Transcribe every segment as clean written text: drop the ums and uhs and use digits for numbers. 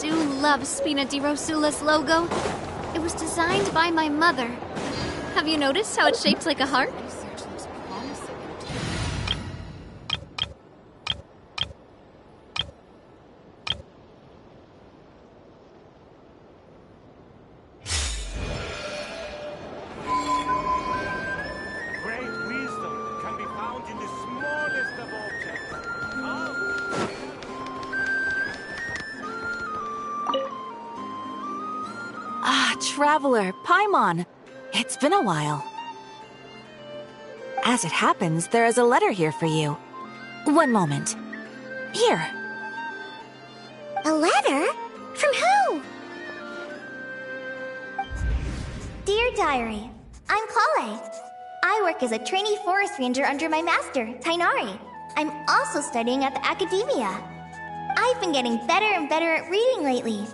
do love Spina di Rosula's logo. It was designed by my mother. Have you noticed how it's shaped like a heart? Traveler, Paimon. It's been a while. As it happens, there is a letter here for you. One moment. Here. A letter? From who? Dear Diary, I'm Kale. I work as a trainee forest ranger under my master, Tainari. I'm also studying at the academia. I've been getting better and better at reading lately.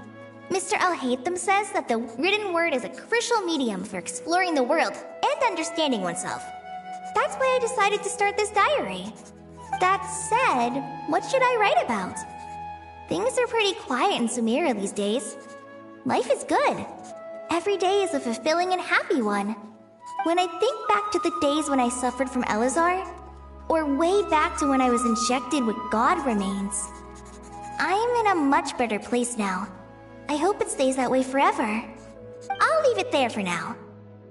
Mr. Al-Haytham says that the written word is a crucial medium for exploring the world and understanding oneself. That's why I decided to start this diary. That said, what should I write about? Things are pretty quiet in Sumeru these days. Life is good. Every day is a fulfilling and happy one. When I think back to the days when I suffered from Elazar, or way back to when I was injected with God remains, I'm in a much better place now. I hope it stays that way forever. I'll leave it there for now.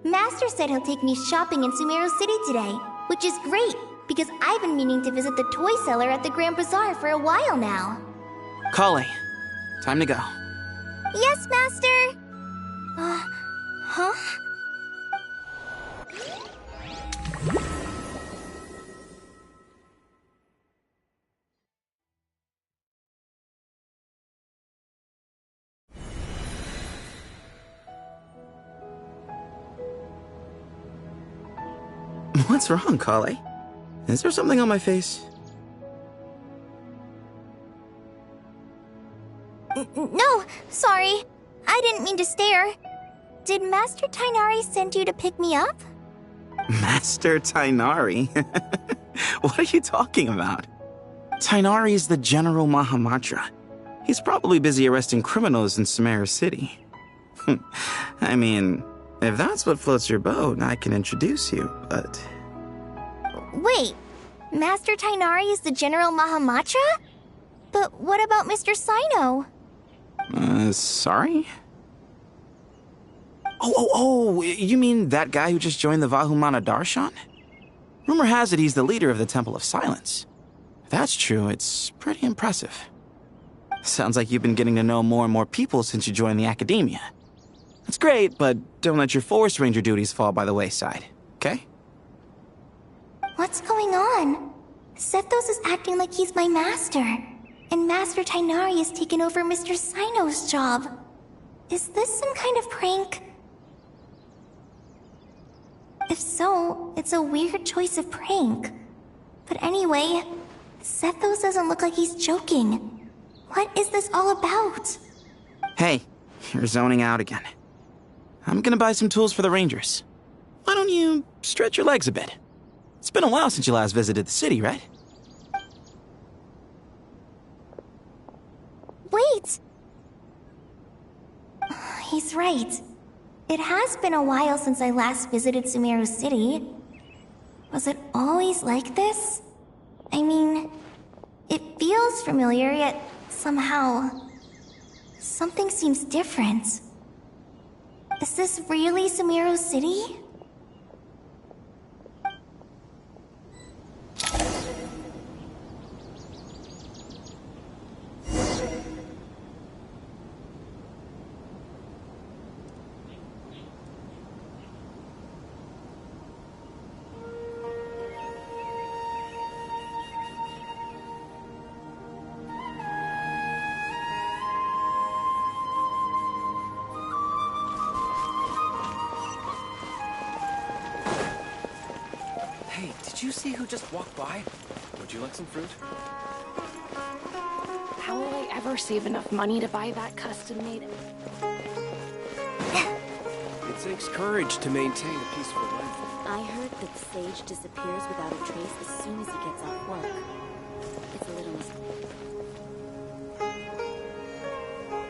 Master said he'll take me shopping in Sumeru City today, which is great, because I've been meaning to visit the toy seller at the Grand Bazaar for a while now. Kale, time to go. Yes, Master! Huh? What's wrong, Kale? Is there something on my face? No, sorry. I didn't mean to stare. Did Master Tainari send you to pick me up? Master Tainari? What are you talking about? Tainari is the General Mahamatra. He's probably busy arresting criminals in Sumeru City. I mean, if that's what floats your boat, I can introduce you, but... Wait, Master Tainari is the General Mahamatra? But what about Mr. Sino? Sorry? Oh, you mean that guy who just joined the Vahumana Darshan? Rumor has it he's the leader of the Temple of Silence. If that's true, it's pretty impressive. Sounds like you've been getting to know more and more people since you joined the academia. That's great, but don't let your forest ranger duties fall by the wayside, okay? What's going on? Sethos is acting like he's my master, and Master Tainari has taken over Mr. Sino's job. Is this some kind of prank? If so, it's a weird choice of prank. But anyway, Sethos doesn't look like he's joking. What is this all about? Hey, you're zoning out again. I'm gonna buy some tools for the rangers. Why don't you stretch your legs a bit? It's been a while since you last visited the city, right? Wait! He's right. It has been a while since I last visited Sumeru City. Was it always like this? I mean, it feels familiar, yet somehow... something seems different. Is this really Sumeru City? Hey, did you see who just walked by? Would you like some fruit? How will I ever save enough money to buy that custom-made... It takes courage to maintain a peaceful life. I heard that the sage disappears without a trace as soon as he gets off work. It's a little...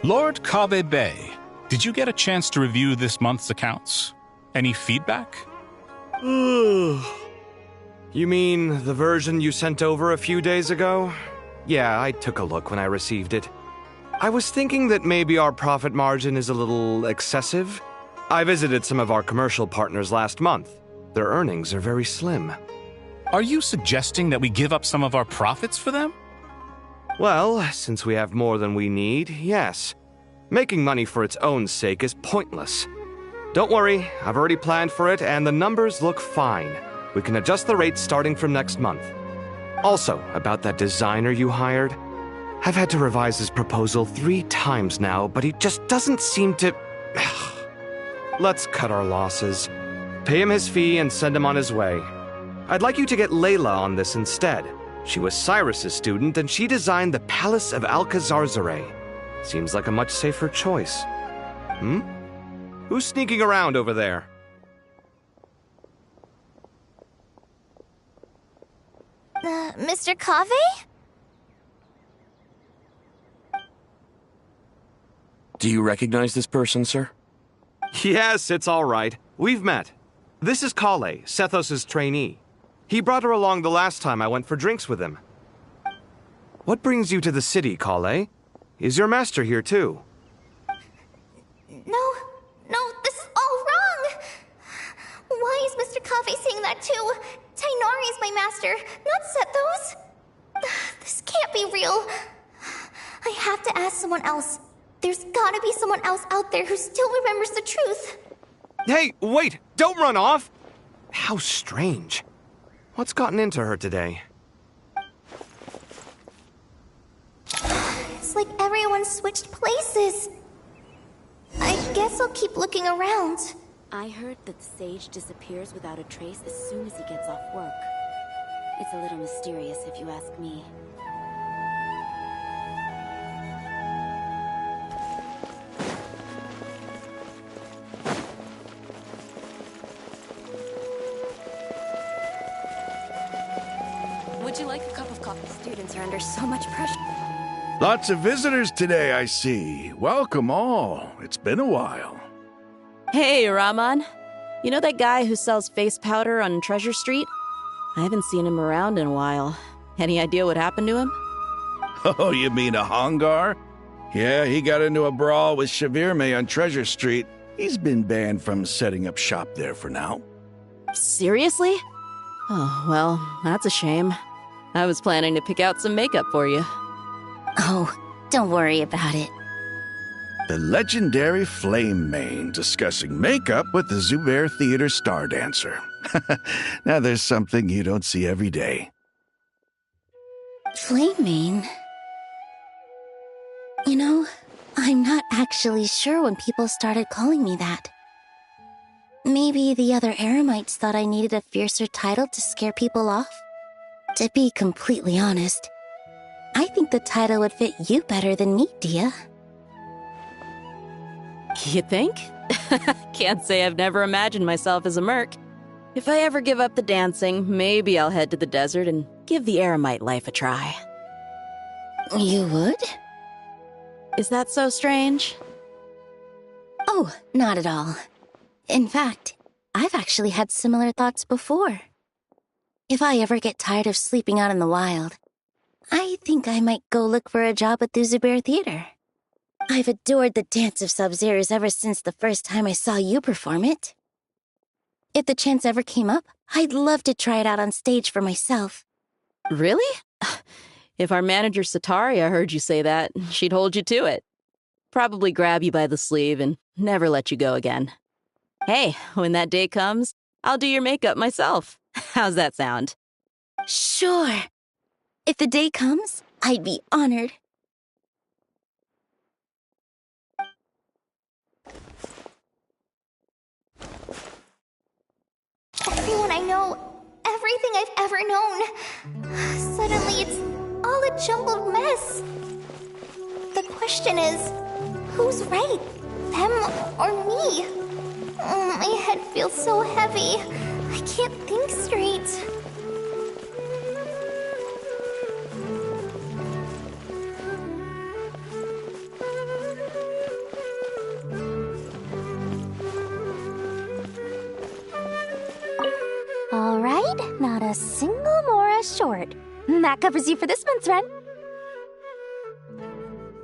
Lord Kave Bay, did you get a chance to review this month's accounts? Any feedback? You mean the version you sent over a few days ago? Yeah, I took a look when I received it. I was thinking that maybe our profit margin is a little excessive. I visited some of our commercial partners last month. Their earnings are very slim. Are you suggesting that we give up some of our profits for them? Well, since we have more than we need, yes. Making money for its own sake is pointless. Don't worry, I've already planned for it, and the numbers look fine. We can adjust the rates starting from next month. Also, about that designer you hired, I've had to revise his proposal 3 times now, but he just doesn't seem to... Let's cut our losses. Pay him his fee and send him on his way. I'd like you to get Layla on this instead. She was Cyrus's student, and she designed the Palace of Alcazarzare. Seems like a much safer choice. Who's sneaking around over there? Mr. Kave? Do you recognize this person, sir? Yes, it's all right. We've met. This is Kale, Sethos' trainee. He brought her along the last time I went for drinks with him. What brings you to the city, Kale? Is your master here too? No, this is all wrong! Why is Mr. Kave saying that too? Tainari's my master, not Sethos. This can't be real. I have to ask someone else. There's gotta be someone else out there who still remembers the truth. Hey, wait! Don't run off! How strange. What's gotten into her today? It's like everyone switched places. I guess I'll keep looking around. I heard that the sage disappears without a trace as soon as he gets off work. It's a little mysterious if you ask me. Would you like a cup of coffee? Students are under so much pressure. Lots of visitors today, I see. Welcome all. It's been a while. Hey, Rahman. You know that guy who sells face powder on Treasure Street? I haven't seen him around in a while. Any idea what happened to him? Oh, you mean a Hongar? Yeah, he got into a brawl with Shavirme on Treasure Street. He's been banned from setting up shop there for now. Seriously? Oh, well, that's a shame. I was planning to pick out some makeup for you. Oh, don't worry about it. The legendary Flame Mane discussing makeup with the Zubair Theater star dancer. Now there's something you don't see every day. Flame Mane? You know, I'm not actually sure when people started calling me that. Maybe the other Eremites thought I needed a fiercer title to scare people off? To be completely honest, I think the title would fit you better than me, Dia. You think? Can't say I've never imagined myself as a merc. If I ever give up the dancing, maybe I'll head to the desert and give the Eremite life a try. You would? Is that so strange? Oh, not at all. In fact, I've actually had similar thoughts before. If I ever get tired of sleeping out in the wild, I think I might go look for a job at the Zubair Theater. I've adored the dance of Sub-Zero's ever since the first time I saw you perform it. If the chance ever came up, I'd love to try it out on stage for myself. Really? If our manager Sataria heard you say that, she'd hold you to it. Probably grab you by the sleeve and never let you go again. Hey, when that day comes, I'll do your makeup myself. How's that sound? Sure. If the day comes, I'd be honored. Everyone I know, everything I've ever known. Suddenly it's all a jumbled mess. The question is, who's right? Them or me? My head feels so heavy. I can't think straight. a single mora short. That covers you for this month's rent.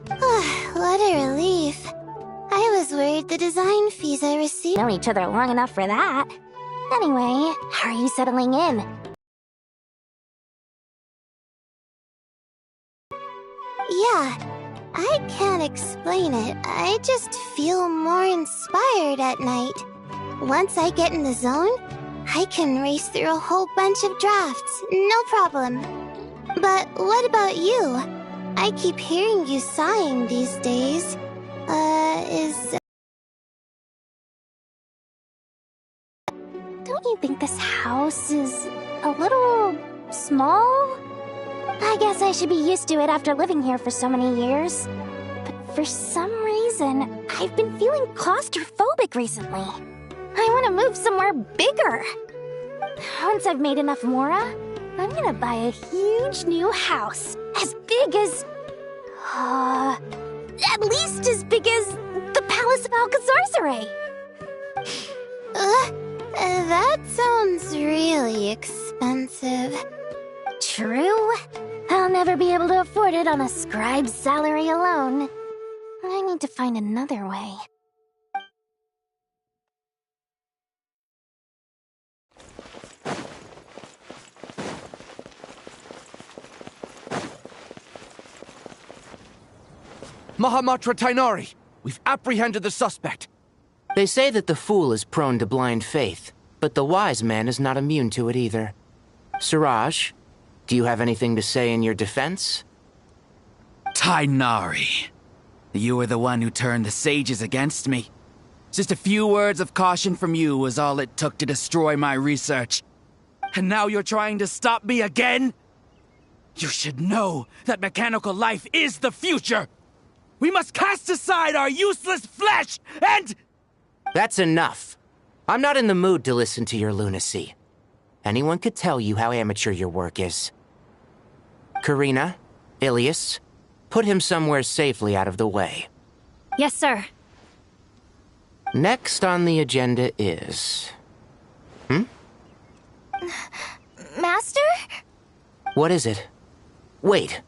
What a relief. I was worried the design fees I received... Known each other long enough for that. Anyway, how are you settling in? Yeah, I can't explain it. I just feel more inspired at night. Once I get in the zone, I can race through a whole bunch of drafts, no problem. But what about you? I keep hearing you sighing these days. Don't you think this house is a little small? I guess I should be used to it after living here for so many years. But for some reason, I've been feeling claustrophobic recently. I want to move somewhere bigger. Once I've made enough mora, I'm gonna buy a huge new house. As big as... at least as big as the Palace of Alcazarzaray. That sounds really expensive. True. I'll never be able to afford it on a scribe's salary alone. I need to find another way. Mahamatra Tainari! We've apprehended the suspect. They say that the fool is prone to blind faith, but the wise man is not immune to it either. Suraj, do you have anything to say in your defense? Tainari, you were the one who turned the sages against me. Just a few words of caution from you was all it took to destroy my research. And now you're trying to stop me again? You should know that mechanical life is the future! We must cast aside our useless flesh and... That's enough. I'm not in the mood to listen to your lunacy. Anyone could tell you how amateur your work is. Karina, Ilias, put him somewhere safely out of the way. Yes, sir. Next on the agenda is... Master? What is it? Wait,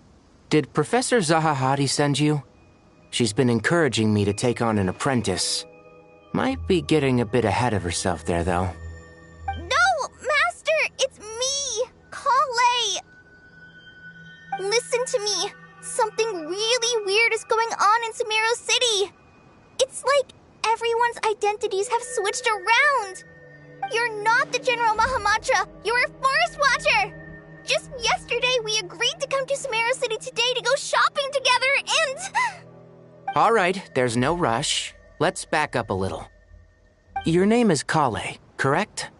did Professor Zahahati send you? She's been encouraging me to take on an apprentice. Might be getting a bit ahead of herself there, though. No, Master! It's me! Kale! Listen to me. Something really weird is going on in Sumeru City. It's like everyone's identities have switched around. You're not the General Mahamatra. You're a Forest Watcher. Just yesterday, we agreed to come to Sumeru City today to go shopping together and... All right, there's no rush. Let's back up a little. Your name is Kale, correct?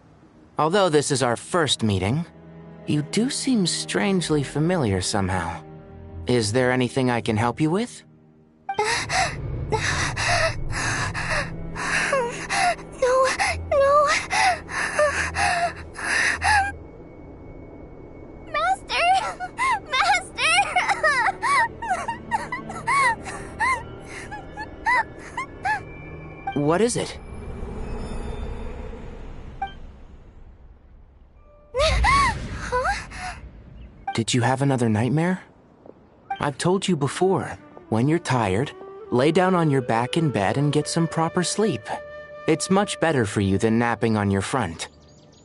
Although this is our first meeting, you do seem strangely familiar somehow. Is there anything I can help you with? No. What is it? Huh? Did you have another nightmare? I've told you before, when you're tired, lay down on your back in bed and get some proper sleep. It's much better for you than napping on your front.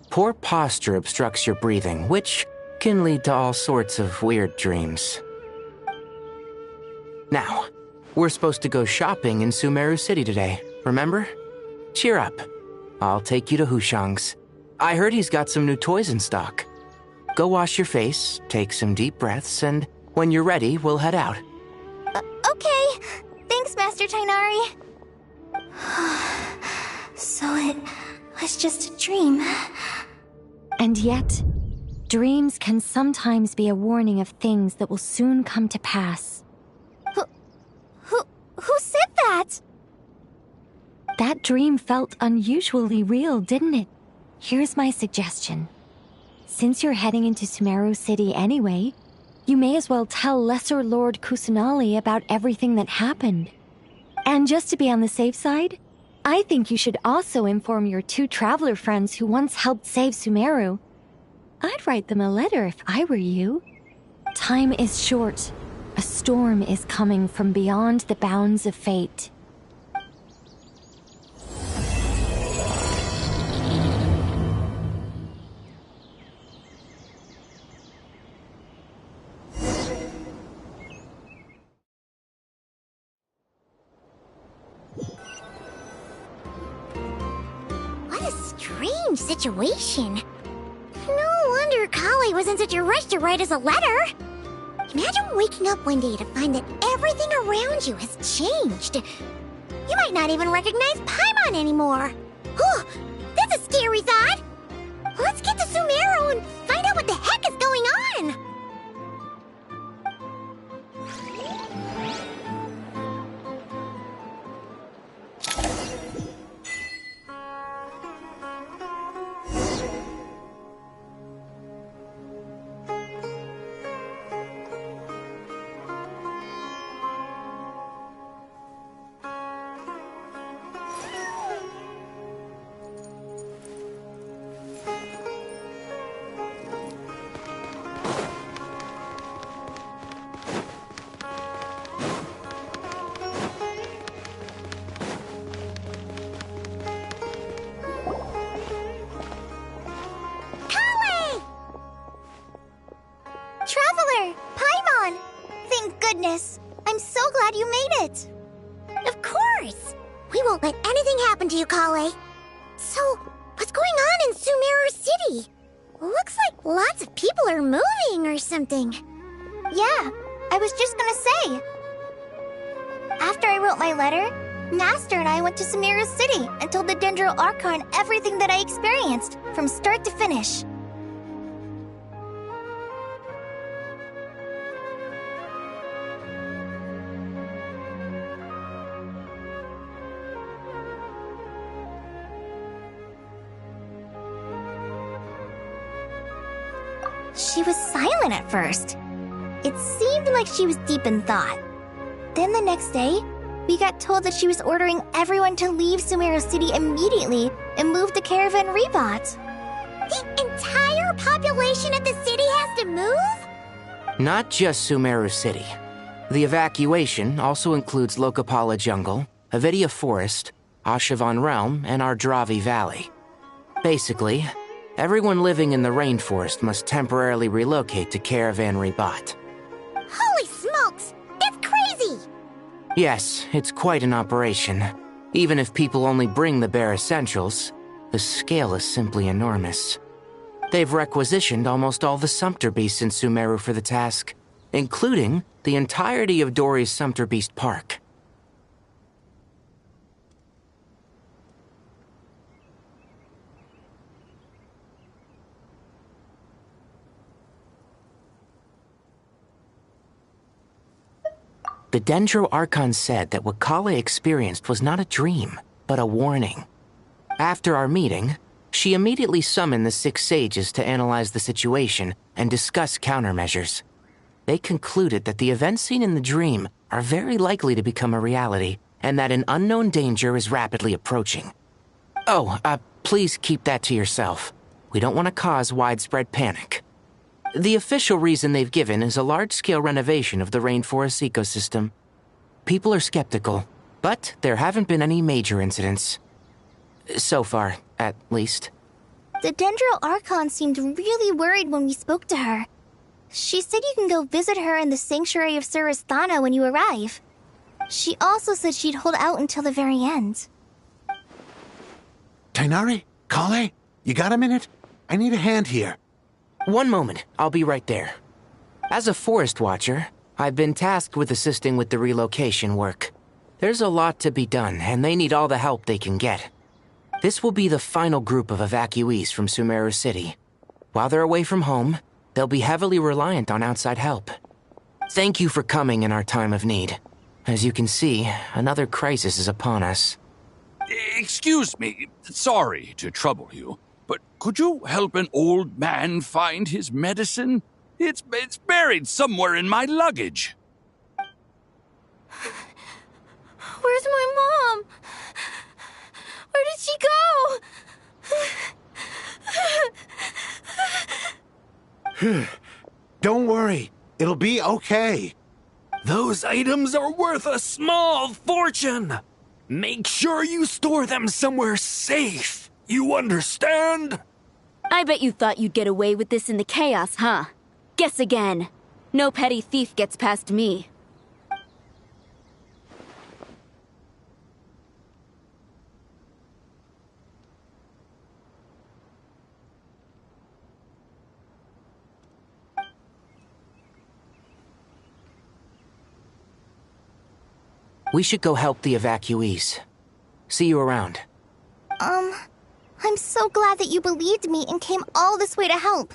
Poor posture obstructs your breathing, which can lead to all sorts of weird dreams. Now, we're supposed to go shopping in Sumeru City today, remember? Cheer up. I'll take you to Hushang's. I heard he's got some new toys in stock. Go wash your face, take some deep breaths, and when you're ready, we'll head out. Okay. Thanks, Master Tainari. So it was just a dream. And yet, dreams can sometimes be a warning of things that will soon come to pass. Who said that? That dream felt unusually real, didn't it? Here's my suggestion. Since you're heading into Sumeru City anyway, you may as well tell Lesser Lord Kusanali about everything that happened. And just to be on the safe side, I think you should also inform your two traveler friends who once helped save Sumeru. I'd write them a letter if I were you. Time is short. A storm is coming from beyond the bounds of fate. What a strange situation. No wonder Kale was in such a rush to write us a letter. Imagine waking up one day to find that everything around you has changed. You might not even recognize Paimon anymore. Whew, that's a scary thought. Let's get to Sumeru and find out what the heck is going on. Traveler! Paimon! Thank goodness! I'm so glad you made it! Of course! We won't let anything happen to you, Kale. So, what's going on in Sumeru City? Looks like lots of people are moving or something. Yeah, I was just gonna say. After I wrote my letter, Master and I went to Sumeru City and told the Dendro Archon everything that I experienced, from start to finish. She was silent at first. It seemed like she was deep in thought. Then the next day, we got told that she was ordering everyone to leave Sumeru City immediately and move to Caravan Rebot. The entire population of the city has to move? Not just Sumeru City. The evacuation also includes Lokapala Jungle, Avidia Forest, Ashavan Realm, and Ardravi Valley. Basically, everyone living in the rainforest must temporarily relocate to Caravan Rebot. Holy smokes! That's crazy! Yes, it's quite an operation. Even if people only bring the bare essentials, the scale is simply enormous. They've requisitioned almost all the Sumpter Beasts in Sumeru for the task, including the entirety of Dori's Sumpter Beast Park. The Dendro Archon said that what Kale experienced was not a dream, but a warning. After our meeting, she immediately summoned the 6 sages to analyze the situation and discuss countermeasures. They concluded that the events seen in the dream are very likely to become a reality, and that an unknown danger is rapidly approaching. Oh, please keep that to yourself. We don't want to cause widespread panic. The official reason they've given is a large-scale renovation of the rainforest ecosystem. People are skeptical, but there haven't been any major incidents. So far, at least. The Dendro Archon seemed really worried when we spoke to her. She said you can go visit her in the Sanctuary of Surasthana when you arrive. She also said she'd hold out until the very end. Tighnari? Kale? You got a minute? I need a hand here. One moment, I'll be right there. As a forest watcher, I've been tasked with assisting with the relocation work. There's a lot to be done, and they need all the help they can get. This will be the final group of evacuees from Sumeru City. While they're away from home, they'll be heavily reliant on outside help. Thank you for coming in our time of need. As you can see, another crisis is upon us. Excuse me, sorry to trouble you, but could you help an old man find his medicine? It's buried somewhere in my luggage. Where's my mom? Where did she go? Don't worry. It'll be okay. Those items are worth a small fortune. Make sure you store them somewhere safe. You understand? I bet you thought you'd get away with this in the chaos, huh? Guess again. No petty thief gets past me. We should go help the evacuees. See you around. I'm so glad that you believed me and came all this way to help.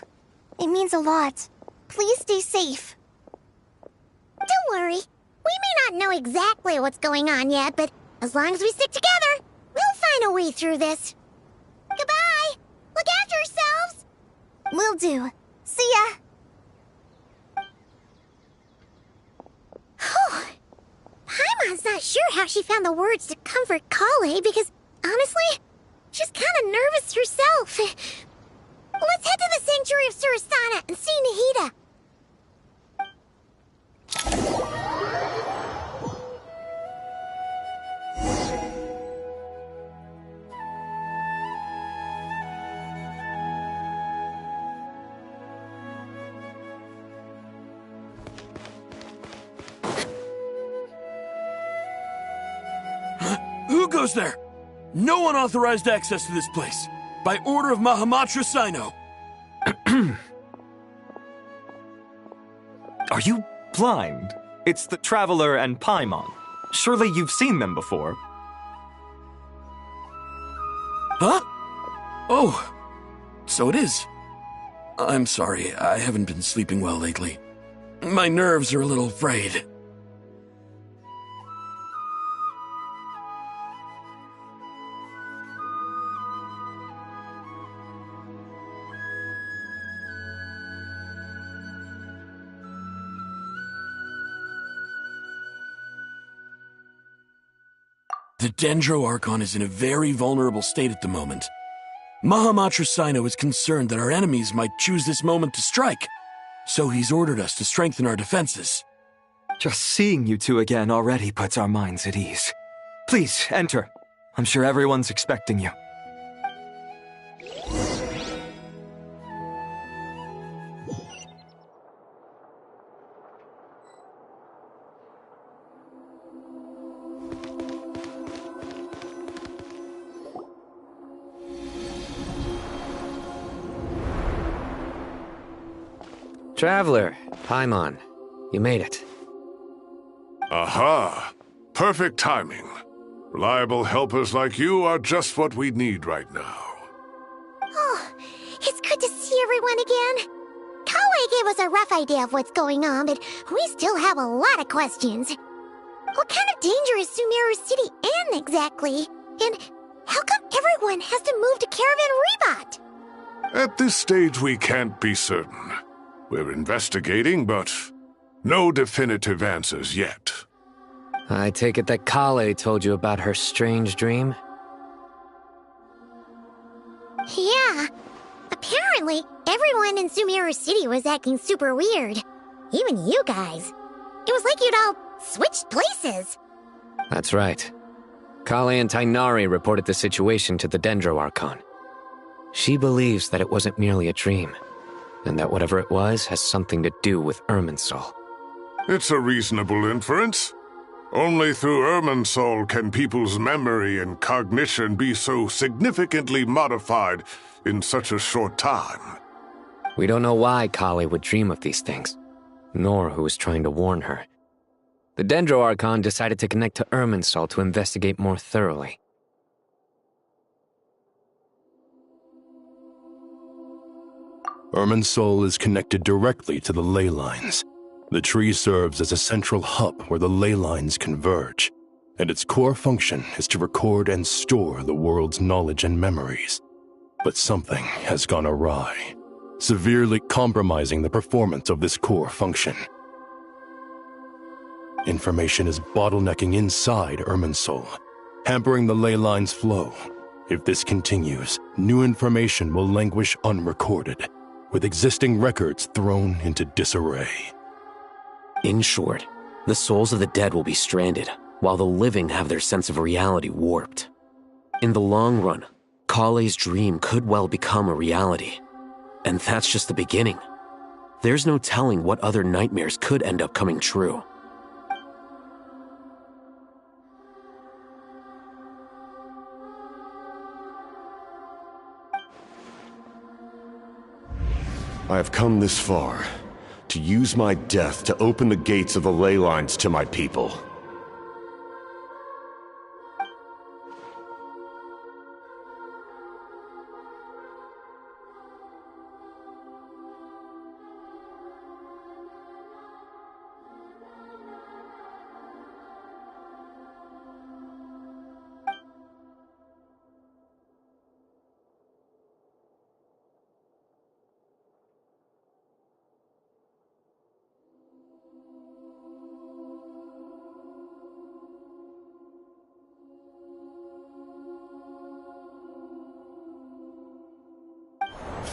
It means a lot. Please stay safe. Don't worry. We may not know exactly what's going on yet, but as long as we stick together, we'll find a way through this. Goodbye! Look after yourselves! Will do. See ya! Paimon's not sure how she found the words to comfort Kale because, honestly, she's kind of nervous herself. Let's head to the Sanctuary of Surasana and see Nahida. Who goes there? No unauthorized access to this place. By order of Mahamatra Sino. Are you blind? It's the Traveler and Paimon. Surely you've seen them before. Huh? Oh, so it is. I'm sorry, I haven't been sleeping well lately. My nerves are a little frayed. The Dendro Archon is in a very vulnerable state at the moment. Mahamatra Sino is concerned that our enemies might choose this moment to strike, so he's ordered us to strengthen our defenses. Just seeing you two again already puts our minds at ease. Please, enter. I'm sure everyone's expecting you. Traveler, Paimon, you made it. Aha! Perfect timing. Reliable helpers like you are just what we need right now. Oh, it's good to see everyone again. Kale gave us a rough idea of what's going on, but we still have a lot of questions. What kind of danger is Sumeru City in exactly? And how come everyone has to move to Caravan Reebot? At this stage, we can't be certain. We're investigating, but no definitive answers yet. I take it that Kale told you about her strange dream? Yeah. Apparently, everyone in Sumeru City was acting super weird. Even you guys. It was like you'd all switched places. That's right. Kale and Tainari reported the situation to the Dendro Archon. She believes that it wasn't merely a dream, and that whatever it was has something to do with Irminsul. It's a reasonable inference. Only through Irminsul can people's memory and cognition be so significantly modified in such a short time. We don't know why Kale would dream of these things, nor who was trying to warn her. The Dendro Archon decided to connect to Irminsul to investigate more thoroughly. Irminsul is connected directly to the ley lines. The tree serves as a central hub where the ley lines converge, and its core function is to record and store the world's knowledge and memories. But something has gone awry, severely compromising the performance of this core function. Information is bottlenecking inside Irminsul, hampering the ley line's flow. If this continues, new information will languish unrecorded, with existing records thrown into disarray. In short, the souls of the dead will be stranded, while the living have their sense of reality warped. In the long run, Kale's dream could well become a reality. And that's just the beginning. There's no telling what other nightmares could end up coming true. I have come this far, to use my death to open the gates of the ley lines to my people.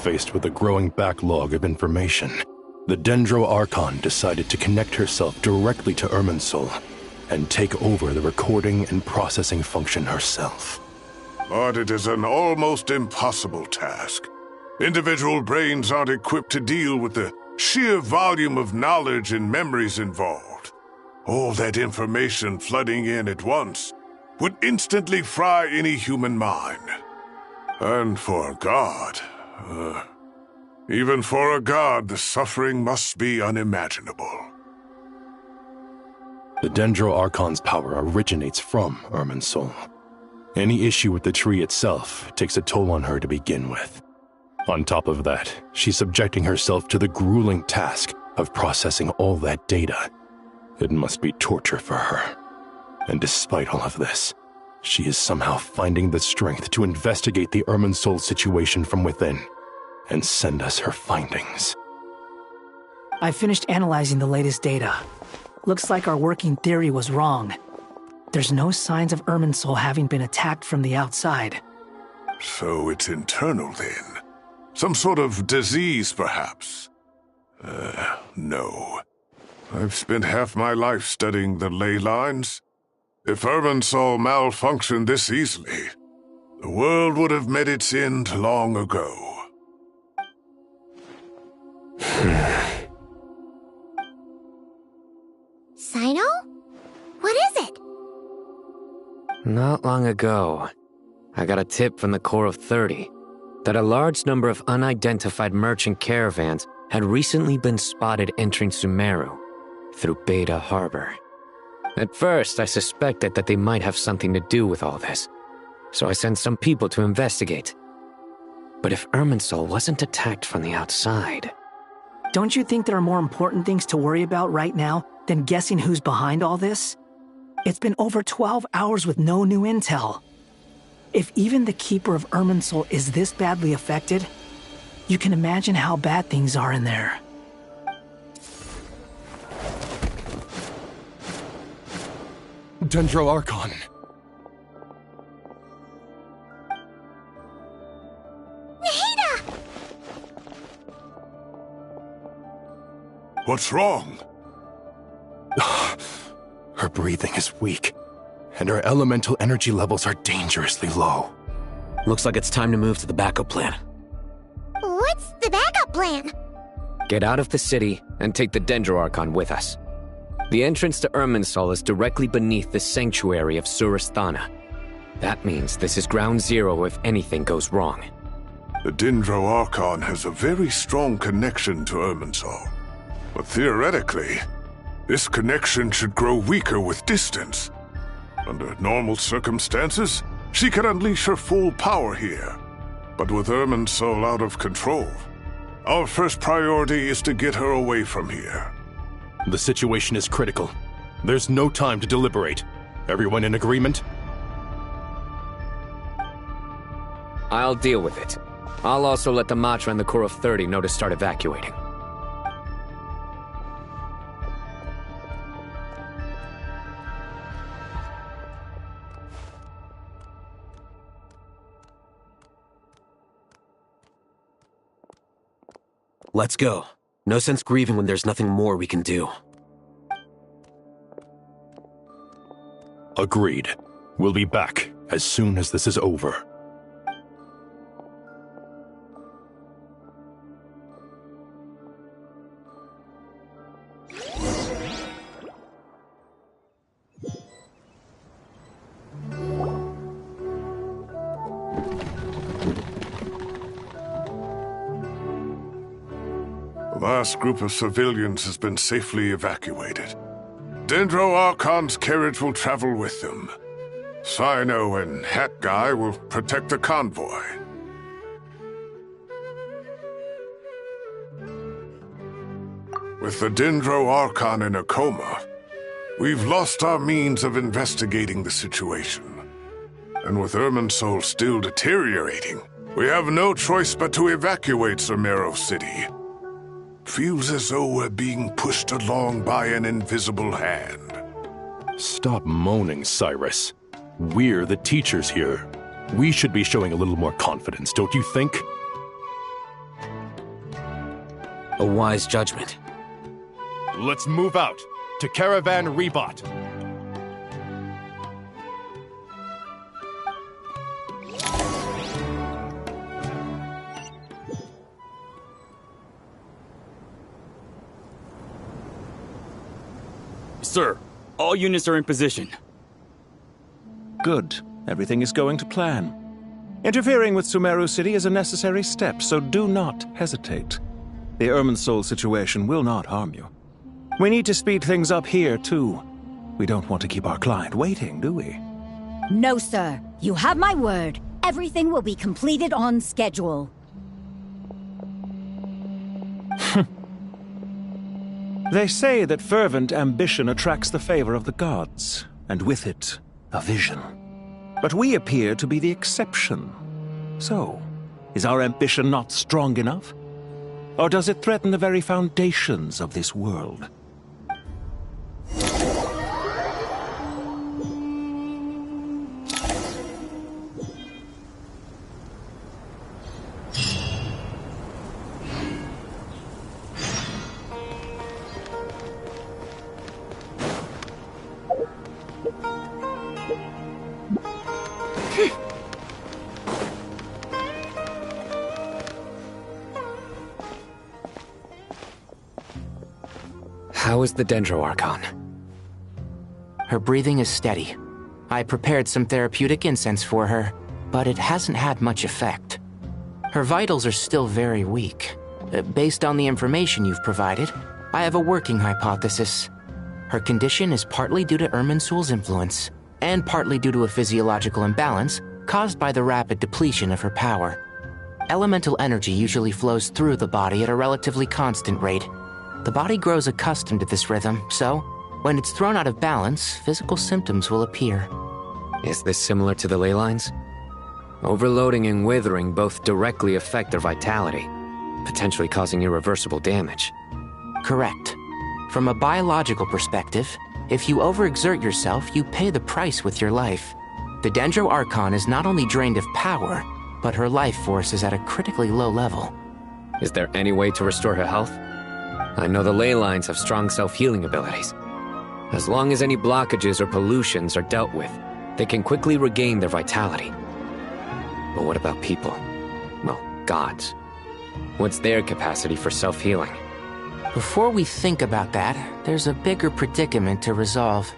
Faced with a growing backlog of information, the Dendro Archon decided to connect herself directly to Irminsul and take over the recording and processing function herself. But it is an almost impossible task. Individual brains aren't equipped to deal with the sheer volume of knowledge and memories involved. All that information flooding in at once would instantly fry any human mind. And for a god, even for a god, the suffering must be unimaginable. The Dendro Archon's power originates from Irminsul. Any issue with the tree itself takes a toll on her to begin with. On top of that, she's subjecting herself to the grueling task of processing all that data. It must be torture for her. And despite all of this, she is somehow finding the strength to investigate the Irminsul situation from within and send us her findings. I finished analyzing the latest data. Looks like our working theory was wrong. There's no signs of Irminsul having been attacked from the outside. So it's internal then? Some sort of disease, perhaps? No. I've spent half my life studying the ley lines. If Irminsul malfunctioned this easily, the world would have met its end long ago. Sino? What is it? Not long ago, I got a tip from the Core of 30 that a large number of unidentified merchant caravans had recently been spotted entering Sumeru through Beta Harbor. At first, I suspected that they might have something to do with all this, so I sent some people to investigate. But if Irminsul wasn't attacked from the outside... Don't you think there are more important things to worry about right now than guessing who's behind all this? It's been over 12 hours with no new intel. If even the Keeper of Irminsul is this badly affected, you can imagine how bad things are in there. Dendro Archon. Nahida! What's wrong? Her breathing is weak, and her elemental energy levels are dangerously low. Looks like it's time to move to the backup plan. What's the backup plan? Get out of the city and take the Dendro Archon with us. The entrance to Irminsul is directly beneath the sanctuary of Surasthana. That means this is ground zero if anything goes wrong. The Dendro Archon has a very strong connection to Irminsul. But theoretically, this connection should grow weaker with distance. Under normal circumstances, she could unleash her full power here. But with Irminsul out of control, our first priority is to get her away from here. The situation is critical. There's no time to deliberate. Everyone in agreement? I'll deal with it. I'll also let the Matra and the Core of 30 know to start evacuating. Let's go. No sense grieving when there's nothing more we can do. Agreed. We'll be back as soon as this is over. The last group of civilians has been safely evacuated. Dendro Archon's carriage will travel with them. Sino and Hat Guy will protect the convoy. With the Dendro Archon in a coma, we've lost our means of investigating the situation. And with Irminsul still deteriorating, we have no choice but to evacuate Sumeru City. Feels as though we're being pushed along by an invisible hand. Stop moaning, Cyrus. We're the teachers here. We should be showing a little more confidence, don't you think? A wise judgment. Let's move out to Caravan Rebot. Sir, all units are in position. Good. Everything is going to plan. Interfering with Sumeru City is a necessary step, so do not hesitate. The Irminsul situation will not harm you. We need to speed things up here, too. We don't want to keep our client waiting, do we? No, sir. You have my word. Everything will be completed on schedule. They say that fervent ambition attracts the favor of the gods, and with it, a vision. But we appear to be the exception. So, is our ambition not strong enough? Or does it threaten the very foundations of this world? How is the Dendro Archon? Her breathing is steady. I prepared some therapeutic incense for her, but it hasn't had much effect. Her vitals are still very weak. Based on the information you've provided, I have a working hypothesis. Her condition is partly due to Irminsul's influence, and partly due to a physiological imbalance caused by the rapid depletion of her power. Elemental energy usually flows through the body at a relatively constant rate. The body grows accustomed to this rhythm, so when it's thrown out of balance, physical symptoms will appear. Is this similar to the ley lines? Overloading and withering both directly affect their vitality, potentially causing irreversible damage. Correct. From a biological perspective, if you overexert yourself, you pay the price with your life. The Dendro Archon is not only drained of power, but her life force is at a critically low level. Is there any way to restore her health? I know the ley lines have strong self-healing abilities. As long as any blockages or pollutions are dealt with, they can quickly regain their vitality. But what about people? Well, gods. What's their capacity for self-healing? Before we think about that, there's a bigger predicament to resolve.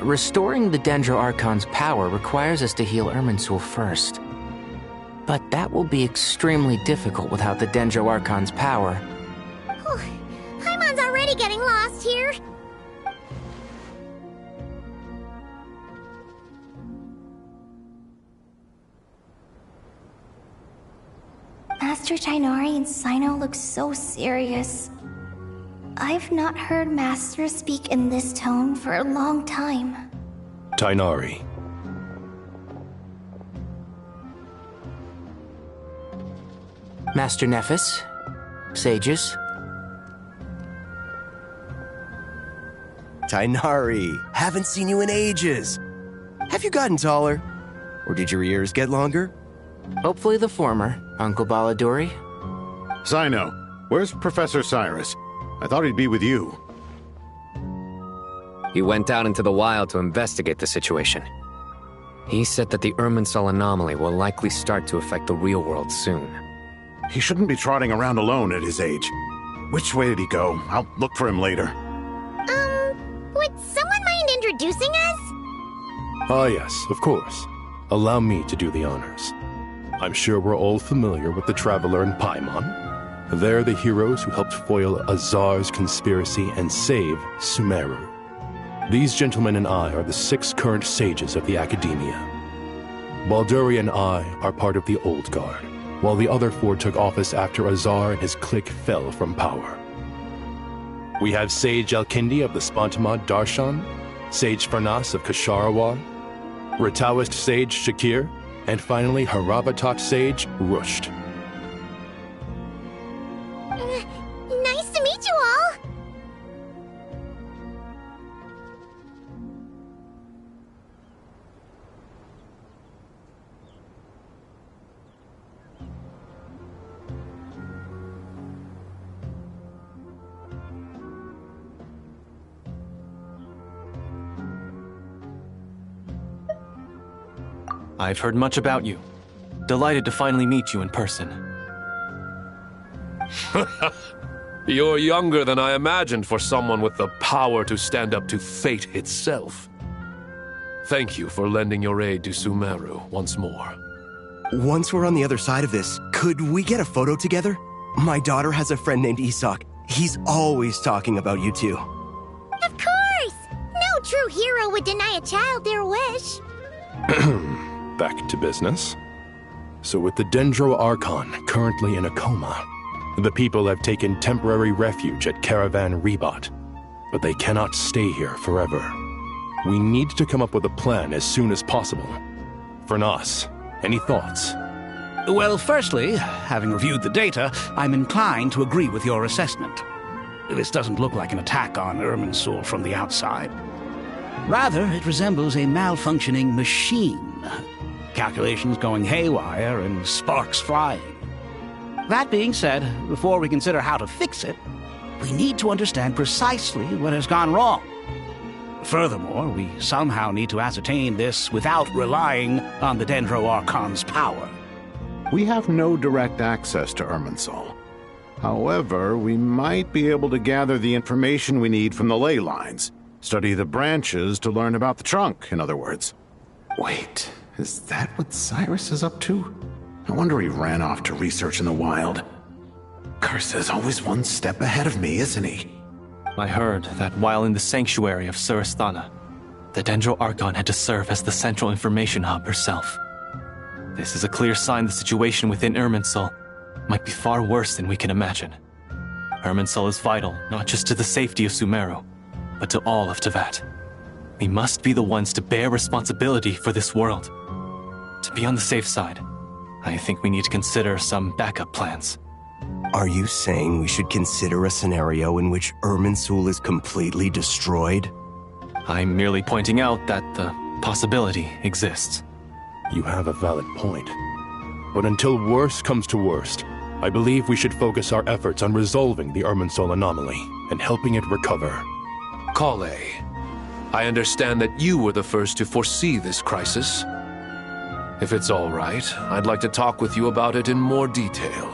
Restoring the Dendro Archon's power requires us to heal Irminsul first. But that will be extremely difficult without the Dendro Archon's power. Paimon's already getting lost here. Master Tainari and Sino look so serious. I've not heard Master speak in this tone for a long time. Tainari. Master Nephis, sages. Tainari, haven't seen you in ages. Have you gotten taller? Or did your ears get longer? Hopefully the former, Uncle Baladuri. Sino, Where's Professor Cyrus? I thought he'd be with you. He went out into the wild to investigate the situation. He said that the Irminsul anomaly will likely start to affect the real world soon. He shouldn't be trotting around alone at his age. Which way did he go? I'll look for him later. Would someone mind introducing us? Ah yes, of course. Allow me to do the honors. I'm sure we're all familiar with the Traveler and Paimon. They're the heroes who helped foil Azar's conspiracy and save Sumeru. These gentlemen and I are the 6 current sages of the Academia. Balduri and I are part of the Old Guard, while the other 4 took office after Azar and his clique fell from power. We have Sage Alkindi of the Spantamad Darshan, Sage Farnas of Kasharawar, Rataoist Sage Shakir, and finally Harabatot Sage Rusht. Nice to meet you all! I've heard much about you. Delighted to finally meet you in person. You're younger than I imagined for someone with the power to stand up to fate itself. Thank you for lending your aid to Sumeru once more. Once we're on the other side of this, could we get a photo together? My daughter has a friend named Isak. He's always talking about you two. Of course! No true hero would deny a child their wish. Back to business. So with the Dendro Archon currently in a coma, the people have taken temporary refuge at Caravan Rebot. But they cannot stay here forever. We need to come up with a plan as soon as possible. Fernas, any thoughts? Well, firstly, having reviewed the data, I'm inclined to agree with your assessment. This doesn't look like an attack on Irminsul from the outside. Rather, it resembles a malfunctioning machine. Calculations going haywire and sparks flying. That being said, before we consider how to fix it, we need to understand precisely what has gone wrong. Furthermore, we somehow need to ascertain this without relying on the Dendro Archon's power. We have no direct access to Irminsul. However, we might be able to gather the information we need from the ley lines. Study the branches to learn about the trunk, in other words. Wait, is that what Cyrus is up to? No wonder he ran off to research in the wild. Curse's always one step ahead of me, isn't he? I heard that while in the sanctuary of Surasthana, the Dendro Archon had to serve as the central information hub herself. This is a clear sign the situation within Irminsul might be far worse than we can imagine. Irminsul is vital not just to the safety of Sumeru, but to all of Teyvat. We must be the ones to bear responsibility for this world. To be on the safe side, I think we need to consider some backup plans. Are you saying we should consider a scenario in which Irminsul is completely destroyed? I'm merely pointing out that the possibility exists. You have a valid point. But until worst comes to worst, I believe we should focus our efforts on resolving the Irminsul anomaly and helping it recover. Kale, I understand that you were the first to foresee this crisis. If it's all right, I'd like to talk with you about it in more detail.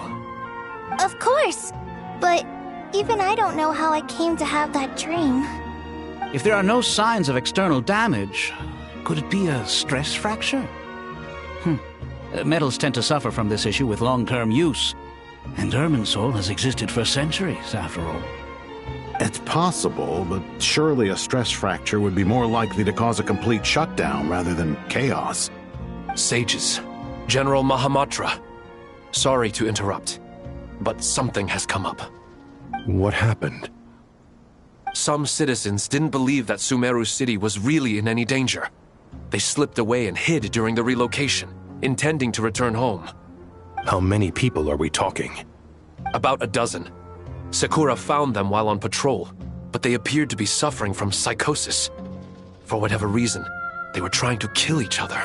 Of course! But even I don't know how I came to have that dream. If there are no signs of external damage, could it be a stress fracture? Metals tend to suffer from this issue with long-term use, and Irminsul has existed for centuries, after all. It's possible, but surely a stress fracture would be more likely to cause a complete shutdown rather than chaos. Sages, General Mahamatra, sorry to interrupt, but something has come up. What happened? Some citizens didn't believe that Sumeru City was really in any danger. They slipped away and hid during the relocation, intending to return home. How many people are we talking? About a dozen. Sakura found them while on patrol, but they appeared to be suffering from psychosis. For whatever reason, they were trying to kill each other.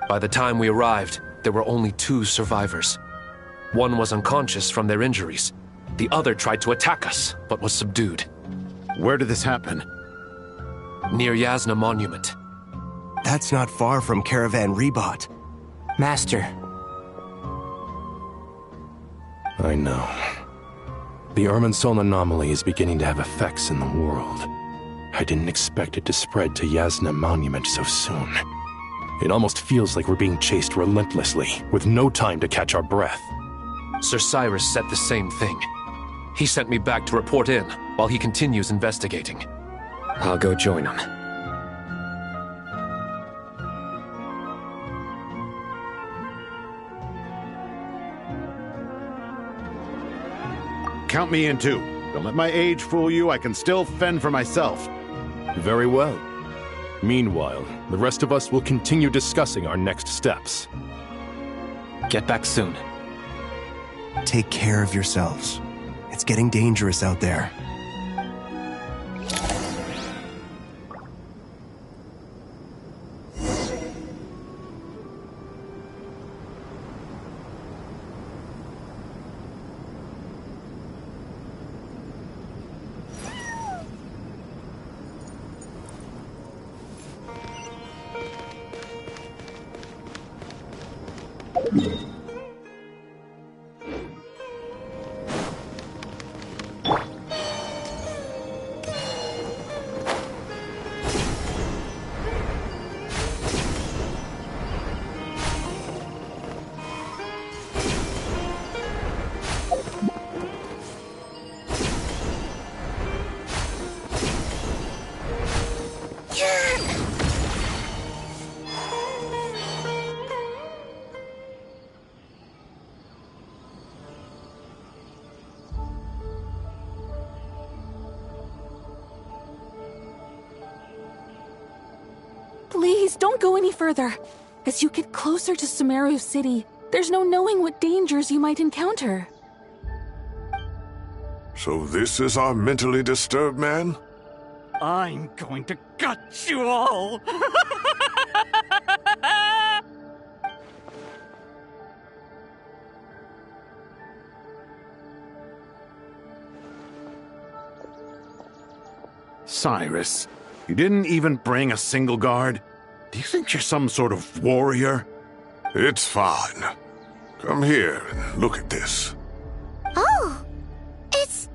By the time we arrived, there were only 2 survivors. One was unconscious from their injuries. The other tried to attack us, but was subdued. Where did this happen? Near Yasna Monument. That's not far from Caravan Rebot. Master. I know. The Irminsul anomaly is beginning to have effects in the world. I didn't expect it to spread to Yasna Monument so soon. It almost feels like we're being chased relentlessly, with no time to catch our breath. Sir Cyrus said the same thing. He sent me back to report in, while he continues investigating. I'll go join him. Count me in too. Don't let my age fool you, I can still fend for myself. Very well. Meanwhile, the rest of us will continue discussing our next steps. Get back soon. Take care of yourselves. It's getting dangerous out there. Please, don't go any further. As you get closer to Sumeru City, there's no knowing what dangers you might encounter. So this is our mentally disturbed man? I'm going to gut you all! Cyrus, you didn't even bring a single guard? Do you think you're some sort of warrior? It's fine. Come here and look at this. Oh! It's...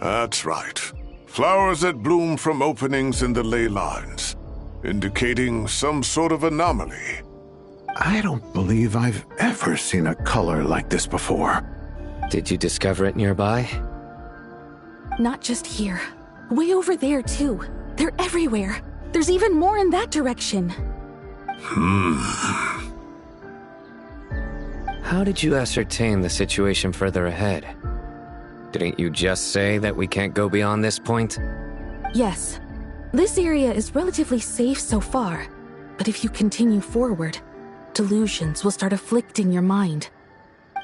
That's right. Flowers that bloom from openings in the ley lines, indicating some sort of anomaly. I don't believe I've ever seen a color like this before. Did you discover it nearby? Not just here. Way over there, too. They're everywhere. There's even more in that direction. How did you ascertain the situation further ahead? Didn't you just say that we can't go beyond this point? Yes. This area is relatively safe so far, but if you continue forward, delusions will start afflicting your mind.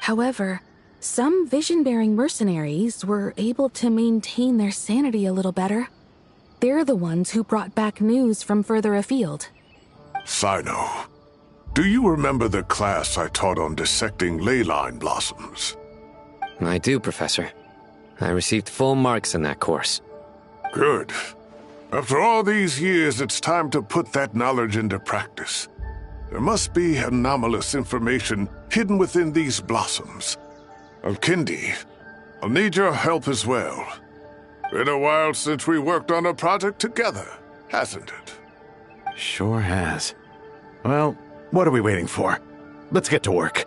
However, some vision-bearing mercenaries were able to maintain their sanity a little better. They're the ones who brought back news from further afield. Sino, do you remember the class I taught on dissecting ley line blossoms? I do, Professor. I received full marks in that course. Good. After all these years, it's time to put that knowledge into practice. There must be anomalous information hidden within these blossoms. Alkindi, I'll need your help as well. Been a while since we worked on a project together, hasn't it? Sure has. Well, what are we waiting for? Let's get to work.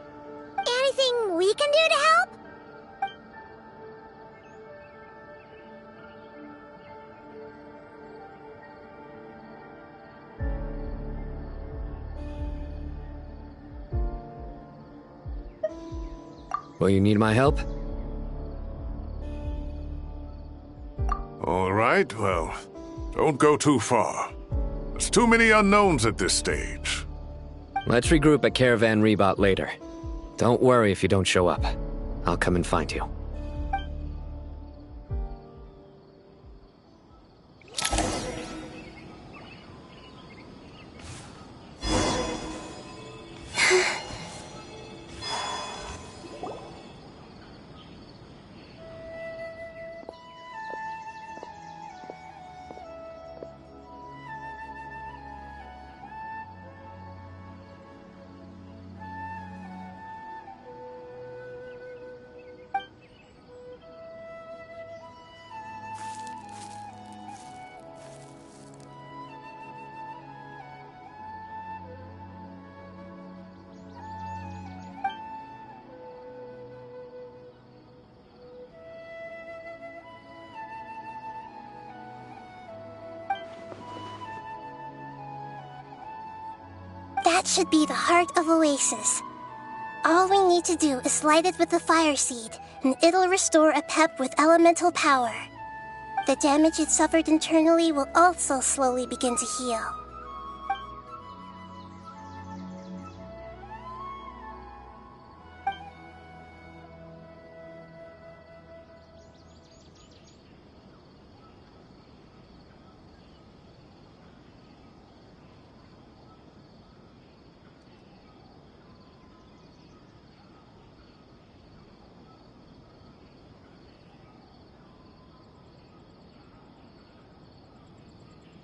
Anything we can do to help? Will you need my help? All right, well, don't go too far. There's too many unknowns at this stage. Let's regroup at Caravan Rebot later. Don't worry if you don't show up. I'll come and find you. That should be the heart of Oasis. All we need to do is light it with the fire seed, and it'll restore a pep with elemental power. The damage it suffered internally will also slowly begin to heal.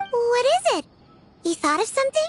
What is it? You thought of something?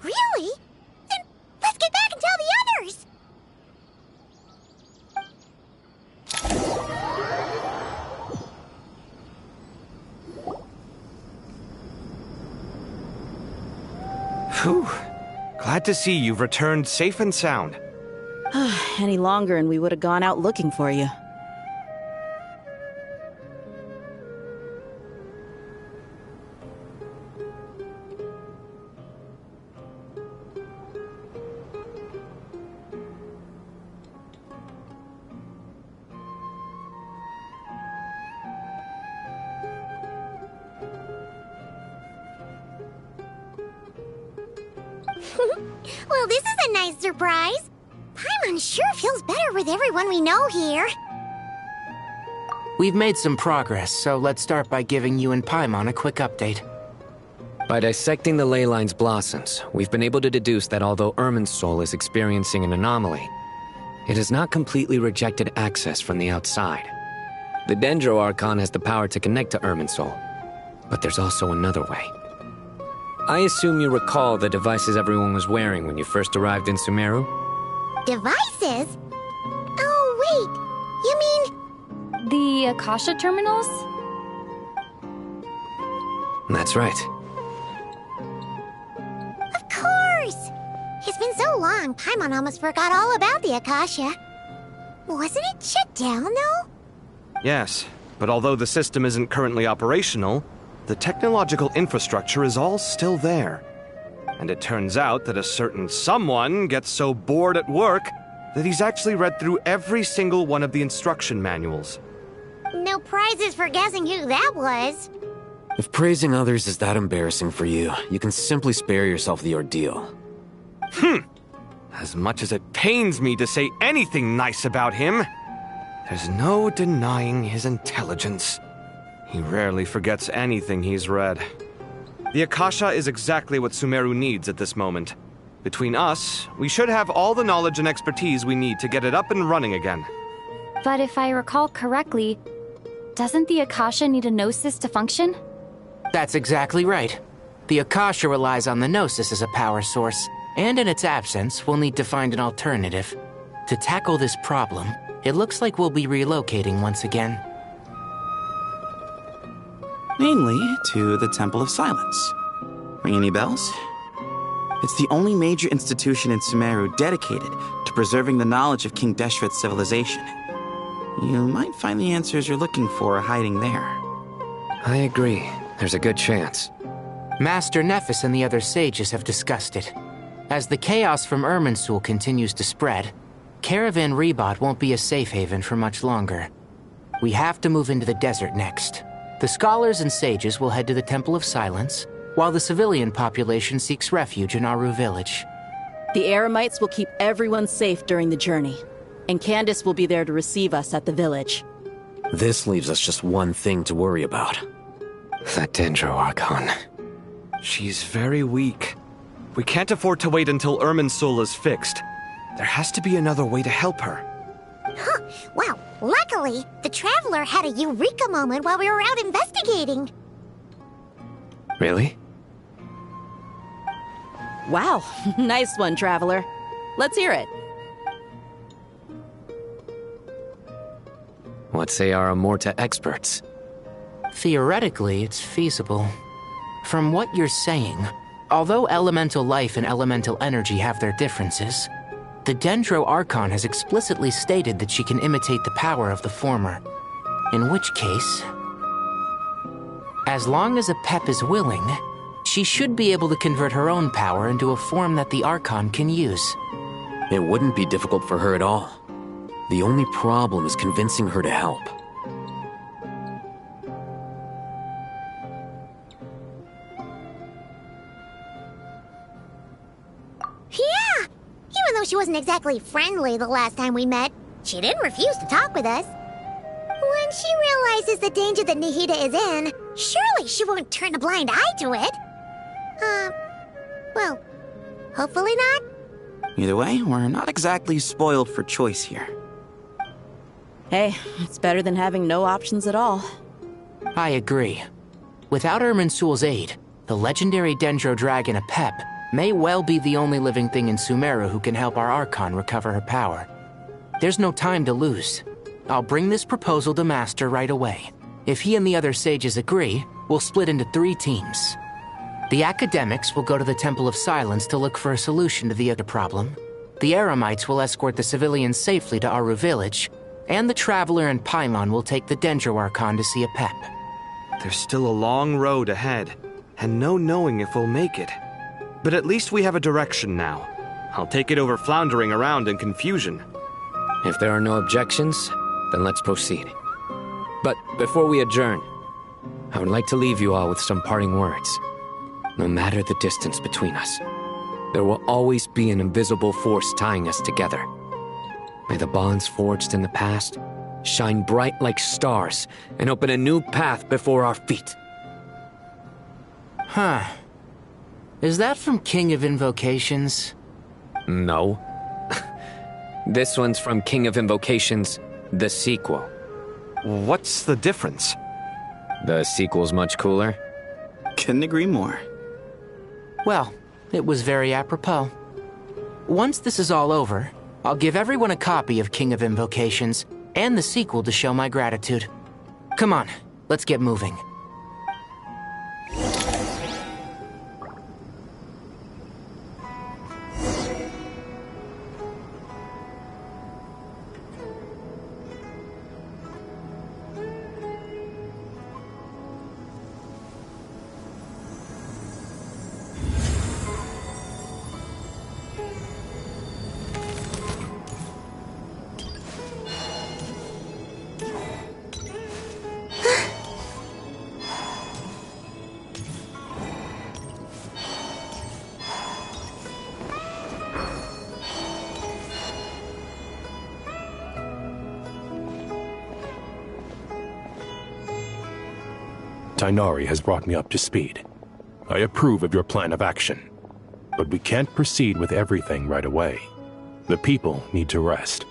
Really? Then let's get back and tell the others! Whew. Glad to see you've returned safe and sound. Any longer and we would have gone out looking for you. Well, this is a nice surprise. Paimon sure feels better with everyone we know here. We've made some progress, so let's start by giving you and Paimon a quick update. By dissecting the ley line's blossoms, we've been able to deduce that although Irminsul is experiencing an anomaly, it has not completely rejected access from the outside. The Dendro Archon has the power to connect to Irminsul, but there's also another way. I assume you recall the devices everyone was wearing when you first arrived in Sumeru? Devices? Oh, wait. You mean... The Akasha terminals? That's right. Of course! It's been so long, Paimon almost forgot all about the Akasha. Wasn't it shut down, though? Yes, but although the system isn't currently operational, the technological infrastructure is all still there. And it turns out that a certain someone gets so bored at work that he's actually read through every single one of the instruction manuals. No prizes for guessing who that was. If praising others is that embarrassing for you, you can simply spare yourself the ordeal. As much as it pains me to say anything nice about him, there's no denying his intelligence. He rarely forgets anything he's read. The Akasha is exactly what Sumeru needs at this moment. Between us, we should have all the knowledge and expertise we need to get it up and running again. But if I recall correctly, doesn't the Akasha need a Gnosis to function? That's exactly right. The Akasha relies on the Gnosis as a power source, and in its absence, we'll need to find an alternative. To tackle this problem, it looks like we'll be relocating once again. Mainly to the Temple of Silence. Ring any bells? It's the only major institution in Sumeru dedicated to preserving the knowledge of King Deshret's civilization. You might find the answers you're looking for hiding there. I agree. There's a good chance. Master Nephis and the other sages have discussed it. As the chaos from Irminsul continues to spread, Caravan Rebot won't be a safe haven for much longer. We have to move into the desert next. The scholars and sages will head to the Temple of Silence, while the civilian population seeks refuge in Aru village. The Eremites will keep everyone safe during the journey, and Candace will be there to receive us at the village. This leaves us just one thing to worry about. That Dendro Archon. She's very weak. We can't afford to wait until Irminsul is fixed. There has to be another way to help her. Huh. Well, luckily, the Traveler had a eureka moment while we were out investigating. Really? Wow, nice one, Traveler. Let's hear it. What say our Amorta experts? Theoretically, it's feasible. From what you're saying, although elemental life and elemental energy have their differences, the Dendro Archon has explicitly stated that she can imitate the power of the former. In which case, as long as Apep is willing, she should be able to convert her own power into a form that the Archon can use. It wouldn't be difficult for her at all. The only problem is convincing her to help. Yeah! Even though she wasn't exactly friendly the last time we met, she didn't refuse to talk with us. When she realizes the danger that Nahida is in, surely she won't turn a blind eye to it. Well, hopefully not. Either way, we're not exactly spoiled for choice here. Hey, it's better than having no options at all. I agree. Without Irminsul's aid, the legendary Dendro Dragon Apep may well be the only living thing in Sumeru who can help our Archon recover her power. There's no time to lose. I'll bring this proposal to Master right away. If he and the other sages agree, we'll split into 3 teams. The academics will go to the Temple of Silence to look for a solution to the other problem, The Eremites will escort the civilians safely to Aru village, and the Traveler and Paimon will take the Dendro Archon to see a pep. There's still a long road ahead, and no knowing if we'll make it. But at least we have a direction now. I'll take it over floundering around in confusion. If there are no objections, then let's proceed. But before we adjourn, I would like to leave you all with some parting words. No matter the distance between us, there will always be an invisible force tying us together. May the bonds forged in the past shine bright like stars and open a new path before our feet. Huh. Is that from King of Invocations? No. This one's from King of Invocations, the sequel. What's the difference? The sequel's much cooler. Couldn't agree more. Well, it was very apropos. Once this is all over, I'll give everyone a copy of King of Invocations and the sequel to show my gratitude. Come on, let's get moving. Tighnari has brought me up to speed. I approve of your plan of action, but we can't proceed with everything right away. The people need to rest.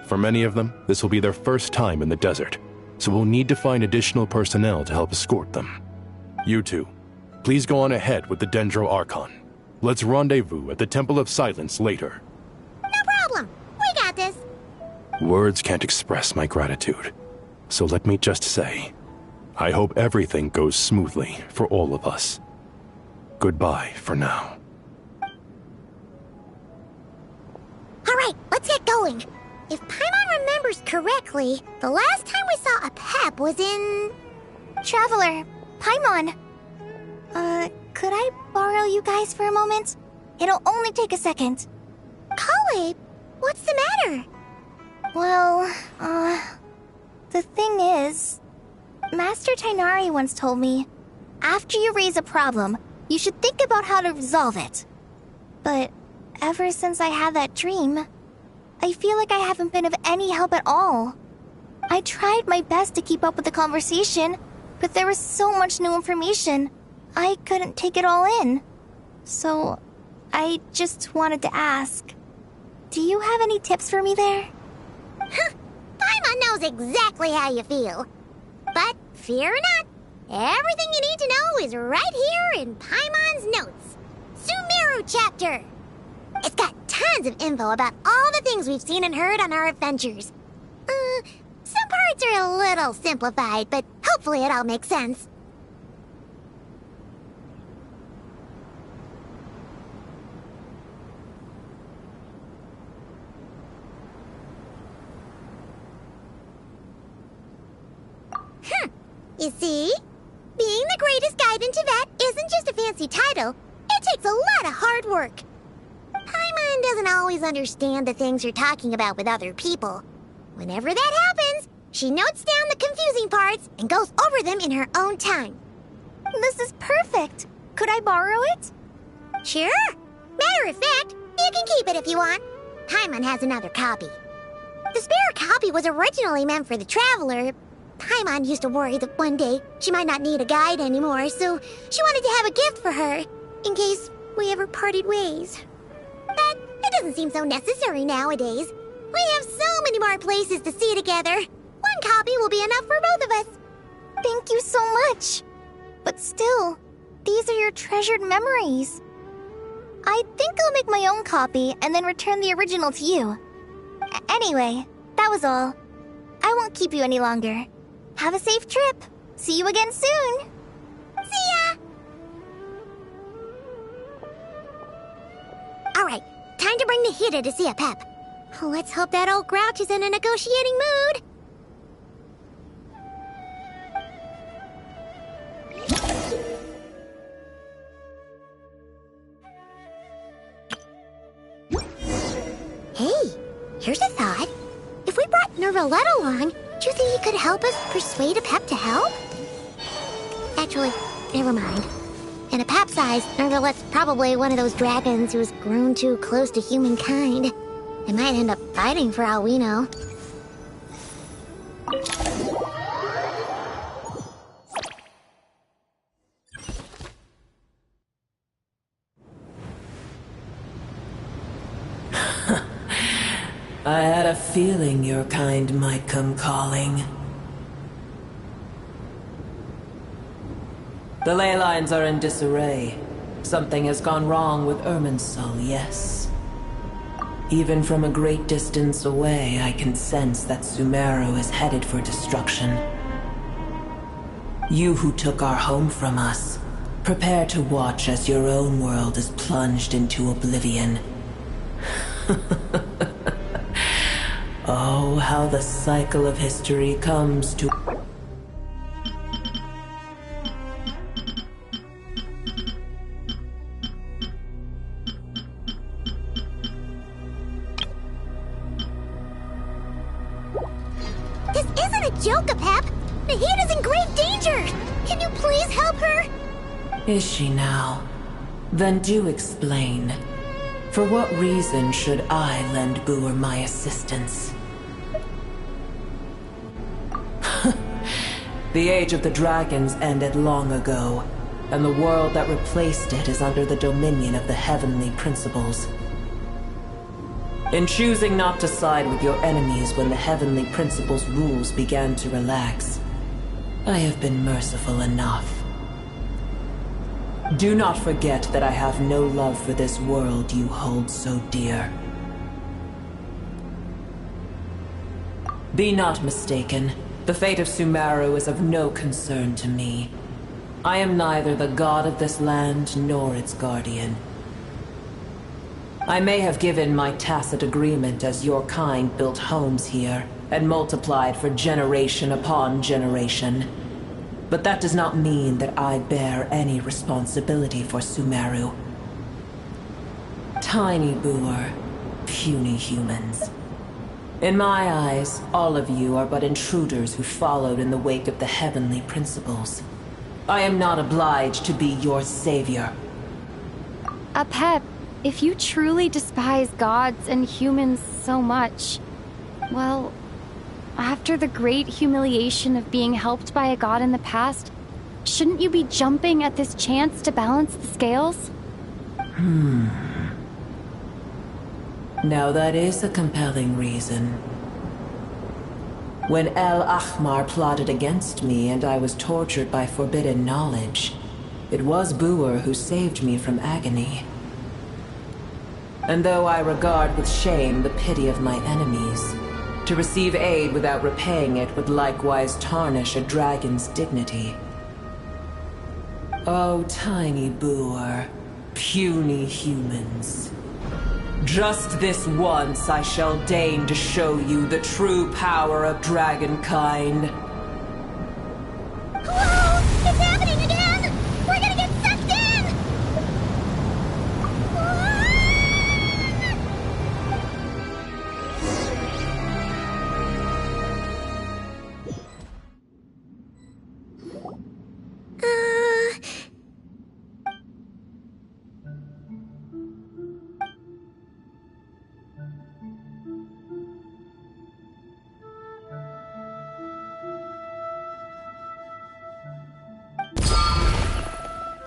For many of them, this will be their first time in the desert, so we'll need to find additional personnel to help escort them. You two, please go on ahead with the Dendro Archon. Let's rendezvous at the Temple of Silence later. No problem. We got this. Words can't express my gratitude, so let me just say, I hope everything goes smoothly for all of us. Goodbye for now. All right, let's get going. If Paimon remembers correctly, the last time we saw a pep was in... Traveler, Paimon. Could I borrow you guys for a moment? It'll only take a second. Kale, what's the matter? Well, the thing is... Master Tighnari once told me, after you raise a problem, you should think about how to resolve it. But ever since I had that dream, I feel like I haven't been of any help at all. I tried my best to keep up with the conversation, but there was so much new information, I couldn't take it all in. So, I just wanted to ask, do you have any tips for me there? Paimon knows exactly how you feel. But fear not, everything you need to know is right here in Paimon's notes. Sumeru chapter. It's got tons of info about all the things we've seen and heard on our adventures. Some parts are a little simplified, but hopefully it all makes sense. You see? Being the greatest guide in Tibet isn't just a fancy title. It takes a lot of hard work. Paimon doesn't always understand the things you're talking about with other people. Whenever that happens, she notes down the confusing parts and goes over them in her own time. This is perfect. Could I borrow it? Sure. Matter of fact, you can keep it if you want. Paimon has another copy. The spare copy was originally meant for the Traveler. Paimon used to worry that one day she might not need a guide anymore, so she wanted to have a gift for her, in case we ever parted ways. But it doesn't seem so necessary nowadays. We have so many more places to see together. One copy will be enough for both of us. Thank you so much. But still, these are your treasured memories. I think I'll make my own copy and then return the original to you. Anyway, that was all. I won't keep you any longer. Have a safe trip. See you again soon. See ya! Alright, time time to bring Nahida to see a Pep. Let's hope that old grouch is in a negotiating mood. Hey, here's a thought. If we brought Nervalette along, do you think he could help us persuade a Pep to help? Actually, never mind. In a Pep's eyes, Nervalette's probably one of those dragons who has grown too close to humankind. They might end up fighting for all we know. I had a feeling your kind might come calling. The ley lines are in disarray. Something has gone wrong with Irminsul, yes. Even from a great distance away, I can sense that Sumeru is headed for destruction. You who took our home from us, prepare to watch as your own world is plunged into oblivion. Oh, how the cycle of history comes to... This isn't a joke, Pep! Nahida's in great danger! Can you please help her? Is she now? Then do explain. For what reason should I lend Booer my assistance? The age of the dragons ended long ago, and the world that replaced it is under the dominion of the heavenly principles. In choosing not to side with your enemies when the heavenly principles' rules began to relax, I have been merciful enough. Do not forget that I have no love for this world you hold so dear. Be not mistaken. The fate of Sumeru is of no concern to me. I am neither the god of this land nor its guardian. I may have given my tacit agreement as your kind built homes here and multiplied for generation upon generation. But that does not mean that I bear any responsibility for Sumeru. Tiny Booer, puny humans. In my eyes, all of you are but intruders who followed in the wake of the heavenly principles. I am not obliged to be your savior. Pep, if you truly despise gods and humans so much, well, after the great humiliation of being helped by a god in the past, shouldn't you be jumping at this chance to balance the scales? Now that is a compelling reason. When El Ahmar plotted against me and I was tortured by forbidden knowledge, it was Booer who saved me from agony. And though I regard with shame the pity of my enemies, to receive aid without repaying it would likewise tarnish a dragon's dignity. Oh, tiny Booer, puny humans. Just this once I shall deign to show you the true power of dragonkind. Whoa! It's happening again! We're gonna get sucked in!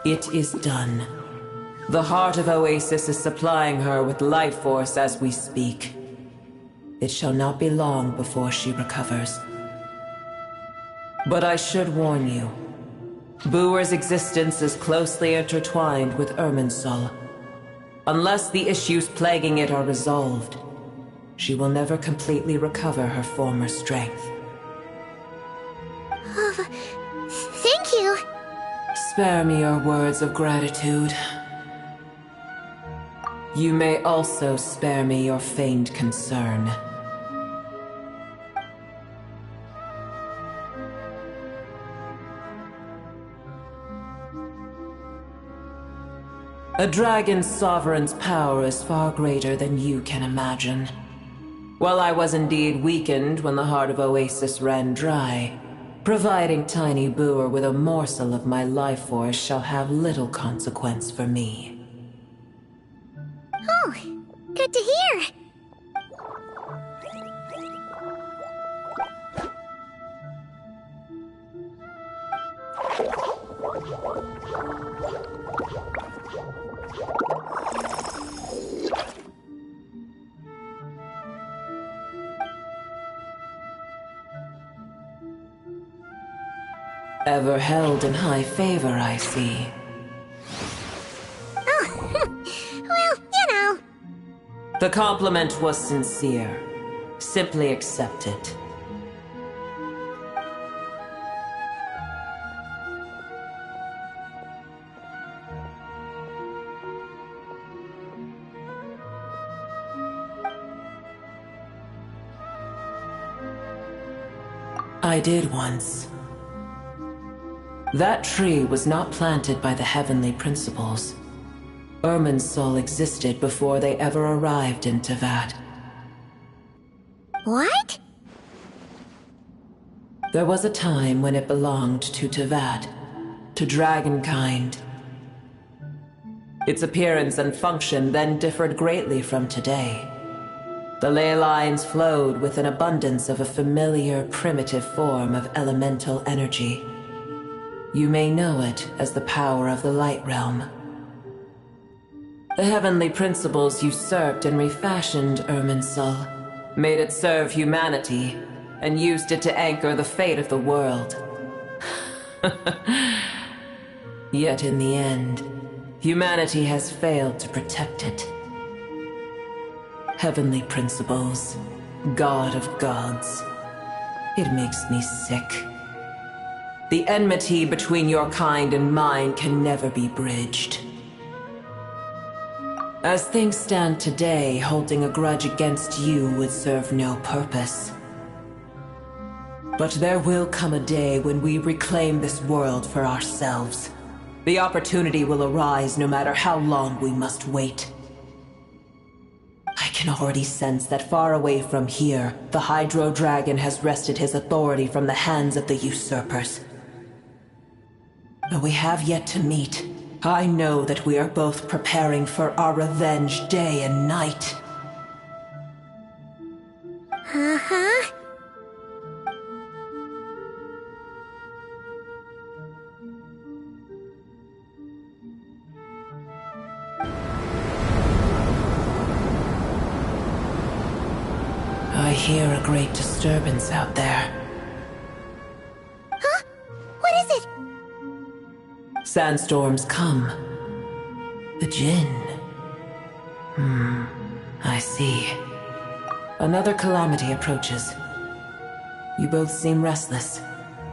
It is done. The heart of Oasis is supplying her with life force as we speak. It shall not be long before she recovers. But I should warn you. Booer's existence is closely intertwined with Irminsul. Unless the issues plaguing it are resolved, she will never completely recover her former strength. Thank you. Spare me your words of gratitude. You may also spare me your feigned concern. A dragon's sovereign's power is far greater than you can imagine. While I was indeed weakened when the heart of Oasis ran dry, providing Tiny Boer with a morsel of my life force shall have little consequence for me. Oh, good to hear. Ever held in high favor, I see. Oh, well, you know. The compliment was sincere. Simply accept it. I did once. That tree was not planted by the heavenly principles. Irminsul existed before they ever arrived in Teyvat. What? There was a time when it belonged to Teyvat, to dragonkind. Its appearance and function then differed greatly from today. The ley lines flowed with an abundance of a familiar, primitive form of elemental energy. You may know it as the power of the Light Realm. The heavenly principles usurped and refashioned Irminsul, made it serve humanity, and used it to anchor the fate of the world. Yet in the end, humanity has failed to protect it. Heavenly principles, God of gods. It makes me sick. The enmity between your kind and mine can never be bridged. As things stand today, holding a grudge against you would serve no purpose. But there will come a day when we reclaim this world for ourselves. The opportunity will arise no matter how long we must wait. I can already sense that far away from here, the Hydro Dragon has wrested his authority from the hands of the usurpers. Though we have yet to meet, I know that we are both preparing for our revenge day and night. Uh-huh. I hear a great disturbance out there. Huh? What is it? Sandstorms come. The Jinn. I see. Another calamity approaches. You both seem restless.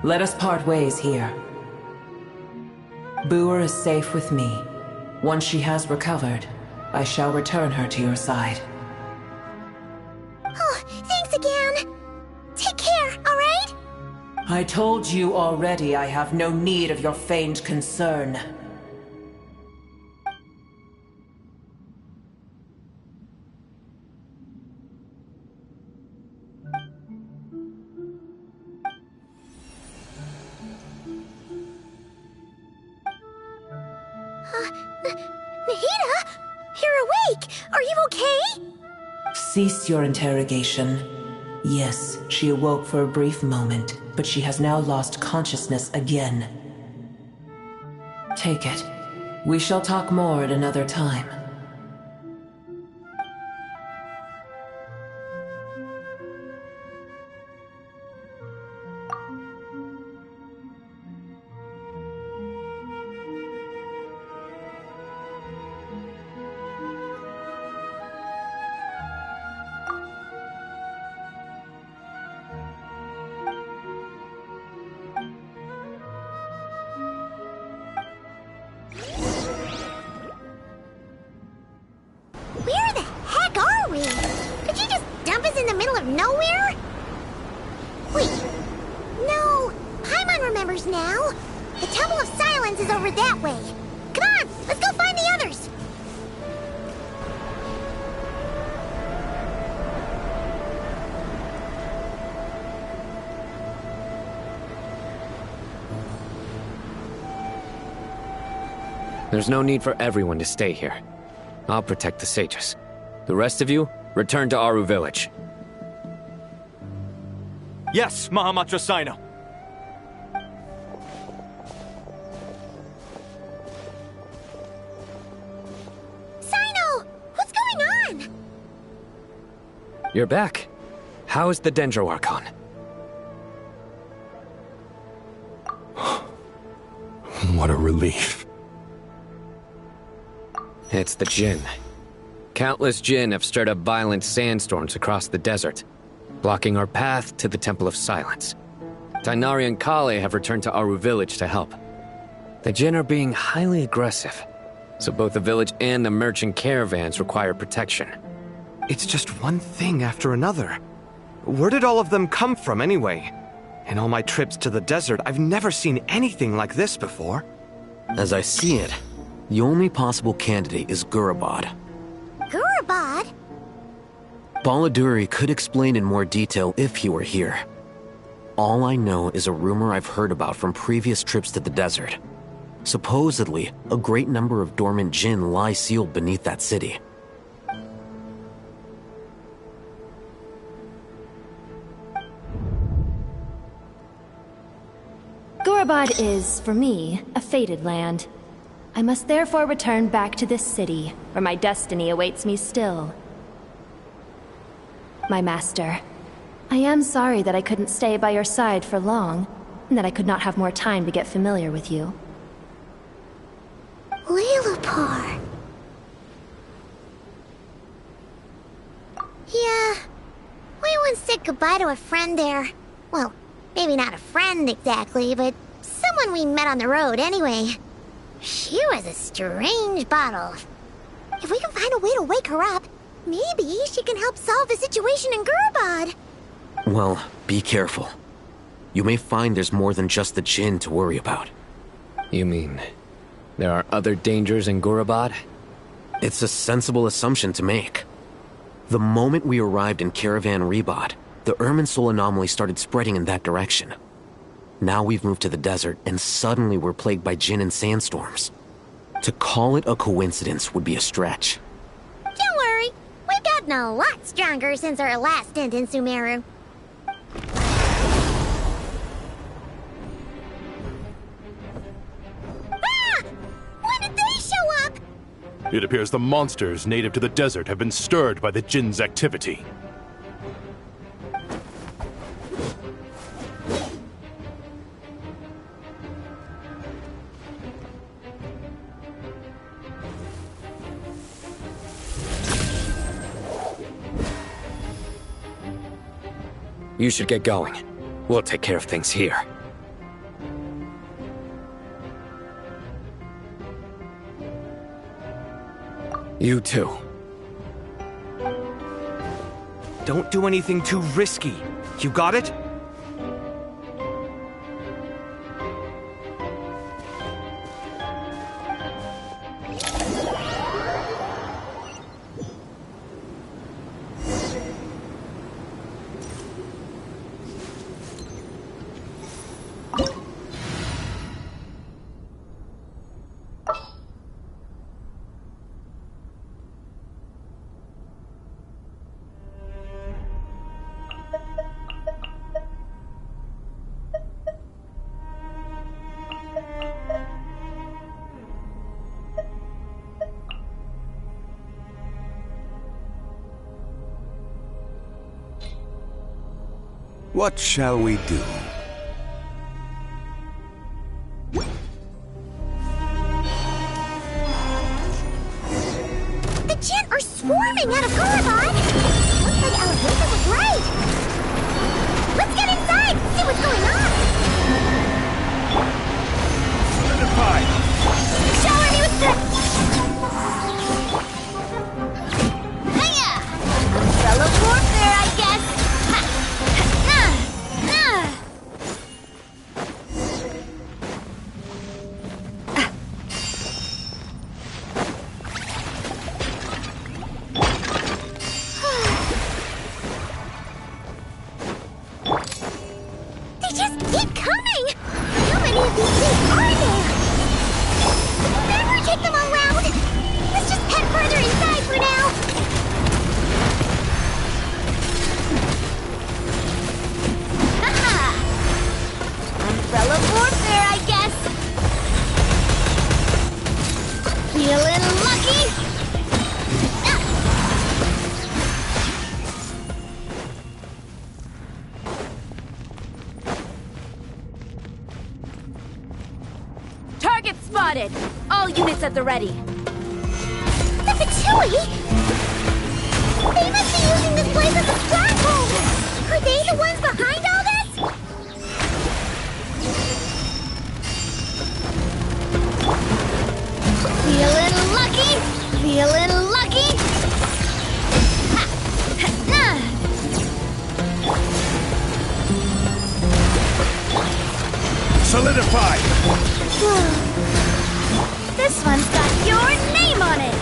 Let us part ways here. Boer is safe with me. Once she has recovered, I shall return her to your side. Oh, thanks again. Take care, all right? I told you already I have no need of your feigned concern. Nahida? You're awake! Are you okay? Cease your interrogation. Yes, she awoke for a brief moment, but she has now lost consciousness again. Take it. We shall talk more at another time. of nowhere? Wait. No, Paimon remembers now. The Temple of Silence is over that way. Come on, let's go find the others. There's no need for everyone to stay here. I'll protect the sages. The rest of you, return to Aru Village. Yes, Mahamatra Sino. Sino! What's going on? You're back. How's the Dendro Archon? What a relief. It's the Jinn. Countless Jinn have stirred up violent sandstorms across the desert, blocking our path to the Temple of Silence. Tighnari and Kale have returned to Aru Village to help. The Jinn are being highly aggressive, so both the village and the merchant caravans require protection. It's just one thing after another. Where did all of them come from anyway? In all my trips to the desert, I've never seen anything like this before. As I see it, the only possible candidate is Gurabad. Gurabad? Baladuri could explain in more detail if he were here. All I know is a rumor I've heard about from previous trips to the desert. Supposedly, a great number of dormant Jinn lie sealed beneath that city. Gurabad is, for me, a fated land. I must therefore return back to this city, where my destiny awaits me still. My master, I am sorry that I couldn't stay by your side for long, and that I could not have more time to get familiar with you. Lilipar. Yeah, we once said goodbye to a friend there. Well, maybe not a friend exactly, but someone we met on the road anyway. She was a strange bottle. If we can find a way to wake her up, maybe she can help solve the situation in Gurabad. Well, be careful. You may find there's more than just the Jinn to worry about. You mean, there are other dangers in Gurabad? It's a sensible assumption to make. The moment we arrived in Caravan Rebad, the Irminsul anomaly started spreading in that direction. Now we've moved to the desert, and suddenly we're plagued by Jinn and sandstorms. To call it a coincidence would be a stretch. Don't worry, we've gotten a lot stronger since our last stint in Sumeru. Ah! When did they show up? It appears the monsters native to the desert have been stirred by the Jinn's activity. You should get going. We'll take care of things here. You too. Don't do anything too risky. You got it? What shall we do? The Jinn are swarming out of Gurabad! Looks like Alhita was right! Let's get inside, see what's going on! Shower me with the... Hiya! Fellow warfare, I guess! Spotted! All units at the ready! The Fatui? They must be using this place as a stronghold! Are they the ones behind all this? Feeling lucky! Feeling lucky! Ha! Ha! Solidify! This one's got your name on it!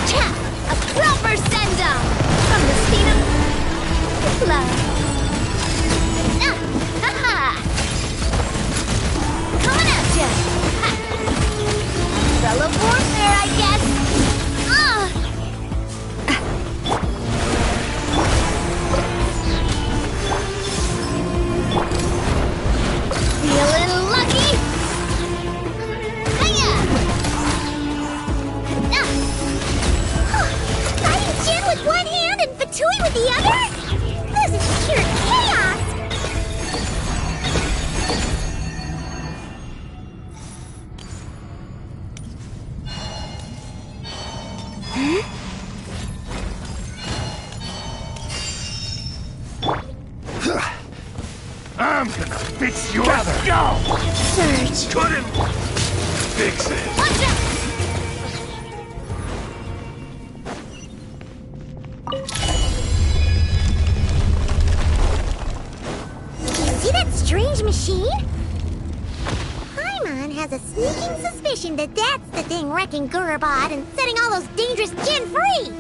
Cha! A proper send-off! From the speed of love! Ha-ha! Coming at ya! Ha! Umbrella warfare, I guess! Feeling lucky? Hiya! Fighting Jin with one hand and Fatui with the other? This is pure chaos! I'm gonna fix your... Surge! Couldn't fix it. Watch out! You see that strange machine? Paimon has a sneaking suspicion that that's the thing wrecking Gurabad and setting all those dangerous Jin free!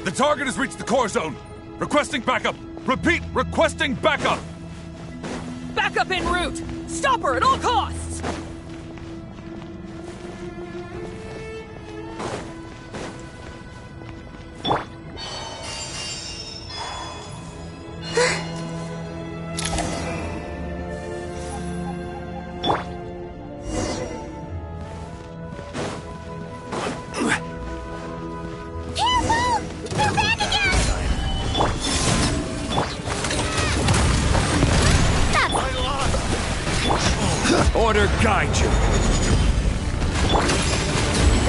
The target has reached the core zone. Requesting backup. Repeat, requesting backup. Backup en route! Stop her at all costs! Careful! They're back again! Order guide you.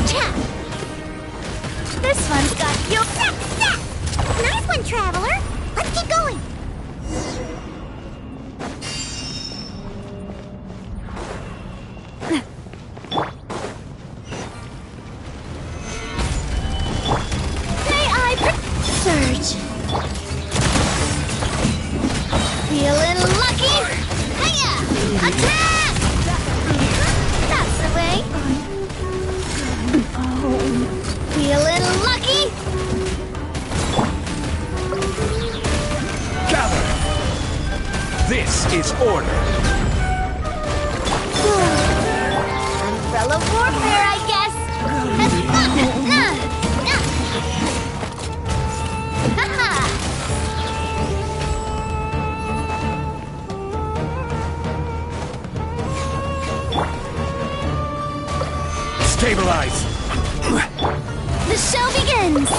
Cha! This one's got your... Nice one, Traveler! Let's keep going! Surge! Feeling lucky? Hiya! Attack! That's the way. Feeling lucky? Gather. This is order. Umbrella warfare, I guess. Stabilize. The show begins.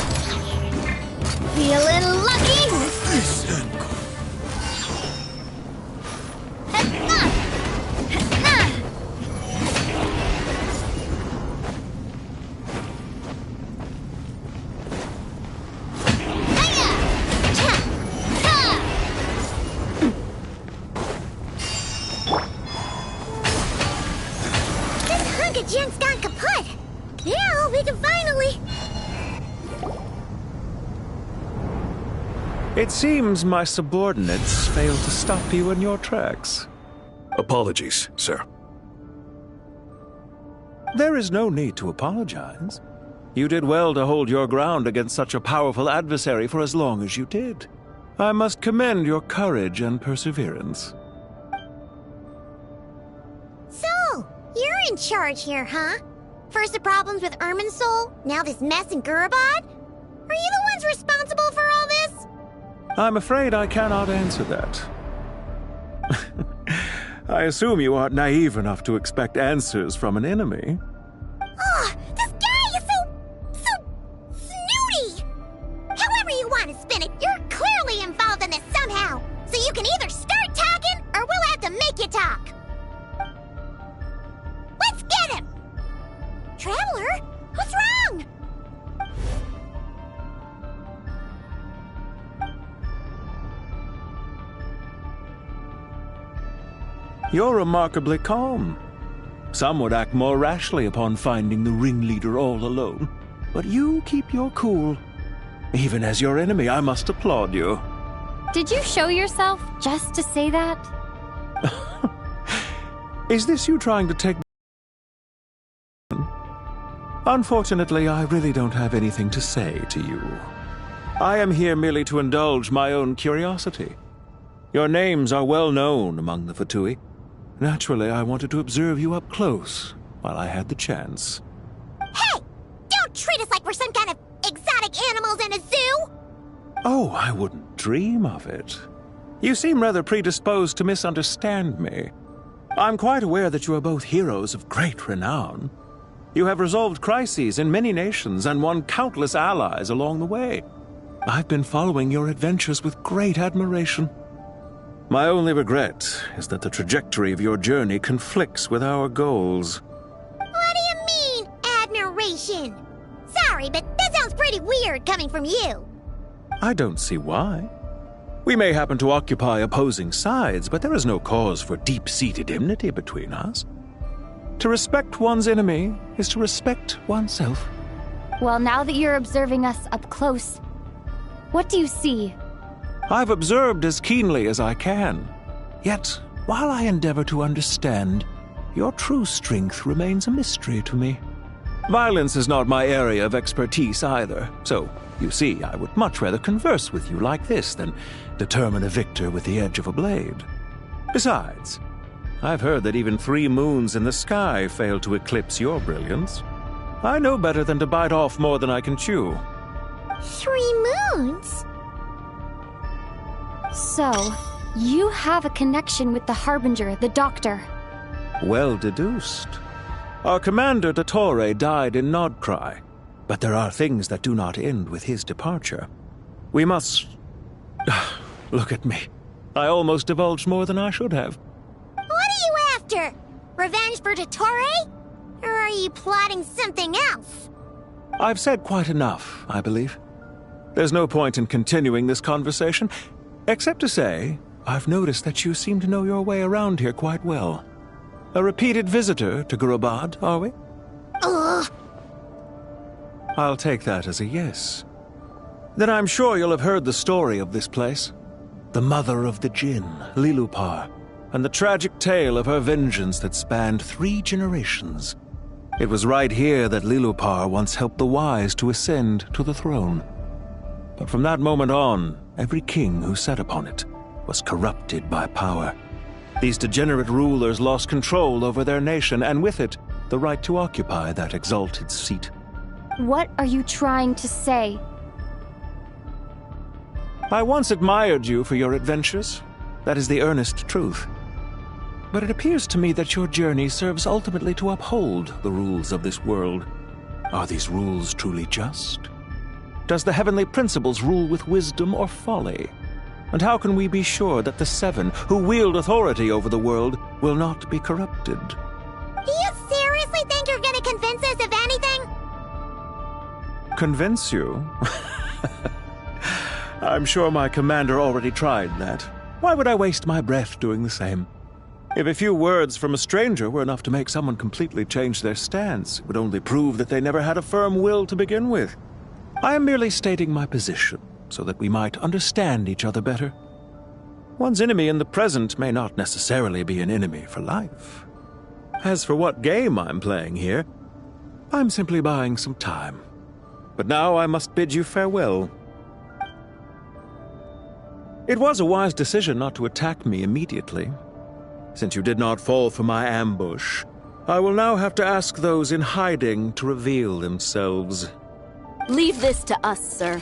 Feeling lucky? This hunk of junk's gone kaput! Now we can finally... It seems my subordinates failed to stop you in your tracks. Apologies, sir. There is no need to apologize. You did well to hold your ground against such a powerful adversary for as long as you did. I must commend your courage and perseverance. So, you're in charge here, huh? First the problems with Irminsul, now this mess in Gurabad? Are you the ones responsible for all this? I'm afraid I cannot answer that. I assume you aren't naive enough to expect answers from an enemy. Oh, this guy is so snooty! However you want to spin it, you're clearly involved in this somehow. So you can either start talking, or we'll have to make you talk. You're remarkably calm. Some would act more rashly upon finding the ringleader all alone, but you keep your cool. Even as your enemy, I must applaud you. Did you show yourself just to say that? Is this you trying to take... Unfortunately, I really don't have anything to say to you. I am here merely to indulge my own curiosity. Your names are well known among the Fatui. Naturally, I wanted to observe you up close while I had the chance. Hey! Don't treat us like we're some kind of exotic animals in a zoo! Oh, I wouldn't dream of it. You seem rather predisposed to misunderstand me. I'm quite aware that you are both heroes of great renown. You have resolved crises in many nations and won countless allies along the way. I've been following your adventures with great admiration. My only regret is that the trajectory of your journey conflicts with our goals. What do you mean, admiration? Sorry, but that sounds pretty weird coming from you. I don't see why. We may happen to occupy opposing sides, but there is no cause for deep-seated enmity between us. To respect one's enemy is to respect oneself. Well, now that you're observing us up close, what do you see? I've observed as keenly as I can. Yet, while I endeavor to understand, your true strength remains a mystery to me. Violence is not my area of expertise either, so, you see, I would much rather converse with you like this than determine a victor with the edge of a blade. Besides, I've heard that even 3 moons in the sky fail to eclipse your brilliance. I know better than to bite off more than I can chew. 3 moons? So, you have a connection with the Harbinger, the Doctor. Well deduced. Our commander, Dottore, died in Nodcry, but there are things that do not end with his departure. We must... Look at me. I almost divulged more than I should have. What are you after? Revenge for Dottore? Or are you plotting something else? I've said quite enough, I believe. There's no point in continuing this conversation, except to say, I've noticed that you seem to know your way around here quite well. A repeated visitor to Gurabad, are we? Ugh. I'll take that as a yes. Then I'm sure you'll have heard the story of this place. The mother of the Jinn, Lilupar, and the tragic tale of her vengeance that spanned 3 generations. It was right here that Lilupar once helped the wise to ascend to the throne. But from that moment on, every king who sat upon it was corrupted by power. These degenerate rulers lost control over their nation, and with it, the right to occupy that exalted seat. What are you trying to say? I once admired you for your adventures. That is the earnest truth. But it appears to me that your journey serves ultimately to uphold the rules of this world. Are these rules truly just? Does the heavenly principles rule with wisdom or folly? And how can we be sure that the 7 who wield authority over the world will not be corrupted? Do you seriously think you're gonna convince us of anything? Convince you? I'm sure my commander already tried that. Why would I waste my breath doing the same? If a few words from a stranger were enough to make someone completely change their stance, it would only prove that they never had a firm will to begin with. I am merely stating my position, so that we might understand each other better. One's enemy in the present may not necessarily be an enemy for life. As for what game I'm playing here, I'm simply buying some time. But now I must bid you farewell. It was a wise decision not to attack me immediately. Since you did not fall for my ambush, I will now have to ask those in hiding to reveal themselves. Leave this to us, sir.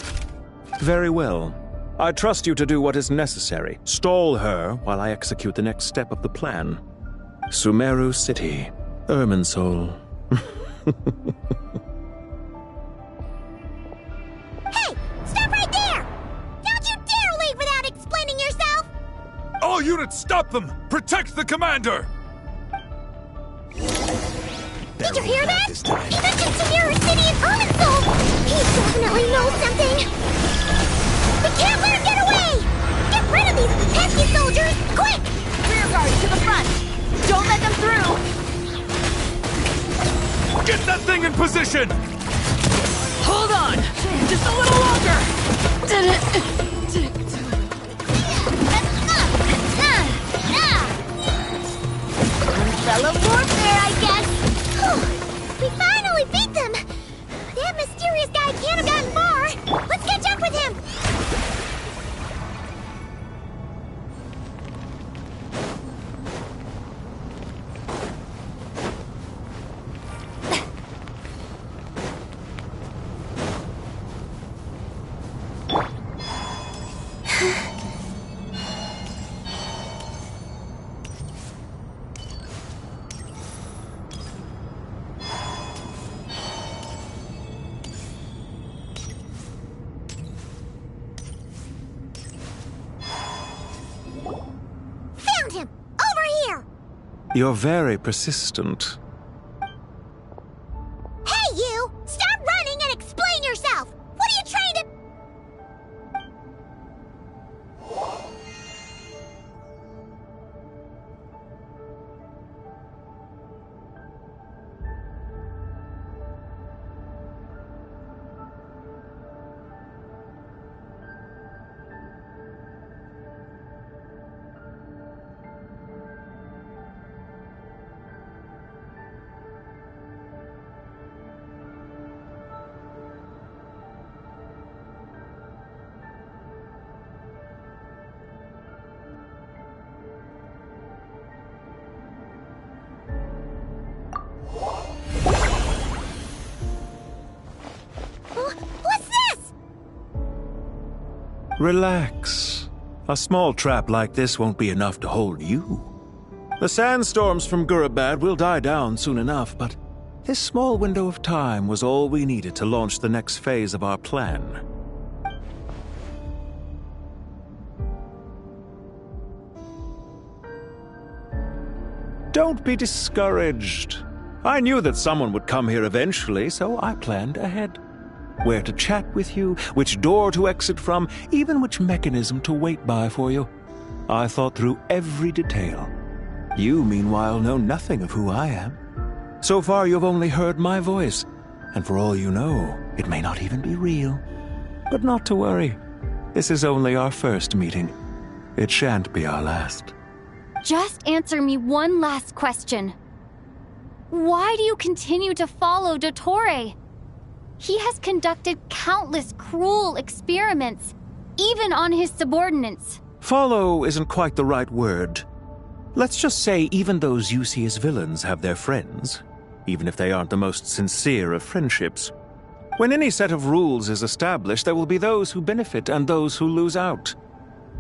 Very well. I trust you to do what is necessary. Stall her while I execute the next step of the plan. Sumeru City, Irminsul. Hey! Stop right there! Don't you dare leave without explaining yourself! All units, stop them! Protect the commander! Did you hear that? He mentioned Sumeru City and Irminsul! He definitely knows something! We can't let him get away! Get rid of these pesky soldiers, quick! Rear guard to the front! thing in position! Hold on! Just a little longer! Umbrella warfare, I guess! We finally beat them! That mysterious guy can't have gotten far! Let's catch up with him! Found him! Over here! You're very persistent. Hey, you! Stop running and explain yourself! What are you trying to... What's this? Relax. A small trap like this won't be enough to hold you. The sandstorms from Gurabad will die down soon enough, but this small window of time was all we needed to launch the next phase of our plan. Don't be discouraged. I knew that someone would come here eventually, so I planned ahead. Where to chat with you, which door to exit from, even which mechanism to wait by for you. I thought through every detail. You, meanwhile, know nothing of who I am. So far, you've only heard my voice, and for all you know, it may not even be real. But not to worry. This is only our first meeting. It shan't be our last. Just answer me one last question. Why do you continue to follow Dottore? He has conducted countless cruel experiments, even on his subordinates. Follow isn't quite the right word. Let's just say even those you see as villains have their friends, even if they aren't the most sincere of friendships. When any set of rules is established, there will be those who benefit and those who lose out.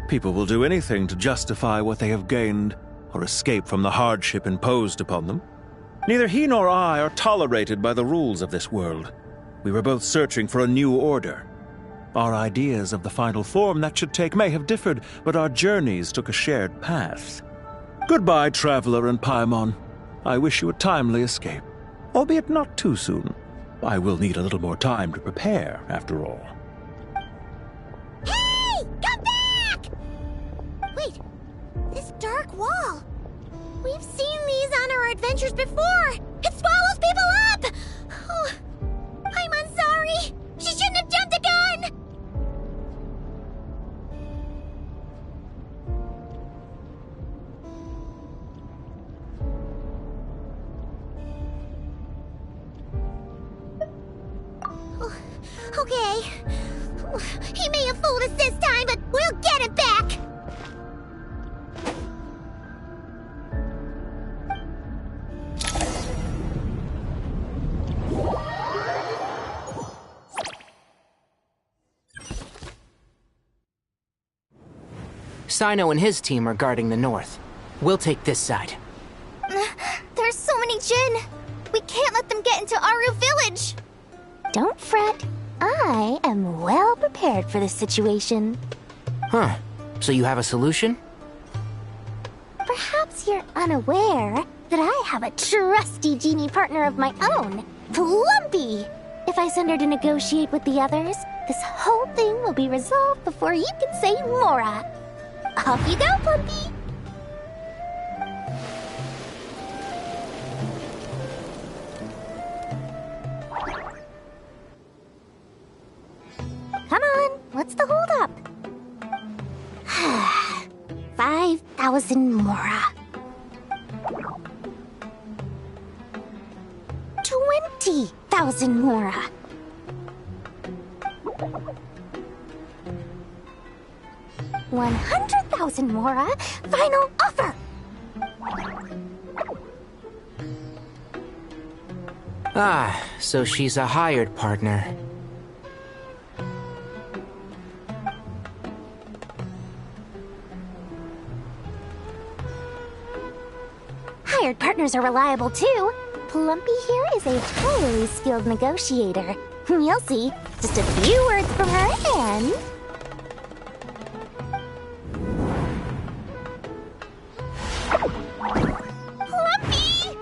People will do anything to justify what they have gained or escape from the hardship imposed upon them. Neither he nor I are tolerated by the rules of this world. We were both searching for a new order. Our ideas of the final form that should take may have differed, but our journeys took a shared path. Goodbye, Traveler and Paimon. I wish you a timely escape, albeit not too soon. I will need a little more time to prepare, after all. Hey! Come back! Wait, this dark wall. We've seen these on our adventures before. It swallows people up! Oh, I'm sorry. She shouldn't have jumped the gun! Okay. He may have fooled us this time, but we'll get him back! Sino and his team are guarding the north. We'll take this side. There's so many Jinn. We can't let them get into Aru Village. Don't fret. I am well prepared for this situation. Huh. So you have a solution? Perhaps you're unaware that I have a trusty genie partner of my own, Plumpy. If I send her to negotiate with the others, this whole thing will be resolved before you can say Mora. Off you go, Plumpy! What's the holdup? 5,000 mora. 20,000 mora. 100,000 mora. Final offer. Ah, so she's a hired partner. Hired partners are reliable too. Plumpy here is a highly skilled negotiator. You'll see. Just a few words from her and... Plumpy!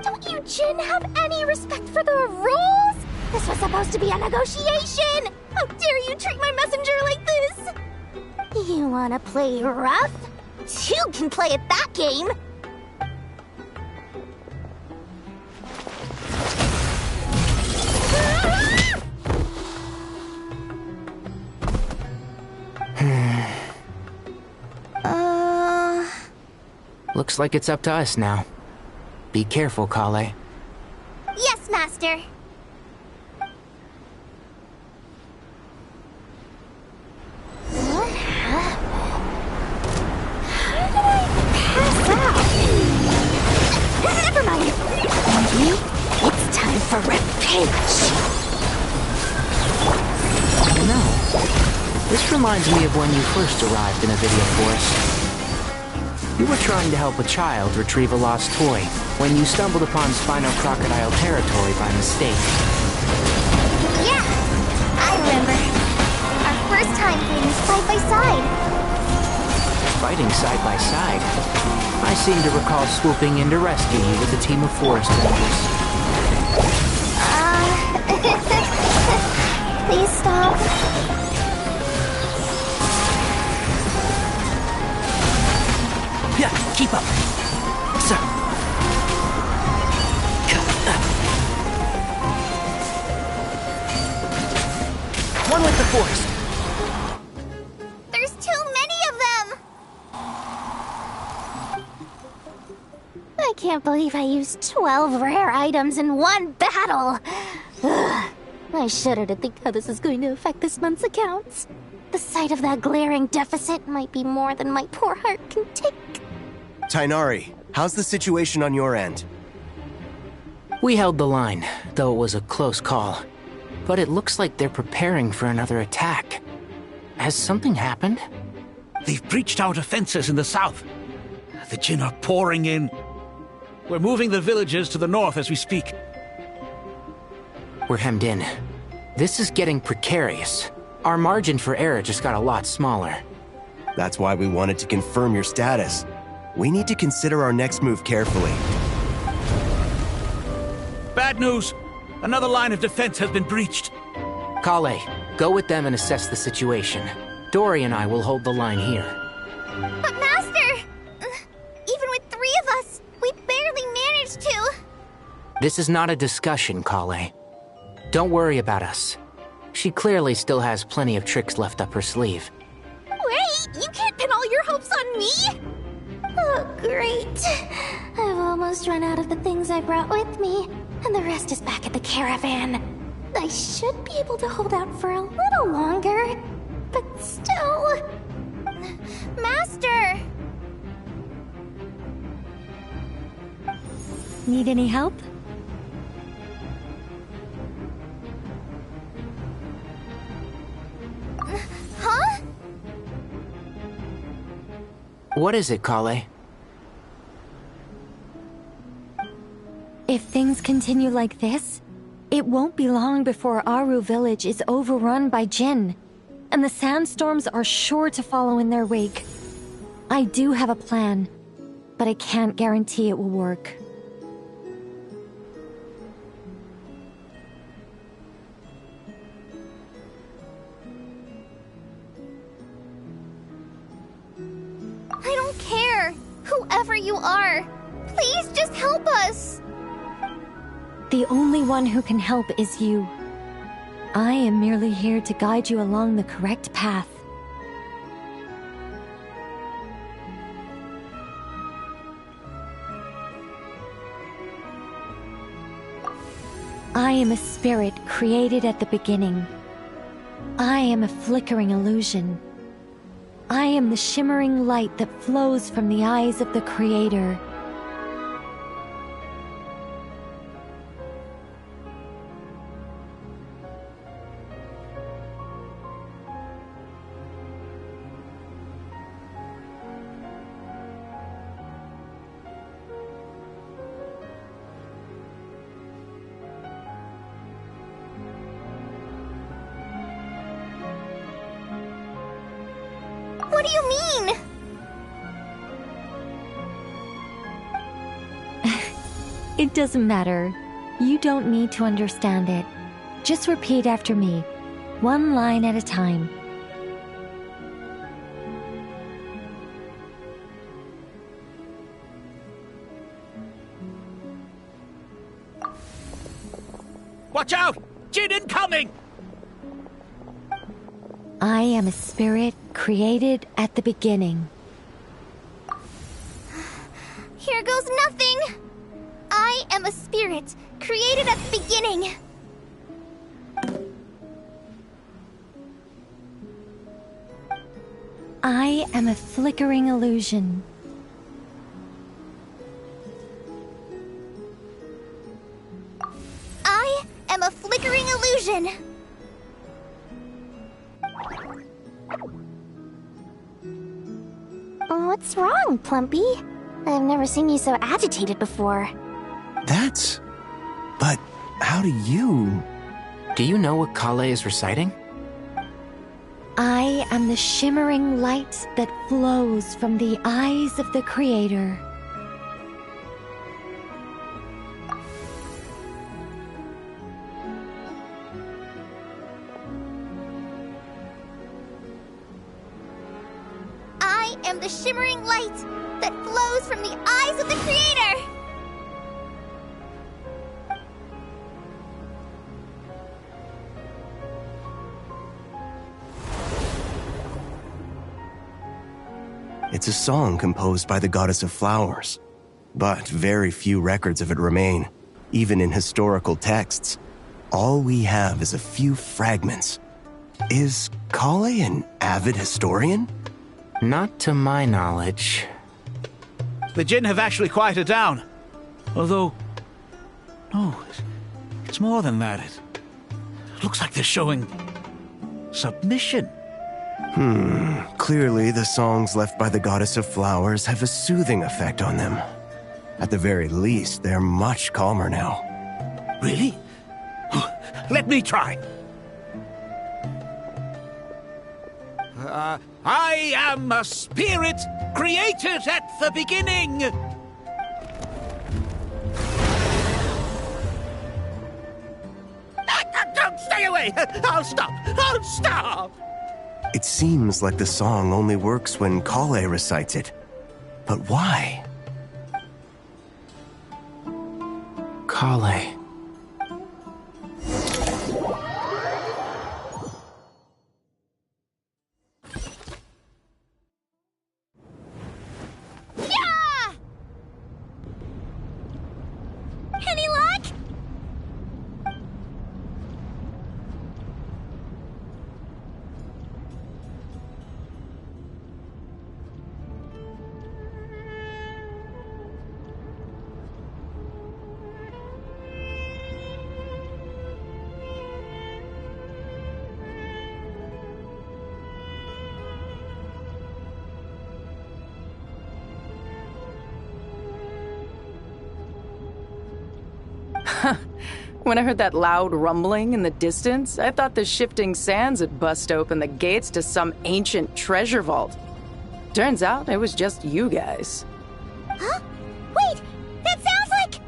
Don't you, Jin, have any respect for the rules? This was supposed to be a negotiation! How dare you treat my messenger like this? You wanna play rough? Two can play at that game! Looks like it's up to us now. Be careful, Kale. Yes, Master. Never mind. It's time for revenge. No. This reminds me of when you first arrived in Avidia Forest. You were trying to help a child retrieve a lost toy when you stumbled upon Spino Crocodile territory by mistake. Yeah, I remember. Our first time fighting side by side. Fighting side by side? I seem to recall swooping in to rescue you with a team of forest rangers. Please stop. Yeah, keep up. Sir. One with the forest. There's too many of them! I can't believe I used 12 rare items in one battle! Ugh. I shudder to think how this is going to affect this month's accounts. The sight of that glaring deficit might be more than my poor heart can take. Tighnari, how's the situation on your end? We held the line, though it was a close call. But it looks like they're preparing for another attack. Has something happened? They've breached our defenses in the south. The Jin are pouring in. We're moving the villages to the north as we speak. We're hemmed in. This is getting precarious. Our margin for error just got a lot smaller. That's why we wanted to confirm your status. We need to consider our next move carefully. Bad news! Another line of defense has been breached. Kale, go with them and assess the situation. Dory and I will hold the line here. But Master! Even with 3 of us, we barely managed to. This is not a discussion, Kale. Don't worry about us. She clearly still has plenty of tricks left up her sleeve. Wait, you can't pin all your hopes on me? Oh, great. I've almost run out of the things I brought with me, and the rest is back at the caravan. I should be able to hold out for a little longer, but still... Master! Need any help? Huh? What is it, Kale? If things continue like this, it won't be long before Aru village is overrun by Jin, and the sandstorms are sure to follow in their wake. I do have a plan, but I can't guarantee it will work. I don't care! Whoever you are! Please just help us! The only one who can help is you. I am merely here to guide you along the correct path. I am a spirit created at the beginning. I am a flickering illusion. I am the shimmering light that flows from the eyes of the Creator. What do you mean? It doesn't matter. You don't need to understand it. Just repeat after me, one line at a time. Watch out! Jin incoming! I am a spirit created at the beginning. Here goes nothing! I am a spirit created at the beginning. I am a flickering illusion. I am a flickering illusion. What's wrong, Plumpy? I've never seen you so agitated before. But how do you... Do you know what Kale is reciting? I am the shimmering light that flows from the eyes of the Creator. I am the shimmering light that flows from the eyes of the Creator! It's a song composed by the goddess of flowers, but very few records of it remain, even in historical texts. All we have is a few fragments. Is Kale an avid historian? Not to my knowledge. The Jinn have actually quieted down. Although... no, it's more than that. It looks like they're showing... submission. Clearly the songs left by the goddess of flowers have a soothing effect on them. At the very least, they're much calmer now. Really? Let me try. I am a spirit created at the beginning. Don't stay away. I'll stop. I'll stop. It seems like the song only works when Kale recites it. But why? Kale. Yeah! Any luck? When I heard that loud rumbling in the distance, I thought the shifting sands had bust open the gates to some ancient treasure vault. Turns out it was just you guys. Huh? Wait! That sounds like...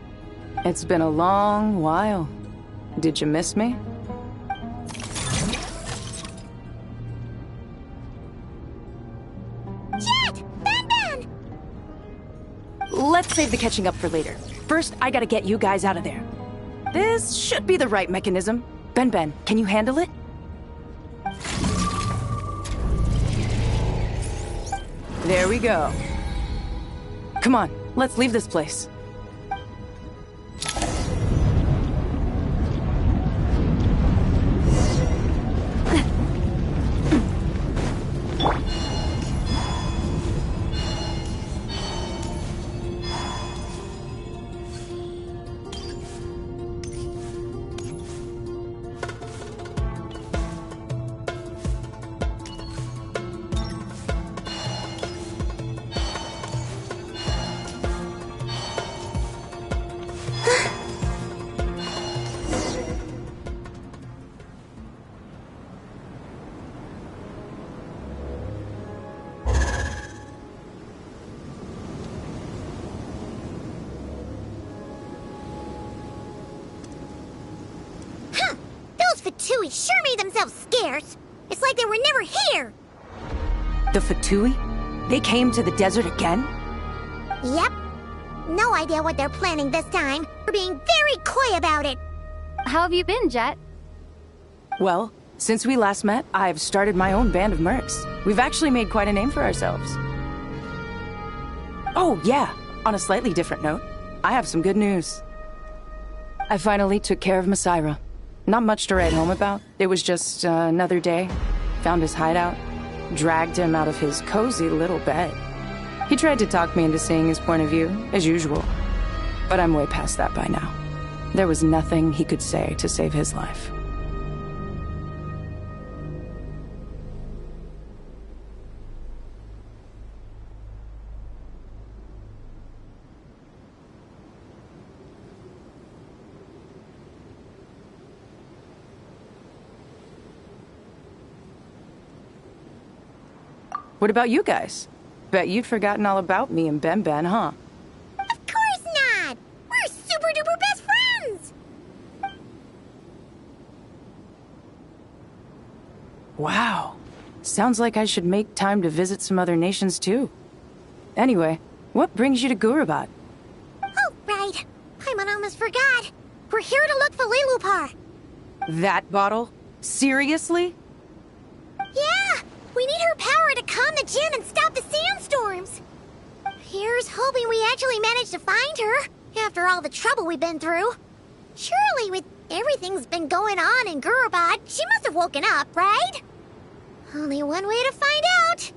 It's been a long while. Did you miss me? Jet! Ban! Let's save the catching up for later. First, I gotta get you guys out of there. This should be the right mechanism. Ben, can you handle it? There we go. Come on, let's leave this place. Fatui sure made themselves scarce. It's like they were never here. The Fatui? They came to the desert again? Yep. No idea what they're planning this time. We're being very coy about it. How have you been, Jet? Well, since we last met, I've started my own band of mercs. We've actually made quite a name for ourselves. Oh, yeah. On a slightly different note, I have some good news. I finally took care of Masaira. Not much to write home about. It was just another day. Found his hideout. Dragged him out of his cozy little bed. He tried to talk me into seeing his point of view, as usual. But I'm way past that by now. There was nothing he could say to save his life. What about you guys? Bet you'd forgotten all about me and Ben, huh? Of course not! We're super duper best friends! Wow. Sounds like I should make time to visit some other nations too. Anyway, what brings you to Gurabad? Oh, right. I almost forgot. We're here to look for Lilupar. That bottle? Seriously? Yeah! We need her power to calm the Jinn and stop the sandstorms. Here's hoping we actually manage to find her, after all the trouble we've been through. Surely, with everything's been going on in Gurabad, she must have woken up, right? Only one way to find out.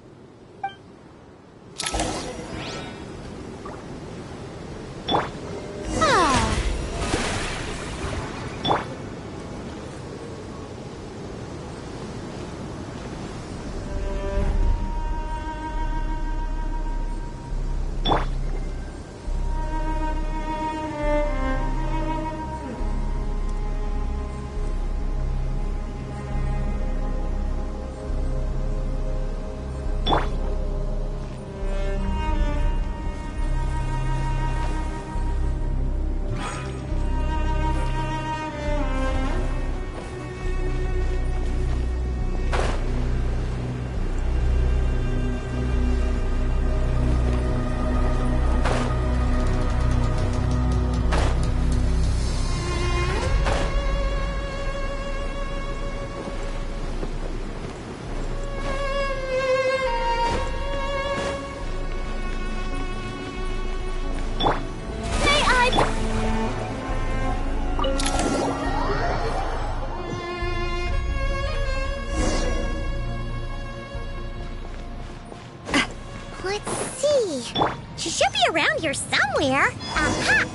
Let's see. She should be around here somewhere. Aha!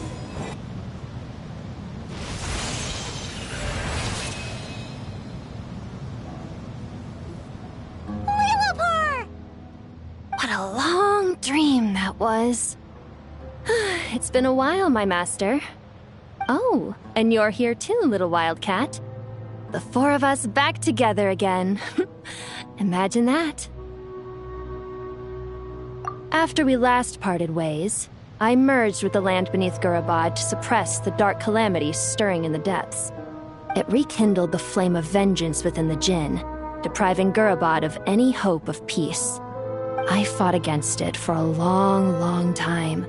Lilupar! What a long dream that was. It's been a while, my master. Oh, and you're here too, little wildcat. The four of us back together again. Imagine that. After we last parted ways, I merged with the land beneath Gurabad to suppress the dark calamities stirring in the depths. It rekindled the flame of vengeance within the Jinn, depriving Gurabad of any hope of peace. I fought against it for a long, long time,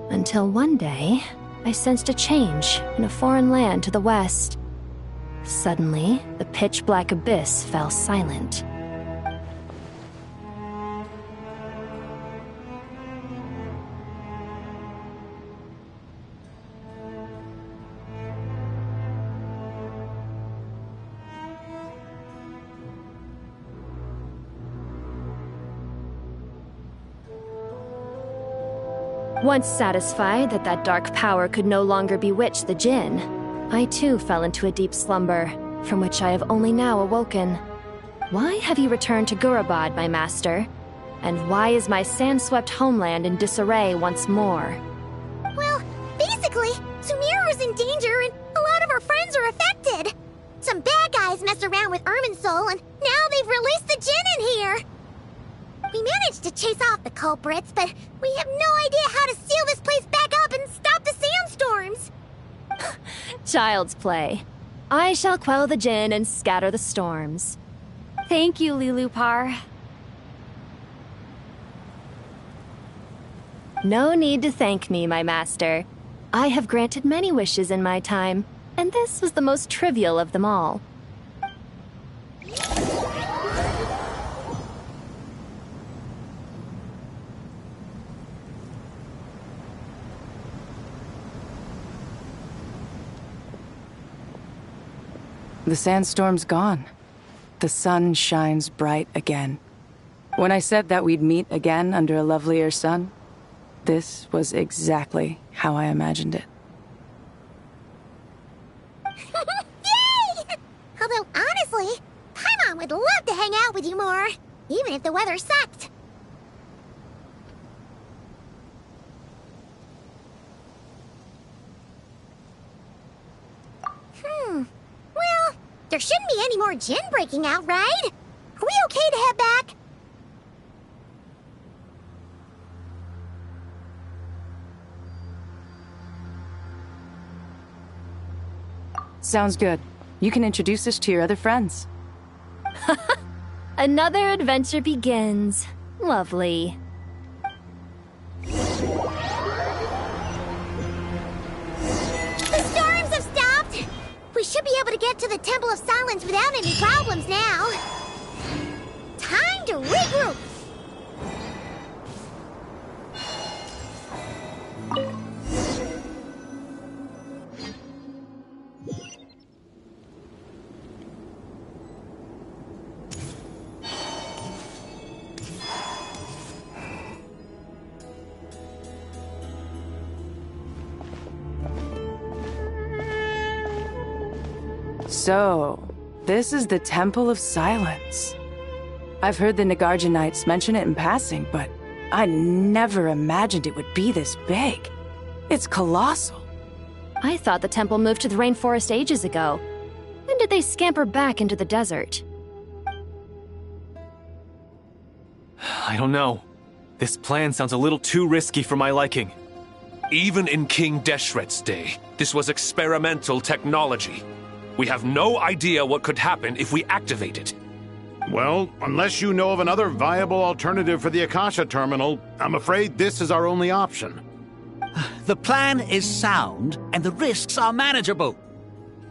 until one day, I sensed a change in a foreign land to the west. Suddenly, the pitch-black abyss fell silent. Once satisfied that that dark power could no longer bewitch the Jinn, I too fell into a deep slumber, from which I have only now awoken. Why have you returned to Gurabad, my master? And why is my sand-swept homeland in disarray once more? Well, basically, Sumeru's in danger and a lot of our friends are affected. Some bad guys messed around with Irminsul and now they've released the Jinn in here. We managed to chase off the culprits, but we have no idea how to seal this place back up and stop the sandstorms. Child's play. I shall quell the Jinn and scatter the storms. Thank you, Lilupar. No need to thank me, my master. I have granted many wishes in my time, and this was the most trivial of them all. The sandstorm's gone. The sun shines bright again. When I said that we'd meet again under a lovelier sun, this was exactly how I imagined it. Yay! Although, honestly, Paimon would love to hang out with you more, even if the weather sucked. Well, there shouldn't be any more Jinn breaking out, right? Are we okay to head back? Sounds good. You can introduce us to your other friends. Another adventure begins. Lovely. The storms have stopped! We should be able to get to the Temple of Silence without any problems now. Time to regroup! So, this is the Temple of Silence. I've heard the Nagarjanites mention it in passing, but I never imagined it would be this big. It's colossal. I thought the temple moved to the rainforest ages ago. When did they scamper back into the desert? I don't know. This plan sounds a little too risky for my liking. Even in King Deshret's day, this was experimental technology. We have no idea what could happen if we activate it. Well, unless you know of another viable alternative for the Akasha terminal, I'm afraid this is our only option. The plan is sound, and the risks are manageable.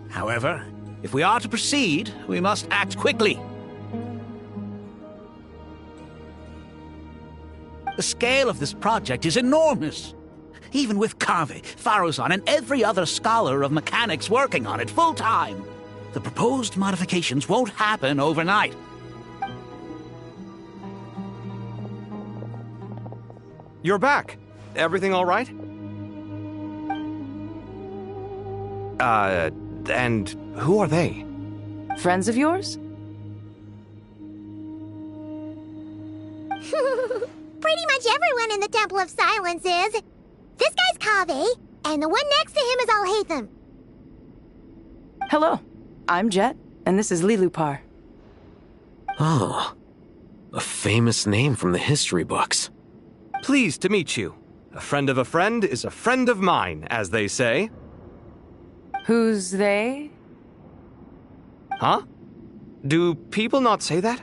However, if we are to proceed, we must act quickly. The scale of this project is enormous. Even with Kaveh, Faruzan, and every other scholar of mechanics working on it full-time, the proposed modifications won't happen overnight. You're back. Everything all right? And who are they? Friends of yours? Pretty much everyone in the Temple of Silence is. This guy's Kaveh, and the one next to him is Alhaitham. Hello, I'm Jet, and this is Lilupar. Oh, a famous name from the history books. Pleased to meet you. A friend of a friend is a friend of mine, as they say. Who's they? Huh? Do people not say that?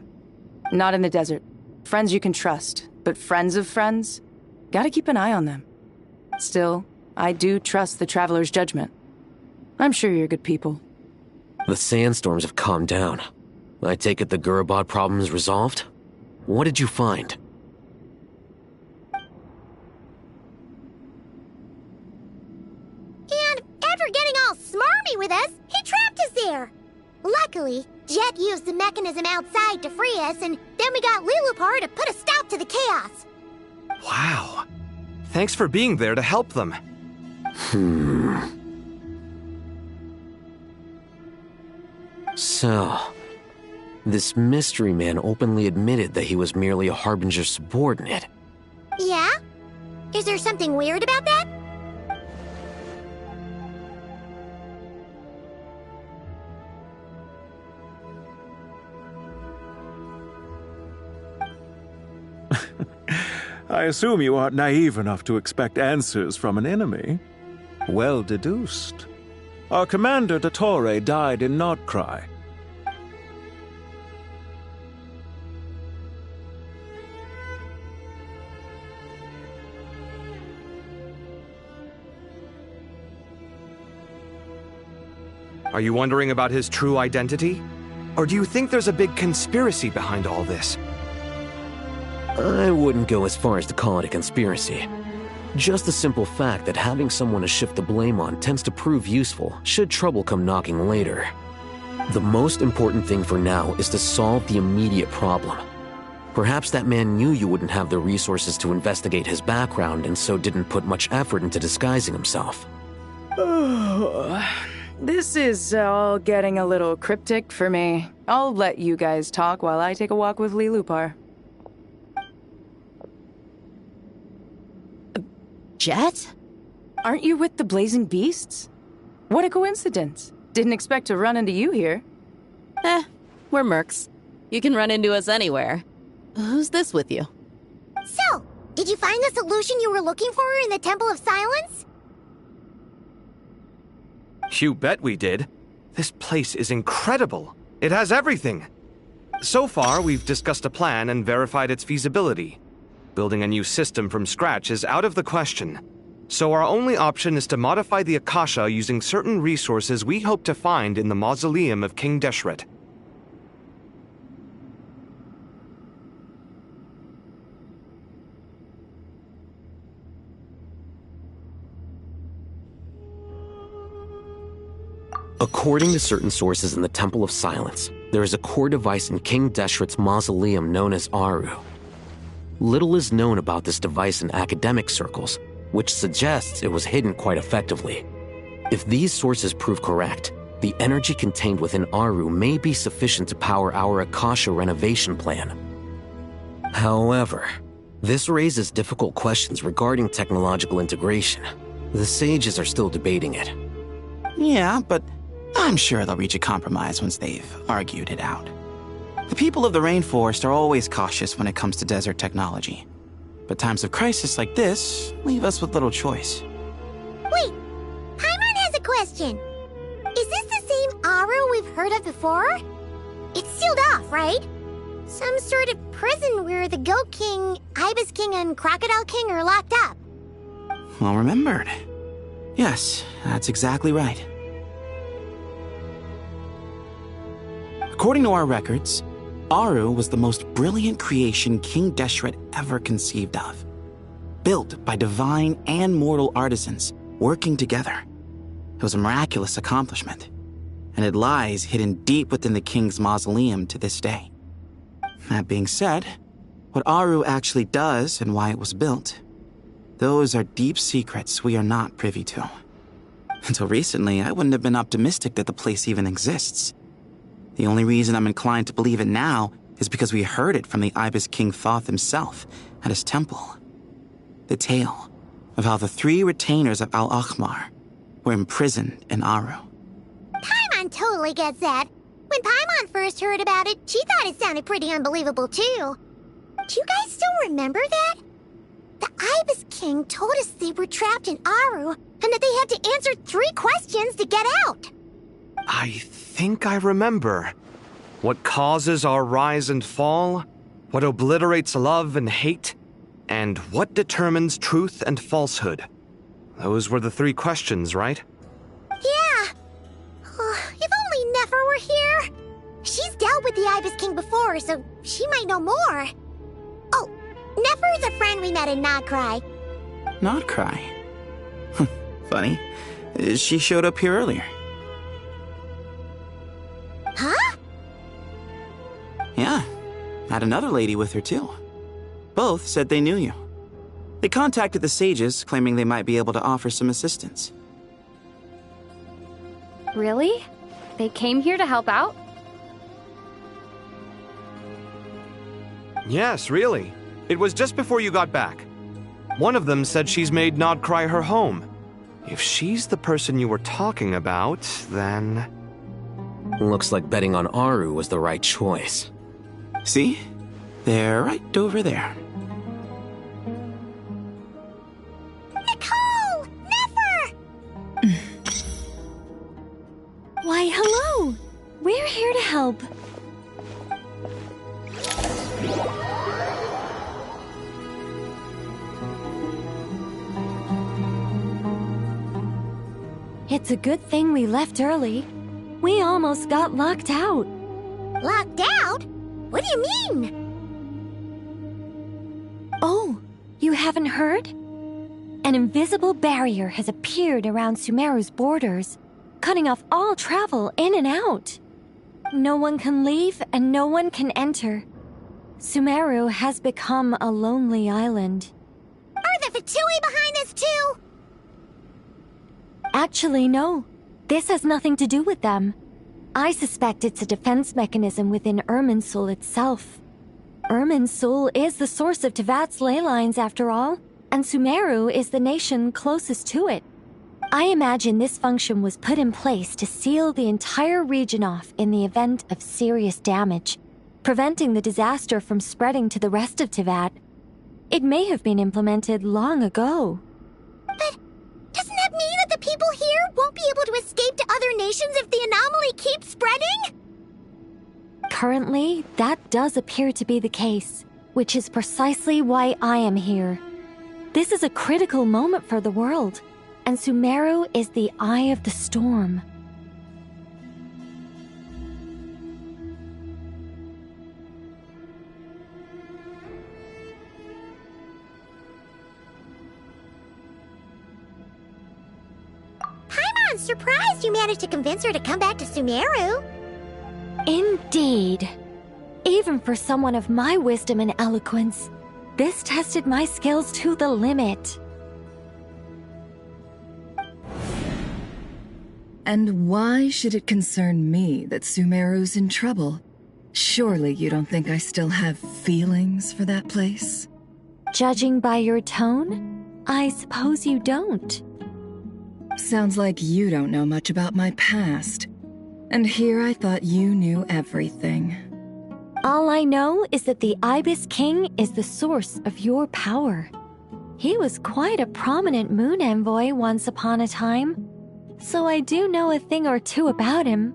Not in the desert. Friends you can trust, but friends of friends? Gotta keep an eye on them. Still, I do trust the Traveler's judgment. I'm sure you're good people. The sandstorms have calmed down. I take it the Gurabod problem is resolved? What did you find? And after getting all smarmy with us, he trapped us there. Luckily, Jet used the mechanism outside to free us, and then we got Lilupar to put a stop to the chaos. Wow. Thanks for being there to help them. So, this mystery man openly admitted that he was merely a Harbinger subordinate. Yeah? Is there something weird about that? I assume you aren't naive enough to expect answers from an enemy. Well deduced. Our commander, Dottore, died in Nordcry. Are you wondering about his true identity? Or do you think there's a big conspiracy behind all this? I wouldn't go as far as to call it a conspiracy. Just the simple fact that having someone to shift the blame on tends to prove useful should trouble come knocking later. The most important thing for now is to solve the immediate problem. Perhaps that man knew you wouldn't have the resources to investigate his background and so didn't put much effort into disguising himself. This is all getting a little cryptic for me. I'll let you guys talk while I take a walk with Lilupar. Jet? Aren't you with the Blazing Beasts? What a coincidence. Didn't expect to run into you here. We're mercs. You can run into us anywhere. Who's this with you? So, did you find the solution you were looking for in the Temple of Silence? You bet we did. This place is incredible. It has everything. So far, we've discussed a plan and verified its feasibility. Building a new system from scratch is out of the question. So our only option is to modify the Akasha using certain resources we hope to find in the mausoleum of King Deshret. According to certain sources in the Temple of Silence, there is a core device in King Deshret's mausoleum known as Aru. Little is known about this device in academic circles, which suggests it was hidden quite effectively. If these sources prove correct, the energy contained within Aru may be sufficient to power our Akasha renovation plan. However, this raises difficult questions regarding technological integration. The sages are still debating it. Yeah, but I'm sure they'll reach a compromise once they've argued it out. The people of the rainforest are always cautious when it comes to desert technology. But times of crisis like this leave us with little choice. Wait, Paimon has a question. Is this the same Aru we've heard of before? It's sealed off, right? Some sort of prison where the Goat King, Ibis King, and Crocodile King are locked up. Well remembered. Yes, that's exactly right. According to our records, Aru was the most brilliant creation King Deshret ever conceived of. Built by divine and mortal artisans working together. It was a miraculous accomplishment, and it lies hidden deep within the king's mausoleum to this day. That being said, what Aru actually does and why it was built, those are deep secrets we are not privy to. Until recently, I wouldn't have been optimistic that the place even exists. The only reason I'm inclined to believe it now is because we heard it from the Ibis King Thoth himself at his temple. The tale of how the 3 retainers of Al-Akhmar were imprisoned in Aru. Paimon totally gets that. When Paimon first heard about it, she thought it sounded pretty unbelievable too. Do you guys still remember that? The Ibis King told us they were trapped in Aru and that they had to answer 3 questions to get out. I think I remember. What causes our rise and fall? What obliterates love and hate? And what determines truth and falsehood? Those were the 3 questions, right? Yeah. If only Nefer dealt with the Ibis King before, so she might know more. Oh, Nefer is a friend we met in Nodcry. Nodcry? Funny. She showed up here earlier. Huh? Yeah. Had another lady with her, too. Both said they knew you. They contacted the sages, claiming they might be able to offer some assistance. Really? They came here to help out? Yes, really. It was just before you got back. One of them said she's made Nodcry her home. If she's the person you were talking about, then... Looks like betting on Aru was the right choice. See? They're right over there. Nicole! Nefer! Why, hello! We're here to help. It's a good thing we left early. We almost got locked out. Locked out? What do you mean? Oh, you haven't heard? An invisible barrier has appeared around Sumeru's borders, cutting off all travel in and out. No one can leave and no one can enter. Sumeru has become a lonely island. Are the Fatui behind this too? Actually, no. This has nothing to do with them. I suspect it's a defense mechanism within Irminsul itself. Irminsul is the source of Tevat's ley lines, after all, and Sumeru is the nation closest to it. I imagine this function was put in place to seal the entire region off in the event of serious damage, preventing the disaster from spreading to the rest of Tevat. It may have been implemented long ago. But doesn't that mean that the people here won't be able to escape to other nations if the anomaly keeps spreading? Currently, that does appear to be the case, which is precisely why I am here. This is a critical moment for the world, and Sumeru is the eye of the storm. Paimon's surprised you managed to convince her to come back to Sumeru. Indeed. Even for someone of my wisdom and eloquence, this tested my skills to the limit. And why should it concern me that Sumeru's in trouble? Surely you don't think I still have feelings for that place? Judging by your tone, I suppose you don't. Sounds like you don't know much about my past. And here I thought you knew everything. All I know is that the Ibis King is the source of your power. He was quite a prominent moon envoy once upon a time, so I do know a thing or two about him.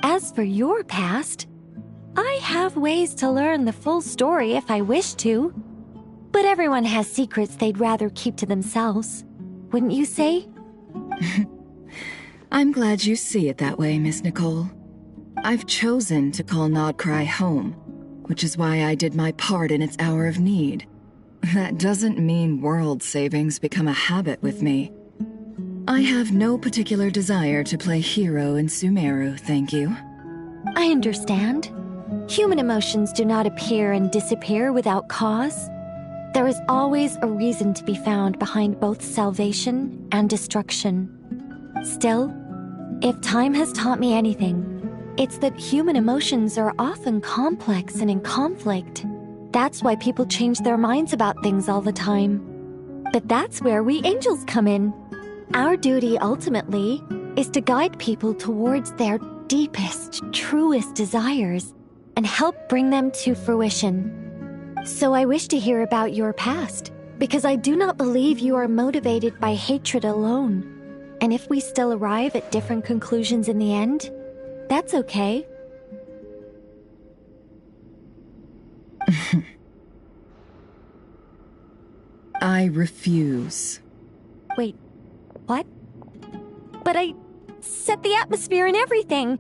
As for your past, I have ways to learn the full story if I wish to. But everyone has secrets they'd rather keep to themselves, wouldn't you say? I'm glad you see it that way, Miss Nicole. I've chosen to call Nodcry home, which is why I did my part in its hour of need. That doesn't mean world savings become a habit with me. I have no particular desire to play hero in Sumeru, thank you. I understand. Human emotions do not appear and disappear without cause. There is always a reason to be found behind both salvation and destruction. Still, if time has taught me anything, it's that human emotions are often complex and in conflict. That's why people change their minds about things all the time. But that's where we angels come in. Our duty, ultimately, is to guide people towards their deepest, truest desires and help bring them to fruition. So I wish to hear about your past, because I do not believe you are motivated by hatred alone. And if we still arrive at different conclusions in the end, that's okay. I refuse. Wait, what? But I set the atmosphere and everything.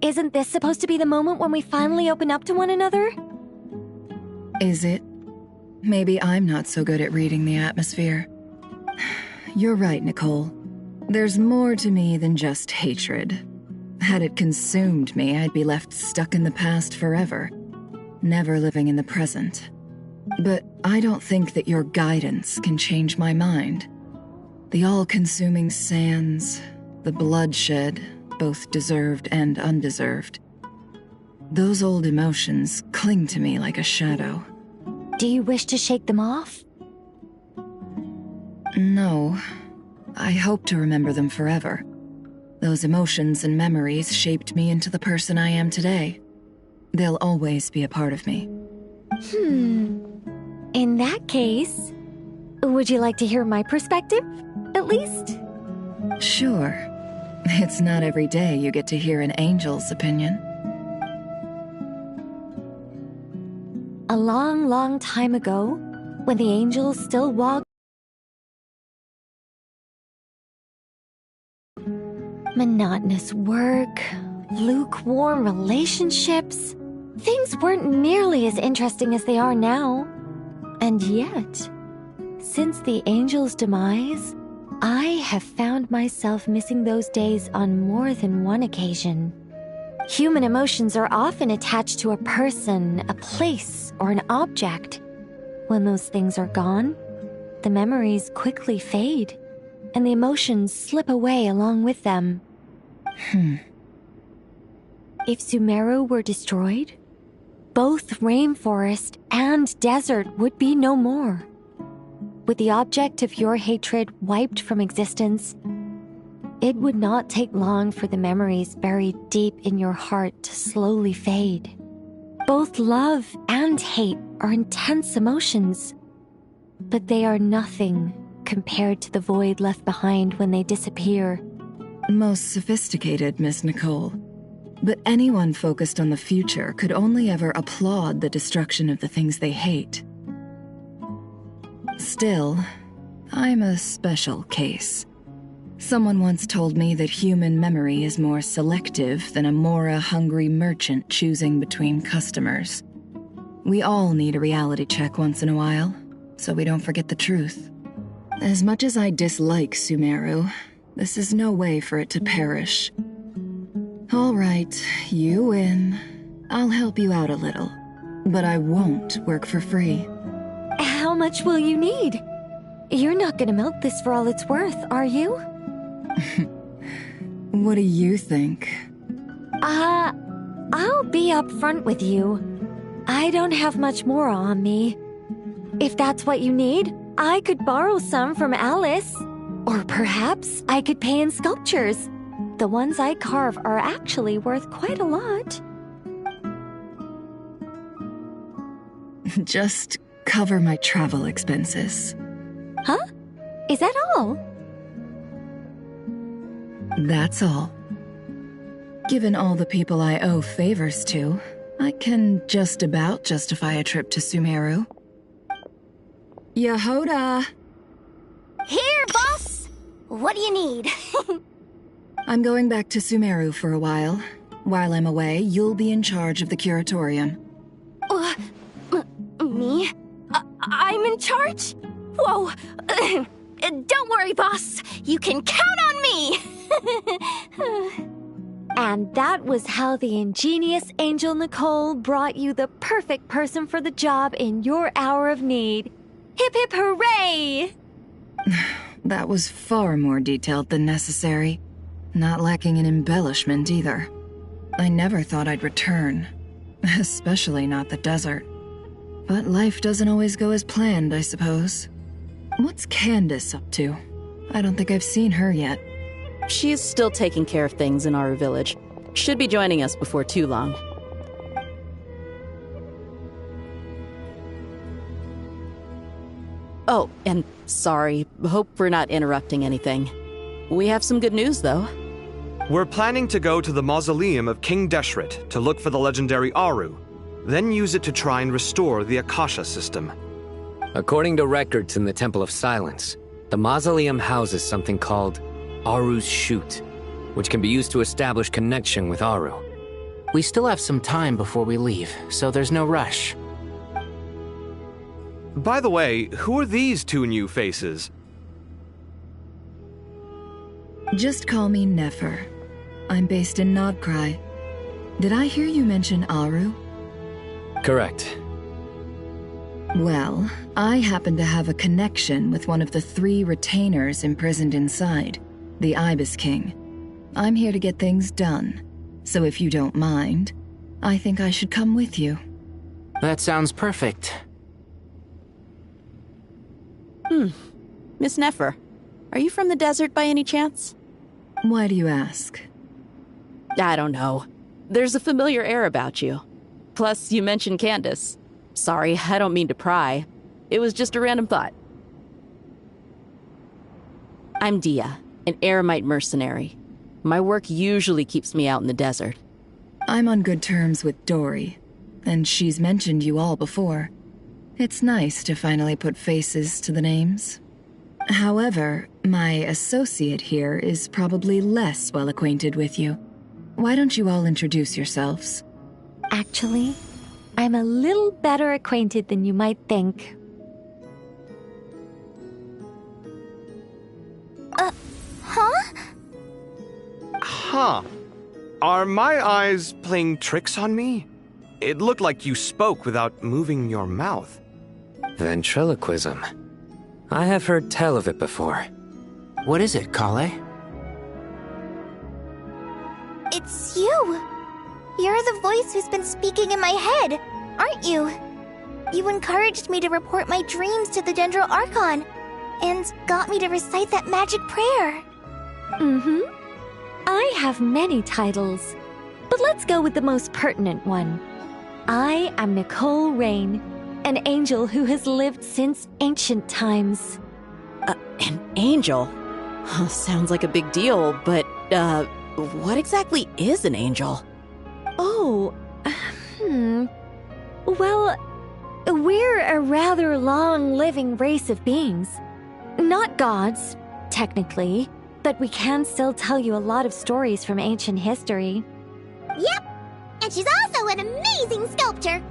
Isn't this supposed to be the moment when we finally open up to one another? Is it? Maybe I'm not so good at reading the atmosphere. You're right, Nicole. There's more to me than just hatred. Had it consumed me, I'd be left stuck in the past forever, never living in the present. But I don't think that your guidance can change my mind. The all-consuming sands, the bloodshed, both deserved and undeserved. Those old emotions cling to me like a shadow. Do you wish to shake them off? No. I hope to remember them forever. Those emotions and memories shaped me into the person I am today. They'll always be a part of me. In that case, would you like to hear my perspective, at least? Sure. It's not every day you get to hear an angel's opinion. A long, long time ago, when the angels still walked, monotonous work, lukewarm relationships, things weren't nearly as interesting as they are now. And yet, since the angels' demise, I have found myself missing those days on more than one occasion. Human emotions are often attached to a person, a place, or an object. When those things are gone, the memories quickly fade, and the emotions slip away along with them. If Sumeru were destroyed, both rainforest and desert would be no more. With the object of your hatred wiped from existence, it would not take long for the memories buried deep in your heart to slowly fade. Both love and hate are intense emotions, but they are nothing compared to the void left behind when they disappear. Most sophisticated, Miss Nicole. But anyone focused on the future could only ever applaud the destruction of the things they hate. Still, I'm a special case. Someone once told me that human memory is more selective than a Mora-hungry merchant choosing between customers. We all need a reality check once in a while, so we don't forget the truth. As much as I dislike Sumeru, this is no way for it to perish. All right, you win. I'll help you out a little, but I won't work for free. How much will you need? You're not gonna milk this for all it's worth, are you? What do you think? I'll be upfront with you. I don't have much more on me. If that's what you need, I could borrow some from Alice. Or perhaps I could pay in sculptures. The ones I carve are actually worth quite a lot. Just cover my travel expenses. Huh? Is that all? That's all. Given all the people I owe favors to, I can just about justify a trip to Sumeru. Yehoda! Here, boss! What do you need? I'm going back to Sumeru for a while. While I'm away, you'll be in charge of the curatorium. Me? I'm in charge? Whoa! Don't worry, boss. You can count on me! And that was how the ingenious Angel Nicole brought you the perfect person for the job in your hour of need. Hip hip hooray! That was far more detailed than necessary. Not lacking in embellishment either. I never thought I'd return. Especially not the desert. But life doesn't always go as planned, I suppose. What's Candace up to? I don't think I've seen her yet. She's still taking care of things in our village. Should be joining us before too long. Oh, and sorry. Hope we're not interrupting anything. We have some good news, though. We're planning to go to the mausoleum of King Deshret to look for the legendary Aru, then use it to try and restore the Akasha system. According to records in the Temple of Silence, the mausoleum houses something called Aru's Chute, which can be used to establish connection with Aru. We still have some time before we leave, so there's no rush. By the way, who are these two new faces? Just call me Nefer. I'm based in Nodcry. Did I hear you mention Aru? Correct. Well, I happen to have a connection with one of the 3 retainers imprisoned inside, the Ibis King. I'm here to get things done, so if you don't mind, I think I should come with you. That sounds perfect. Miss Nefer, are you from the desert by any chance? Why do you ask? I don't know. There's a familiar air about you. Plus, you mentioned Candace. Sorry, I don't mean to pry. It was just a random thought. I'm Dia, an eremite mercenary. My work usually keeps me out in the desert. I'm on good terms with Dory, and she's mentioned you all before. It's nice to finally put faces to the names. However, my associate here is probably less well acquainted with you. Why don't you all introduce yourselves? Actually, I'm a little better acquainted than you might think. Huh? Huh. Are my eyes playing tricks on me? It looked like you spoke without moving your mouth. Ventriloquism. I have heard tell of it before. What is it, Kale? It's you! You're the voice who's been speaking in my head, aren't you? You encouraged me to report my dreams to the Dendro Archon, and got me to recite that magic prayer. Mm-hmm. I have many titles, but let's go with the most pertinent one. I am Nicole Rain, an angel who has lived since ancient times. An angel? Sounds like a big deal, but, what exactly is an angel? Oh, Well, we're a rather long-living race of beings. Not gods, technically, but we can still tell you a lot of stories from ancient history. Yep, and she's also an amazing sculptor.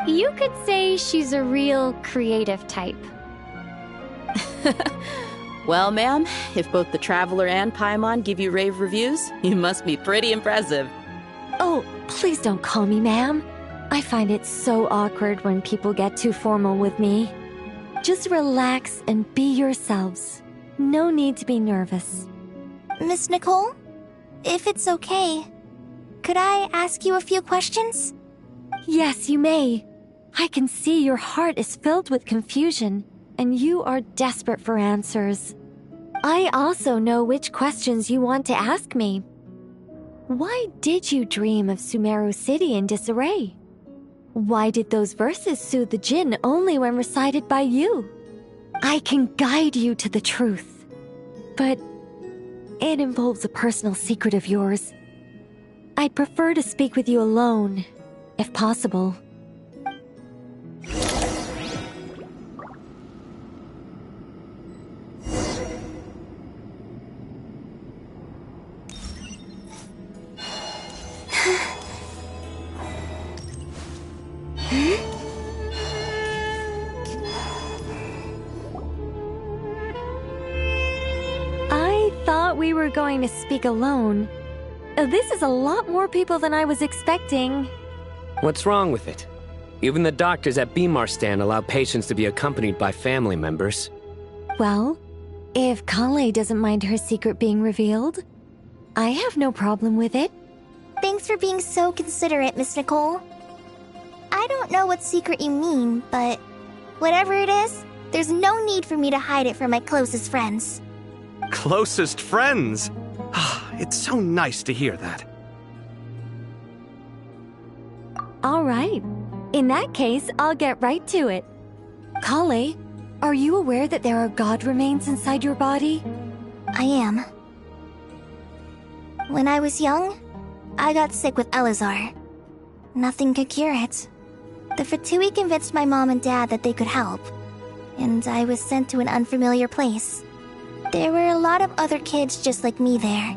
You could say she's a real creative type. Well, ma'am, if both the Traveler and Paimon give you rave reviews, you must be pretty impressive. Oh, please don't call me ma'am. I find it so awkward when people get too formal with me. Just relax and be yourselves. No need to be nervous. Miss Nicole, if it's okay, could I ask you a few questions? Yes, you may. I can see your heart is filled with confusion, and you are desperate for answers. I also know which questions you want to ask me. Why did you dream of Sumeru City in disarray? Why did those verses soothe the Jinn only when recited by you? I can guide you to the truth, but it involves a personal secret of yours. I'd prefer to speak with you alone, if possible. I thought we were going to speak alone. This is a lot more people than I was expecting. What's wrong with it? Even the doctors at Bimarstan allow patients to be accompanied by family members. Well, if Kale doesn't mind her secret being revealed, I have no problem with it. Thanks for being so considerate, Miss Nicole. I don't know what secret you mean, but whatever it is, there's no need for me to hide it from my closest friends. Closest friends? It's so nice to hear that. All right. In that case, I'll get right to it. Kale, are you aware that there are god remains inside your body? I am. When I was young, I got sick with Elazar. Nothing could cure it. The Fatui convinced my mom and dad that they could help, and I was sent to an unfamiliar place. There were a lot of other kids just like me there.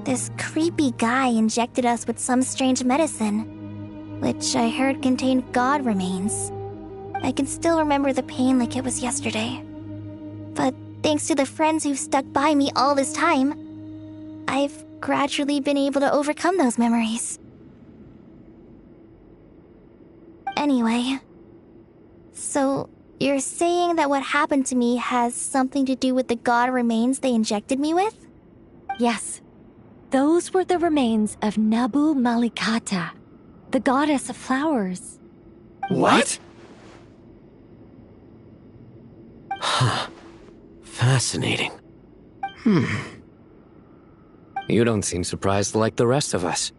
This creepy guy injected us with some strange medicine, which I heard contained god remains. I can still remember the pain like it was yesterday. But thanks to the friends who've stuck by me all this time, I've gradually been able to overcome those memories. Anyway, so you're saying that what happened to me has something to do with the god remains they injected me with? Yes. Those were the remains of Nabu Malikata, the goddess of flowers. What? Huh. Fascinating. You don't seem surprised like the rest of us.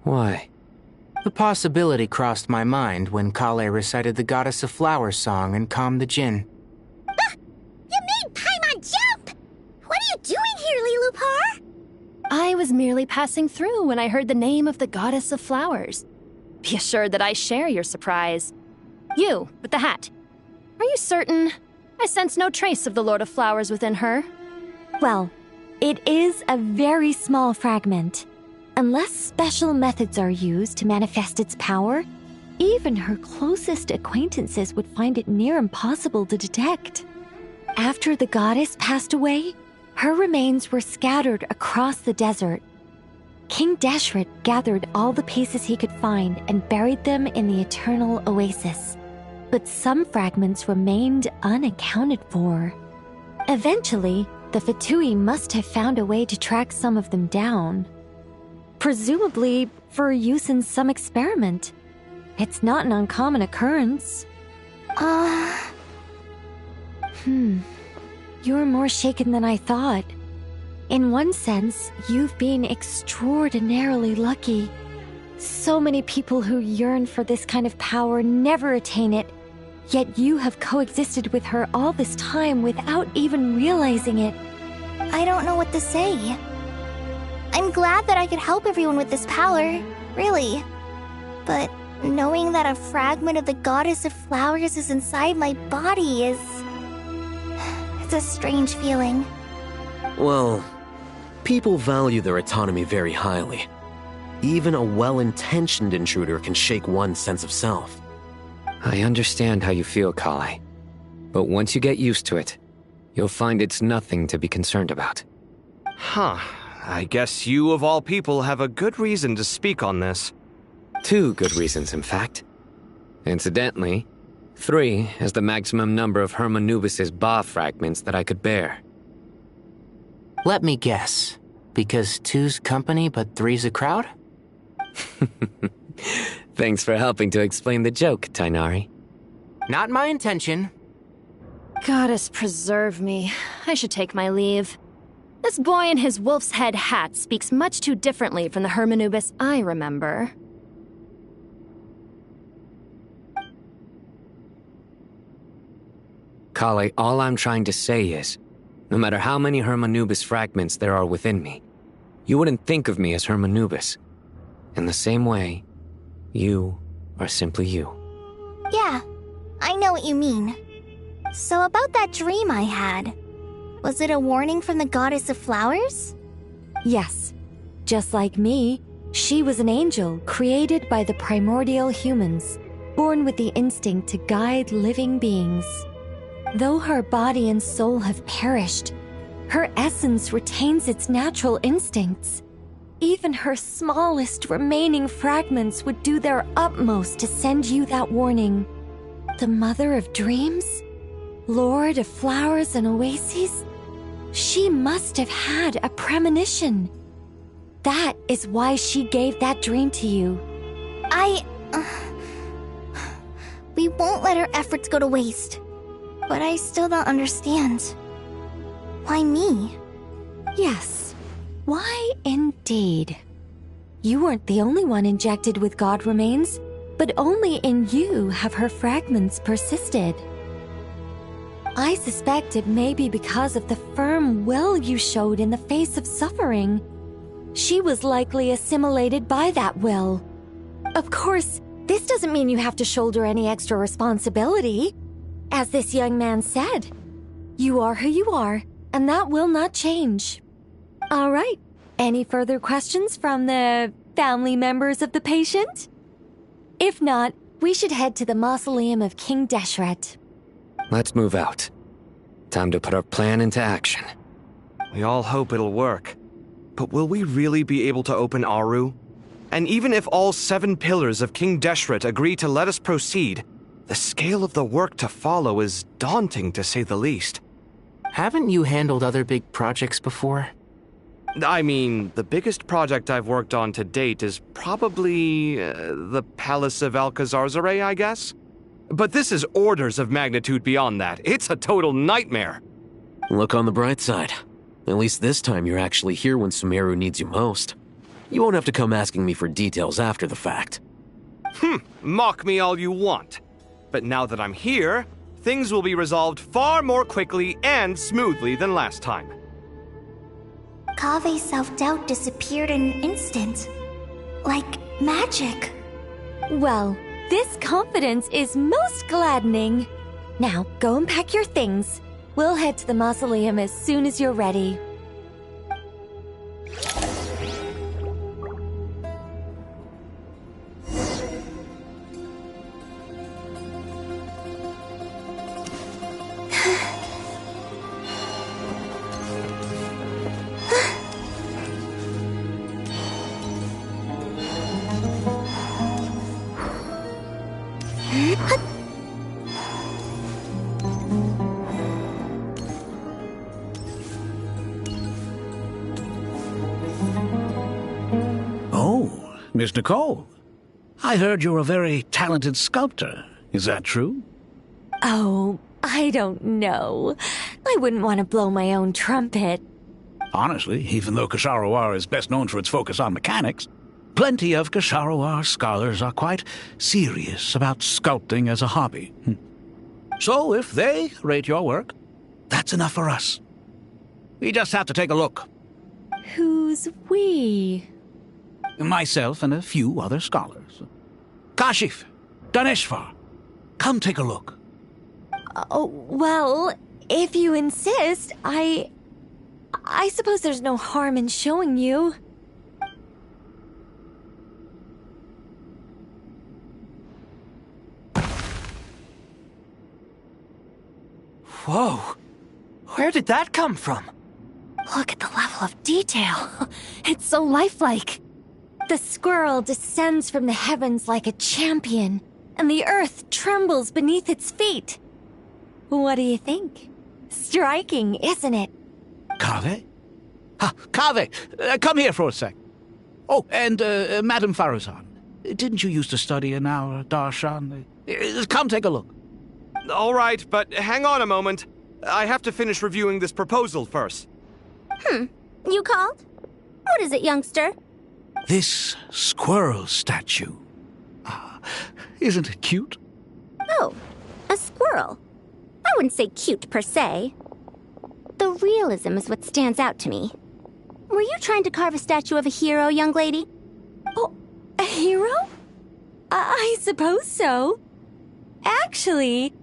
Why? The possibility crossed my mind when Kale recited the Goddess of Flowers song and calmed the Jinn. You made Paimon jump! What are you doing here, Lilupar? I was merely passing through when I heard the name of the Goddess of Flowers. Be assured that I share your surprise. You, with the hat. Are you certain? I sense no trace of the Lord of Flowers within her. Well, it is a very small fragment. Unless special methods are used to manifest its power, even her closest acquaintances would find it near impossible to detect. After the goddess passed away, her remains were scattered across the desert. King Deshret gathered all the pieces he could find and buried them in the Eternal Oasis. But some fragments remained unaccounted for. Eventually, the Fatui must have found a way to track some of them down. Presumably for use in some experiment. It's not an uncommon occurrence. You're more shaken than I thought. In one sense, you've been extraordinarily lucky. So many people who yearn for this kind of power never attain it, yet you have coexisted with her all this time without even realizing it. I don't know what to say. I'm glad that I could help everyone with this power, really. But knowing that a fragment of the Goddess of Flowers is inside my body is... it's a strange feeling. Well, people value their autonomy very highly. Even a well-intentioned intruder can shake one's sense of self. I understand how you feel, Kale. But once you get used to it, you'll find it's nothing to be concerned about. Huh. I guess you, of all people, have a good reason to speak on this. 2 good reasons, in fact. Incidentally, 3 is the maximum number of Hermanubis' Ba fragments that I could bear. Let me guess. Because 2's company, but 3's a crowd? Thanks for helping to explain the joke, Tainari. Not my intention. Goddess preserve me. I should take my leave. This boy in his wolf's head hat speaks much too differently from the Hermanubis I remember. Kale, all I'm trying to say is, no matter how many Hermanubis fragments there are within me, you wouldn't think of me as Hermanubis. In the same way, you are simply you. Yeah, I know what you mean. So about that dream I had, was it a warning from the Goddess of Flowers? Yes. Just like me, she was an angel created by the primordial humans, born with the instinct to guide living beings. Though her body and soul have perished, her essence retains its natural instincts. Even her smallest remaining fragments would do their utmost to send you that warning. The Mother of Dreams? Lord of Flowers and Oases? She must have had a premonition. That is why she gave that dream to you. We won't let her efforts go to waste. But I still don't understand. Why me? Yes. Why indeed? You weren't the only one injected with god remains, but only in you have her fragments persisted. I suspect it may be because of the firm will you showed in the face of suffering. She was likely assimilated by that will. Of course, this doesn't mean you have to shoulder any extra responsibility. As this young man said, you are who you are, and that will not change. All right, Any further questions from the family members of the patient? If not, we should head to the mausoleum of King Deshret. Let's move out. Time to put our plan into action. We all hope it'll work. But will we really be able to open Aru? And even if all 7 pillars of King Deshret agree to let us proceed, the scale of the work to follow is daunting to say the least. Haven't you handled other big projects before? I mean, the biggest project I've worked on to date is probably the Palace of Alcazarzaray, I guess? But this is orders of magnitude beyond that. It's a total nightmare. Look on the bright side. At least this time you're actually here when Sumeru needs you most. You won't have to come asking me for details after the fact. Mock me all you want. But now that I'm here, things will be resolved far more quickly and smoothly than last time. Kave's self-doubt disappeared in an instant. Like magic. Well, this confidence is most gladdening. Now, go and pack your things. We'll head to the mausoleum as soon as you're ready. Oh, Miss Nicole. I heard you're a very talented sculptor. Is that true? Oh, I don't know. I wouldn't want to blow my own trumpet. Honestly, even though Kasharawar is best known for its focus on mechanics, plenty of Kasharawar scholars are quite serious about sculpting as a hobby. So if they rate your work, that's enough for us. We just have to take a look. Who's we? Myself and a few other scholars. Kashif, Daneshvar, come take a look. Oh, well, if you insist, I suppose there's no harm in showing you. Whoa! Where did that come from? Look at the level of detail. It's so lifelike. The squirrel descends from the heavens like a champion, and the earth trembles beneath its feet. What do you think? Striking, isn't it? Kaveh? Kaveh, come here for a sec. Oh, and Madame Faruzan, didn't you used to study in our darshan? Come take a look. All right, but hang on a moment. I have to finish reviewing this proposal first. You called? What is it, youngster? This squirrel statue. Isn't it cute? Oh, a squirrel. I wouldn't say cute per se. The realism is what stands out to me. Were you trying to carve a statue of a hero, young lady? Oh, a hero? I suppose so. Actually,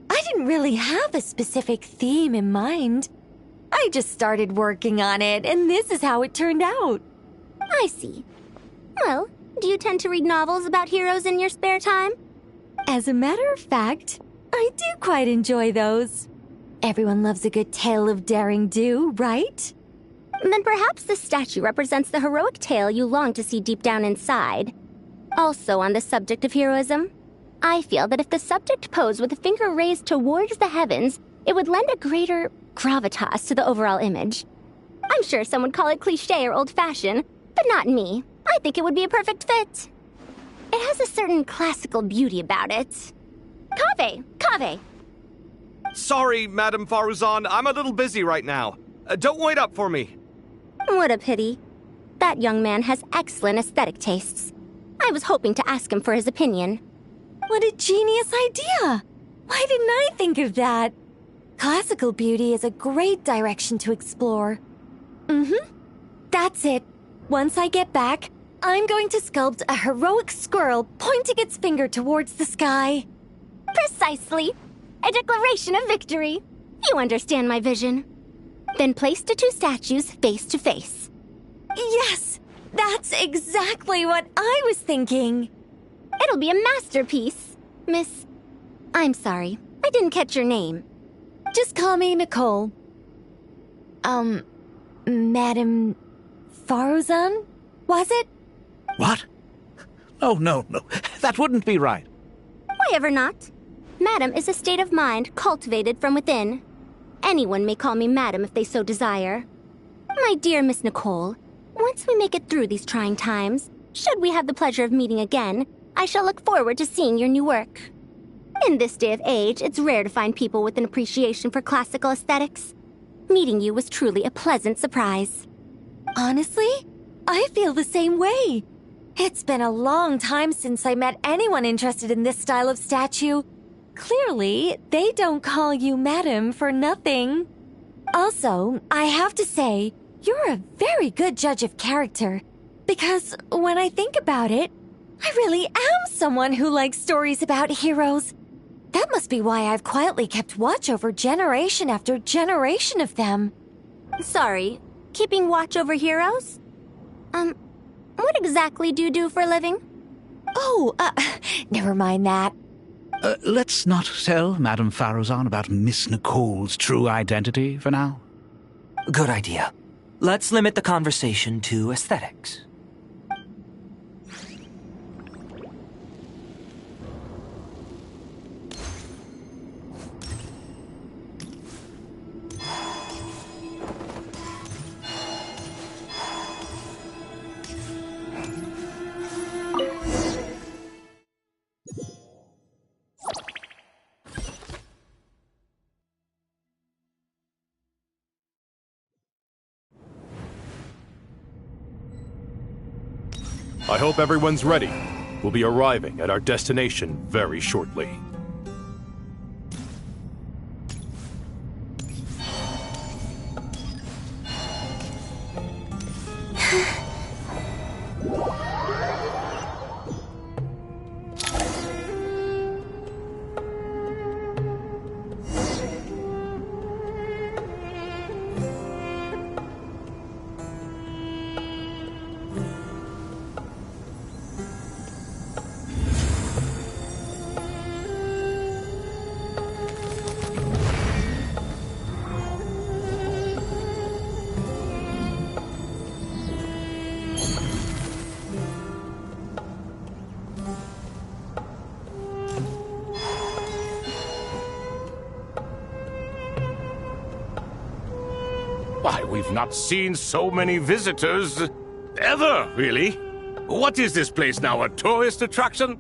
I didn't really have a specific theme in mind. I just started working on it, and this is how it turned out. I see. Well, do you tend to read novels about heroes in your spare time? As a matter of fact, I do quite enjoy those. Everyone loves a good tale of daring do, right? Then perhaps the statue represents the heroic tale you long to see deep down inside. Also on the subject of heroism, I feel that if the subject posed with a finger raised towards the heavens, it would lend a greater gravitas to the overall image. I'm sure some would call it cliché or old-fashioned, but not me. I think it would be a perfect fit. It has a certain classical beauty about it. Kaveh! Sorry, Madame Faruzan, I'm a little busy right now. Don't wait up for me. What a pity. That young man has excellent aesthetic tastes. I was hoping to ask him for his opinion. What a genius idea! Why didn't I think of that? Classical beauty is a great direction to explore. That's it. Once I get back, I'm going to sculpt a heroic squirrel pointing its finger towards the sky. Precisely. A declaration of victory. You understand my vision. Then place the two statues face to face. Yes! That's exactly what I was thinking! It'll be a masterpiece, Miss... I'm sorry, I didn't catch your name. Just call me Nicole. Madam... Faruzan? Was it? What? Oh, no. That wouldn't be right. Why ever not? Madam is a state of mind cultivated from within. Anyone may call me Madam if they so desire. My dear Miss Nicole, once we make it through these trying times, should we have the pleasure of meeting again, I shall look forward to seeing your new work. In this day of age, it's rare to find people with an appreciation for classical aesthetics. Meeting you was truly a pleasant surprise. Honestly, I feel the same way. It's been a long time since I met anyone interested in this style of statue. Clearly, they don't call you Madam for nothing. Also, I have to say, you're a very good judge of character. Because when I think about it, I really am someone who likes stories about heroes. That must be why I've quietly kept watch over generation after generation of them. Sorry, keeping watch over heroes? What exactly do you do for a living? Oh, never mind that. Let's not tell Madame Faruzan about Miss Nicole's true identity for now. Good idea. Let's limit the conversation to aesthetics. I hope everyone's ready. We'll be arriving at our destination very shortly. Why, we've not seen so many visitors ever, really. What is this place now, a tourist attraction?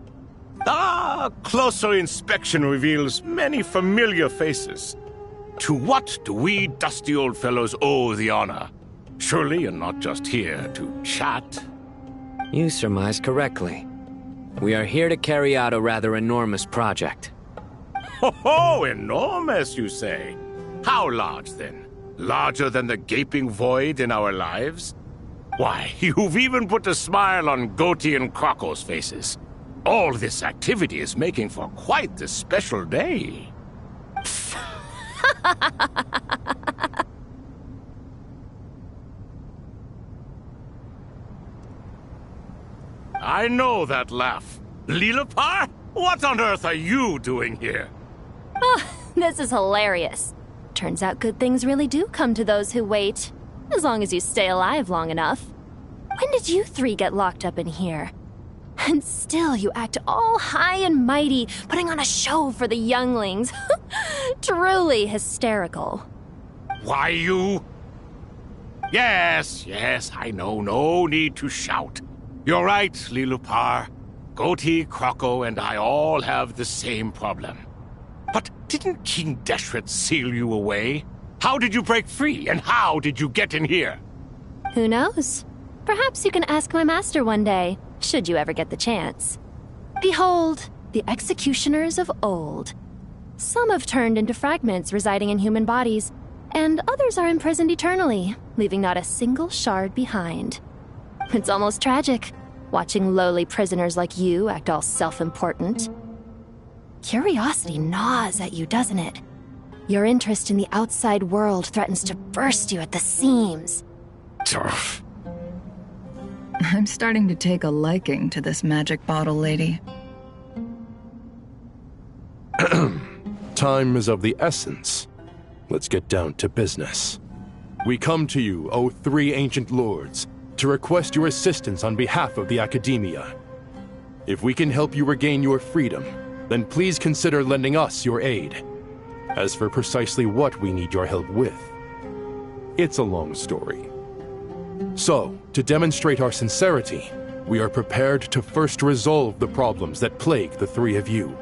Closer inspection reveals many familiar faces. To what do we dusty old fellows owe the honor? Surely you're not just here to chat. You surmise correctly. We are here to carry out a rather enormous project. Ho, enormous, you say? How large, then? Larger than the gaping void in our lives? Why, you've even put a smile on Goatee and Crocco's faces. All this activity is making for quite the special day. I know that laugh. Lilipar? What on earth are you doing here? Oh, this is hilarious. Turns out good things really do come to those who wait. As long as you stay alive long enough. When did you three get locked up in here? And still you act all high and mighty, putting on a show for the younglings. Truly hysterical. Why, you... Yes, I know. No need to shout. You're right, Lilipar. Goatee, Crocco, and I all have the same problem. But didn't King Deshret seal you away? How did you break free, and how did you get in here? Who knows? Perhaps you can ask my master one day, should you ever get the chance. Behold, the executioners of old. Some have turned into fragments residing in human bodies, and others are imprisoned eternally, leaving not a single shard behind. It's almost tragic, watching lowly prisoners like you act all self-important. Curiosity gnaws at you, doesn't it? Your interest in the outside world threatens to burst you at the seams. I'm starting to take a liking to this magic bottle lady. Time is of the essence. Let's get down to business. We come to you, O three ancient lords, to request your assistance on behalf of the Academia. If we can help you regain your freedom, then please consider lending us your aid. As for precisely what we need your help with, it's a long story. So, to demonstrate our sincerity, we are prepared to first resolve the problems that plague the three of you.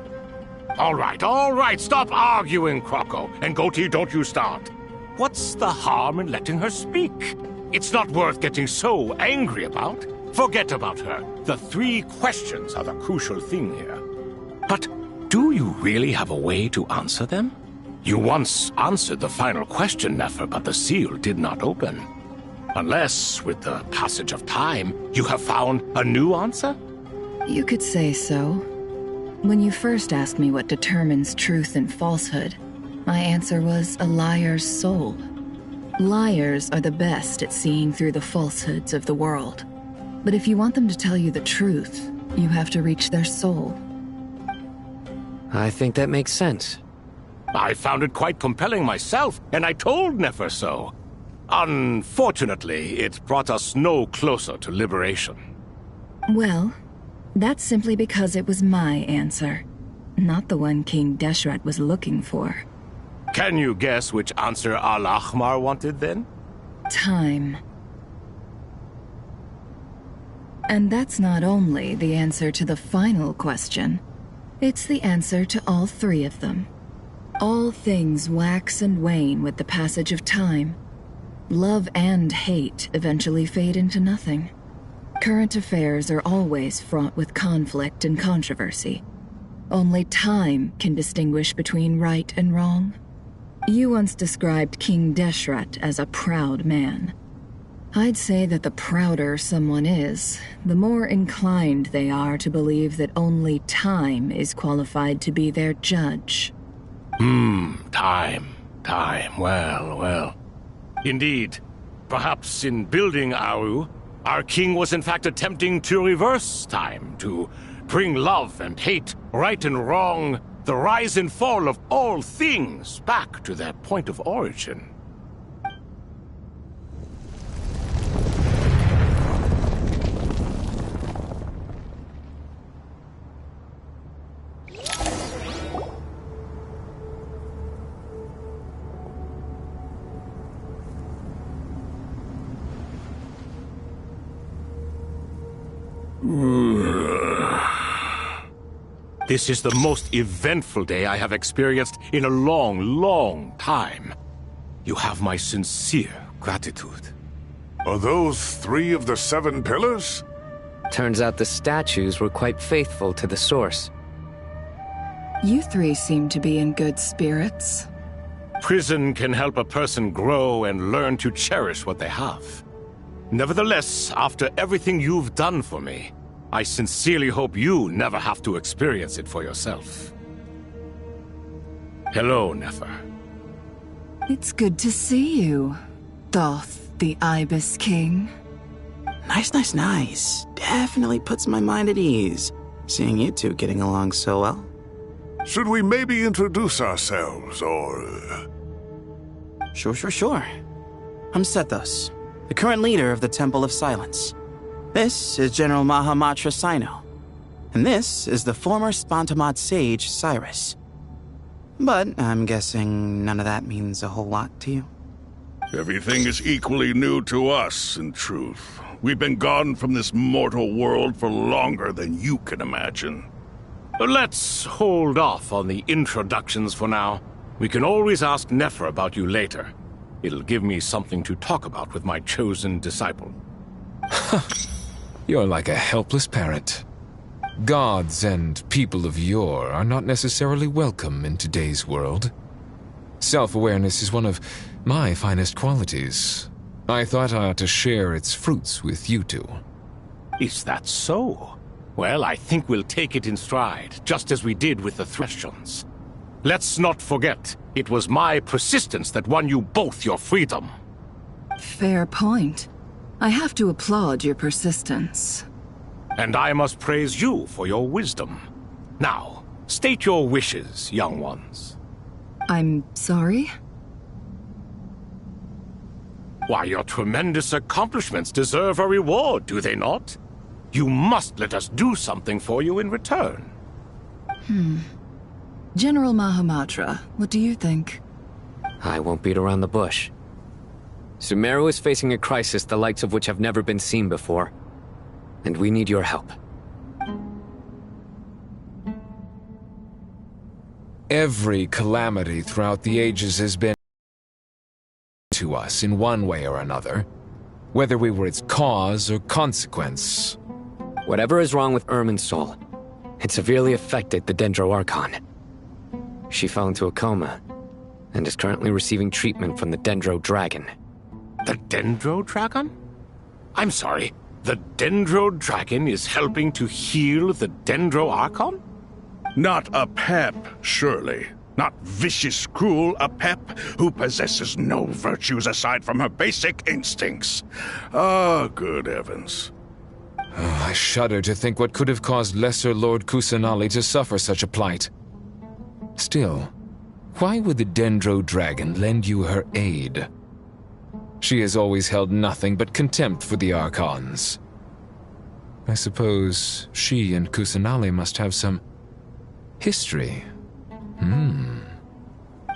All right, stop arguing, Croco. And Goatee, don't you start. What's the harm in letting her speak? It's not worth getting so angry about. Forget about her. The three questions are the crucial thing here. But do you really have a way to answer them? You once answered the final question, Nefer, but the seal did not open. Unless, with the passage of time, you have found a new answer? You could say so. When you first asked me what determines truth and falsehood, my answer was a liar's soul. Liars are the best at seeing through the falsehoods of the world. But if you want them to tell you the truth, you have to reach their soul. I think that makes sense. I found it quite compelling myself, and I told Nefer so. Unfortunately, it brought us no closer to liberation. Well, that's simply because it was my answer, not the one King Deshret was looking for. Can you guess which answer Al-Ahmar wanted then? Time. And that's not only the answer to the final question, it's the answer to all three of them. All things wax and wane with the passage of time. Love and hate eventually fade into nothing. Current affairs are always fraught with conflict and controversy. Only time can distinguish between right and wrong. You once described King Deshret as a proud man. I'd say that the prouder someone is, the more inclined they are to believe that only time is qualified to be their judge. Time. Well. Indeed. Perhaps in building Aru, our king was in fact attempting to reverse time, to bring love and hate, right and wrong, the rise and fall of all things back to their point of origin. This is the most eventful day I have experienced in a long time. You have my sincere gratitude. Are those three of the 7 pillars? Turns out the statues were quite faithful to the source. You three seem to be in good spirits. Prison can help a person grow and learn to cherish what they have. Nevertheless, after everything you've done for me, I sincerely hope you never have to experience it for yourself. Hello, Nefer. It's good to see you, Thoth, the Ibis King. Nice. Definitely puts my mind at ease, seeing you two getting along so well. Should we maybe introduce ourselves, or... Sure. I'm Sethos, the current leader of the Temple of Silence. This is General Mahamatra Sino, and this is the former Spantamad sage, Cyrus. But I'm guessing none of that means a whole lot to you. Everything is equally new to us, in truth. We've been gone from this mortal world for longer than you can imagine. Let's hold off on the introductions for now. We can always ask Nefer about you later. It'll give me something to talk about with my chosen disciple. You're like a helpless parrot. Gods and people of yore are not necessarily welcome in today's world. Self-awareness is one of my finest qualities. I thought I ought to share its fruits with you two. Is that so? Well, I think we'll take it in stride, just as we did with the Thresholds. Let's not forget, it was my persistence that won you both your freedom. Fair point. I have to applaud your persistence. And I must praise you for your wisdom. Now, state your wishes, young ones. I'm sorry? Why, your tremendous accomplishments deserve a reward, do they not? You must let us do something for you in return. General Mahamatra, what do you think? I won't beat around the bush. Sumeru is facing a crisis the likes of which have never been seen before. And we need your help. Every calamity throughout the ages has been to us in one way or another, whether we were its cause or consequence. Whatever is wrong with Irminsul, it severely affected the Dendro Archon. She fell into a coma, and is currently receiving treatment from the Dendro Dragon. The Dendro Dragon? I'm sorry, the Dendro Dragon is helping to heal the Dendro Archon? Not a pep, surely. Not vicious, cruel a pep who possesses no virtues aside from her basic instincts. Ah, good heavens. Oh, I shudder to think what could have caused Lesser Lord Kusanali to suffer such a plight. Still, why would the Dendro Dragon lend you her aid? She has always held nothing but contempt for the Archons. I suppose she and Kusanali must have some history.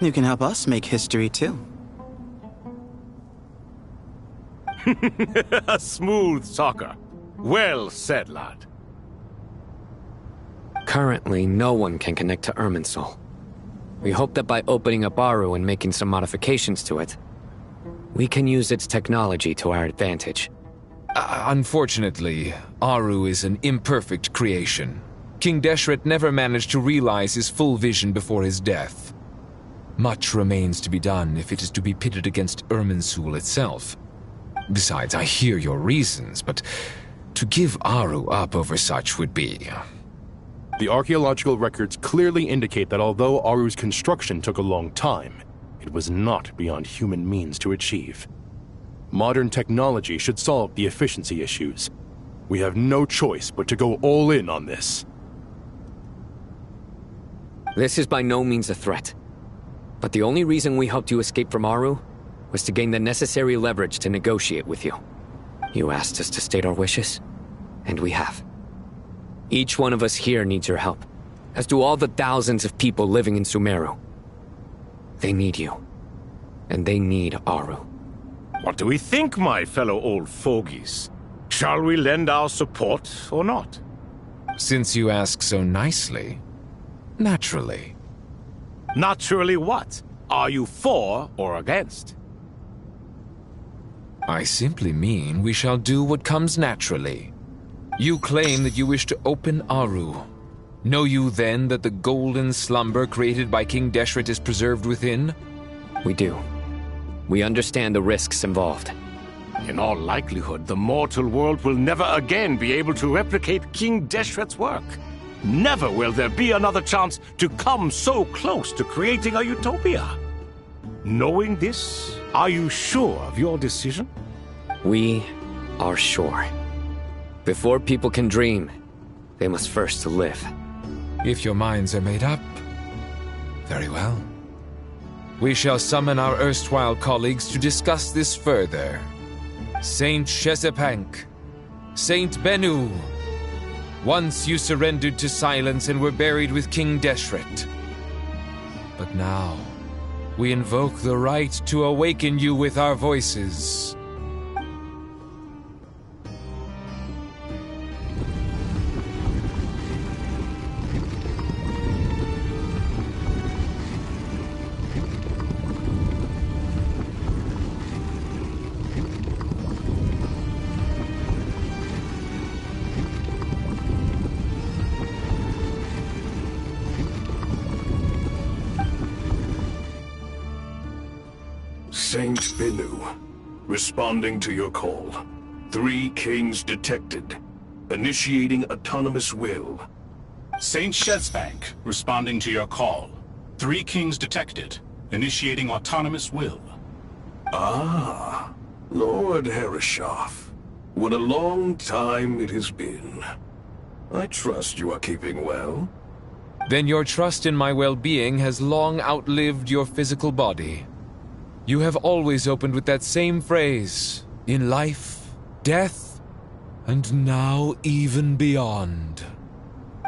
You can help us make history, too. A smooth talker. Well said, lad. Currently, no one can connect to Irminsul. We hope that by opening up Aru and making some modifications to it, we can use its technology to our advantage. Unfortunately, Aru is an imperfect creation. King Deshret never managed to realize his full vision before his death. Much remains to be done if it is to be pitted against Irminsul itself. Besides, I hear your reasons, but to give Aru up over such would be... The archaeological records clearly indicate that although Aru's construction took a long time, it was not beyond human means to achieve. Modern technology should solve the efficiency issues. We have no choice but to go all in on this. This is by no means a threat. But the only reason we helped you escape from Aru was to gain the necessary leverage to negotiate with you. You asked us to state our wishes, and we have. Each one of us here needs your help, as do all the thousands of people living in Sumeru. They need you, and they need Aru. What do we think, my fellow old fogies? Shall we lend our support or not? Since you ask so nicely, naturally. Naturally what? Are you for or against? I simply mean we shall do what comes naturally. You claim that you wish to open Aru. Know you then that the golden slumber created by King Deshret is preserved within? We do. We understand the risks involved. In all likelihood, the mortal world will never again be able to replicate King Deshret's work. Never will there be another chance to come so close to creating a utopia. Knowing this, are you sure of your decision? We are sure. Before people can dream, they must first live. If your minds are made up, very well. We shall summon our erstwhile colleagues to discuss this further. Saint Shezepank, Saint Bennu, once you surrendered to silence and were buried with King Deshret. But now, we invoke the right to awaken you with our voices. Saint Bennu, responding to your call. 3 kings detected. Initiating autonomous will. Saint Shezbank, responding to your call. 3 kings detected. Initiating autonomous will. Ah, Lord Herreshoff. What a long time it has been. I trust you are keeping well. Then your trust in my well-being has long outlived your physical body. You have always opened with that same phrase, in life, death, and now even beyond.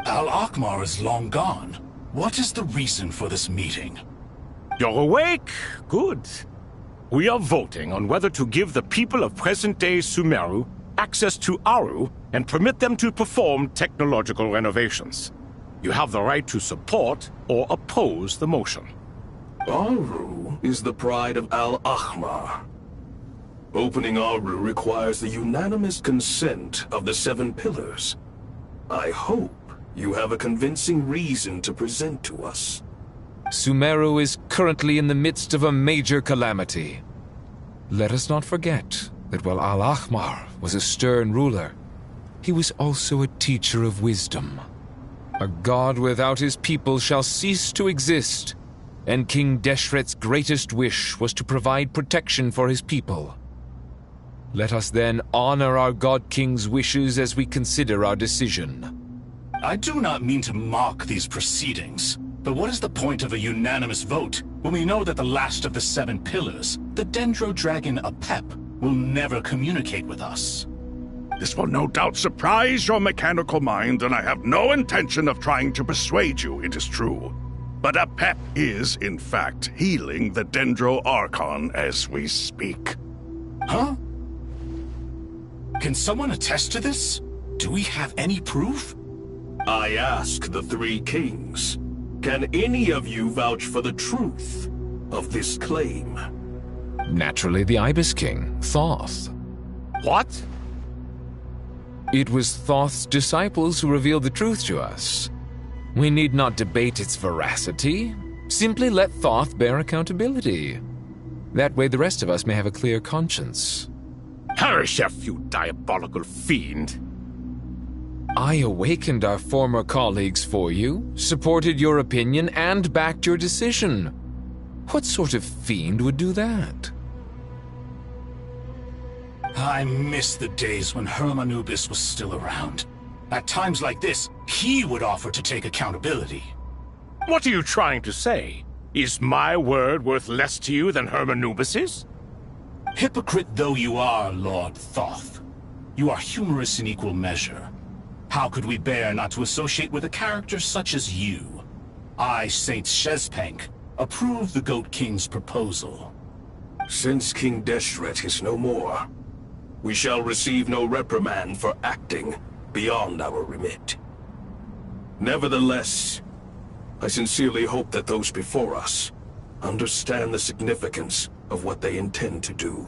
Al-Akhmar is long gone. What is the reason for this meeting? You're awake? Good. We are voting on whether to give the people of present-day Sumeru access to Aru and permit them to perform technological renovations. You have the right to support or oppose the motion. Aru is the pride of Al-Akhmar. Opening Aru requires the unanimous consent of the 7 pillars. I hope you have a convincing reason to present to us. Sumeru is currently in the midst of a major calamity. Let us not forget that while Al-Akhmar was a stern ruler, he was also a teacher of wisdom. A god without his people shall cease to exist, and King Deshret's greatest wish was to provide protection for his people. Let us then honor our God King's wishes as we consider our decision. I do not mean to mock these proceedings, but what is the point of a unanimous vote when we know that the last of the 7 pillars, the Dendro Dragon Apep, will never communicate with us? This will no doubt surprise your mechanical mind, and I have no intention of trying to persuade you it is true. But Apep is, in fact, healing the Dendro Archon as we speak. Huh? Can someone attest to this? Do we have any proof? I ask the 3 kings. Can any of you vouch for the truth of this claim? Naturally, the Ibis King, Thoth. What? It was Thoth's disciples who revealed the truth to us. We need not debate its veracity. Simply let Thoth bear accountability. That way the rest of us may have a clear conscience. Harishef, you diabolical fiend! I awakened our former colleagues for you, supported your opinion, and backed your decision. What sort of fiend would do that? I miss the days when Hermanubis was still around. At times like this, he would offer to take accountability. What are you trying to say? Is my word worth less to you than Hermanubis's? Hypocrite though you are, Lord Thoth, you are humorous in equal measure. How could we bear not to associate with a character such as you? I, Saint Shezpank, approve the Goat King's proposal. Since King Deshret is no more, we shall receive no reprimand for acting beyond our remit. Nevertheless, I sincerely hope that those before us understand the significance of what they intend to do.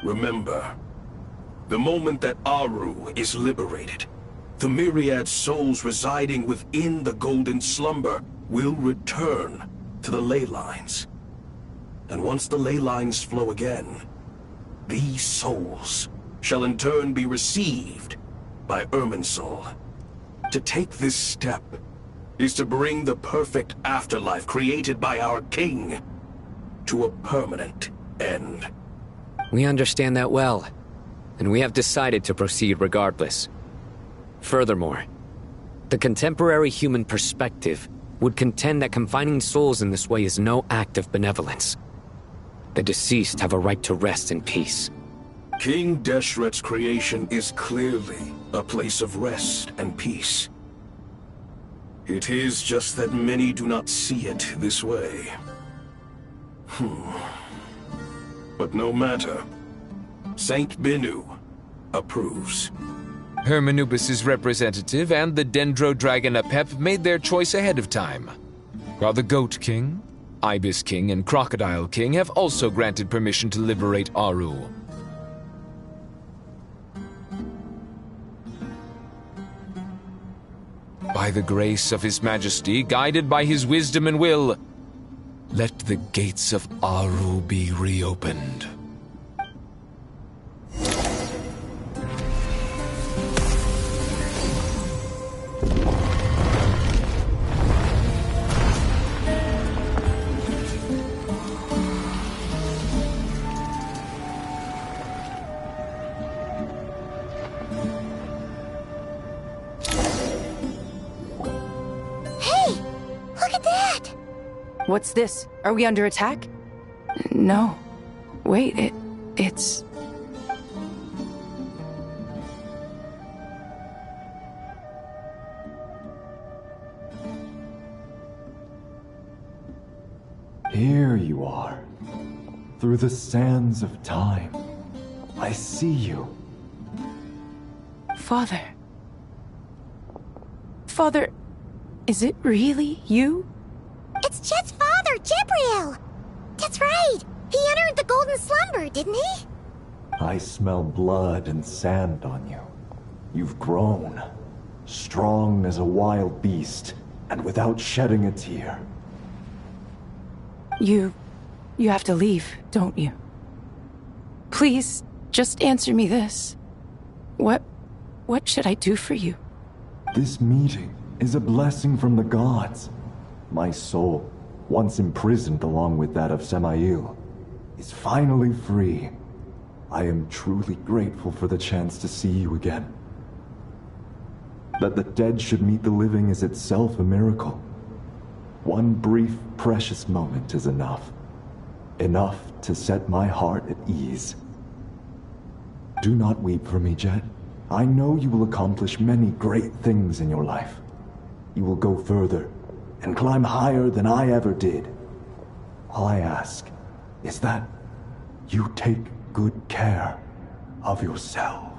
Remember, the moment that Aru is liberated, the myriad souls residing within the Golden Slumber will return to the ley lines. And once the ley lines flow again, these souls shall in turn be received by Irminsul. To take this step is to bring the perfect afterlife created by our king to a permanent end. We understand that well, and we have decided to proceed regardless. Furthermore, the contemporary human perspective would contend that confining souls in this way is no act of benevolence. The deceased have a right to rest in peace. King Deshret's creation is clearly a place of rest and peace. It is just that many do not see it this way. But no matter. Saint Binu approves. Hermanubis' representative and the Dendro Dragon Apep made their choice ahead of time, while the Goat King, Ibis King, and Crocodile King have also granted permission to liberate Aru. By the grace of His Majesty, guided by his wisdom and will, let the gates of Aru be reopened. Look at that! What's this? Are we under attack? No. Wait, it's... Here you are. Through the sands of time. I see you. Father. Father, is it really you? It's Jet's father, Jibriel! That's right! He entered the Golden Slumber, didn't he? I smell blood and sand on you. You've grown. Strong as a wild beast, and without shedding a tear. You have to leave, don't you? Please, just answer me this. What should I do for you? This meeting is a blessing from the gods. My soul, once imprisoned along with that of Samael, is finally free. I am truly grateful for the chance to see you again. That the dead should meet the living is itself a miracle. One brief, precious moment is enough. Enough to set my heart at ease. Do not weep for me, Jet. I know you will accomplish many great things in your life. You will go further and climb higher than I ever did. All I ask is that you take good care of yourself.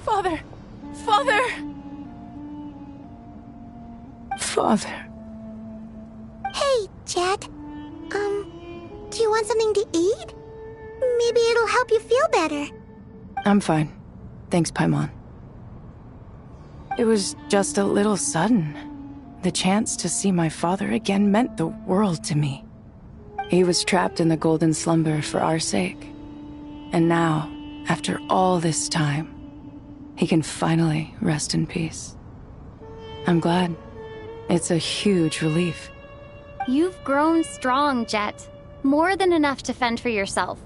Father! Father! Father. Hey, Jet. Do you want something to eat? Maybe it'll help you feel better. I'm fine. Thanks, Paimon. It was just a little sudden. The chance to see my father again meant the world to me. He was trapped in the Golden Slumber for our sake. And now, after all this time, he can finally rest in peace. I'm glad. It's a huge relief. You've grown strong, Jet. More than enough to fend for yourself.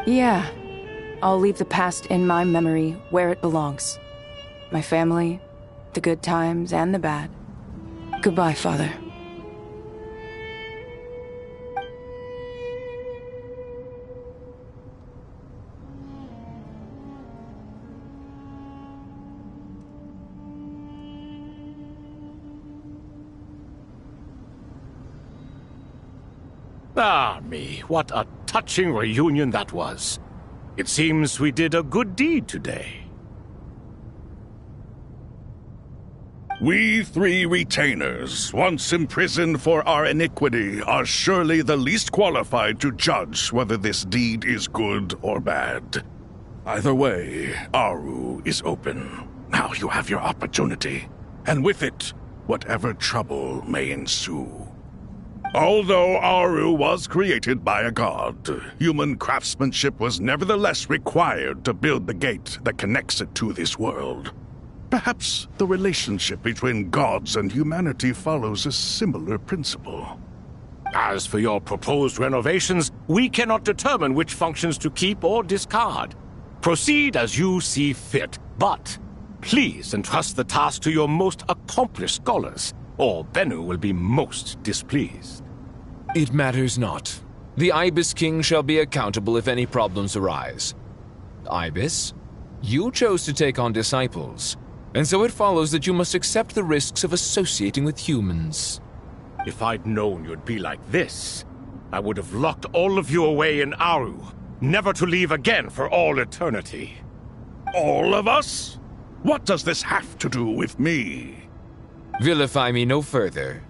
Yeah. I'll leave the past in my memory where it belongs. My family, the good times and the bad. Goodbye, Father. Ah, me, what a touching reunion that was. It seems we did a good deed today. We three retainers, once imprisoned for our iniquity, are surely the least qualified to judge whether this deed is good or bad. Either way, Aru is open. Now you have your opportunity, and with it, whatever trouble may ensue. Although Aru was created by a god, human craftsmanship was nevertheless required to build the gate that connects it to this world. Perhaps the relationship between gods and humanity follows a similar principle. As for your proposed renovations, we cannot determine which functions to keep or discard. Proceed as you see fit, but please entrust the task to your most accomplished scholars, or Bennu will be most displeased. It matters not. The Ibis King shall be accountable if any problems arise. Ibis, you chose to take on disciples, and so it follows that you must accept the risks of associating with humans. If I'd known you'd be like this, I would have locked all of you away in Aru, never to leave again for all eternity. All of us? What does this have to do with me? Vilify me no further.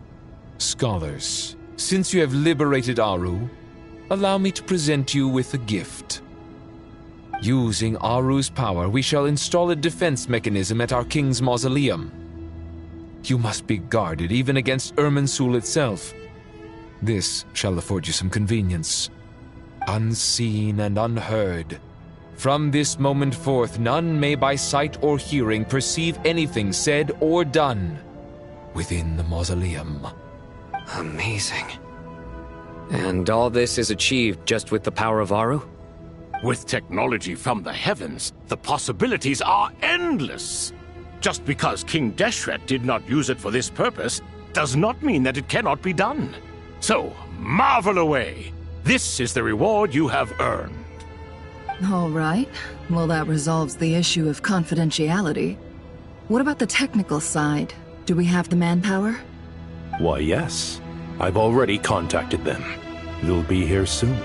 Scholars, since you have liberated Aru, allow me to present you with a gift. Using Aru's power, we shall install a defense mechanism at our king's mausoleum. You must be guarded even against Irminsul itself. This shall afford you some convenience. Unseen and unheard. From this moment forth, none may by sight or hearing perceive anything said or done within the mausoleum. Amazing. And all this is achieved just with the power of Aru? With technology from the heavens, the possibilities are endless. Just because King Deshret did not use it for this purpose does not mean that it cannot be done. So, marvel away. This is the reward you have earned. All right. Well, that resolves the issue of confidentiality. What about the technical side? Do we have the manpower? Why, yes. I've already contacted them. They'll be here soon.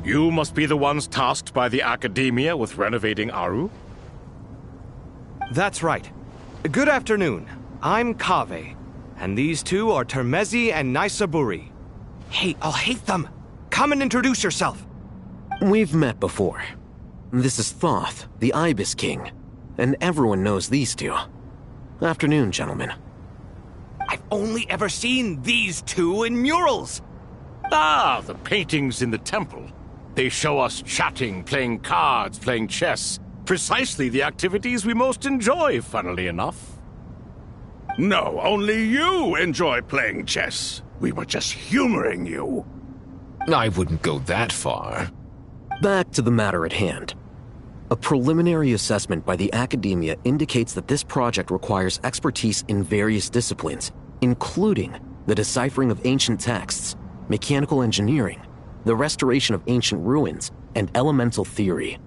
You must be the ones tasked by the Academia with renovating Aru? That's right. Good afternoon. I'm Kaveh, and these two are Termezi and Naisaburi. Hey, I'll hate them! Come and introduce yourself! We've met before. This is Thoth, the Ibis King, and everyone knows these two. Afternoon, gentlemen. I've only ever seen these two in murals! Ah, the paintings in the temple. They show us chatting, playing cards, playing chess. Precisely the activities we most enjoy, funnily enough. No, only you enjoy playing chess. We were just humoring you. I wouldn't go that far. Back to the matter at hand. A preliminary assessment by the Academia indicates that this project requires expertise in various disciplines, including the deciphering of ancient texts, mechanical engineering, the restoration of ancient ruins, and elemental theory.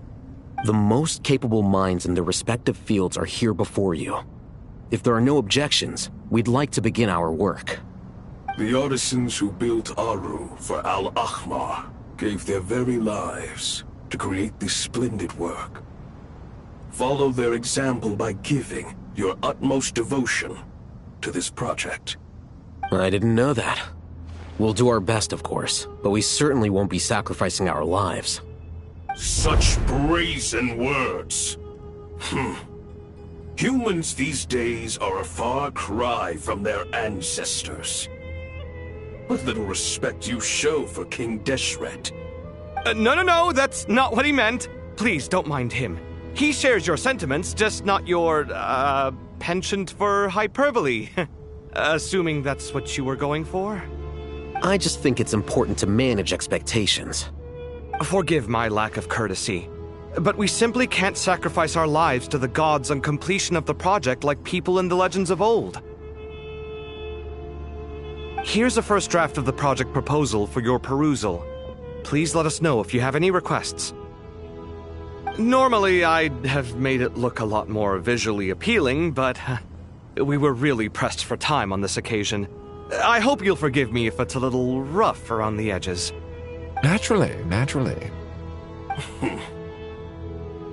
The most capable minds in their respective fields are here before you. If there are no objections, we'd like to begin our work. The artisans who built Aru for Al-Ahmar gave their very lives to create this splendid work. Follow their example by giving your utmost devotion to this project. I didn't know that. We'll do our best, of course, but we certainly won't be sacrificing our lives. Such brazen words. Humans these days are a far cry from their ancestors. What little respect you show for King Deshret. No, that's not what he meant. Please, don't mind him. He shares your sentiments, just not your, penchant for hyperbole. Assuming that's what you were going for? I just think it's important to manage expectations. Forgive my lack of courtesy, but we simply can't sacrifice our lives to the gods on completion of the project like people in the legends of old. Here's a first draft of the project proposal for your perusal. Please let us know if you have any requests. Normally, I'd have made it look a lot more visually appealing, but we were really pressed for time on this occasion. I hope you'll forgive me if it's a little rough around the edges. Naturally.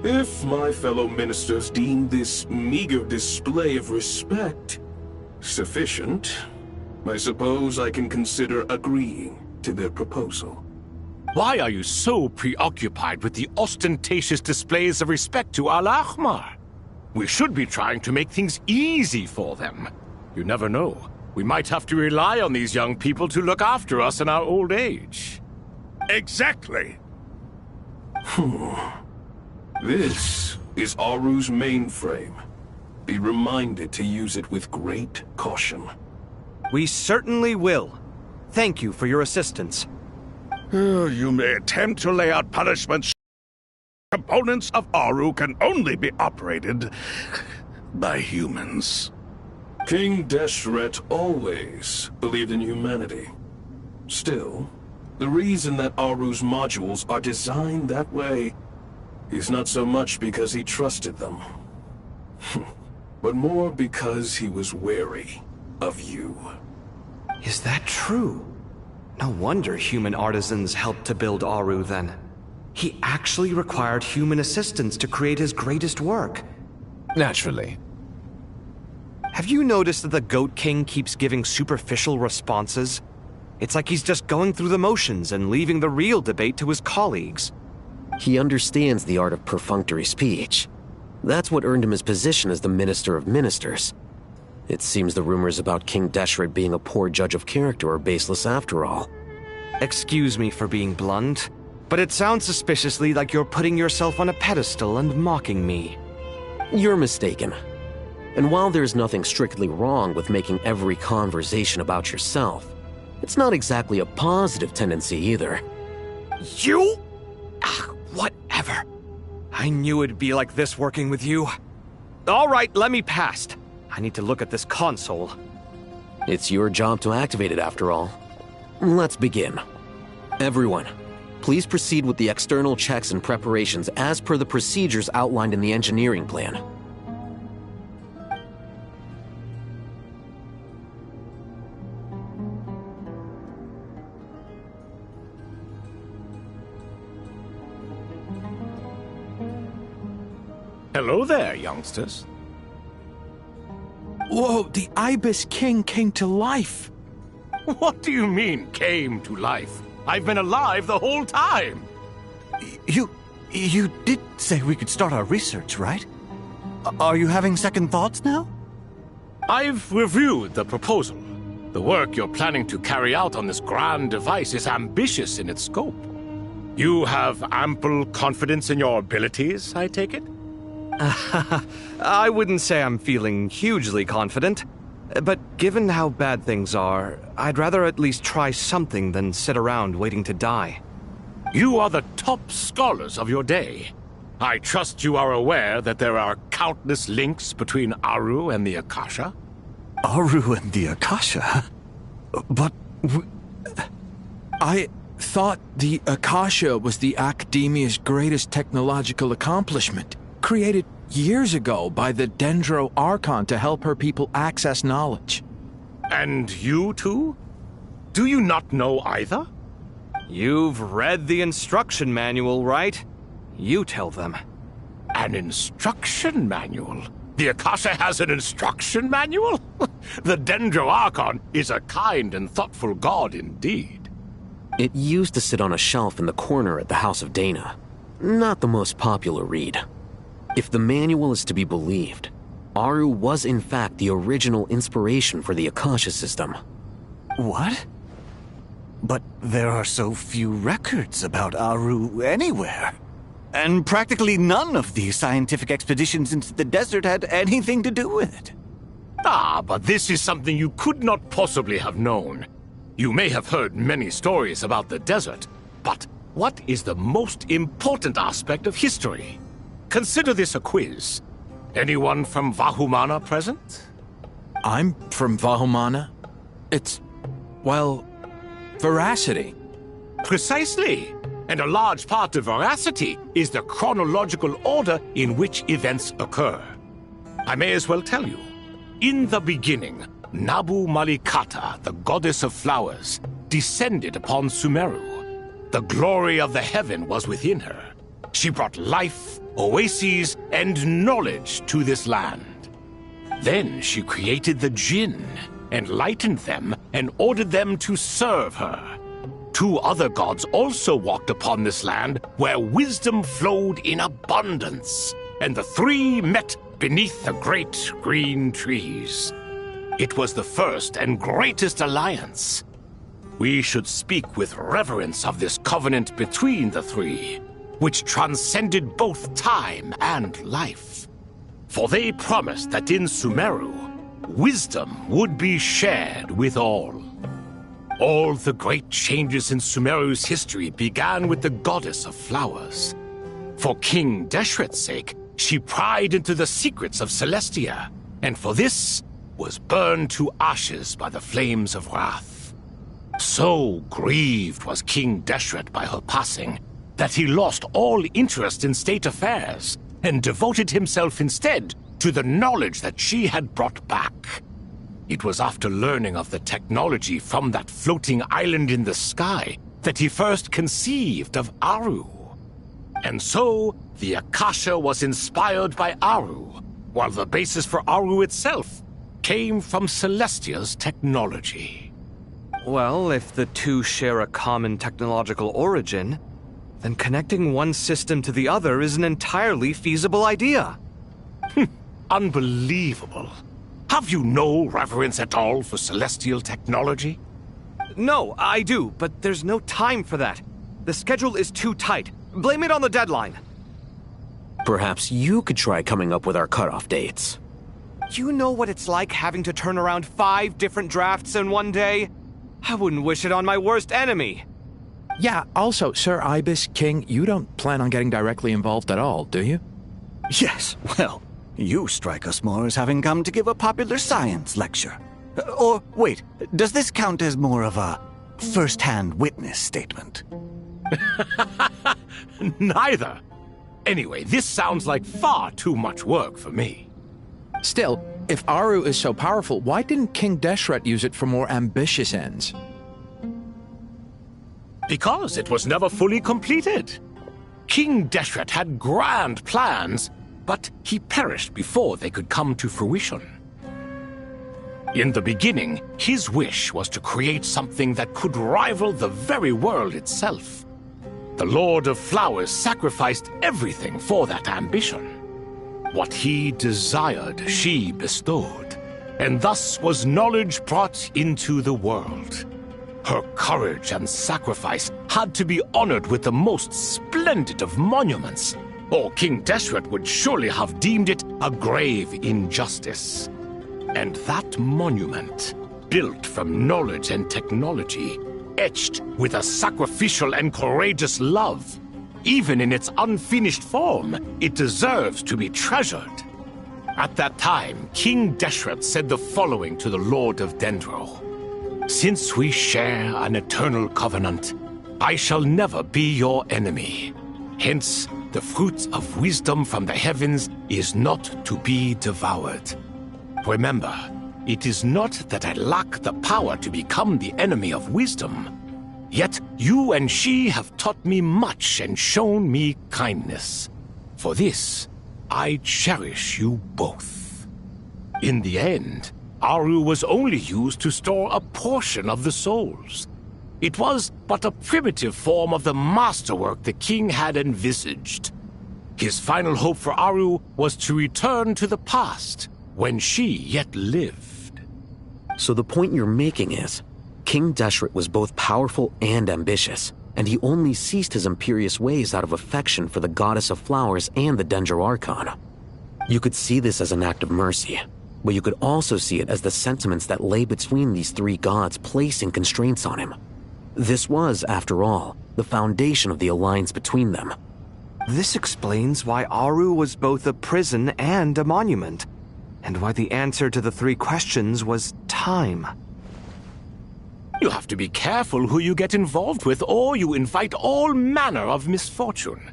If my fellow ministers deem this meager display of respect sufficient, I suppose I can consider agreeing to their proposal. Why are you so preoccupied with the ostentatious displays of respect to Al-Ahmar? We should be trying to make things easy for them. You never know. We might have to rely on these young people to look after us in our old age. Exactly. This is Aru's mainframe. Be reminded to use it with great caution. We certainly will. Thank you for your assistance. You may attempt to lay out punishments. Components of Aru can only be operated by humans. King Deshret always believed in humanity. Still, the reason that Aru's modules are designed that way is not so much because he trusted them, but more because he was wary of you. Is that true? No wonder human artisans helped to build Aru then. He actually required human assistance to create his greatest work. Naturally. Have you noticed that the Goat King keeps giving superficial responses? It's like he's just going through the motions and leaving the real debate to his colleagues. He understands the art of perfunctory speech. That's what earned him his position as the Minister of Ministers. It seems the rumors about King Deshret being a poor judge of character are baseless after all. Excuse me for being blunt, but it sounds suspiciously like you're putting yourself on a pedestal and mocking me. You're mistaken. And while there's nothing strictly wrong with making every conversation about yourself, it's not exactly a positive tendency either. You? Whatever. I knew it'd be like this working with you. All right, let me past. I need to look at this console. It's your job to activate it after all. Let's begin. Everyone, please proceed with the external checks and preparations as per the procedures outlined in the engineering plan. Hello there, youngsters. Whoa, the Ibis King came to life. What do you mean, came to life? I've been alive the whole time. You did say we could start our research, right? Are you having second thoughts now? I've reviewed the proposal. The work you're planning to carry out on this grand device is ambitious in its scope. You have ample confidence in your abilities, I take it? I wouldn't say I'm feeling hugely confident, but given how bad things are, I'd rather at least try something than sit around waiting to die. You are the top scholars of your day. I trust you are aware that there are countless links between Aru and the Akasha? Aru and the Akasha? But... I thought the Akasha was the Academia's greatest technological accomplishment, created years ago by the Dendro Archon to help her people access knowledge. And you too? Do you not know either? You've read the instruction manual, right? You tell them. An instruction manual? The Akasha has an instruction manual? The Dendro Archon is a kind and thoughtful god indeed. It used to sit on a shelf in the corner at the House of Dana. Not the most popular read. If the manual is to be believed, Aru was in fact the original inspiration for the Akasha system. What? But there are so few records about Aru anywhere. And practically none of these scientific expeditions into the desert had anything to do with it. Ah, but this is something you could not possibly have known. You may have heard many stories about the desert, but what is the most important aspect of history? Consider this a quiz. Anyone from Vahumana present? I'm from Vahumana. It's, well, veracity. Precisely. And a large part of veracity is the chronological order in which events occur. I may as well tell you. In the beginning, Nabu Malikata, the goddess of flowers, descended upon Sumeru. The glory of the heaven was within her. She brought life, oases, and knowledge to this land. Then she created the Jinn, enlightened them, and ordered them to serve her. Two other gods also walked upon this land where wisdom flowed in abundance, and the three met beneath the great green trees. It was the first and greatest alliance. We should speak with reverence of this covenant between the three, which transcended both time and life. For they promised that in Sumeru, wisdom would be shared with all. All the great changes in Sumeru's history began with the goddess of flowers. For King Deshret's sake, she pried into the secrets of Celestia, and for this was burned to ashes by the flames of wrath. So grieved was King Deshret by her passing that he lost all interest in state affairs and devoted himself instead to the knowledge that she had brought back. It was after learning of the technology from that floating island in the sky that he first conceived of Aru. And so, the Akasha was inspired by Aru, while the basis for Aru itself came from Celestia's technology. Well, if the two share a common technological origin, then connecting one system to the other is an entirely feasible idea. Unbelievable. Have you no reverence at all for celestial technology? No, I do, but there's no time for that. The schedule is too tight. Blame it on the deadline. Perhaps you could try coming up with our cutoff dates. You know what it's like having to turn around 5 different drafts in one day? I wouldn't wish it on my worst enemy. Yeah, also, Sir Ibis, King, you don't plan on getting directly involved at all, do you? Yes, well, you strike us more as having come to give a popular science lecture. Or, wait, does this count as more of a first-hand witness statement? Neither. Anyway, this sounds like far too much work for me. Still, if Aru is so powerful, why didn't King Deshret use it for more ambitious ends? Because it was never fully completed. King Deshret had grand plans, but he perished before they could come to fruition. In the beginning, his wish was to create something that could rival the very world itself. The Lord of Flowers sacrificed everything for that ambition. What he desired, she bestowed, and thus was knowledge brought into the world. Her courage and sacrifice had to be honored with the most splendid of monuments, or King Deshret would surely have deemed it a grave injustice. And that monument, built from knowledge and technology, etched with a sacrificial and courageous love, even in its unfinished form, it deserves to be treasured. At that time, King Deshret said the following to the Lord of Dendro. Since we share an eternal covenant, I shall never be your enemy. Hence, the fruit of wisdom from the heavens is not to be devoured. Remember, it is not that I lack the power to become the enemy of wisdom. Yet you and she have taught me much and shown me kindness. For this, I cherish you both. In the end, Aru was only used to store a portion of the souls. It was but a primitive form of the masterwork the king had envisaged. His final hope for Aru was to return to the past, when she yet lived. So the point you're making is, King Deshret was both powerful and ambitious, and he only ceased his imperious ways out of affection for the Goddess of Flowers and the Dendro Archon. You could see this as an act of mercy, but you could also see it as the sentiments that lay between these 3 gods placing constraints on him. This was, after all, the foundation of the alliance between them. This explains why Aru was both a prison and a monument, and why the answer to the 3 questions was time. You have to be careful who you get involved with, or you invite all manner of misfortune.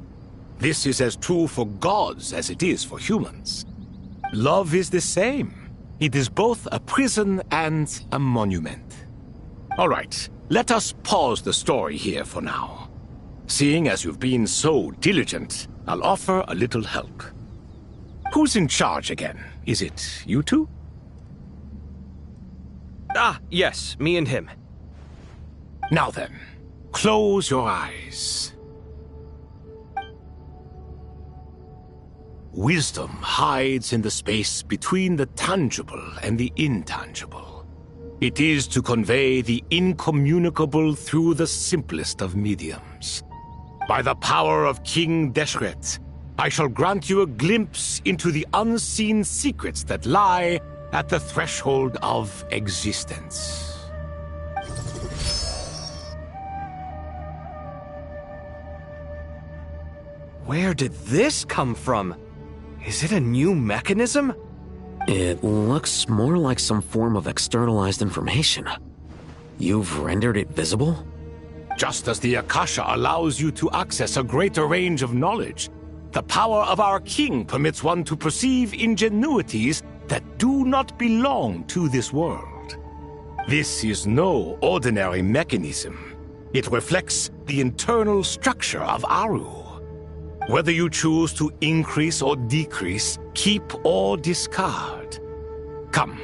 This is as true for gods as it is for humans. Love is the same. It is both a prison and a monument. All right, let us pause the story here for now. Seeing as you've been so diligent, I'll offer a little help. Who's in charge again? Is it you two? Ah, yes, me and him. Now then, close your eyes. Wisdom hides in the space between the tangible and the intangible. It is to convey the incommunicable through the simplest of mediums. By the power of King Deshret, I shall grant you a glimpse into the unseen secrets that lie at the threshold of existence. Where did this come from? Is it a new mechanism? It looks more like some form of externalized information. You've rendered it visible? Just as the Akasha allows you to access a greater range of knowledge, the power of our king permits one to perceive ingenuities that do not belong to this world. This is no ordinary mechanism. It reflects the internal structure of Aru. Whether you choose to increase or decrease, keep or discard. Come,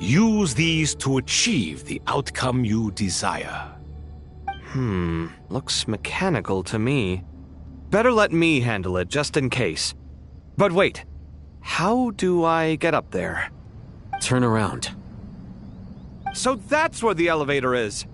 use these to achieve the outcome you desire. Looks mechanical to me. Better let me handle it, just in case. But wait, How do I get up there? Turn around. So that's where the elevator is.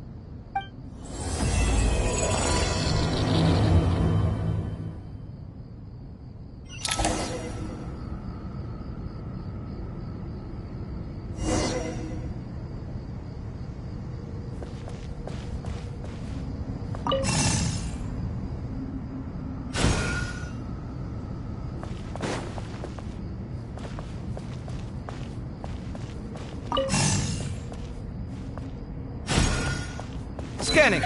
Scanning.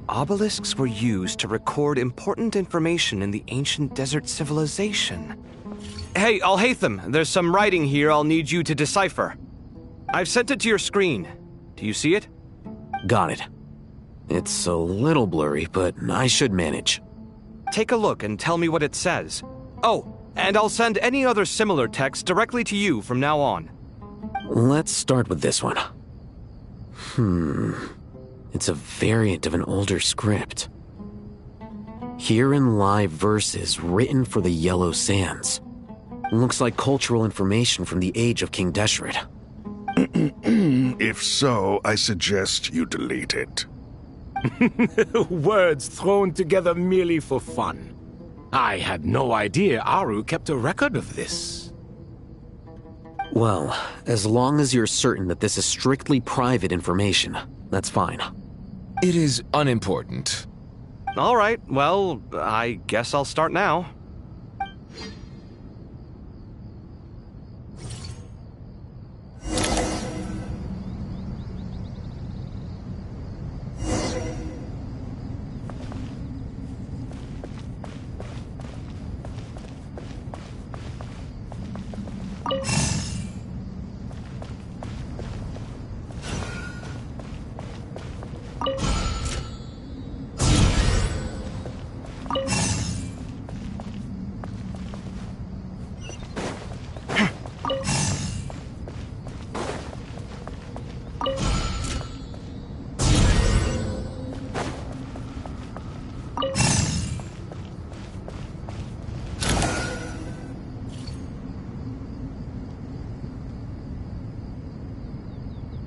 Obelisks were used to record important information in the ancient desert civilization. Hey, Alhaitham, there's some writing here I'll need you to decipher. I've sent it to your screen. Do you see it? Got it. It's a little blurry, but I should manage. Take a look and tell me what it says. Oh, and I'll send any other similar text directly to you from now on. Let's start with this one. It's a variant of an older script. Herein lie verses written for the Yellow Sands. Looks like cultural information from the age of King Deshret. If so, I suggest you delete it. Words thrown together merely for fun. I had no idea Aru kept a record of this. Well, as long as you're certain that this is strictly private information, that's fine. It is unimportant. All right, well, I guess I'll start now.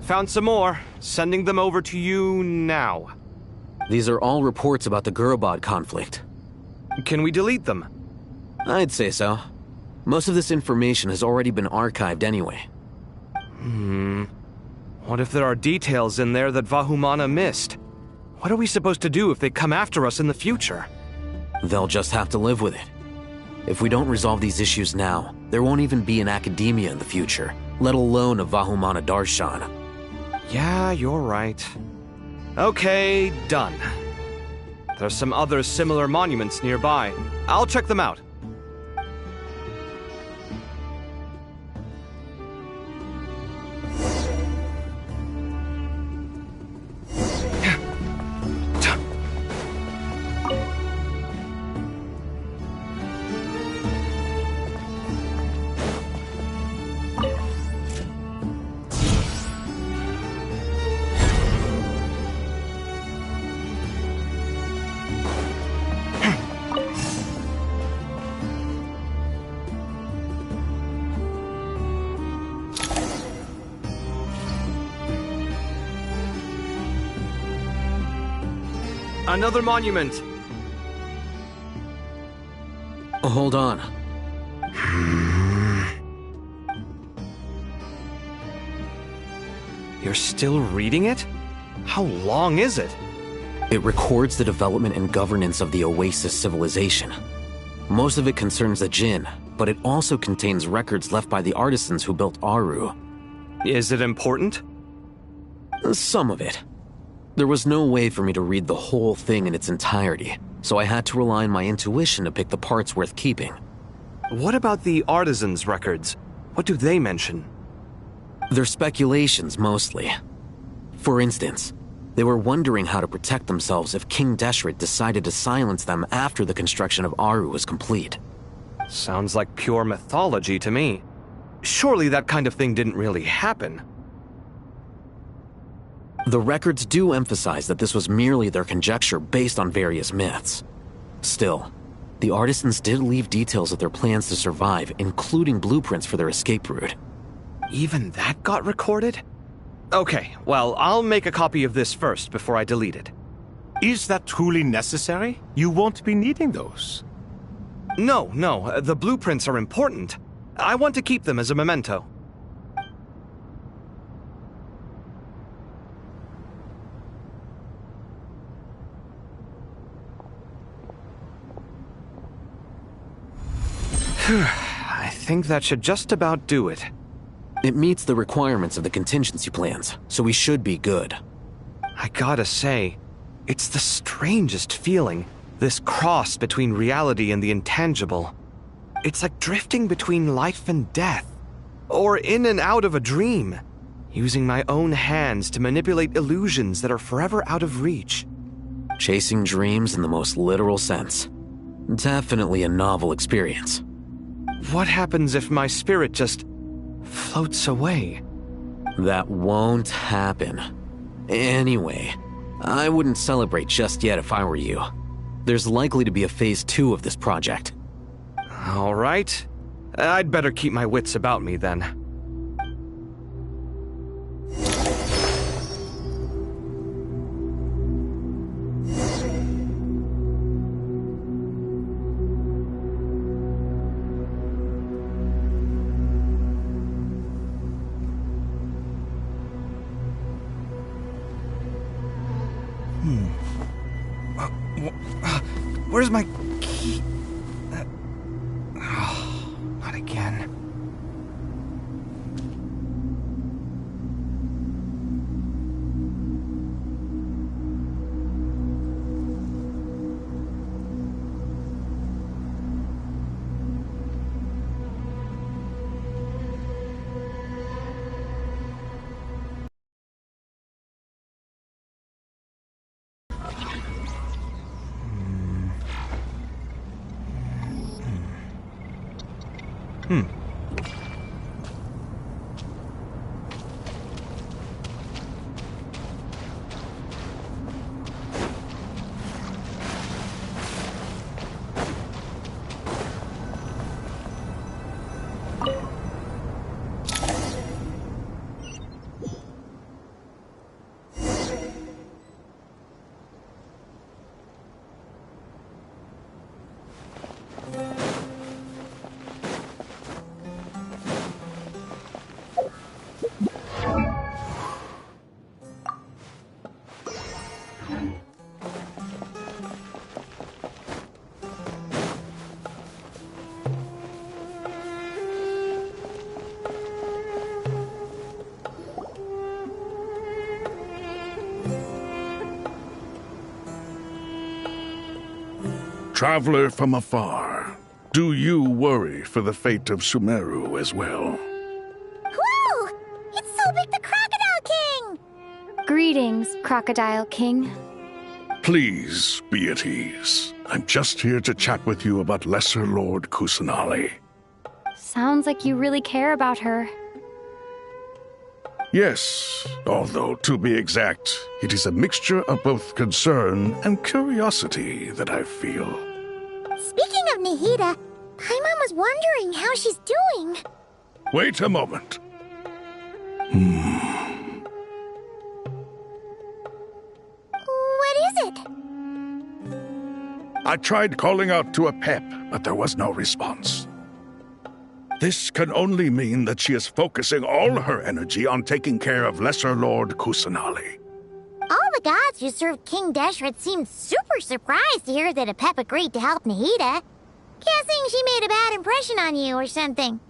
Found some more. Sending them over to you now. These are all reports about the Gurabad conflict. Can we delete them? I'd say so. Most of this information has already been archived anyway. What if there are details in there that Vahumana missed? What are we supposed to do if they come after us in the future? They'll just have to live with it. If we don't resolve these issues now, there won't even be an academia in the future, let alone a Vahumana Darshan. Yeah, you're right. Okay, done. There's some other similar monuments nearby. I'll check them out. Another monument. Hold on. You're still reading it? How long is it? It records the development and governance of the Oasis civilization. Most of it concerns the Jinn, but it also contains records left by the artisans who built Aru. Is it important? Some of it. There was no way for me to read the whole thing in its entirety, so I had to rely on my intuition to pick the parts worth keeping. What about the artisans' records? What do they mention? They're speculations, mostly. For instance, they were wondering how to protect themselves if King Deshret decided to silence them after the construction of Aru was complete. Sounds like pure mythology to me. Surely that kind of thing didn't really happen. The records do emphasize that this was merely their conjecture based on various myths. Still, the artisans did leave details of their plans to survive, including blueprints for their escape route. Even that got recorded? Okay, well, I'll make a copy of this first before I delete it. Is that truly necessary? You won't be needing those. No, the blueprints are important. I want to keep them as a memento. I think that should just about do it. It meets the requirements of the contingency plans, so we should be good. I gotta say, it's the strangest feeling, this cross between reality and the intangible. It's like drifting between life and death, or in and out of a dream, using my own hands to manipulate illusions that are forever out of reach. Chasing dreams in the most literal sense. Definitely a novel experience. What happens if my spirit just floats away? That won't happen. Anyway, I wouldn't celebrate just yet if I were you. There's likely to be a phase 2 of this project. All right. I'd better keep my wits about me then. Where's my key? Not again. Traveler from afar, do you worry for the fate of Sumeru as well? Whoa! It's Sobek the Crocodile King! Greetings, Crocodile King. Please be at ease. I'm just here to chat with you about Lesser Lord Kusanali. Sounds like you really care about her. Yes, although to be exact, it is a mixture of both concern and curiosity that I feel. Speaking of Nahida, Paimon was wondering how she's doing. Wait a moment. What is it? I tried calling out to Apep, but there was no response. This can only mean that she is focusing all her energy on taking care of Lesser Lord Kusanali. All the gods who served King Deshret seemed super surprised to hear that Apep agreed to help Nahida. Guessing she made a bad impression on you or something.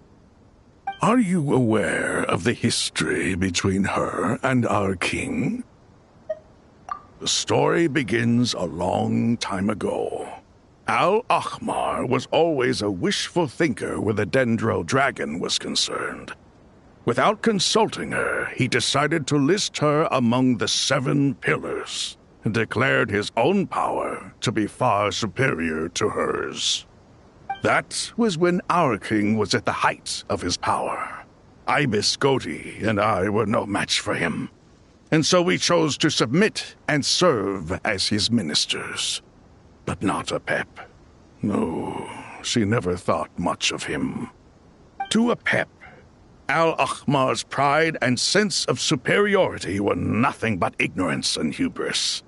Are you aware of the history between her and our king? The story begins a long time ago. Al-Ahmar was always a wishful thinker where the Dendro dragon was concerned. Without consulting her, he decided to list her among the 7 pillars and declared his own power to be far superior to hers. That was when our king was at the height of his power. Ibis Goti and I were no match for him, and so we chose to submit and serve as his ministers. But not Apep. No, she never thought much of him. To Apep, Al-Ahmar's pride and sense of superiority were nothing but ignorance and hubris.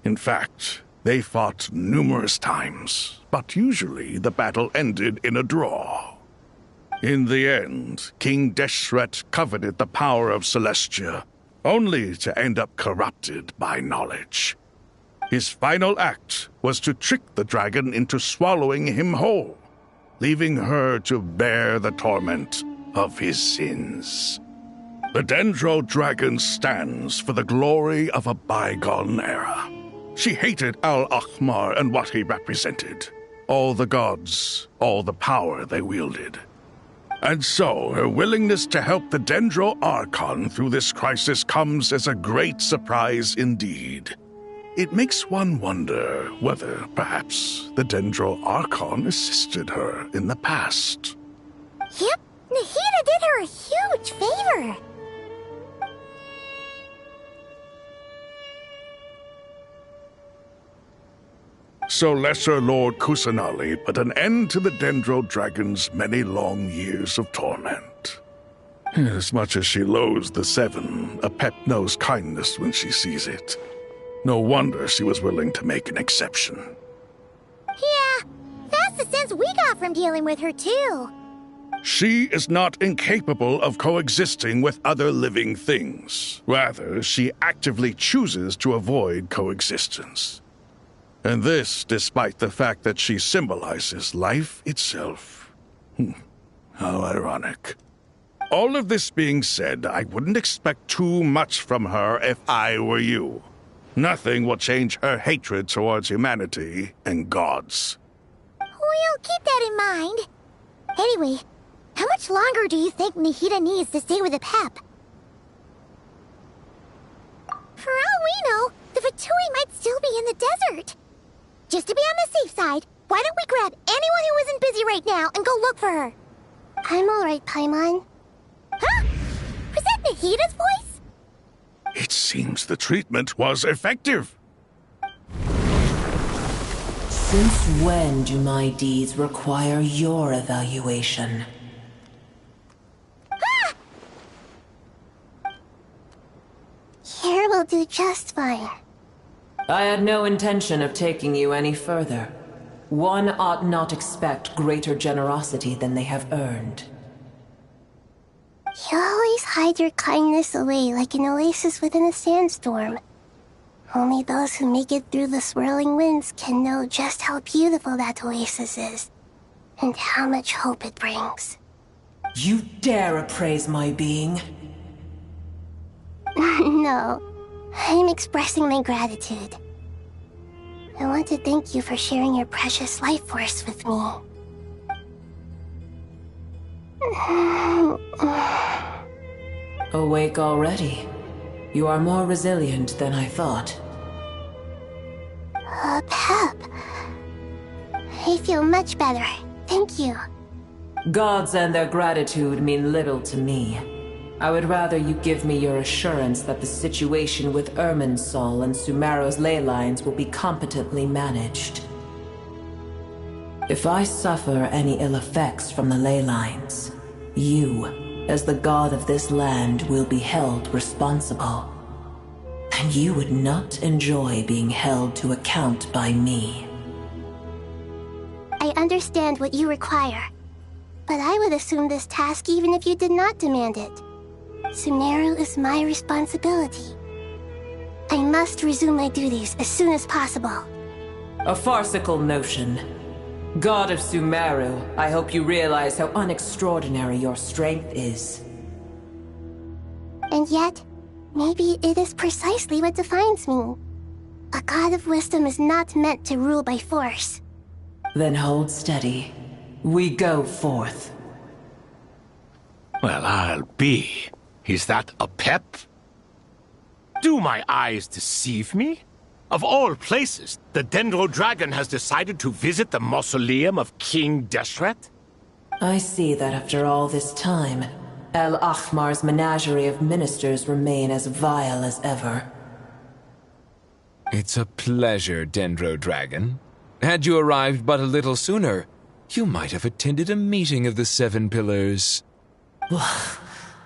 In fact, they fought numerous times, but usually the battle ended in a draw. In the end, King Deshret coveted the power of Celestia, only to end up corrupted by knowledge. His final act was to trick the dragon into swallowing him whole, leaving her to bear the torment of his sins. The Dendro dragon stands for the glory of a bygone era. She hated Al-Ahmar and what he represented. All the gods, all the power they wielded. And so, her willingness to help the Dendro Archon through this crisis comes as a great surprise indeed. It makes one wonder whether, perhaps, the Dendro Archon assisted her in the past. Yep, Nahida did her a huge favor. So Lesser Lord Kusanali put an end to the Dendro Dragon's many long years of torment. As much as she loathes the 7, Apep knows kindness when she sees it. No wonder she was willing to make an exception. Yeah, that's the sense we got from dealing with her too. She is not incapable of coexisting with other living things. Rather, she actively chooses to avoid coexistence. And this despite the fact that she symbolizes life itself. How ironic. All of this being said, I wouldn't expect too much from her if I were you. Nothing will change her hatred towards humanity and gods. We'll keep that in mind. Anyway, how much longer do you think Nahida needs to stay with Apep? For all we know, the Fatui might still be in the desert. Just to be on the safe side, why don't we grab anyone who isn't busy right now and go look for her? I'm alright, Paimon. Huh? Was that Nahida's voice? It seems the treatment was effective. Since when do my deeds require your evaluation? Ah! Here will do just fine. I had no intention of taking you any further. One ought not expect greater generosity than they have earned. You always hide your kindness away like an oasis within a sandstorm. Only those who make it through the swirling winds can know just how beautiful that oasis is, and how much hope it brings. You dare appraise my being? No, I'm expressing my gratitude. I want to thank you for sharing your precious life force with me. Awake already? You are more resilient than I thought. Pep. I feel much better. Thank you. Gods and their gratitude mean little to me. I would rather you give me your assurance that the situation with Irminsul and Sumero's ley lines will be competently managed. If I suffer any ill effects from the ley lines, you, as the god of this land, will be held responsible. And you would not enjoy being held to account by me. understand what you require. But I would assume this task even if you did not demand it. Sumeru is my responsibility. I must resume my duties as soon as possible. A farcical notion. God of Sumeru, I hope you realize how unextraordinary your strength is. And yet, maybe it is precisely what defines me. A god of wisdom is not meant to rule by force. Then hold steady. We go forth. Well, I'll be. Is that a pep? Do my eyes deceive me? Of all places, the Dendro Dragon has decided to visit the mausoleum of King Deshret? I see that after all this time, El Ahmar's menagerie of ministers remain as vile as ever. It's a pleasure, Dendro Dragon. Had you arrived but a little sooner, you might have attended a meeting of the Seven Pillars.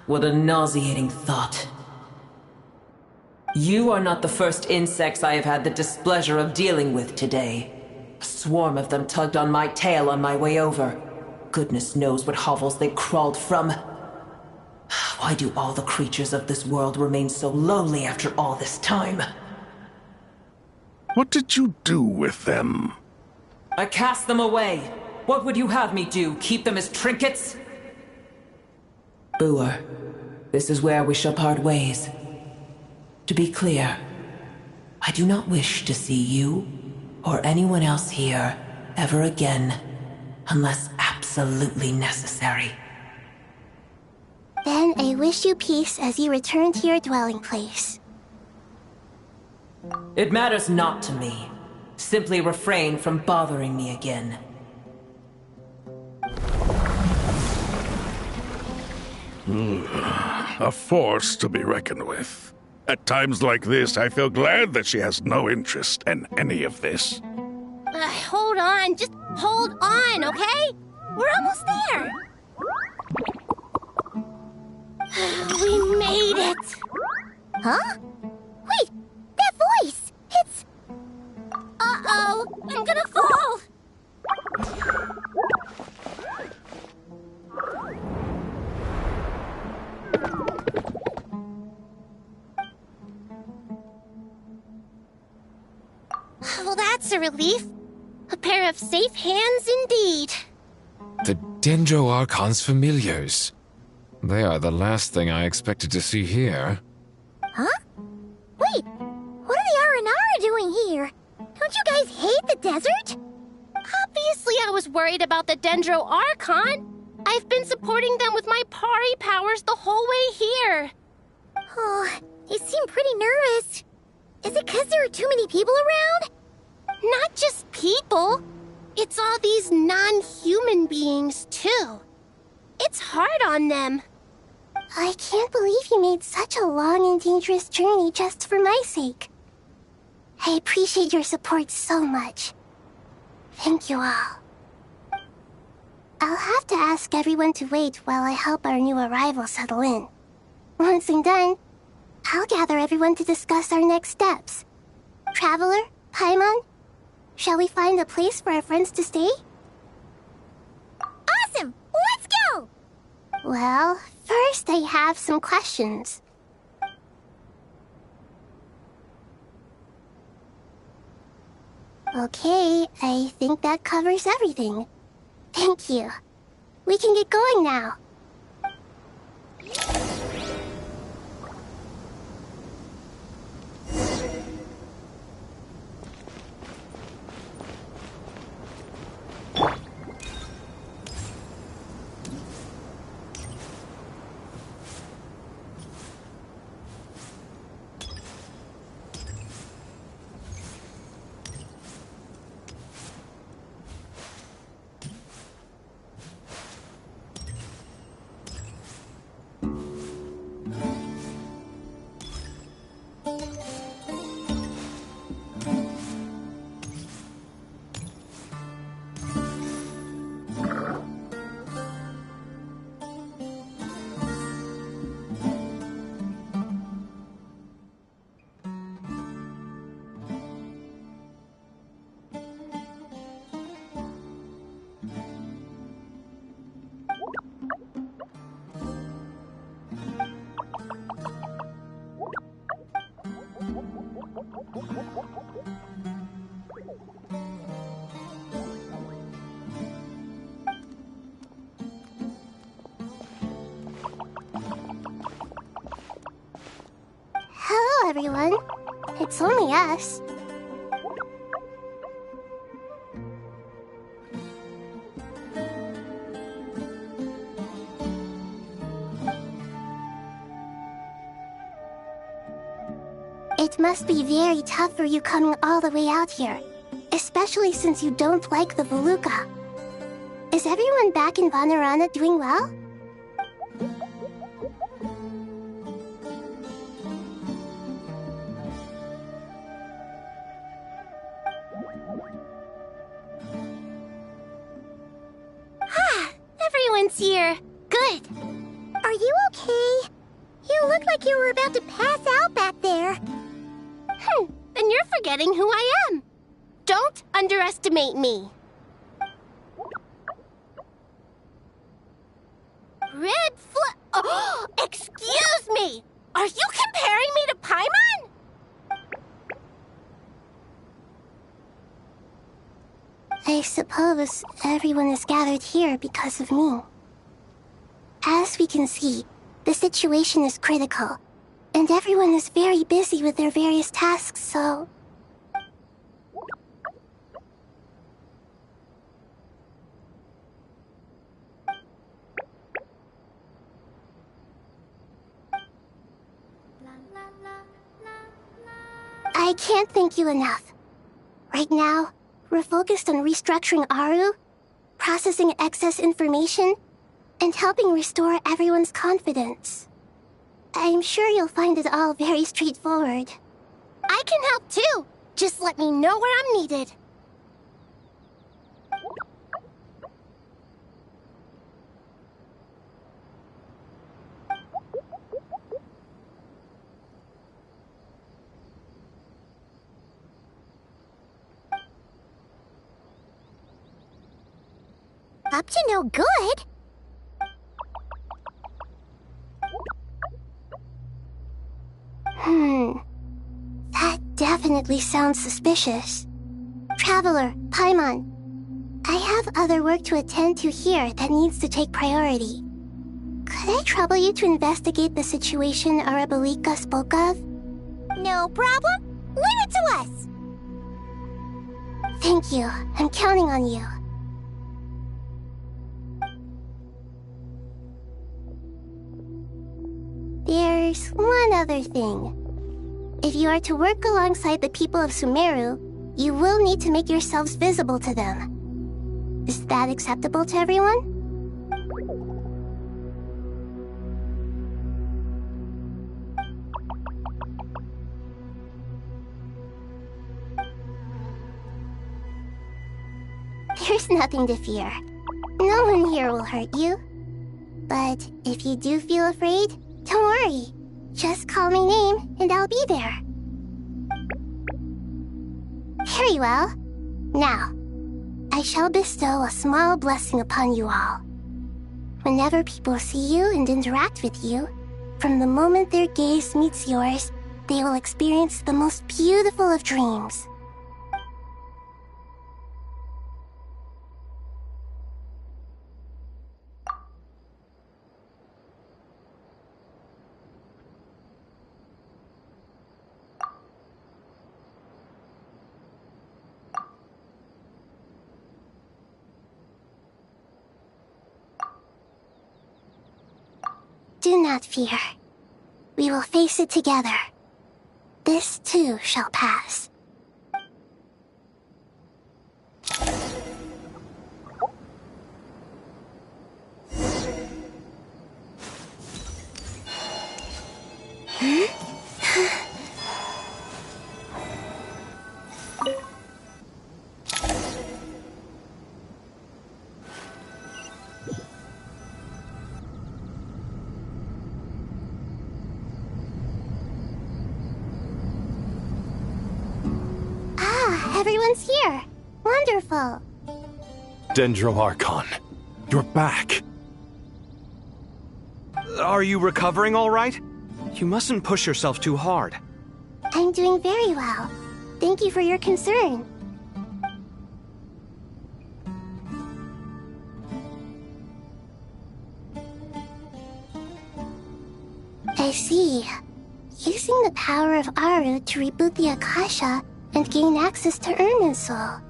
What a nauseating thought. You are not the first insects I have had the displeasure of dealing with today. A swarm of them tugged on my tail on my way over. Goodness knows what hovels they crawled from. Why do all the creatures of this world remain so lowly after all this time? What did you do with them? I cast them away. What would you have me do? Keep them as trinkets? Boer, this is where we shall part ways. To be clear, I do not wish to see you or anyone else here ever again, unless absolutely necessary. Then I wish you peace as you return to your dwelling place. It matters not to me. Simply refrain from bothering me again. A force to be reckoned with. At times like this, I feel glad that she has no interest in any of this. Hold on, just hold on, okay? We're almost there. We made it. Huh? Wait, that voice! It's... Uh-oh, I'm gonna fall! Well, that's a relief. A pair of safe hands indeed. The Dendro Archon's familiars. They are the last thing I expected to see here. Huh? Wait, what are the Aranara doing here? Don't you guys hate the desert? Obviously I was worried about the Dendro Archon. I've been supporting them with my Pari powers the whole way here. Oh, they seem pretty nervous. Is it because there are too many people around? Not just people. It's all these non-human beings, too. It's hard on them. I can't believe you made such a long and dangerous journey just for my sake. I appreciate your support so much. Thank you all. I'll have to ask everyone to wait while I help our new arrival settle in. Once I'm done, I'll gather everyone to discuss our next steps. Traveler, Paimon, shall we find a place for our friends to stay? Awesome! Let's go! Well, first I have some questions. Okay, I think that covers everything. Thank you. We can get going now. everyone. It's only us. It must be very tough for you coming all the way out here, especially since you don't like the Voluka. Is everyone back in Vanarana doing well? Everyone's here. Good. Are you okay? You look like you were about to pass out back there. Then you're forgetting who I am. Don't underestimate me. Oh, excuse me! Are you comparing me to Paimon? I suppose everyone is gathered here because of me. As we can see, the situation is critical, and everyone is very busy with their various tasks, so... I can't thank you enough. Right now, we're focused on restructuring Aru, processing excess information, and helping restore everyone's confidence. I'm sure you'll find it all very straightforward. I can help too. Just let me know where I'm needed. Up to no good? That definitely sounds suspicious. Traveler, Paimon, I have other work to attend to here that needs to take priority. Could I trouble you to investigate the situation Arabalika spoke of? No problem. Leave it to us. Thank you. I'm counting on you. There's one other thing. If you are to work alongside the people of Sumeru, you will need to make yourselves visible to them. Is that acceptable to everyone? There's nothing to fear. No one here will hurt you. But if you do feel afraid, don't worry. Just call my name, and I'll be there. Very well. Now, I shall bestow a small blessing upon you all. Whenever people see you and interact with you, from the moment their gaze meets yours, they will experience the most beautiful of dreams. Do not fear. We will face it together. This too shall pass. Everyone's here. Wonderful. Dendro Archon, you're back. Are you recovering all right? You mustn't push yourself too hard. I'm doing very well. Thank you for your concern. I see. Using the power of Aru to reboot the Akasha and gain access to Ermin's soul.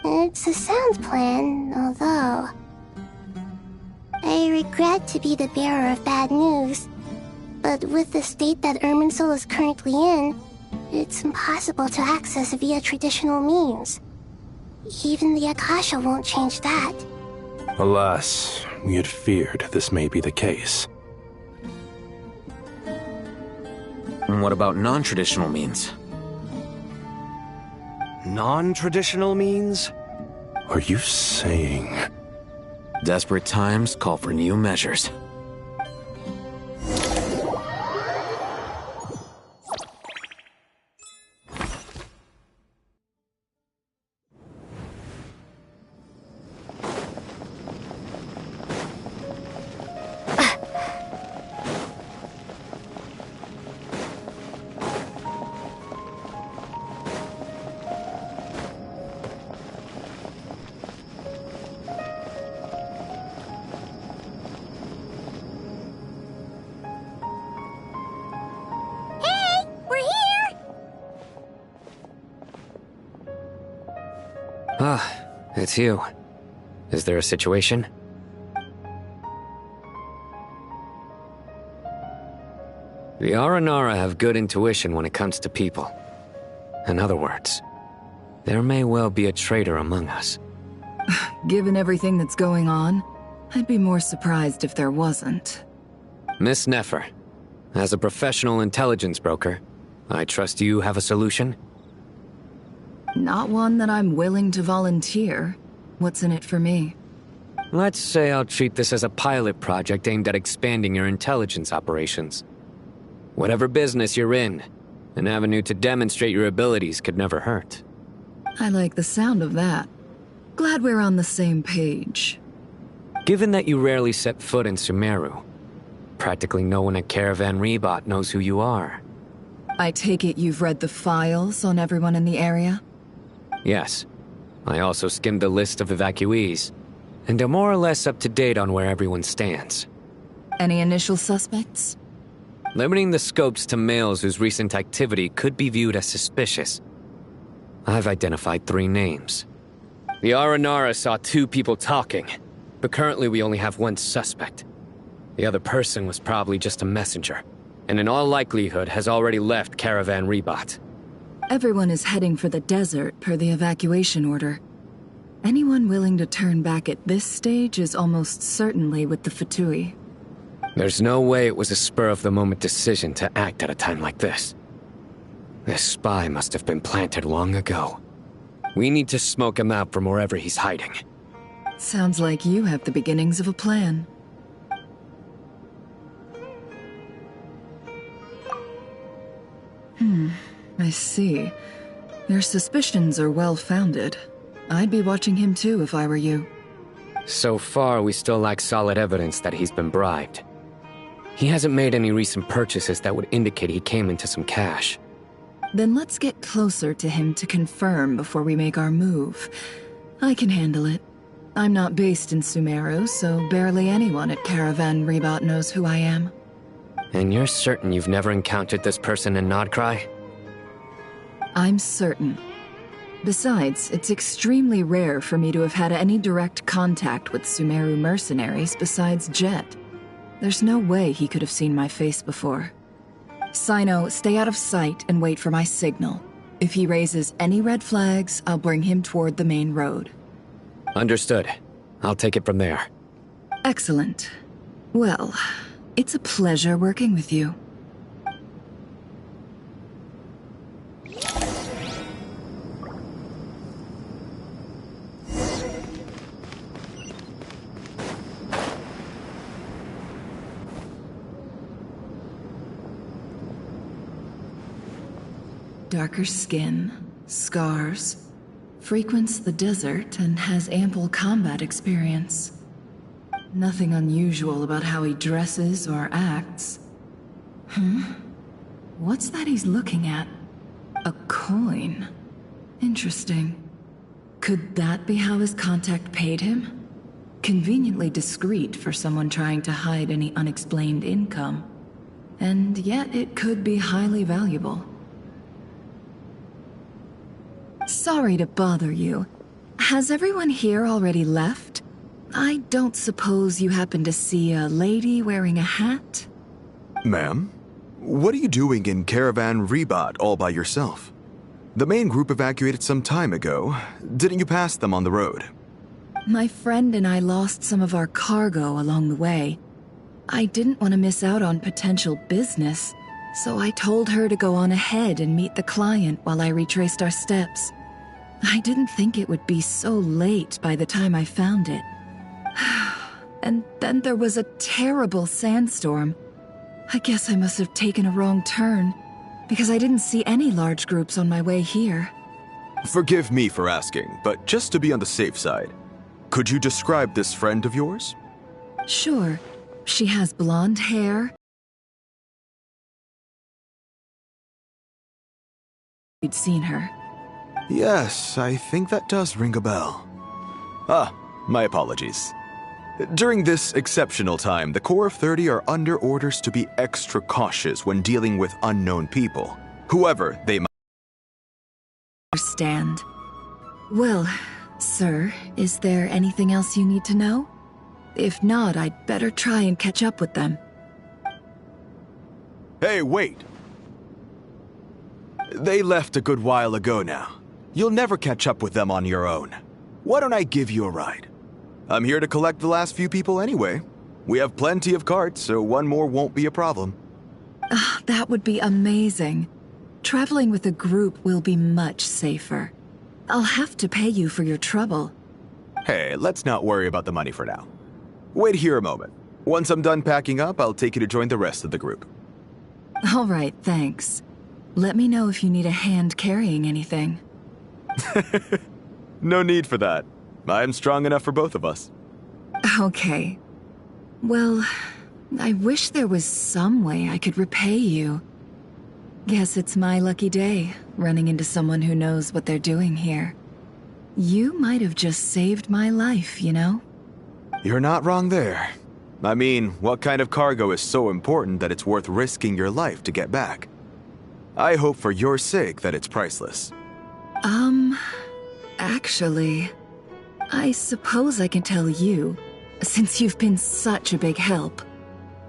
It's a sound plan, although... I regret to be the bearer of bad news, but with the state that Ermin's soul is currently in, it's impossible to access via traditional means. Even the Akasha won't change that. Alas, we had feared this may be the case. And what about non-traditional means? Non-traditional means? Are you saying... Desperate times call for new measures. Ah, it's you. Is there a situation? The Aranara have good intuition when it comes to people. In other words, there may well be a traitor among us. Given everything that's going on, I'd be more surprised if there wasn't. Miss Nefer, as a professional intelligence broker, I trust you have a solution? Not one that I'm willing to volunteer. What's in it for me? Let's say I'll treat this as a pilot project aimed at expanding your intelligence operations. Whatever business you're in, an avenue to demonstrate your abilities could never hurt. I like the sound of that. Glad we're on the same page. Given that you rarely set foot in Sumeru, practically no one at Caravan Rebot knows who you are. I take it you've read the files on everyone in the area? Yes. I also skimmed the list of evacuees, and am more or less up to date on where everyone stands. Any initial suspects? Limiting the scopes to males whose recent activity could be viewed as suspicious. I've identified 3 names. The Aranara saw 2 people talking, but currently we only have 1 suspect. The other person was probably just a messenger, and in all likelihood has already left Caravan Rebot. Everyone is heading for the desert per the evacuation order. Anyone willing to turn back at this stage is almost certainly with the Fatui. There's no way it was a spur-of-the-moment decision to act at a time like this. This spy must have been planted long ago. We need to smoke him out from wherever he's hiding. Sounds like you have the beginnings of a plan. I see. Your suspicions are well-founded. I'd be watching him too if I were you. So far, we still lack solid evidence that he's been bribed. He hasn't made any recent purchases that would indicate he came into some cash. Then let's get closer to him to confirm before we make our move. I can handle it. I'm not based in Sumeru, so barely anyone at Caravan Rebot knows who I am. And you're certain you've never encountered this person in Nodcry? I'm certain. Besides, it's extremely rare for me to have had any direct contact with Sumeru mercenaries besides Jet. There's no way he could have seen my face before. Sino, stay out of sight and wait for my signal. If he raises any red flags, I'll bring him toward the main road. Understood. I'll take it from there. Excellent. Well, it's a pleasure working with you. Darker skin, scars, frequents the desert and has ample combat experience. Nothing unusual about how he dresses or acts. What's that he's looking at? A coin. Interesting. Could that be how his contact paid him? Conveniently discreet for someone trying to hide any unexplained income. and yet it could be highly valuable. Sorry to bother you. Has everyone here already left? I don't suppose you happen to see a lady wearing a hat? Ma'am, what are you doing in Caravan Rebat all by yourself? The main group evacuated some time ago. Didn't you pass them on the road? My friend and I lost some of our cargo along the way. I didn't want to miss out on potential business, so I told her to go on ahead and meet the client while I retraced our steps. I didn't think it would be so late by the time I found it. And then there was a terrible sandstorm. I guess I must have taken a wrong turn, because I didn't see any large groups on my way here. Forgive me for asking, but just to be on the safe side, could you describe this friend of yours? Sure. She has blonde hair. You'd seen her. Yes, I think that does ring a bell. Ah, my apologies. During this exceptional time, the Core of 30 are under orders to be extra cautious when dealing with unknown people, whoever they might. Understand. Well, sir, is there anything else you need to know? If not, I'd better try and catch up with them. Hey, wait! They left a good while ago now. You'll never catch up with them on your own. Why don't I give you a ride? I'm here to collect the last few people anyway. We have plenty of carts, so one more won't be a problem. That would be amazing. Traveling with a group will be much safer. I'll have to pay you for your trouble. Hey, let's not worry about the money for now. Wait here a moment. Once I'm done packing up, I'll take you to join the rest of the group. All right, thanks. Let me know if you need a hand carrying anything. No need for that. I'm strong enough for both of us. Okay. Well, I wish there was some way I could repay you. Guess it's my lucky day, running into someone who knows what they're doing here. You might have just saved my life, you know? You're not wrong there. I mean, what kind of cargo is so important that it's worth risking your life to get back? I hope for your sake that it's priceless. Actually, I suppose I can tell you, since you've been such a big help.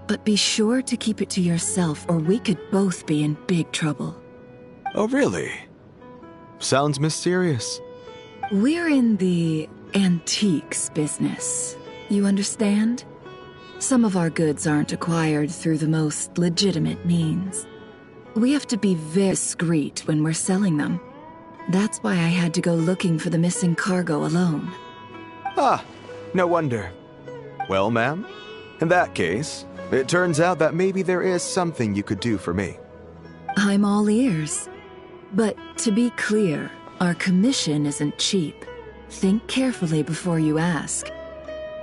But be sure to keep it to yourself, or we could both be in big trouble. Oh, really? Sounds mysterious. We're in the antiques business. You understand? Some of our goods aren't acquired through the most legitimate means. We have to be very discreet when we're selling them. That's why I had to go looking for the missing cargo alone. Ah, no wonder. Well, ma'am, in that case, it turns out that maybe there is something you could do for me. I'm all ears. But to be clear, our commission isn't cheap. Think carefully before you ask.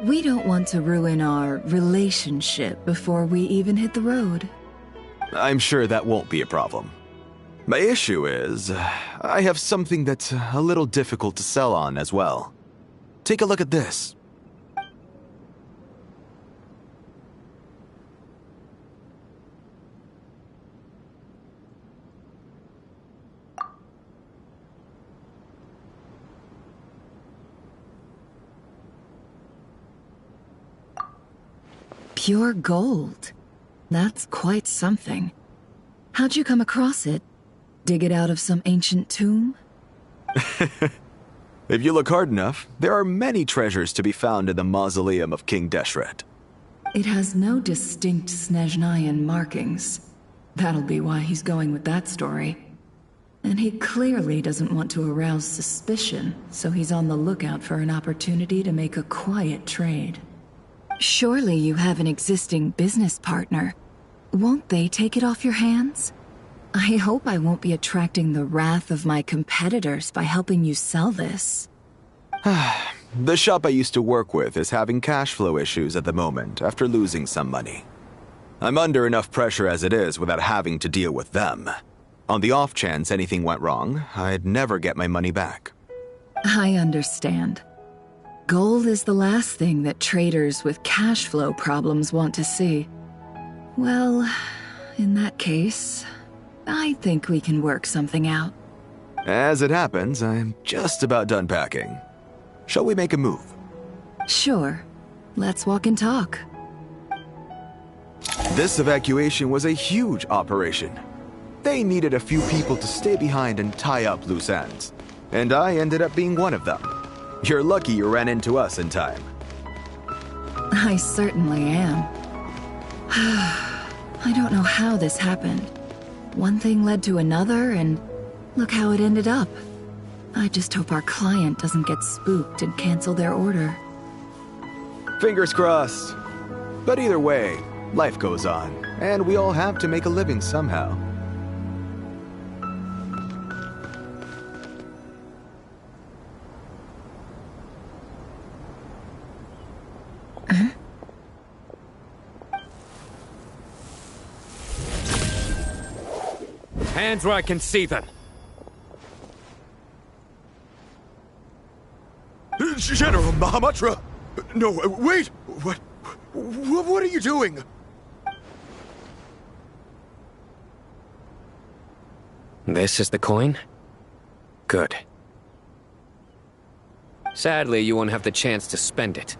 We don't want to ruin our relationship before we even hit the road. I'm sure that won't be a problem. My issue is, I have something that's a little difficult to sell on as well. Take a look at this. Pure gold. That's quite something. How'd you come across it? Dig it out of some ancient tomb? If you look hard enough, there are many treasures to be found in the mausoleum of King Deshret. It has no distinct Snezhnayan markings. That'll be why he's going with that story. And he clearly doesn't want to arouse suspicion, so he's on the lookout for an opportunity to make a quiet trade. Surely you have an existing business partner. Won't they take it off your hands? I hope I won't be attracting the wrath of my competitors by helping you sell this. The shop I used to work with is having cash flow issues at the moment after losing some money. I'm under enough pressure as it is without having to deal with them. On the off chance anything went wrong, I'd never get my money back. I understand. Gold is the last thing that traders with cash flow problems want to see. Well, In that case, I think we can work something out. As it happens, I'm just about done packing. Shall we make a move? Sure. Let's walk and talk. This evacuation was a huge operation. They needed a few people to stay behind and tie up loose ends. And I ended up being one of them. You're lucky you ran into us in time. I certainly am. I don't know how this happened. One thing led to another, and look how it ended up. I just hope our client doesn't get spooked and cancel their order. Fingers crossed. But either way, life goes on, and we all have to make a living somehow. Hands where I can see them. General Mahamatra! No, wait! What are you doing? This is the coin? Good. Sadly, you won't have the chance to spend it.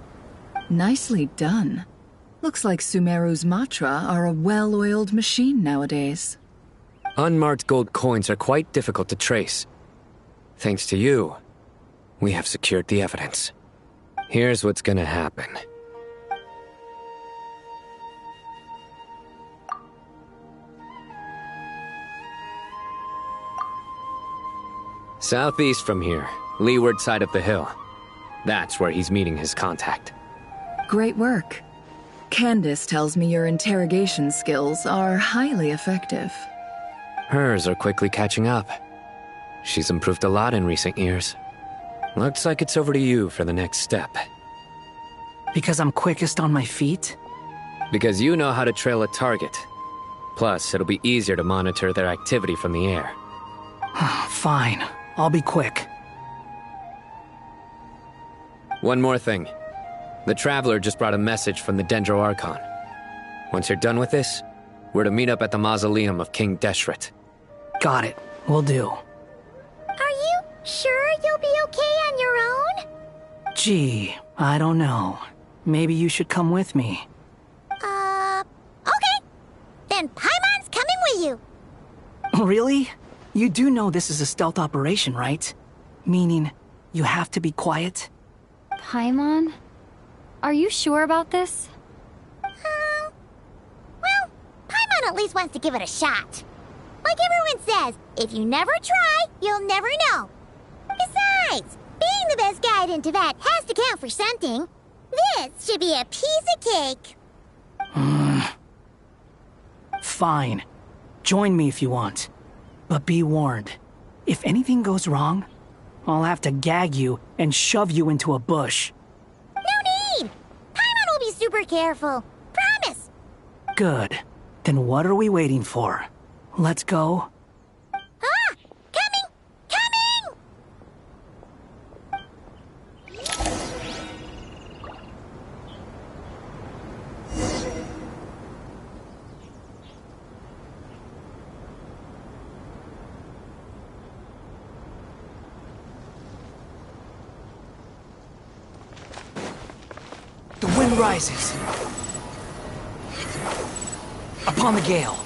Nicely done. Looks like Sumeru's Matra are a well-oiled machine nowadays. Unmarked gold coins are quite difficult to trace. Thanks to you, we have secured the evidence. Here's what's gonna happen. Southeast from here, leeward side of the hill. That's where he's meeting his contact. Great work. Candace tells me your interrogation skills are highly effective. Hers are quickly catching up. She's improved a lot in recent years. Looks like it's over to you for the next step. Because I'm quickest on my feet? Because you know how to trail a target. Plus, it'll be easier to monitor their activity from the air. Fine. I'll be quick. One more thing. The Traveler just brought a message from the Dendro Archon. Once you're done with this, we're to meet up at the mausoleum of King Deshret. Got it. Will do. Are you sure you'll be okay on your own? Gee, I don't know. Maybe you should come with me. Okay. Then Paimon's coming with you. Really? You do know this is a stealth operation, right? Meaning, you have to be quiet? Paimon? Are you sure about this? Well, Paimon at least wants to give it a shot. Like everyone says, if you never try, you'll never know. Besides, being the best guide in Tibet has to count for something. This should be a piece of cake. Fine. Join me if you want. But be warned. If anything goes wrong, I'll have to gag you and shove you into a bush. No need! Paimon will be super careful. Promise! Good. Then what are we waiting for? Let's go. Coming! Coming! The wind rises. Upon the gale.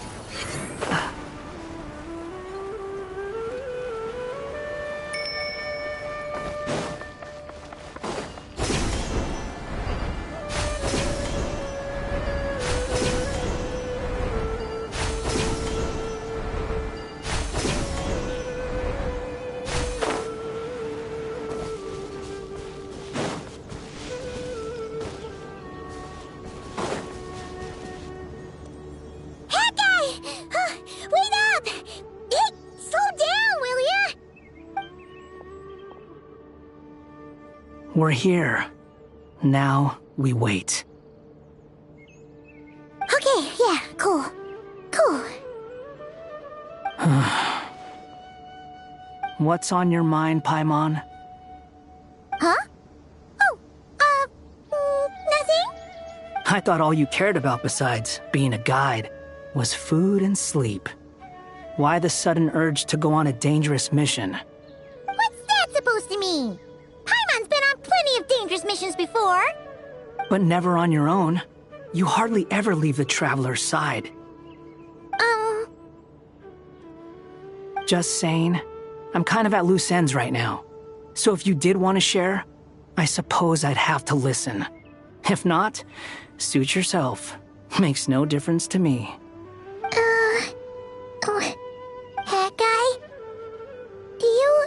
We're here. Now, we wait. Okay, yeah, cool. Cool. What's on your mind, Paimon? Huh? Oh, nothing? I thought all you cared about besides being a guide was food and sleep. Why the sudden urge to go on a dangerous mission? What's that supposed to mean? Paimon's been on plenty of dangerous missions before. But never on your own. You hardly ever leave the Traveler's side. Just saying. I'm kind of at loose ends right now. So if you did want to share, I suppose I'd have to listen. If not, suit yourself. Makes no difference to me. Hat guy? Do you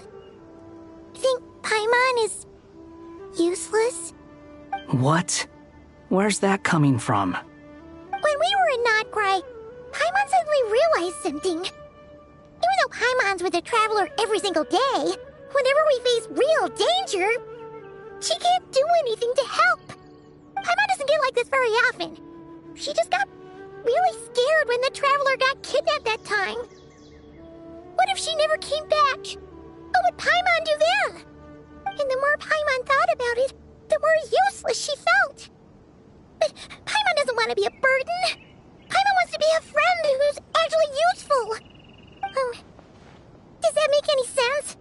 think Paimon is useless? What? Where's that coming from? When we were in Notcry, Paimon suddenly realized something. Even though Paimon's with the Traveler every single day, whenever we face real danger, she can't do anything to help. Paimon doesn't get like this very often. She just got really scared when the Traveler got kidnapped that time. What if she never came back? What would Paimon do then? And the more Paimon thought about it, the more useless she felt. But Paimon doesn't want to be a burden. Paimon wants to be a friend who's actually useful. Does that make any sense?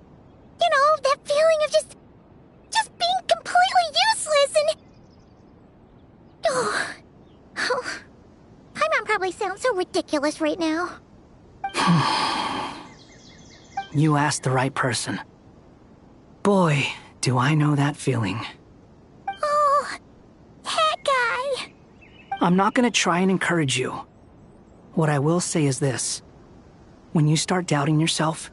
You know, that feeling of just being completely useless and... Oh. Paimon probably sounds so ridiculous right now. You asked the right person. Boy, do I know that feeling. Oh, that guy. I'm not gonna try and encourage you. What I will say is this. When you start doubting yourself,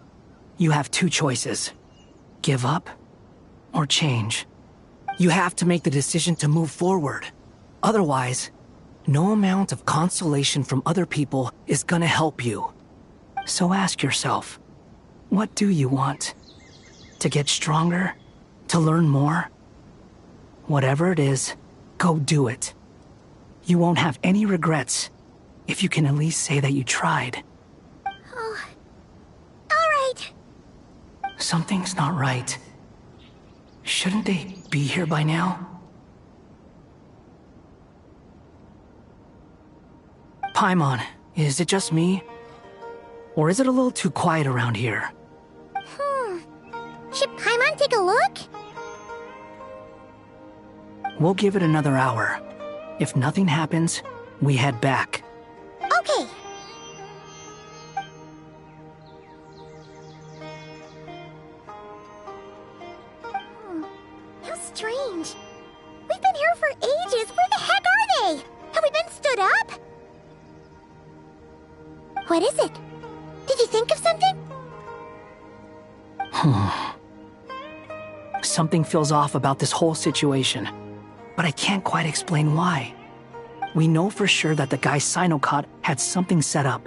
you have two choices. Give up or change. You have to make the decision to move forward. Otherwise, no amount of consolation from other people is gonna help you. So ask yourself, what do you want? To get stronger? To learn more? Whatever it is, go do it. You won't have any regrets if you can at least say that you tried. Oh, all right. Something's not right. Shouldn't they be here by now? Paimon, is it just me? Or is it a little too quiet around here? Should Paimon take a look? We'll give it another hour. If nothing happens, we head back. Okay. How strange. We've been here for ages. Where the heck are they? Have we been stood up? What is it? Did you think of something? Something feels off about this whole situation, but I can't quite explain why. We know for sure that the guy Sino caught had something set up,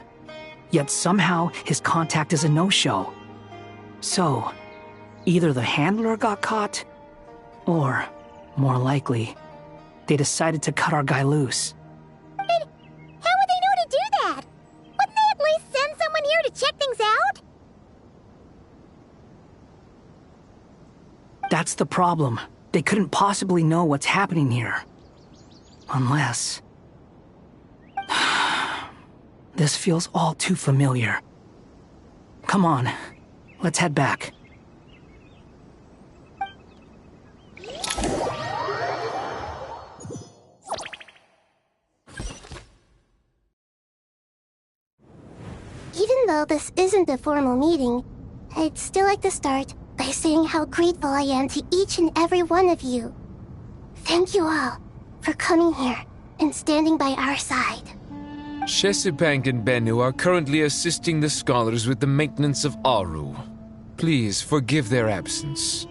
yet somehow his contact is a no-show. So, either the handler got caught, or, more likely, they decided to cut our guy loose. But how would they know to do that? Wouldn't they at least send someone here to check things out? That's the problem. They couldn't possibly know what's happening here. Unless... This feels all too familiar. Come on, let's head back. Even though this isn't a formal meeting, I'd still like to start by saying how grateful I am to each and every one of you. Thank you all for coming here and standing by our side. Shesibank and Bennu are currently assisting the scholars with the maintenance of Aru. Please forgive their absence.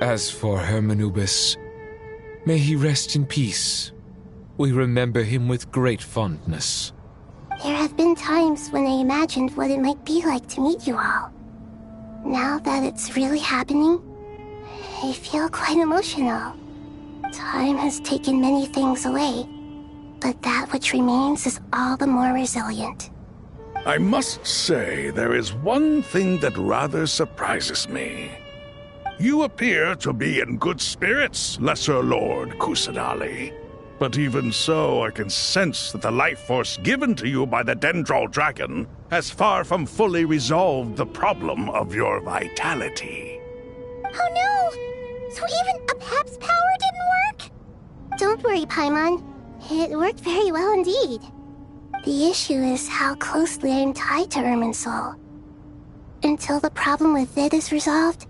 As for Hermanubis, may he rest in peace. We remember him with great fondness. There have been times when I imagined what it might be like to meet you all. Now that it's really happening, I feel quite emotional. Time has taken many things away, but that which remains is all the more resilient. I must say, there is one thing that rather surprises me. You appear to be in good spirits, Lesser Lord Kusadali. But even so, I can sense that the life force given to you by the Dendral Dragon has far from fully resolved the problem of your vitality. Oh no! So even a Pep's power didn't work? Don't worry, Paimon. It worked very well indeed. The issue is how closely I'm tied to Irminsul. Until the problem with Vid is resolved,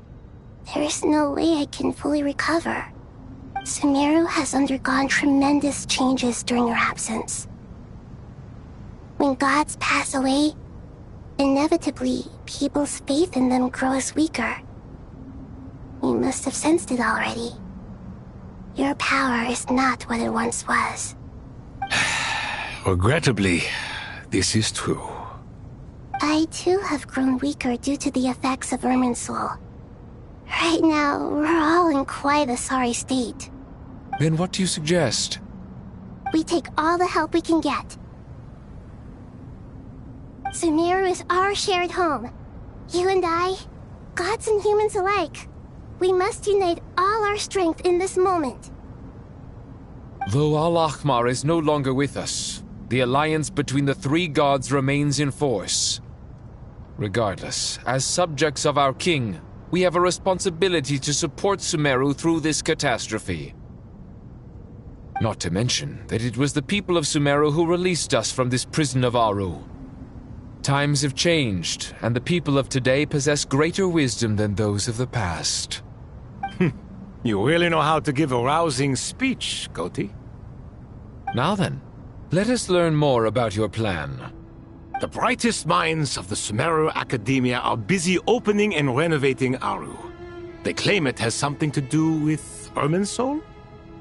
there is no way I can fully recover. Sumeru has undergone tremendous changes during her absence. When gods pass away, inevitably, people's faith in them grows weaker. You must have sensed it already. Your power is not what it once was. Regrettably, this is true. I too have grown weaker due to the effects of Irminsul. Right now, we're all in quite a sorry state. Then what do you suggest? We take all the help we can get. Sumeru is our shared home. You and I, gods and humans alike. We must unite all our strength in this moment. Though Al-Ahmar is no longer with us, the alliance between the three gods remains in force. Regardless, as subjects of our king, we have a responsibility to support Sumeru through this catastrophe. Not to mention that it was the people of Sumeru who released us from this prison of Aru. Times have changed, and the people of today possess greater wisdom than those of the past. You really know how to give a rousing speech, Goti. Now then, let us learn more about your plan. The brightest minds of the Sumeru Academia are busy opening and renovating Aru. They claim it has something to do with Irminsul?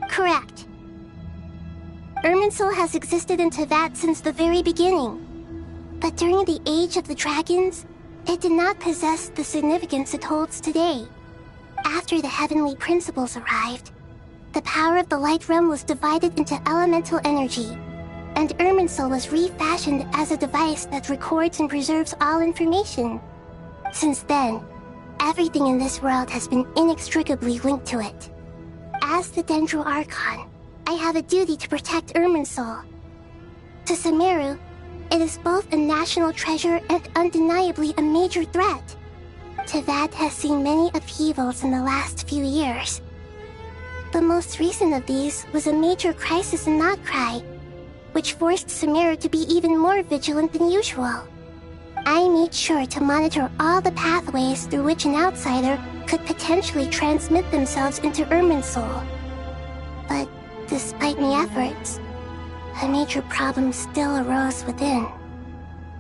Correct. Irminsul has existed in Teyvat since the very beginning. But during the Age of the Dragons, it did not possess the significance it holds today. After the heavenly principles arrived, the power of the Light Realm was divided into elemental energy, and Irminsul was refashioned as a device that records and preserves all information. Since then, everything in this world has been inextricably linked to it. As the Dendral Archon, I have a duty to protect Irminsul. To Sumeru, it is both a national treasure and undeniably a major threat. Teyvat has seen many upheavals in the last few years. The most recent of these was a major crisis in Notcry, which forced Sumeru to be even more vigilant than usual. I made sure to monitor all the pathways through which an outsider could potentially transmit themselves into Irminsul. But despite my efforts, a major problem still arose within.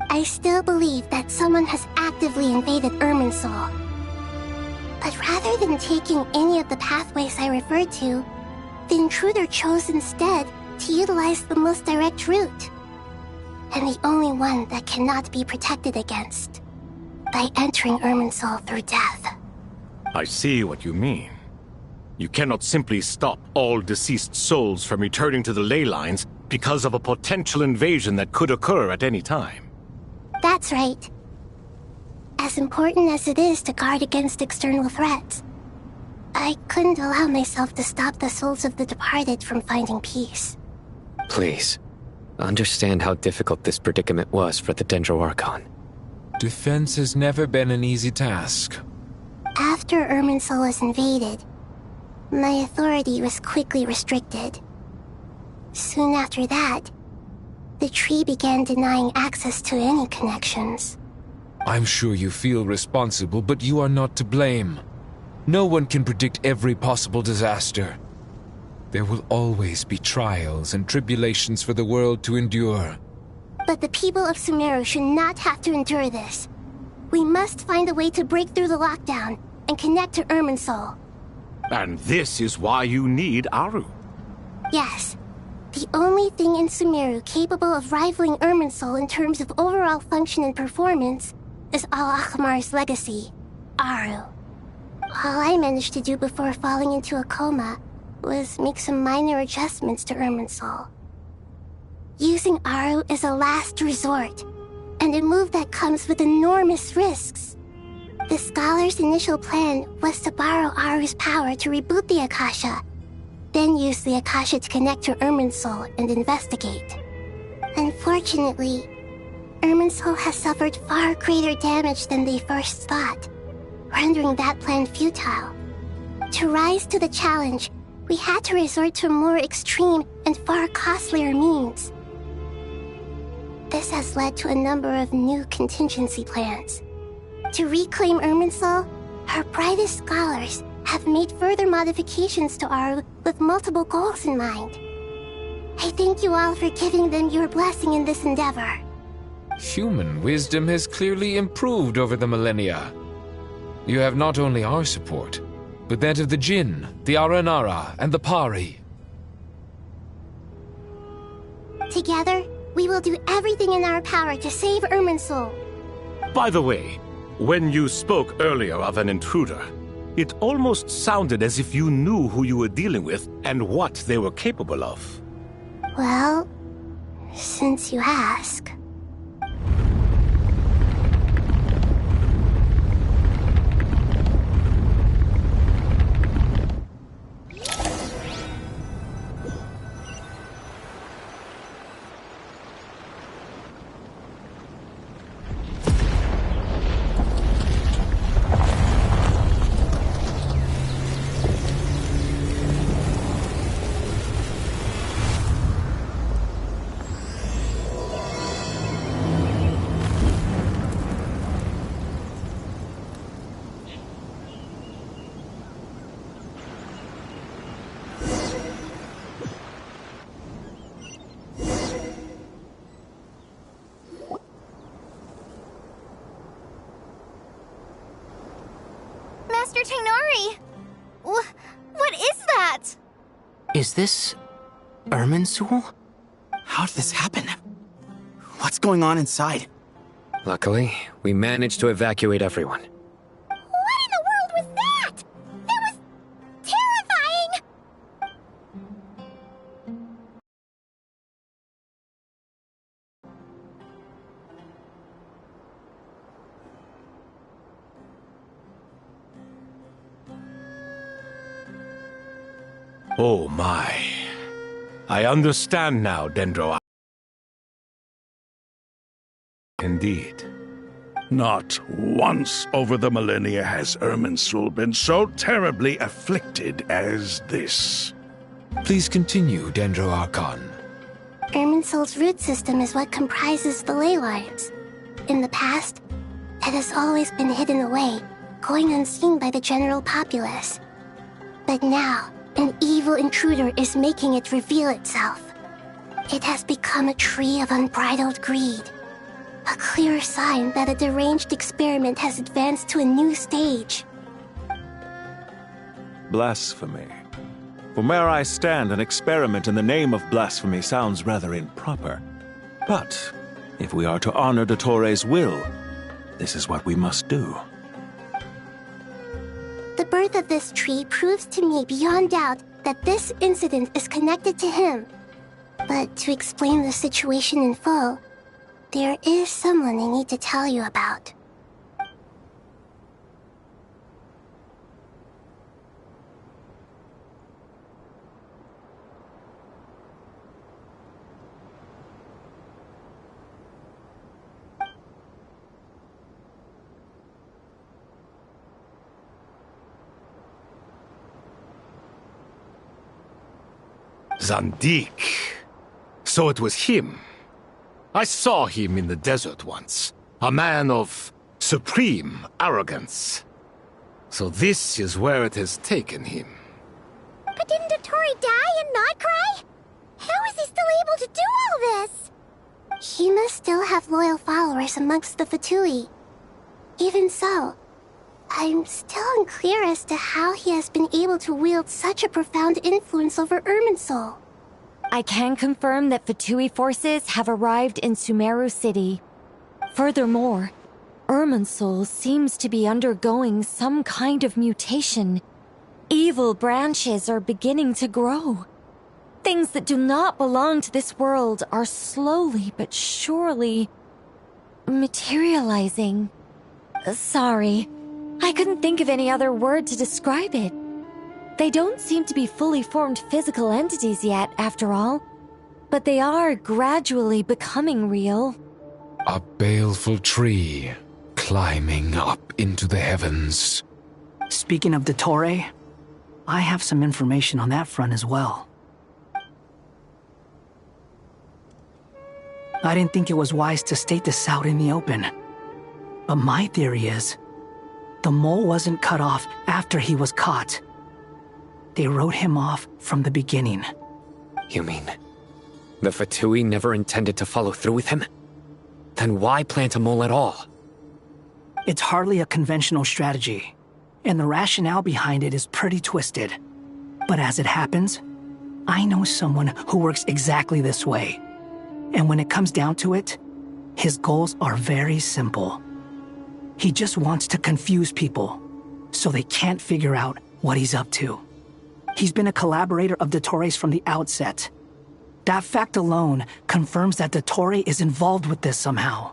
I still believe that someone has actively invaded Irminsul. But rather than taking any of the pathways I referred to, the intruder chose instead to utilize the most direct route. And the only one that cannot be protected against. By entering Irminsul through death. I see what you mean. You cannot simply stop all deceased souls from returning to the ley lines because of a potential invasion that could occur at any time. That's right. As important as it is to guard against external threats, I couldn't allow myself to stop the souls of the departed from finding peace. Please, understand how difficult this predicament was for the Dendro Archon. Defense has never been an easy task. After Irminsul was invaded, my authority was quickly restricted. Soon after that, the tree began denying access to any connections. I'm sure you feel responsible, but you are not to blame. No one can predict every possible disaster. There will always be trials and tribulations for the world to endure. But the people of Sumeru should not have to endure this. We must find a way to break through the lockdown and connect to Irminsul. And this is why you need Aru. Yes. The only thing in Sumeru capable of rivaling Irminsul in terms of overall function and performance is Al-Ahmar's legacy, Aru. All I managed to do before falling into a coma was make some minor adjustments to Irminsul. Using Aru is a last resort, and a move that comes with enormous risks. The Scholar's initial plan was to borrow Aru's power to reboot the Akasha, then used the Akasha to connect to Irminsul and investigate. Unfortunately, Irminsul has suffered far greater damage than they first thought, rendering that plan futile. To rise to the challenge, we had to resort to more extreme and far costlier means. This has led to a number of new contingency plans. To reclaim Irminsul, our brightest scholars have made further modifications to Aru with multiple goals in mind. I thank you all for giving them your blessing in this endeavor. Human wisdom has clearly improved over the millennia. You have not only our support, but that of the Jinn, the Aranara, and the Pari. Together, we will do everything in our power to save Irminsul. By the way, when you spoke earlier of an intruder, it almost sounded as if you knew who you were dealing with and what they were capable of. Well, since you ask. Master Tainari! What is that? Is this Irminsul? How did this happen? What's going on inside? Luckily, we managed to evacuate everyone. What in the world was that? That was terrifying! Oh my. I understand now, Dendro. Indeed. Not once over the millennia has Irminsul been so terribly afflicted as this. Please continue, Dendro Archon. Irminsul's root system is what comprises the ley lines. In the past, it has always been hidden away, going unseen by the general populace. But now, an evil intruder is making it reveal itself. It has become a tree of unbridled greed. A clear sign that a deranged experiment has advanced to a new stage. Blasphemy. From where I stand, an experiment in the name of blasphemy sounds rather improper. But if we are to honor Dottores' will, this is what we must do. The birth of this tree proves to me beyond doubt that this incident is connected to him. But to explain the situation in full, there is someone I need to tell you about. Zandik. So it was him. I saw him in the desert once. A man of supreme arrogance. So this is where it has taken him. But didn't Dottore die and not cry? How is he still able to do all this? He must still have loyal followers amongst the Fatui. Even so, I'm still unclear as to how he has been able to wield such a profound influence over Irminsul. I can confirm that Fatui forces have arrived in Sumeru City. Furthermore, Irminsul seems to be undergoing some kind of mutation. Evil branches are beginning to grow. Things that do not belong to this world are slowly but surely materializing. Sorry, I couldn't think of any other word to describe it. They don't seem to be fully formed physical entities yet, after all. But they are gradually becoming real. A baleful tree climbing up into the heavens. Speaking of Dottore, I have some information on that front as well. I didn't think it was wise to state this out in the open. But my theory is, the mole wasn't cut off after he was caught. They wrote him off from the beginning. You mean, the Fatui never intended to follow through with him? Then why plant a mole at all? It's hardly a conventional strategy, and the rationale behind it is pretty twisted. But as it happens, I know someone who works exactly this way. And when it comes down to it, his goals are very simple. He just wants to confuse people, so they can't figure out what he's up to. He's been a collaborator of Dottore's from the outset. That fact alone confirms that Dottore is involved with this somehow.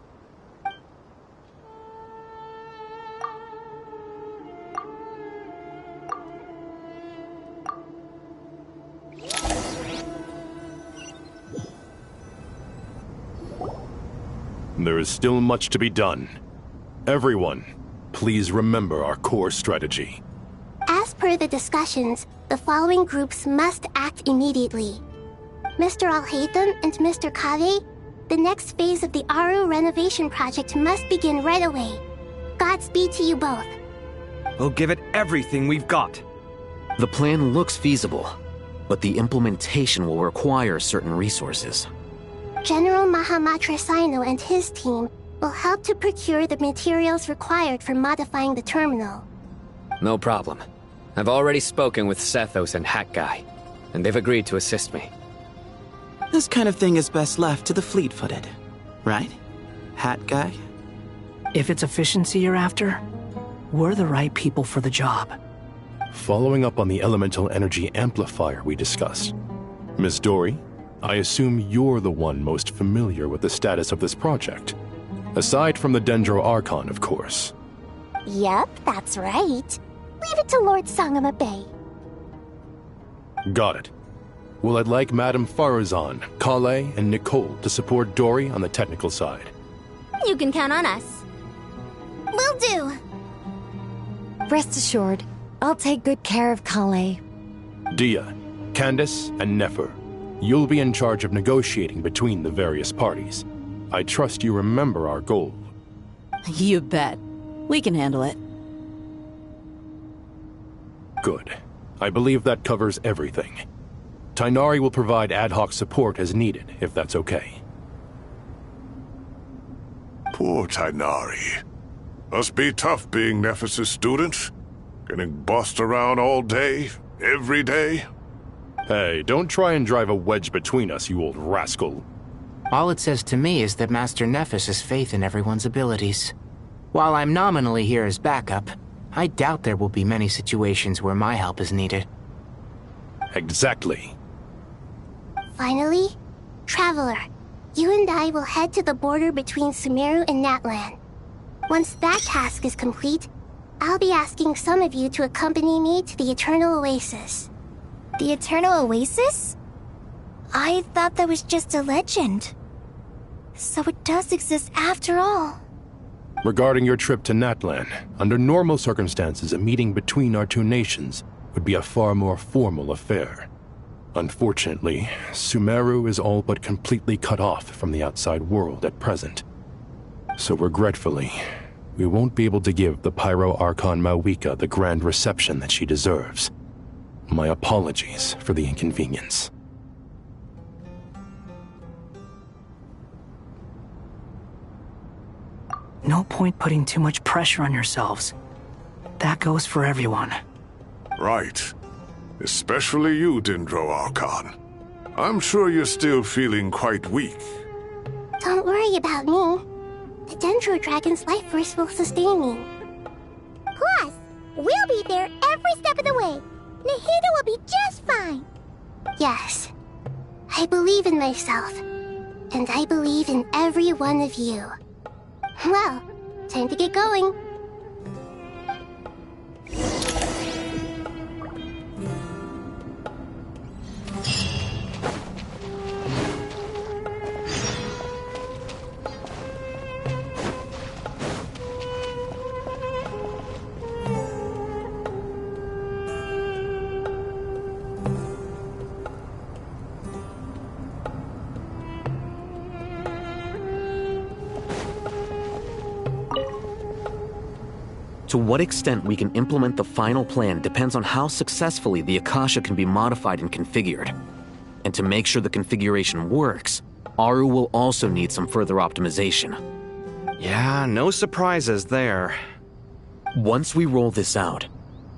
There is still much to be done. Everyone, please remember our core strategy. As per the discussions, the following groups must act immediately. Mr. Alhaitham and Mr. Kave, the next phase of the Aru renovation project must begin right away. Godspeed to you both. We'll give it everything we've got. The plan looks feasible, but the implementation will require certain resources. General Mahamatra Sino and his team will help to procure the materials required for modifying the terminal. No problem. I've already spoken with Sethos and Hat Guy, and they've agreed to assist me. This kind of thing is best left to the fleet-footed, right? Hat Guy? If it's efficiency you're after, we're the right people for the job. Following up on the elemental energy amplifier we discussed, Miss Dory, I assume you're the one most familiar with the status of this project. Aside from the Dendro Archon, of course. Yep, that's right. Leave it to Lord Sangama Bay. Got it. Well, I'd like Madame Farazan, Kale, and Nicole to support Dory on the technical side. You can count on us. Will do. Rest assured, I'll take good care of Kale. Dia, Candace, and Nefer, you'll be in charge of negotiating between the various parties. I trust you remember our goal. You bet. We can handle it. Good. I believe that covers everything. Tainari will provide ad hoc support as needed, if that's okay. Poor Tainari. Must be tough being Nephis' student. Getting bossed around all day, every day. Hey, don't try and drive a wedge between us, you old rascal. All it says to me is that Master Nephis has faith in everyone's abilities. While I'm nominally here as backup, I doubt there will be many situations where my help is needed. Exactly. Finally, Traveler, you and I will head to the border between Sumeru and Natlan. Once that task is complete, I'll be asking some of you to accompany me to the Eternal Oasis. The Eternal Oasis? I thought that was just a legend. So it does exist after all. Regarding your trip to Natlan, under normal circumstances, a meeting between our two nations would be a far more formal affair. Unfortunately, Sumeru is all but completely cut off from the outside world at present. So regretfully, we won't be able to give the Pyro Archon Mawika the grand reception that she deserves. My apologies for the inconvenience. No point putting too much pressure on yourselves. That goes for everyone. Right. Especially you, Dendro Archon. I'm sure you're still feeling quite weak. Don't worry about me. The Dendro Dragon's life force will sustain me. Plus, we'll be there every step of the way. Nahida will be just fine. Yes. I believe in myself. And I believe in every one of you. Well, time to get going. To what extent we can implement the final plan depends on how successfully the Akasha can be modified and configured. And to make sure the configuration works, Aru will also need some further optimization. Yeah, no surprises there. Once we roll this out,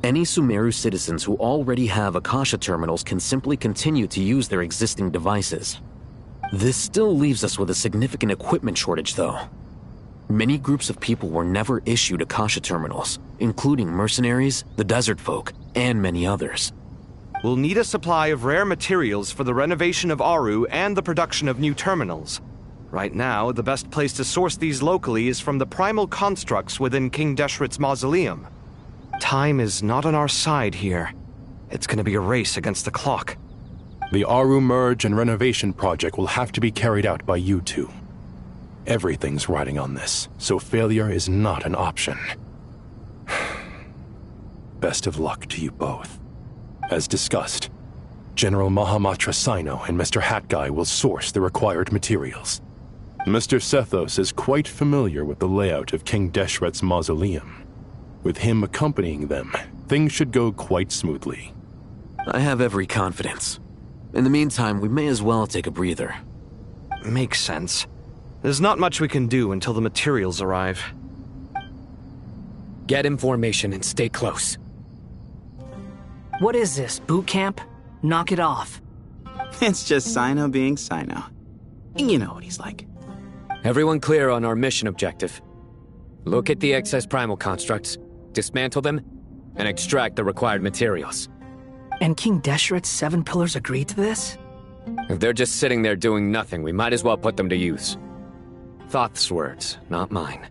any Sumeru citizens who already have Akasha terminals can simply continue to use their existing devices. This still leaves us with a significant equipment shortage, though. Many groups of people were never issued Akasha terminals, including mercenaries, the desert folk, and many others. We'll need a supply of rare materials for the renovation of Aru and the production of new terminals. Right now, the best place to source these locally is from the primal constructs within King Deshret's mausoleum. Time is not on our side here. It's gonna be a race against the clock. The Aru merge and renovation project will have to be carried out by you two. Everything's riding on this, so failure is not an option. Best of luck to you both. As discussed, General Mahamatra Sino and Mr. Hat Guy will source the required materials. Mr. Sethos is quite familiar with the layout of King Deshret's mausoleum. With him accompanying them, things should go quite smoothly. I have every confidence. In the meantime, we may as well take a breather. Makes sense. There's not much we can do until the materials arrive. Get in formation and stay close. What is this, boot camp? Knock it off. It's just Sino being Sino. You know what he's like. Everyone clear on our mission objective. Look at the excess primal constructs, dismantle them, and extract the required materials. And King Deshret's 7 pillars agreed to this? If they're just sitting there doing nothing, we might as well put them to use. Thoth's words, not mine.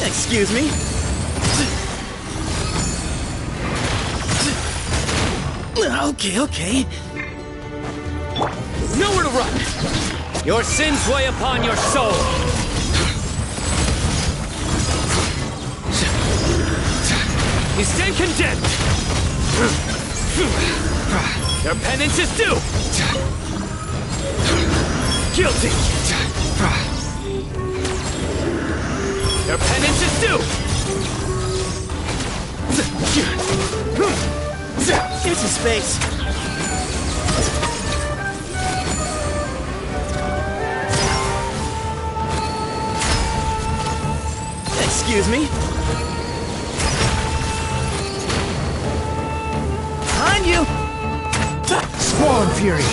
Excuse me? Okay. Nowhere to run! Your sins weigh upon your soul! You stand condemned! Your penance is due! Guilty! Your penance is due! Here's some space. Excuse me? Behind you! Squall and Fury!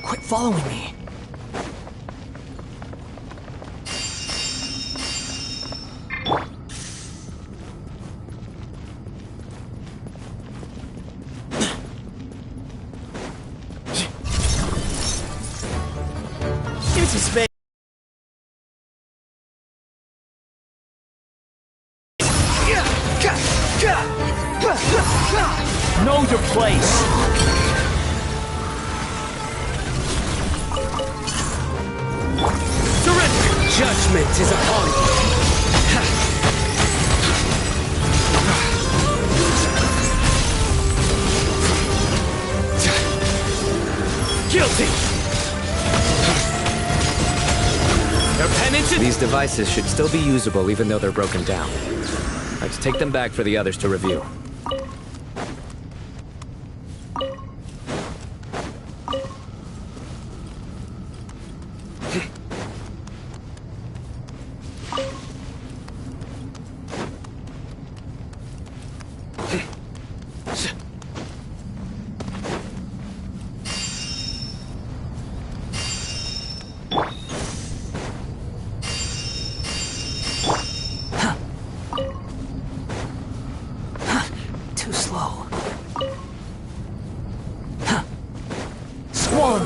Quit following me. Here's some space. Know your place. Surrender! Judgment is upon you! Guilty! Your penance is— These devices should still be usable even though they're broken down. Let's take them back for the others to review.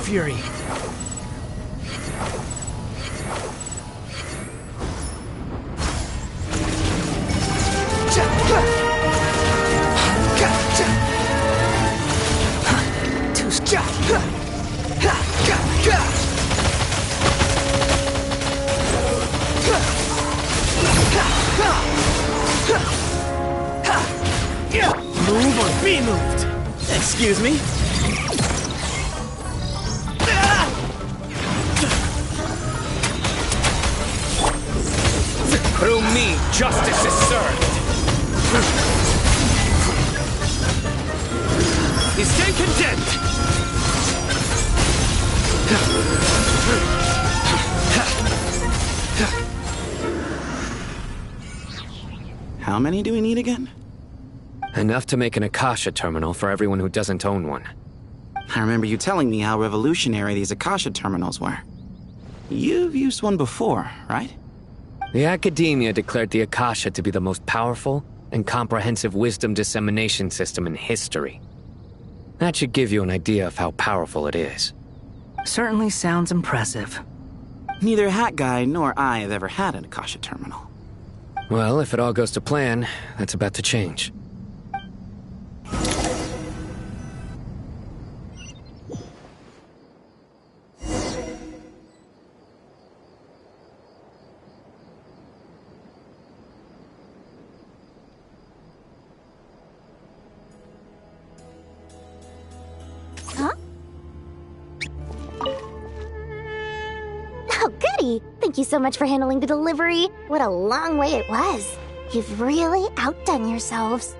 fury. Move or be moved. Excuse me? Through me, justice is served. You stay condemned. How many do we need again? Enough to make an Akasha terminal for everyone who doesn't own one. I remember you telling me how revolutionary these Akasha terminals were. You've used one before, right? The Academia declared the Akasha to be the most powerful and comprehensive wisdom dissemination system in history. That should give you an idea of how powerful it is. Certainly sounds impressive. Neither Hat Guy nor I have ever had an Akasha terminal. Well, if it all goes to plan, that's about to change. Huh? Oh, goody! Thank you so much for handling the delivery. What a long way it was. You've really outdone yourselves.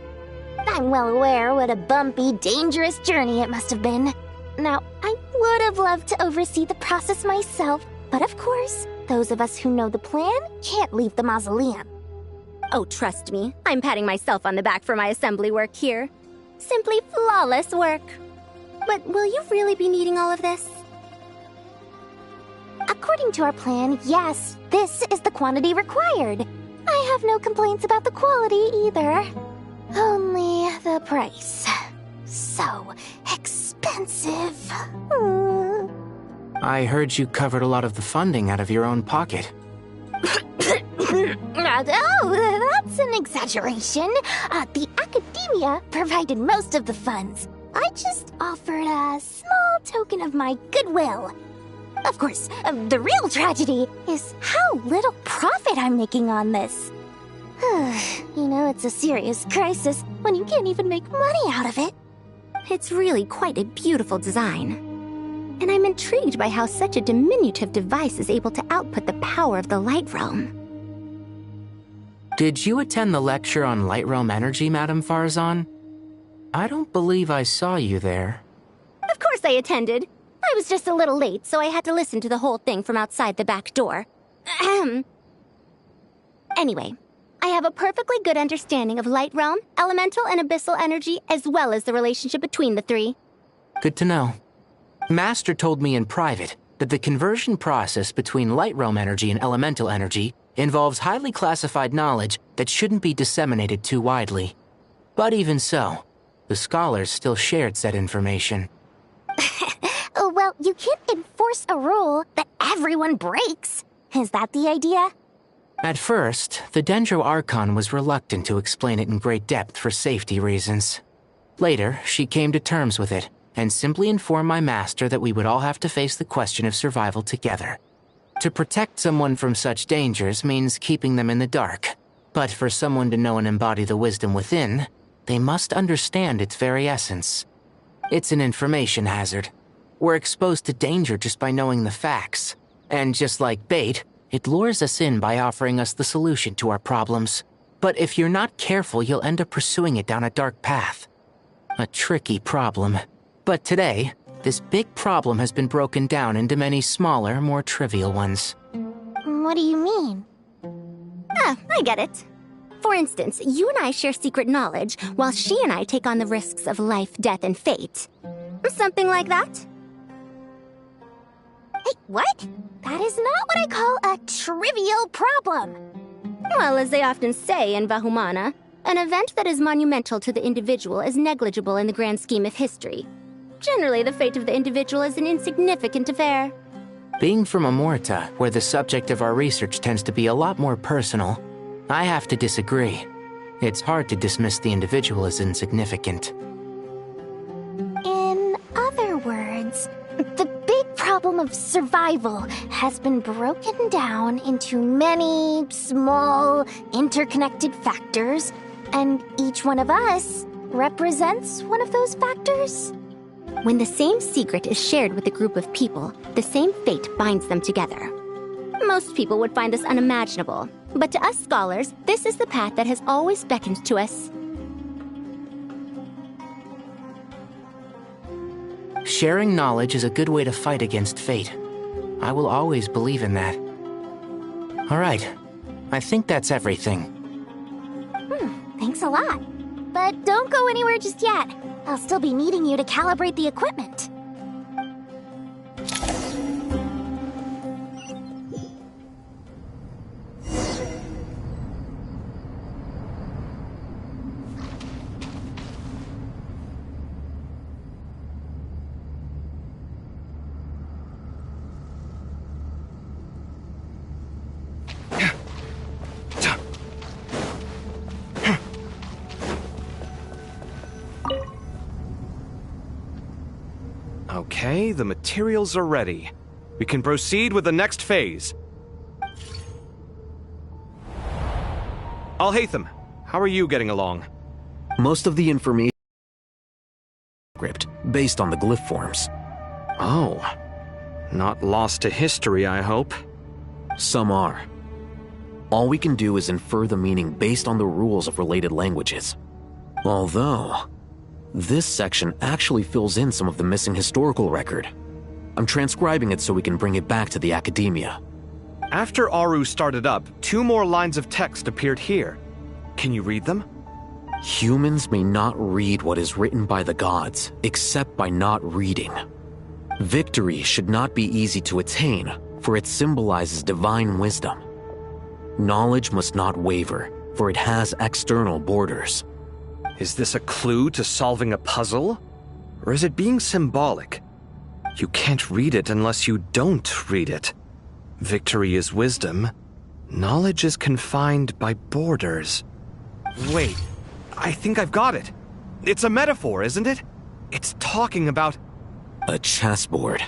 I'm well aware what a bumpy, dangerous journey it must have been. Now, I would have loved to oversee the process myself, but of course, those of us who know the plan can't leave the mausoleum. Oh, trust me, I'm patting myself on the back for my assembly work here. Simply flawless work. But will you really be needing all of this? According to our plan, yes, this is the quantity required. I have no complaints about the quality either. Only the price. So expensive. I heard you covered a lot of the funding out of your own pocket. Oh, that's an exaggeration. The Academia provided most of the funds. I just offered a small token of my goodwill. Of course, the real tragedy is how little profit I'm making on this. You know, it's a serious crisis when you can't even make money out of it. It's really quite a beautiful design. And I'm intrigued by how such a diminutive device is able to output the power of the Light Realm. Did you attend the lecture on Light Realm energy, Madame Farzan? I don't believe I saw you there. Of course I attended. I was just a little late, so I had to listen to the whole thing from outside the back door. Anyway, I have a perfectly good understanding of Light Realm, elemental and abyssal energy, as well as the relationship between the three. Good to know. Master told me in private that the conversion process between Light Realm energy and elemental energy involves highly classified knowledge that shouldn't be disseminated too widely. But even so, the scholars still shared said information. Well, you can't enforce a rule that everyone breaks. Is that the idea? At first, the Dendro Archon was reluctant to explain it in great depth for safety reasons. Later, she came to terms with it and simply informed my master that we would all have to face the question of survival together. To protect someone from such dangers means keeping them in the dark, but for someone to know and embody the wisdom within, they must understand its very essence. It's an information hazard. We're exposed to danger just by knowing the facts. And just like bait, it lures us in by offering us the solution to our problems. But if you're not careful, you'll end up pursuing it down a dark path. A tricky problem. But today, this big problem has been broken down into many smaller, more trivial ones. What do you mean? I get it. For instance, you and I share secret knowledge, while she and I take on the risks of life, death, and fate. Something like that? Hey, what? That is not what I call a trivial problem. Well, as they often say in Vahumana, an event that is monumental to the individual is negligible in the grand scheme of history. Generally, the fate of the individual is an insignificant affair. Being from Amorta, where the subject of our research tends to be a lot more personal, I have to disagree. It's hard to dismiss the individual as insignificant. In other words, the big problem of survival has been broken down into many small, interconnected factors, and each one of us represents one of those factors. When the same secret is shared with a group of people, the same fate binds them together. Most people would find this unimaginable, but to us scholars, this is the path that has always beckoned to us. Sharing knowledge is a good way to fight against fate. I will always believe in that. All right, I think that's everything. Thanks a lot. But don't go anywhere just yet. I'll still be needing you to calibrate the equipment. Okay, the materials are ready. We can proceed with the next phase. Al-Haytham, how are you getting along? Most of the information script based on the glyph forms. Oh. Not lost to history, I hope. Some are. All we can do is infer the meaning based on the rules of related languages. Although, this section actually fills in some of the missing historical record. I'm transcribing it so we can bring it back to the academia. After Aru started up, 2 more lines of text appeared here. Can you read them? Humans may not read what is written by the gods, except by not reading. Victory should not be easy to attain, for it symbolizes divine wisdom. Knowledge must not waver, for it has external borders. Is this a clue to solving a puzzle? Or is it being symbolic? You can't read it unless you don't read it. Victory is wisdom. Knowledge is confined by borders. Wait, I think I've got it. It's a metaphor, isn't it? It's talking about... a chessboard.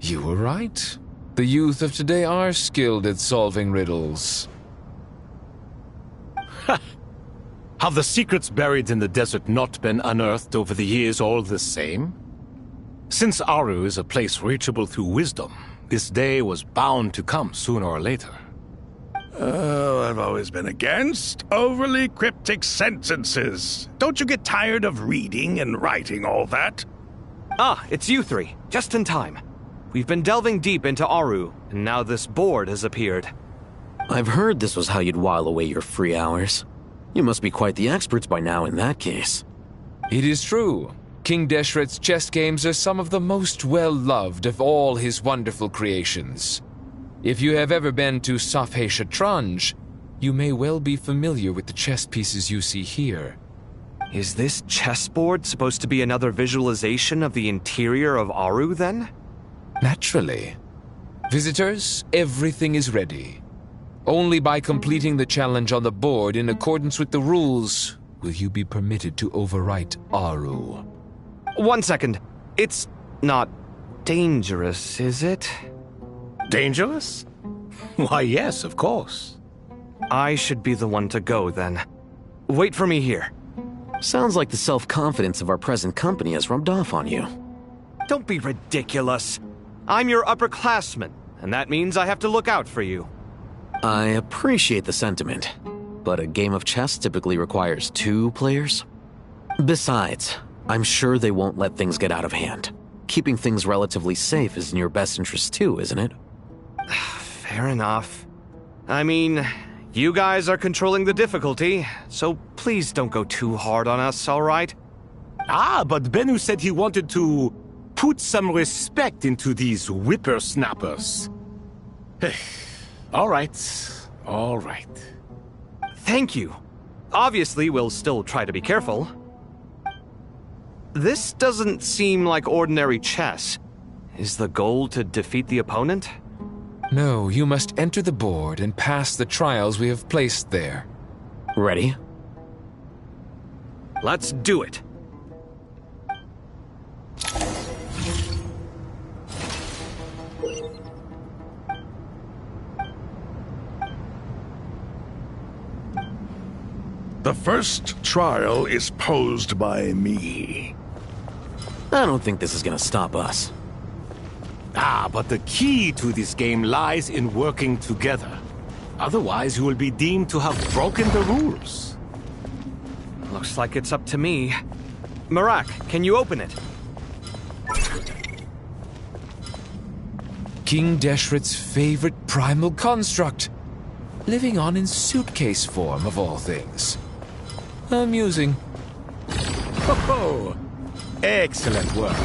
You were right. The youth of today are skilled at solving riddles. Have the secrets buried in the desert not been unearthed over the years all the same? Since Aru is a place reachable through wisdom, this day was bound to come sooner or later. Oh, I've always been against overly cryptic sentences. Don't you get tired of reading and writing all that? Ah, it's you 3. Just in time. We've been delving deep into Aru, and now this board has appeared. I've heard this was how you'd while away your free hours. You must be quite the experts by now in that case. It is true. King Deshret's chess games are some of the most well-loved of all his wonderful creations. If you have ever been to Safhe Shatranj, you may well be familiar with the chess pieces you see here. Is this chessboard supposed to be another visualization of the interior of Aru, then? Naturally. Visitors, everything is ready. Only by completing the challenge on the board in accordance with the rules will you be permitted to overwrite Aru. 1 second. It's not dangerous, is it? Dangerous? Why, yes, of course. I should be the one to go, then. Wait for me here. Sounds like the self-confidence of our present company has rubbed off on you. Don't be ridiculous. I'm your upperclassman, and that means I have to look out for you. I appreciate the sentiment, but a game of chess typically requires 2 players. Besides, I'm sure they won't let things get out of hand. Keeping things relatively safe is in your best interest too, isn't it? Fair enough. I mean, you guys are controlling the difficulty, so please don't go too hard on us, all right? Ah, but Bennu said he wanted to put some respect into these whippersnappers. All right, all right. Thank you. Obviously, we'll still try to be careful. This doesn't seem like ordinary chess. Is the goal to defeat the opponent? No, you must enter the board and pass the trials we have placed there. Ready? Let's do it. The first trial is posed by me. I don't think this is gonna stop us. Ah, but the key to this game lies in working together. Otherwise, you will be deemed to have broken the rules. Looks like it's up to me. Marak, can you open it? King Deshret's favorite primal construct. Living on in suitcase form, of all things. Amusing. Ho-ho! Excellent work.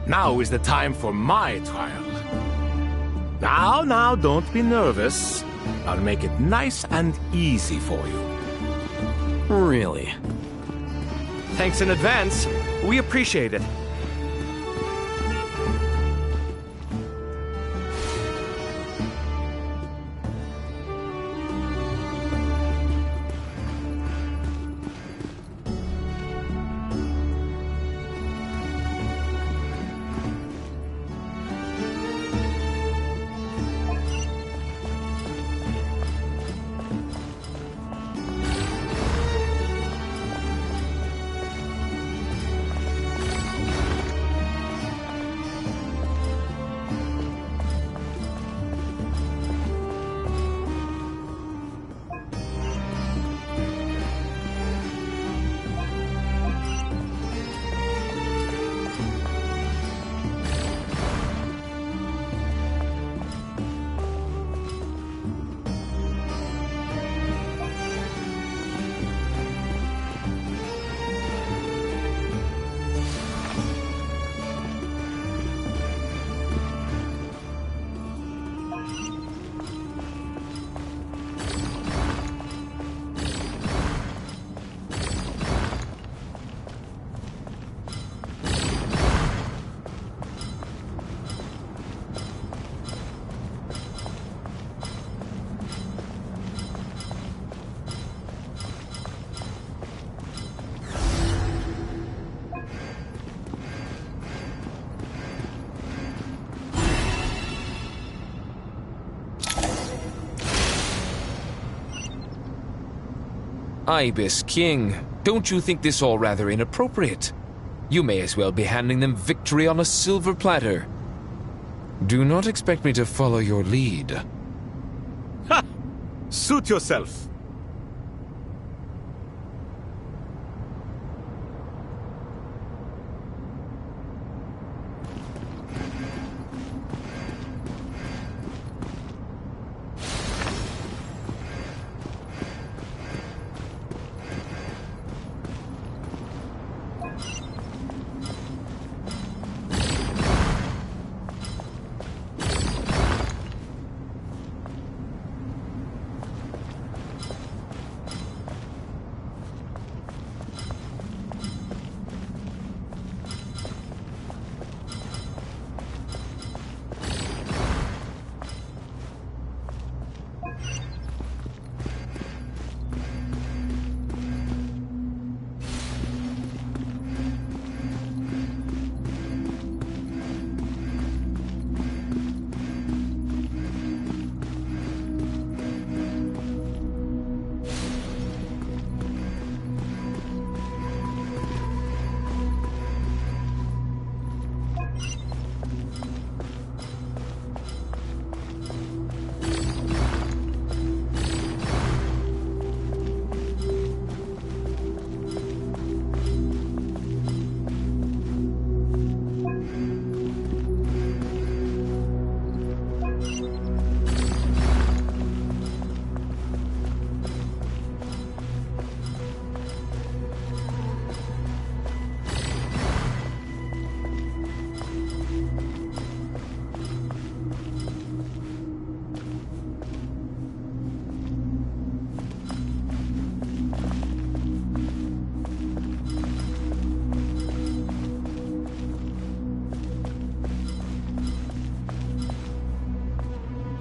Now is the time for my trial. Now, don't be nervous. I'll make it nice and easy for you. Really? Thanks in advance. We appreciate it. Ibis King, don't you think this all rather inappropriate? You may as well be handing them victory on a silver platter. Do not expect me to follow your lead. Ha! Suit yourself.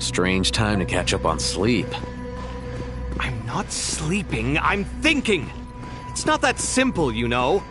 Strange time to catch up on sleep. I'm not sleeping, I'm thinking! It's not that simple, you know.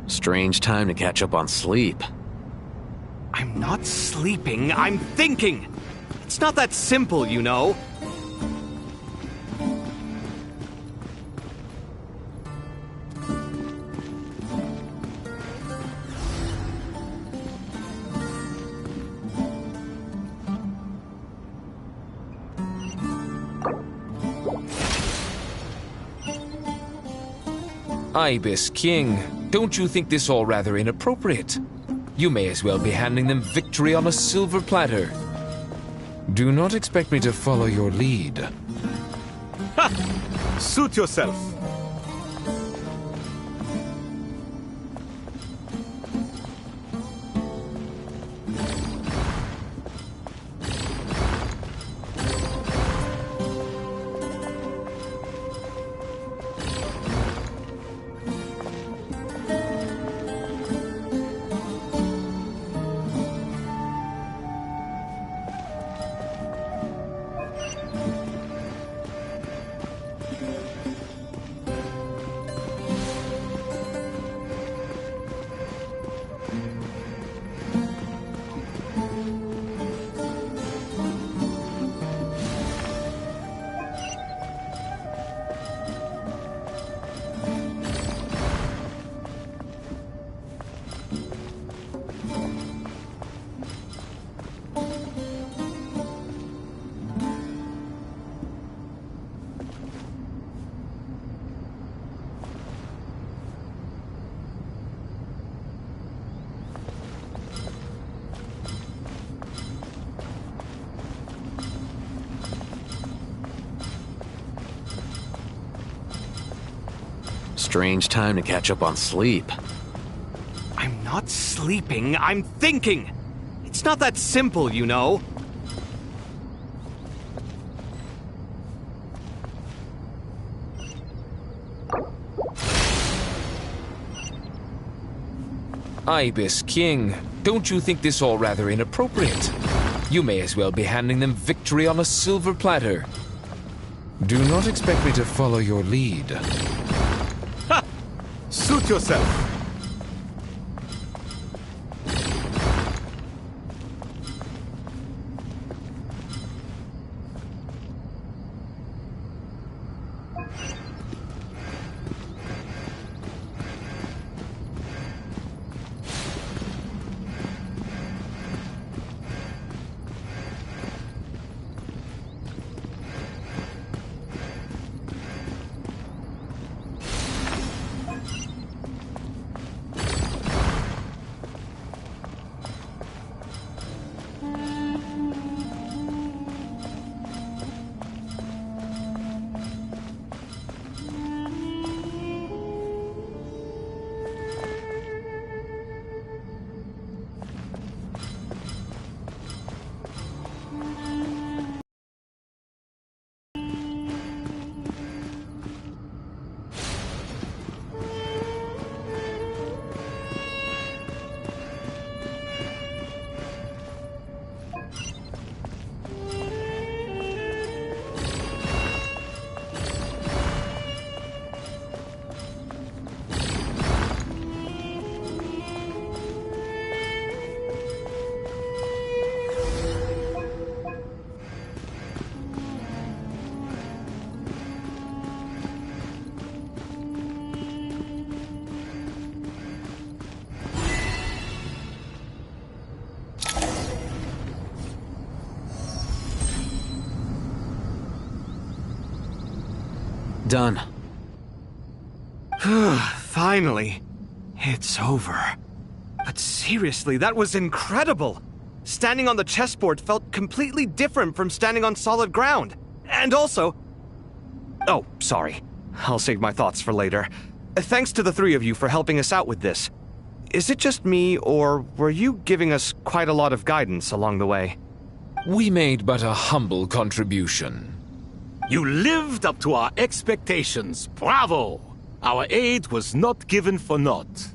Strange time to catch up on sleep. I'm not sleeping, I'm thinking! It's not that simple, you know. Ibis King, don't you think this all rather inappropriate? You may as well be handing them victory on a silver platter. Do not expect me to follow your lead. Ha! Suit yourself. Strange time to catch up on sleep. I'm not sleeping, I'm thinking! It's not that simple, you know. Ibis King, don't you think this all rather inappropriate? You may as well be handing them victory on a silver platter. Do not expect me to follow your lead. Ha! Suit yourself. Done. Finally. It's over. But seriously, that was incredible! Standing on the chessboard felt completely different from standing on solid ground. And also... Oh, sorry. I'll save my thoughts for later. Thanks to the three of you for helping us out with this. Is it just me, or were you giving us quite a lot of guidance along the way? We made but a humble contribution. You lived up to our expectations. Bravo! Our aid was not given for naught.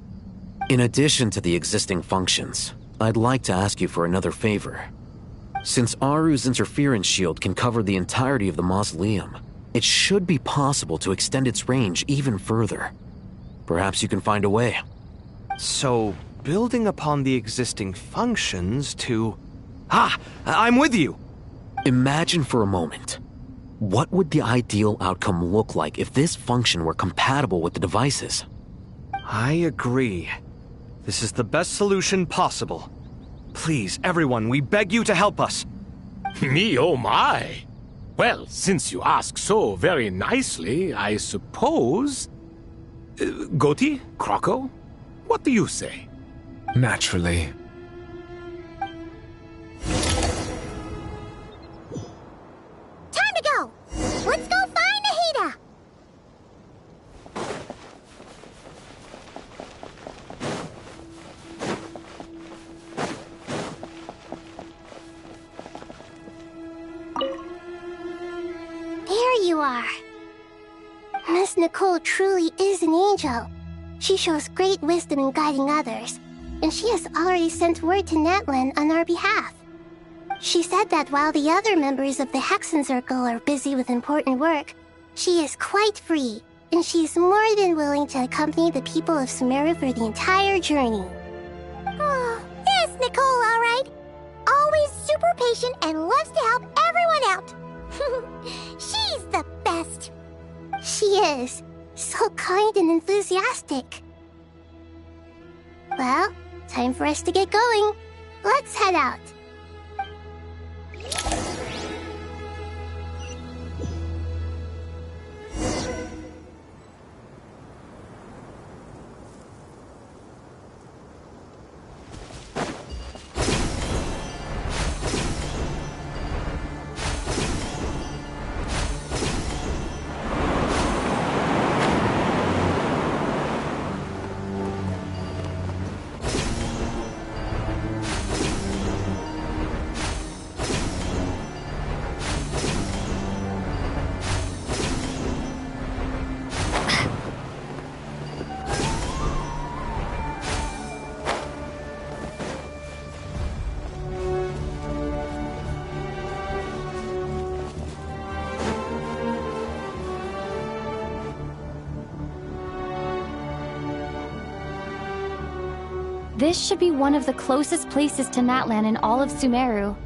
In addition to the existing functions, I'd like to ask you for another favor. Since Aru's interference shield can cover the entirety of the mausoleum, it should be possible to extend its range even further. Perhaps you can find a way. So, building upon the existing functions to... I'm with you! Imagine for a moment. What would the ideal outcome look like if this function were compatible with the devices? I agree. This is the best solution possible. Please, everyone, we beg you to help us. Me, oh my! Well, since you ask so very nicely, I suppose... Goti? Kroko? What do you say? Naturally. Time to go! Let's go find Nahida! There you are. Miss Nicole truly is an angel. She shows great wisdom in guiding others, and she has already sent word to Natlan on our behalf. She said that while the other members of the Hexen Circle are busy with important work, she is quite free, and she's more than willing to accompany the people of Sumeru for the entire journey. Oh, yes, Nicole, all right. Always super patient and loves to help everyone out. She's the best. She is. So kind and enthusiastic. Well, time for us to get going. Let's head out. This should be one of the closest places to Natlan in all of Sumeru.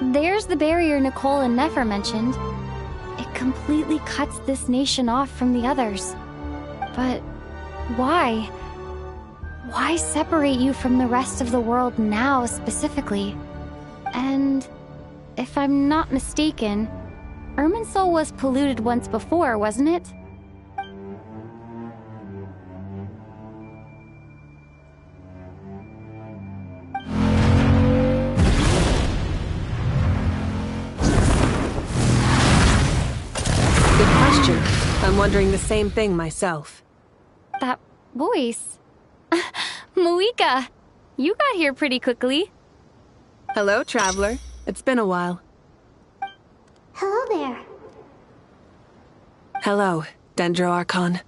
There's the barrier Nicole and Nefer mentioned. It completely cuts this nation off from the others. But why? Why separate you from the rest of the world now, specifically? And if I'm not mistaken, Irminsul was polluted once before, wasn't it? I'm wondering the same thing myself. That voice. Muika! You got here pretty quickly. Hello, traveler. It's been a while. Hello there. Hello, Dendro Archon.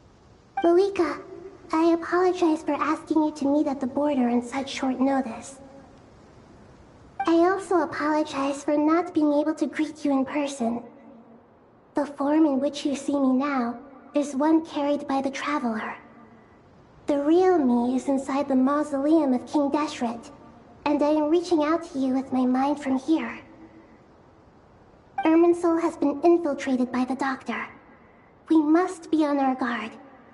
Muika, I apologize for asking you to meet at the border on such short notice. I also apologize for not being able to greet you in person. The form in which you see me now is one carried by the Traveler. The real me is inside the mausoleum of King Deshret, and I am reaching out to you with my mind from here. Irminsul has been infiltrated by the Doctor. We must be on our guard,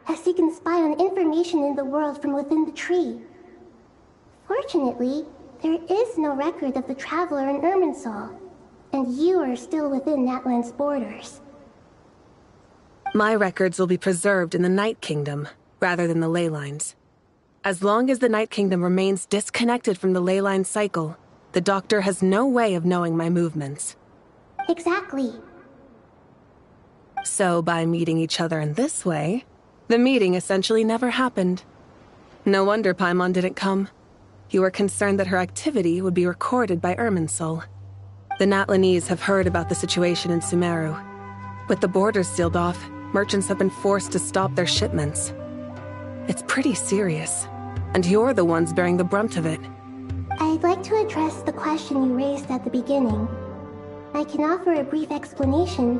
as he can spy on information in the world from within the tree. Fortunately, there is no record of the Traveler in Irminsul, and you are still within Natlan's borders. My records will be preserved in the Night Kingdom, rather than the ley lines. As long as the Night Kingdom remains disconnected from the ley line cycle, the Doctor has no way of knowing my movements. Exactly. So by meeting each other in this way, the meeting essentially never happened. No wonder Paimon didn't come. You were concerned that her activity would be recorded by Irminsul. The Natlanese have heard about the situation in Sumeru. With the borders sealed off, merchants have been forced to stop their shipments. It's pretty serious, and you're the ones bearing the brunt of it. I'd like to address the question you raised at the beginning. I can offer a brief explanation,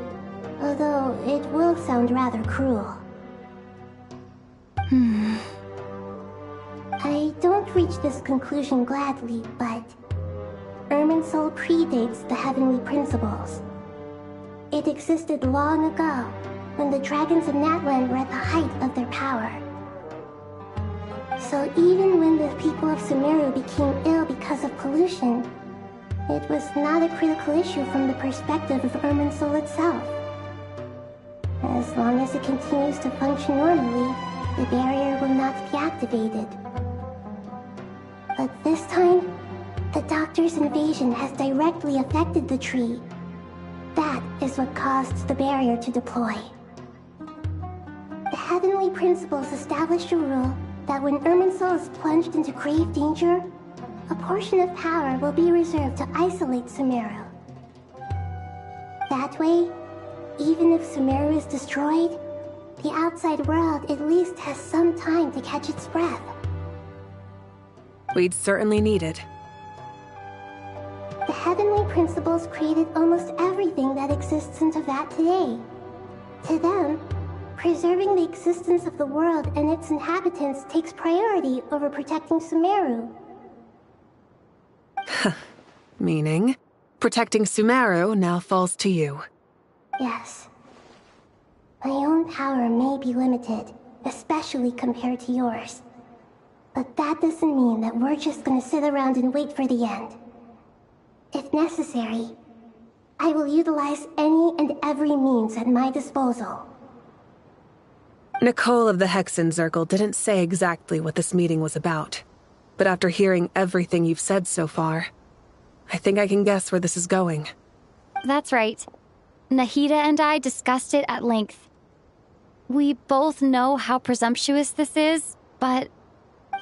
although it will sound rather cruel. I don't reach this conclusion gladly, but Irminsul predates the Heavenly Principles. It existed long ago, when the dragons of Natlan were at the height of their power. So even when the people of Sumeru became ill because of pollution, it was not a critical issue from the perspective of Irminsul itself. As long as it continues to function normally, the barrier will not be activated. But this time, the Doctor's invasion has directly affected the tree. That is what caused the barrier to deploy. The Heavenly Principles established a rule that when Irminsul is plunged into grave danger, a portion of power will be reserved to isolate Sumeru. That way, even if Sumeru is destroyed, the outside world at least has some time to catch its breath. We'd certainly need it. The Heavenly Principles created almost everything that exists in Teyvat today. To them, preserving the existence of the world and its inhabitants takes priority over protecting Sumeru. Meaning, protecting Sumeru now falls to you. Yes. My own power may be limited, especially compared to yours. But that doesn't mean that we're just gonna sit around and wait for the end. If necessary, I will utilize any and every means at my disposal. Nicole of the Hexen Circle didn't say exactly what this meeting was about. But after hearing everything you've said so far, I think I can guess where this is going. That's right. Nahida and I discussed it at length. We both know how presumptuous this is, but...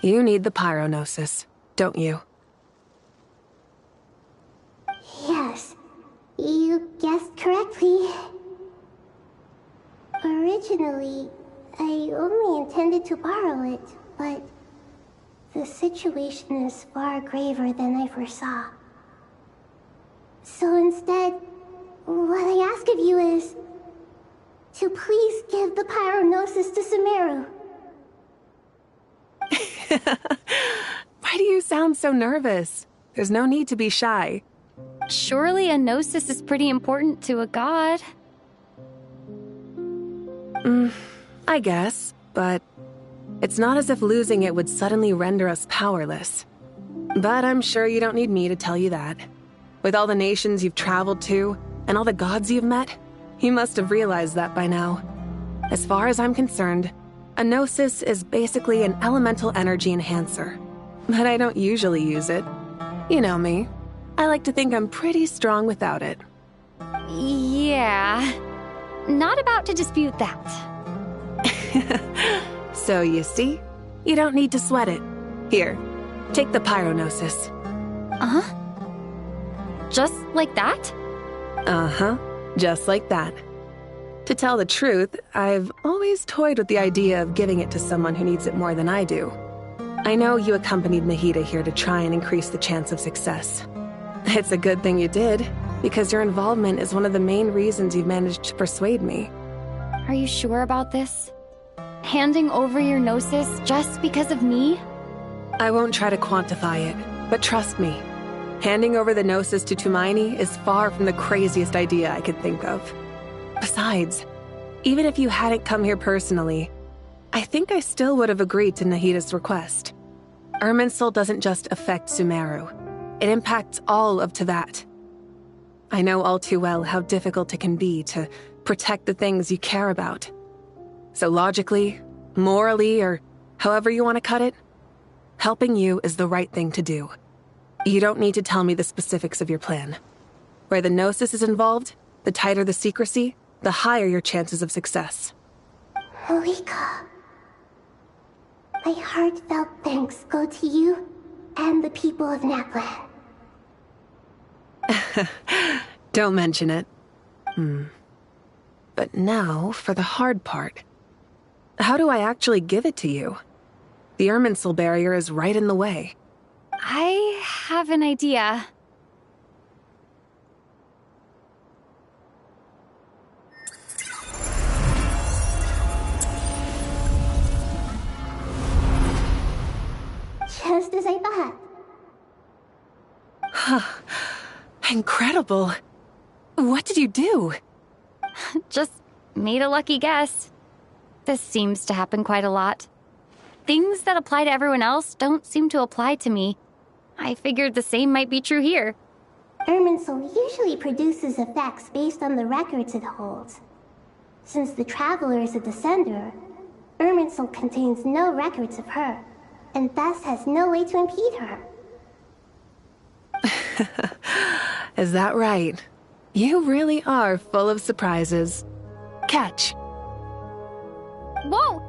You need the pyronosis, don't you? Yes, you guessed correctly. Originally, I only intended to borrow it, but the situation is far graver than I foresaw. So instead, what I ask of you is to please give the pyronosis to Sumeru. Why do you sound so nervous? There's no need to be shy. Surely a gnosis is pretty important to a god. I guess, but it's not as if losing it would suddenly render us powerless. But I'm sure you don't need me to tell you that. With all the nations you've traveled to, and all the gods you've met, you must have realized that by now. As far as I'm concerned, a gnosis is basically an elemental energy enhancer. But I don't usually use it. You know me. I like to think I'm pretty strong without it. Yeah. Not about to dispute that. So you see, you don't need to sweat it. Here, take the pyronosis. Uh-huh. Just like that? Uh-huh, just like that. To tell the truth, I've always toyed with the idea of giving it to someone who needs it more than I do. I know you accompanied Nahida here to try and increase the chance of success. It's a good thing you did, because your involvement is one of the main reasons you've managed to persuade me. Are you sure about this? Handing over your gnosis just because of me? I won't try to quantify it, but trust me. Handing over the gnosis to Tumaini is far from the craziest idea I could think of. Besides, even if you hadn't come here personally, I think I still would have agreed to Nahida's request. Irminsul doesn't just affect Sumeru. It impacts all of Teyvat. I know all too well how difficult it can be to protect the things you care about. So logically, morally, or however you want to cut it, helping you is the right thing to do. You don't need to tell me the specifics of your plan. Where the Gnosis is involved, the tighter the secrecy, the higher your chances of success. Malika, my heartfelt thanks go to you and the people of Naplan. Don't mention it. But now for the hard part. How do I actually give it to you? The Irminsul barrier is right in the way. I have an idea. Just as I thought. Incredible. What did you do? Just made a lucky guess. This seems to happen quite a lot. Things that apply to everyone else don't seem to apply to me. I figured the same might be true here. Irminsul usually produces effects based on the records it holds. Since the Traveler is a descender, Irminsul contains no records of her, and thus has no way to impede her. Is that right? You really are full of surprises. Catch. Whoa!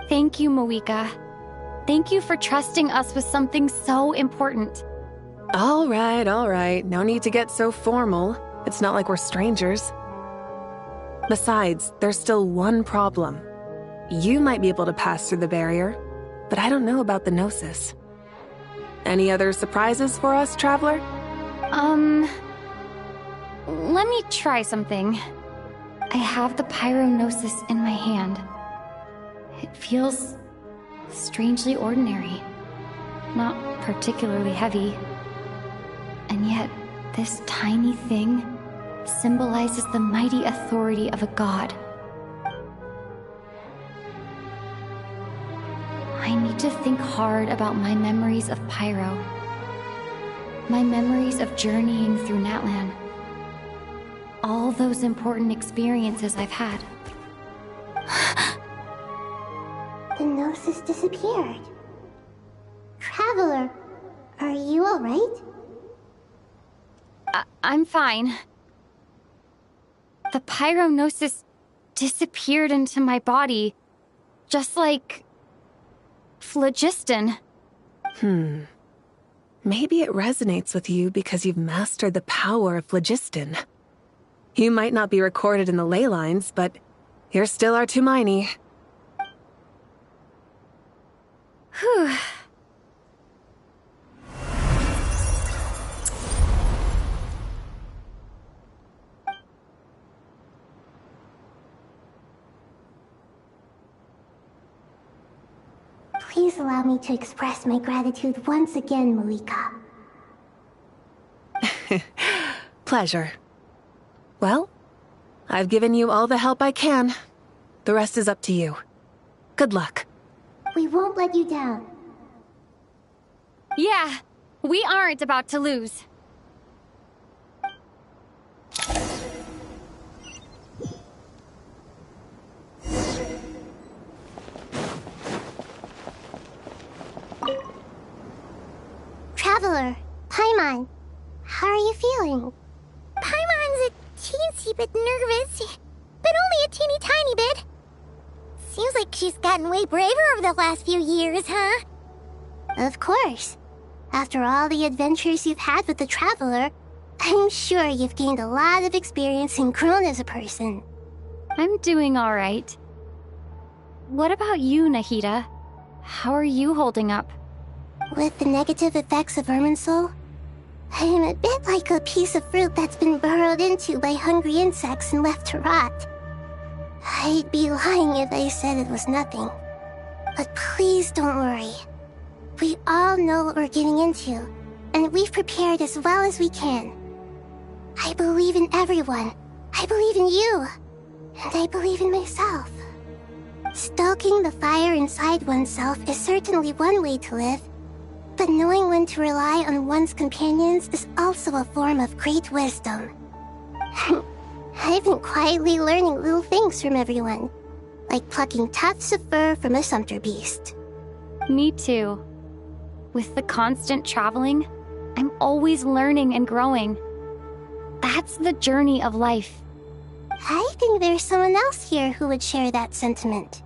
Thank you, Moika. Thank you for trusting us with something so important. All right. No need to get so formal. It's not like we're strangers. Besides, there's still one problem. You might be able to pass through the barrier, but I don't know about the Gnosis. Any other surprises for us, Traveler? Let me try something. I have the Pyrognosis in my hand. It feels strangely ordinary, not particularly heavy. And yet, this tiny thing symbolizes the mighty authority of a god. I need to think hard about my memories of Pyro. My memories of journeying through Natlan. All those important experiences I've had. The Gnosis disappeared. Traveler, are you alright? I'm fine. The Pyrognosis disappeared into my body, just like phlogiston. Maybe it resonates with you because you've mastered the power of phlogiston. You might not be recorded in the ley lines, but you're still our Tumini. Whew. Please allow me to express my gratitude once again, Malika. Pleasure. Well, I've given you all the help I can. The rest is up to you. Good luck. We won't let you down. Yeah, we aren't about to lose. Traveler, Paimon, how are you feeling? Paimon's a teensy bit nervous, but only a teeny tiny bit. Seems like she's gotten way braver over the last few years, huh? Of course. After all the adventures you've had with the Traveler, I'm sure you've gained a lot of experience and grown as a person. I'm doing all right. What about you, Nahida? How are you holding up? With the negative effects of Irminsul, I am a bit like a piece of fruit that's been burrowed into by hungry insects and left to rot. I'd be lying if I said it was nothing. But please don't worry. We all know what we're getting into, and we've prepared as well as we can. I believe in everyone. I believe in you. And I believe in myself. Stoking the fire inside oneself is certainly one way to live. But knowing when to rely on one's companions is also a form of great wisdom. I've been quietly learning little things from everyone, like plucking tufts of fur from a sumpter beast. Me too. With the constant traveling, I'm always learning and growing. That's the journey of life. I think there's someone else here who would share that sentiment.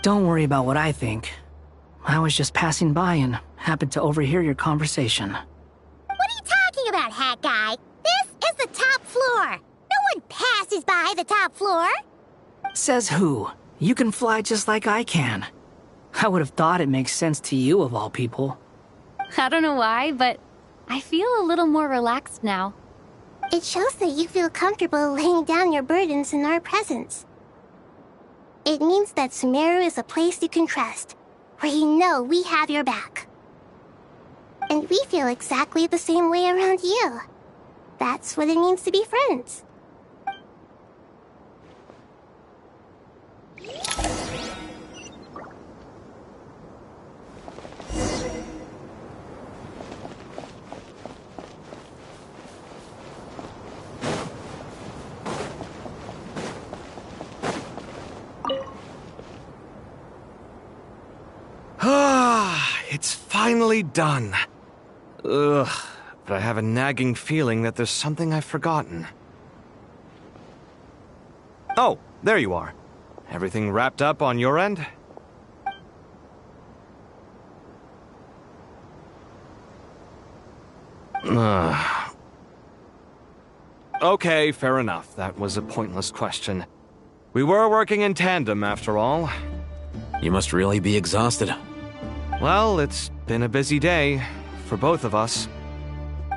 Don't worry about what I think. I was just passing by and happened to overhear your conversation. What are you talking about, hat guy? This is the top floor. No one passes by the top floor. Says who? You can fly just like I can. I would have thought it makes sense to you of all people. I don't know why, but I feel a little more relaxed now. It shows that you feel comfortable laying down your burdens in our presence. It means that Sumeru is a place you can trust, where you know we have your back. And we feel exactly the same way around you. That's what it means to be friends. It's finally done. Ugh, but I have a nagging feeling that there's something I've forgotten. Oh, there you are. Everything wrapped up on your end? Okay, fair enough. That was a pointless question. We were working in tandem, after all. You must really be exhausted. Well, it's been a busy day for both of us.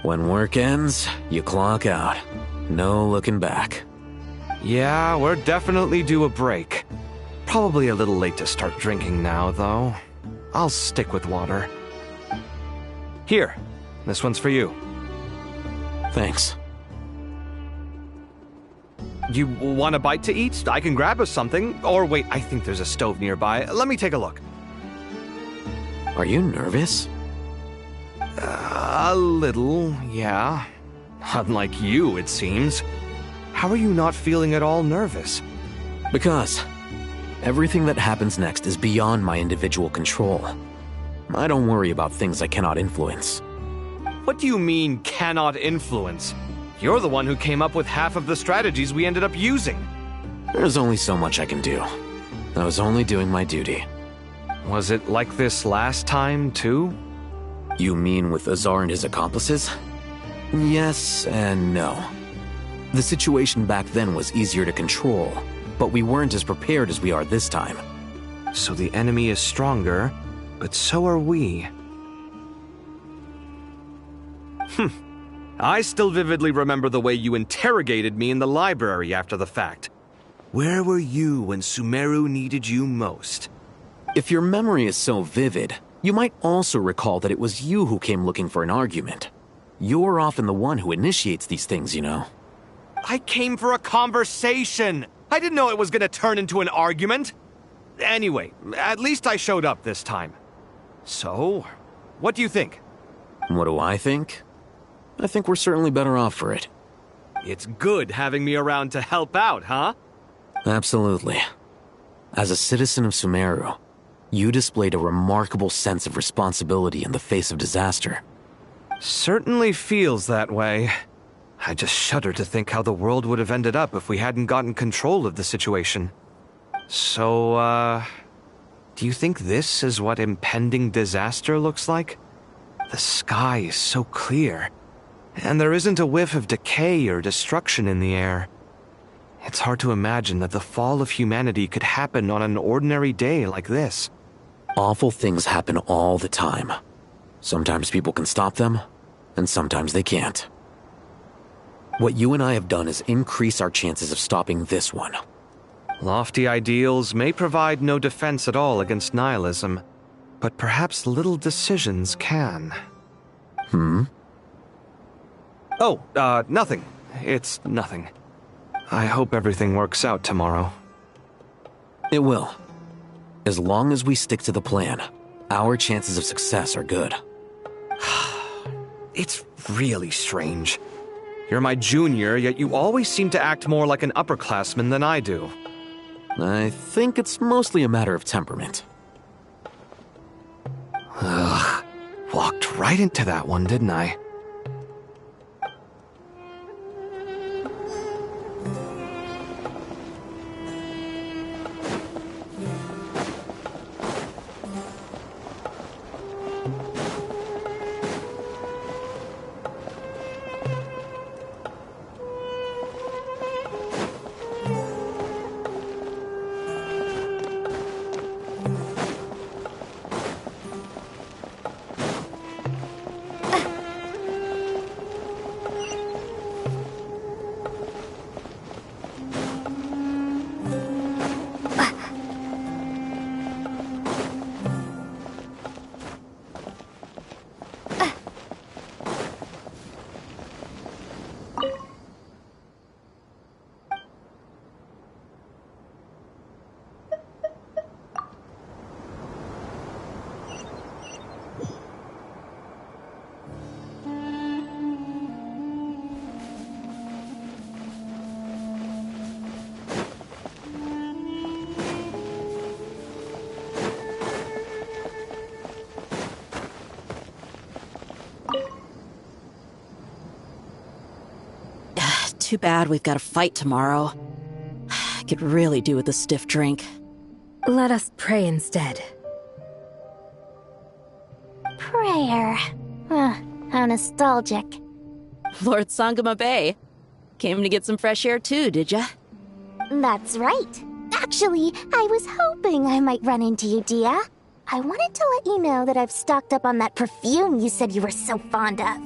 When work ends, you clock out. No looking back. Yeah, we're definitely due a break. Probably a little late to start drinking now, though. I'll stick with water. Here, this one's for you. Thanks. You want a bite to eat? I can grab us something. Or wait, I think there's a stove nearby. Let me take a look. Are you nervous? A little, yeah. Unlike you, it seems. How are you not feeling at all nervous? Because everything that happens next is beyond my individual control. I don't worry about things I cannot influence. What do you mean, cannot influence? You're the one who came up with half of the strategies we ended up using. There's only so much I can do. I was only doing my duty. Was it like this last time, too? You mean with Azar and his accomplices? Yes and no. The situation back then was easier to control, but we weren't as prepared as we are this time. So the enemy is stronger, but so are we. I still vividly remember the way you interrogated me in the library after the fact. Where were you when Sumeru needed you most? If your memory is so vivid, you might also recall that it was you who came looking for an argument. You're often the one who initiates these things, you know. I came for a conversation! I didn't know it was gonna turn into an argument! Anyway, at least I showed up this time. So, what do you think? What do I think? I think we're certainly better off for it. It's good having me around to help out, huh? Absolutely. As a citizen of Sumeru, you displayed a remarkable sense of responsibility in the face of disaster. Certainly feels that way. I just shudder to think how the world would have ended up if we hadn't gotten control of the situation. So, do you think this is what impending disaster looks like? The sky is so clear, and there isn't a whiff of decay or destruction in the air. It's hard to imagine that the fall of humanity could happen on an ordinary day like this. Awful things happen all the time. Sometimes people can stop them, and sometimes they can't. What you and I have done is increase our chances of stopping this one. Lofty ideals may provide no defense at all against nihilism, but perhaps little decisions can. Oh, nothing. It's nothing. I hope everything works out tomorrow. It will. As long as we stick to the plan, our chances of success are good. It's really strange. You're my junior, yet you always seem to act more like an upperclassman than I do. I think it's mostly a matter of temperament. Ugh. Walked right into that one, didn't I? Too bad we've got a fight tomorrow. I could really do with a stiff drink. Let us pray instead. Prayer. How nostalgic. Lord Sangama Bay. Came to get some fresh air too, did ya? That's right. Actually, I was hoping I might run into you, Dia. I wanted to let you know that I've stocked up on that perfume you said you were so fond of.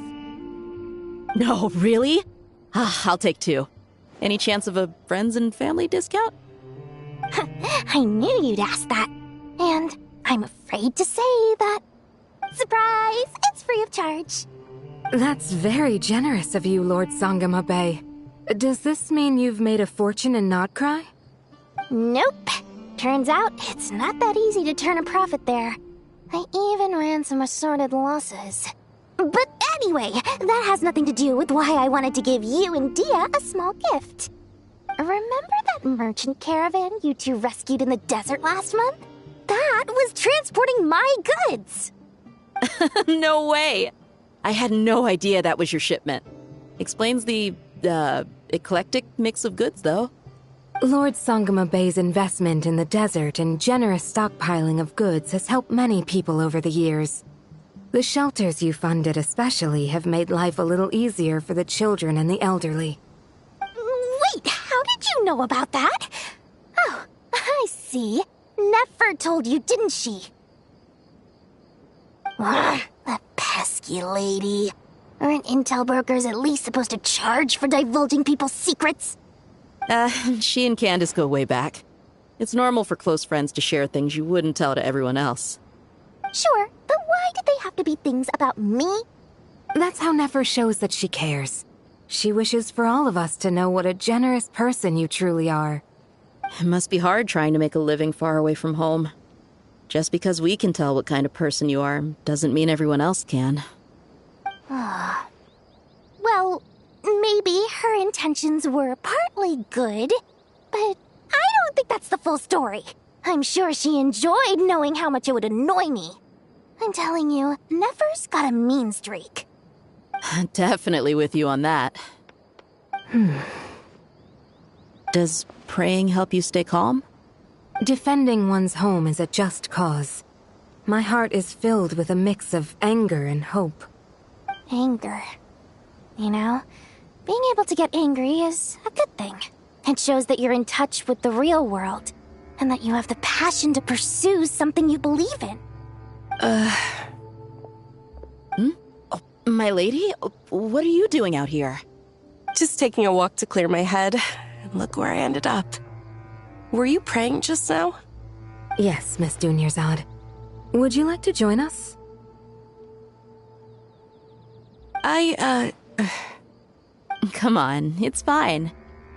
No, really? I'll take 2. Any chance of a friends and family discount? I knew you'd ask that. And I'm afraid to say that... Surprise! It's free of charge. That's very generous of you, Lord Sangama Bay. Does this mean you've made a fortune in Nodcry? Nope. Turns out, it's not that easy to turn a profit there. I even ran some assorted losses. But anyway, that has nothing to do with why I wanted to give you and Dia a small gift. Remember that merchant caravan you two rescued in the desert last month? That was transporting my goods! No way! I had no idea that was your shipment. Explains the, eclectic mix of goods, though. Lord Sangama Bay's investment in the desert and generous stockpiling of goods has helped many people over the years. The shelters you funded especially have made life a little easier for the children and the elderly. Wait, how did you know about that? Oh, I see. Nefer told you, didn't she? Ugh, that pesky lady. Aren't intel brokers at least supposed to charge for divulging people's secrets? She and Candace go way back. It's normal for close friends to share things you wouldn't tell to everyone else. Sure, but why did they have to be things about me? That's how Nefer shows that she cares. She wishes for all of us to know what a generous person you truly are. It must be hard trying to make a living far away from home. Just because we can tell what kind of person you are doesn't mean everyone else can. Well, maybe her intentions were partly good, but I don't think that's the full story. I'm sure she enjoyed knowing how much it would annoy me. I'm telling you, Nefer's got a mean streak. Definitely with you on that. Does praying help you stay calm? Defending one's home is a just cause. My heart is filled with a mix of anger and hope. Anger. You know, being able to get angry is a good thing. It shows that you're in touch with the real world, and that you have the passion to pursue something you believe in. Oh, my lady? What are you doing out here? Just taking a walk to clear my head. And look where I ended up. Were you praying just now? Yes, Miss Dunyarzad. Would you like to join us? Come on, it's fine.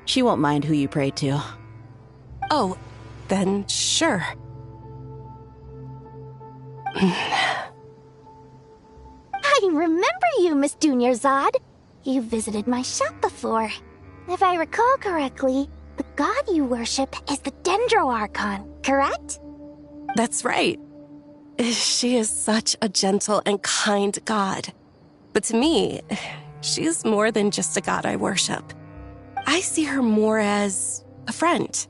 She won't mind who you pray to. Oh, then sure. I remember you, Miss Dunyarzad. You visited my shop before. If I recall correctly, the god you worship is the Dendro Archon, correct? That's right. She is such a gentle and kind god. But to me, she is more than just a god I worship. I see her more as a friend.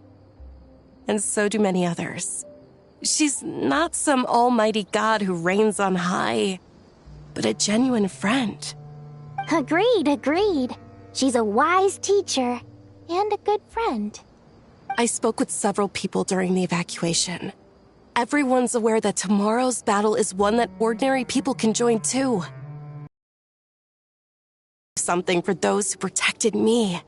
And so do many others. She's not some almighty god who reigns on high, but a genuine friend. Agreed. She's a wise teacher and a good friend. I spoke with several people during the evacuation. Everyone's aware that tomorrow's battle is one that ordinary people can join too. Something for those who protected me.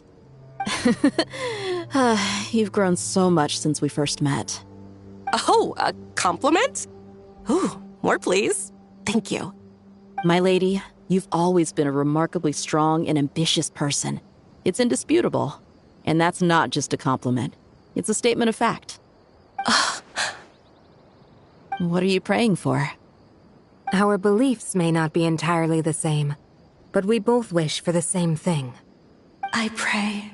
You've grown so much since we first met. Oh, a compliment? Ooh, more please. Thank you. My lady, you've always been a remarkably strong and ambitious person. It's indisputable. And that's not just a compliment. It's a statement of fact. What are you praying for? Our beliefs may not be entirely the same, but we both wish for the same thing. I pray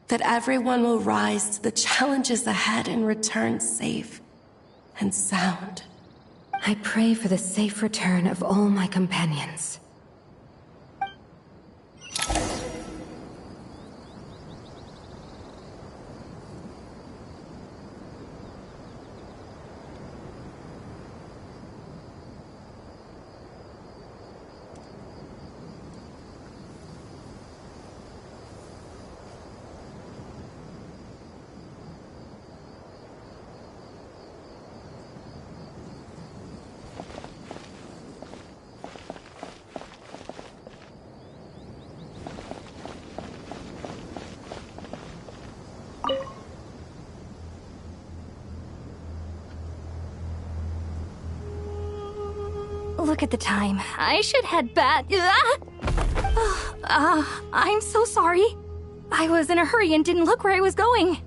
that everyone will rise to the challenges ahead and return safe and sound. I pray for the safe return of all my companions. Look at the time. I should head back. I'm so sorry. I was in a hurry and didn't look where I was going.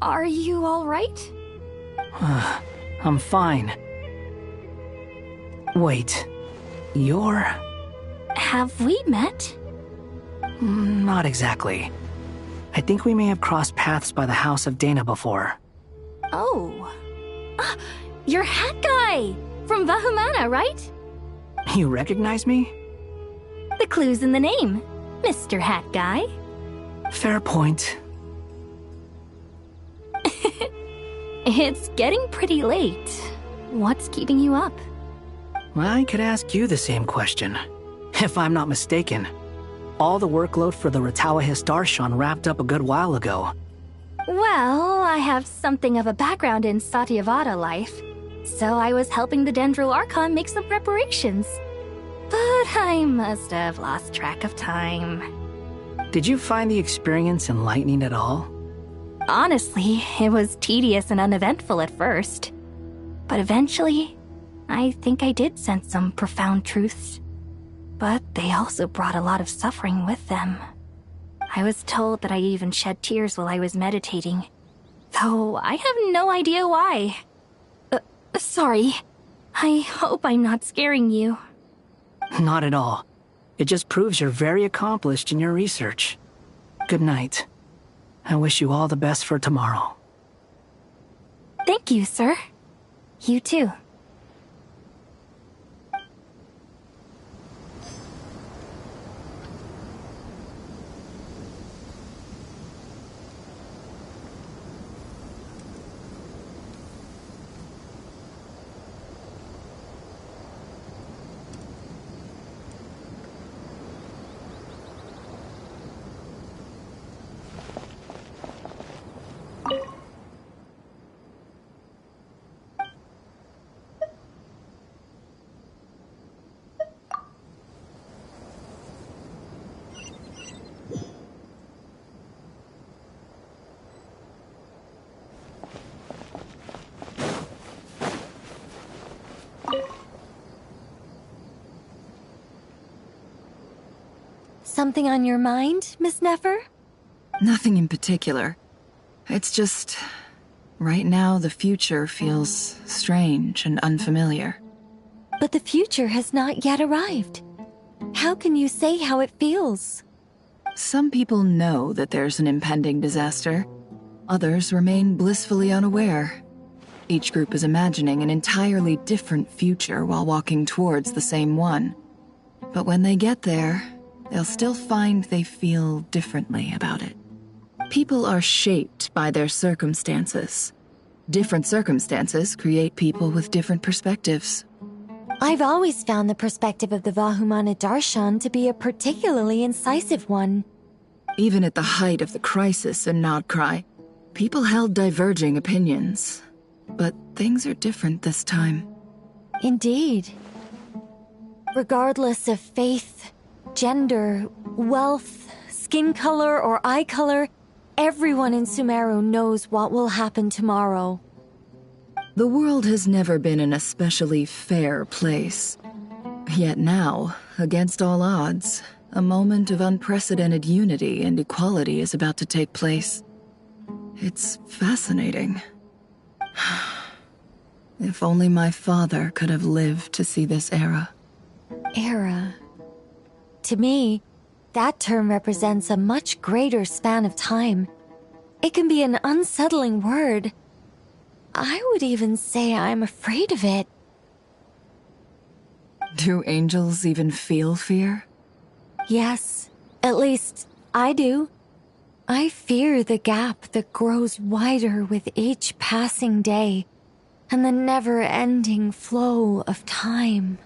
Are you all right? I'm fine. Wait, you're... Have we met? Not exactly. I think we may have crossed paths by the house of Dana before. Oh. You're Hat Guy! From Vahumana, right? You recognize me? The clue's in the name, Mr. Hat Guy. Fair point. It's getting pretty late. What's keeping you up? I could ask you the same question. If I'm not mistaken, all the workload for the Ratawahist Archon wrapped up a good while ago. Well, I have something of a background in Satyavada life, so I was helping the Dendro Archon make some preparations. But I must have lost track of time. Did you find the experience enlightening at all? Honestly, it was tedious and uneventful at first. But eventually, I think I did sense some profound truths. But they also brought a lot of suffering with them. I was told that I even shed tears while I was meditating, though I have no idea why. Sorry. I hope I'm not scaring you. Not at all. It just proves you're very accomplished in your research. Good night. I wish you all the best for tomorrow. Thank you, sir. You too. Something on your mind, Miss Nefer? Nothing in particular. It's just... right now the future feels strange and unfamiliar. But the future has not yet arrived. How can you say how it feels? Some people know that there's an impending disaster. Others remain blissfully unaware. Each group is imagining an entirely different future while walking towards the same one. But when they get there, they'll still find they feel differently about it. People are shaped by their circumstances. Different circumstances create people with different perspectives. I've always found the perspective of the Vahumana Darshan to be a particularly incisive one. Even at the height of the crisis in Nodcry, people held diverging opinions. But things are different this time. Indeed. Regardless of faith, gender, wealth, skin color, or eye color, everyone in Sumeru knows what will happen tomorrow. The world has never been an especially fair place. Yet now, against all odds, a moment of unprecedented unity and equality is about to take place. It's fascinating. If only my father could have lived to see this era. Era. To me, that term represents a much greater span of time. It can be an unsettling word. I would even say I'm afraid of it. Do angels even feel fear? Yes, at least I do. I fear the gap that grows wider with each passing day, and the never-ending flow of time.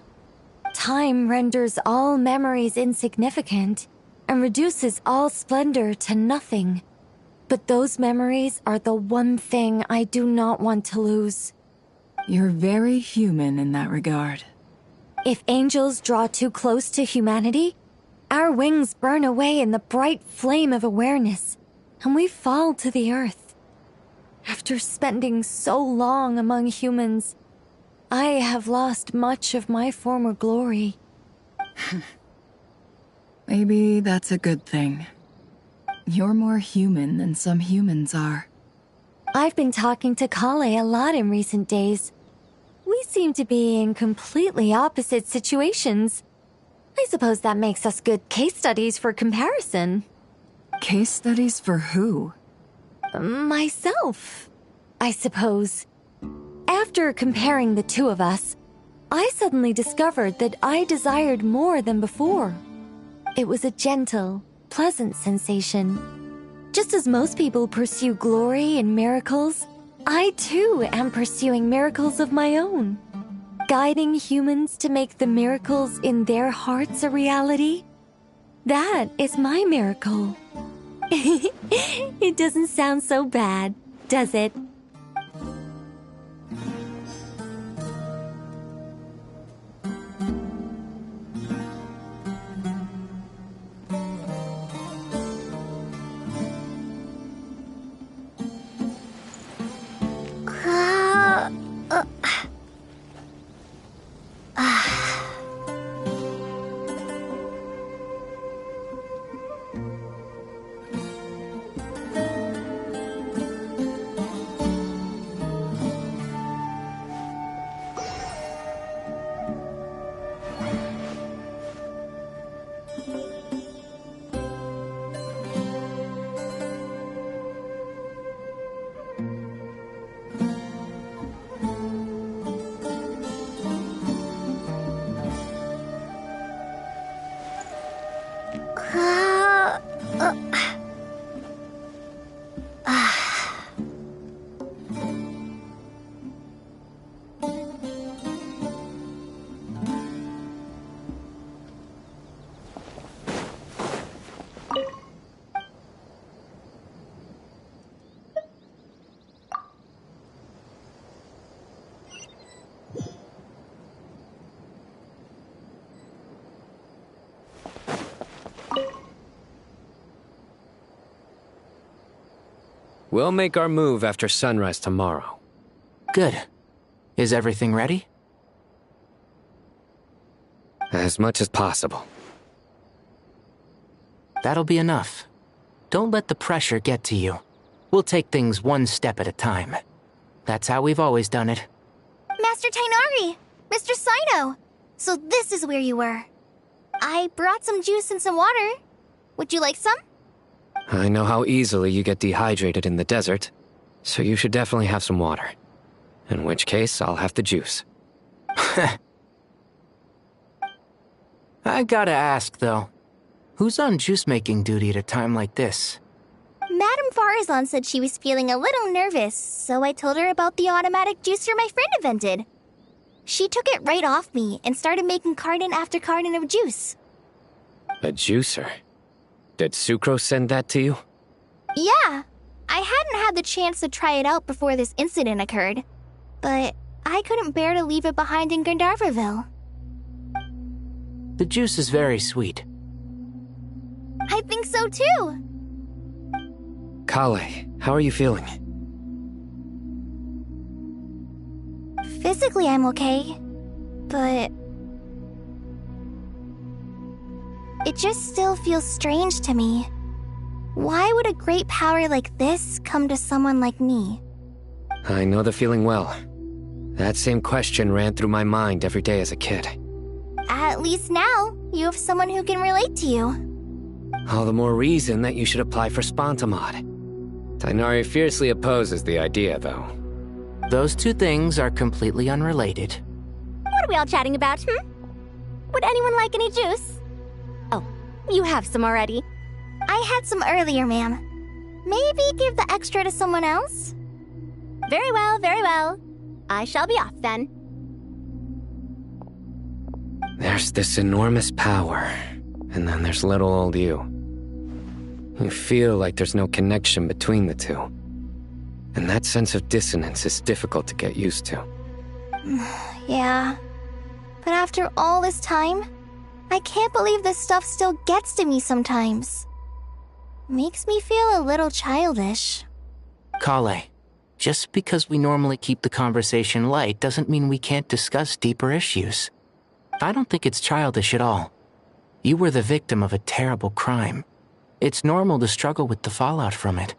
Time renders all memories insignificant, and reduces all splendor to nothing. But those memories are the one thing I do not want to lose. You're very human in that regard. If angels draw too close to humanity, our wings burn away in the bright flame of awareness, and we fall to the earth. After spending so long among humans, I have lost much of my former glory. Maybe that's a good thing. You're more human than some humans are. I've been talking to Kale a lot in recent days. We seem to be in completely opposite situations. I suppose that makes us good case studies for comparison. Case studies for who? Myself, I suppose. After comparing the two of us, I suddenly discovered that I desired more than before. It was a gentle, pleasant sensation. Just as most people pursue glory and miracles, I too am pursuing miracles of my own. Guiding humans to make the miracles in their hearts a reality. That is my miracle. It doesn't sound so bad, does it? We'll make our move after sunrise tomorrow. Good. Is everything ready? As much as possible. That'll be enough. Don't let the pressure get to you. We'll take things one step at a time. That's how we've always done it. Master Tainari! Mr. Sino! So this is where you were. I brought some juice and some water. Would you like some? I know how easily you get dehydrated in the desert, so you should definitely have some water. In which case, I'll have the juice. I gotta ask, though. Who's on juice-making duty at a time like this? Madame Farazan said she was feeling a little nervous, so I told her about the automatic juicer my friend invented. She took it right off me and started making carton after carton of juice. A juicer? Did Sucrose send that to you? Yeah, I hadn't had the chance to try it out before this incident occurred, but I couldn't bear to leave it behind in Gandharvaville. The juice is very sweet. I think so too. Kale, how are you feeling? Physically, I'm okay, but it just still feels strange to me. Why would a great power like this come to someone like me? I know the feeling well. That same question ran through my mind every day as a kid. At least now, you have someone who can relate to you. All the more reason that you should apply for Spontamod. Tighnari fiercely opposes the idea, though. Those two things are completely unrelated. What are we all chatting about, Would anyone like any juice? Oh, you have some already. I had some earlier, ma'am. Maybe give the extra to someone else? Very well, very well. I shall be off then. There's this enormous power, and then there's little old you. You feel like there's no connection between the two. And that sense of dissonance is difficult to get used to. Yeah. But after all this time, I can't believe this stuff still gets to me sometimes. Makes me feel a little childish. Kale, just because we normally keep the conversation light doesn't mean we can't discuss deeper issues. I don't think it's childish at all. You were the victim of a terrible crime. It's normal to struggle with the fallout from it.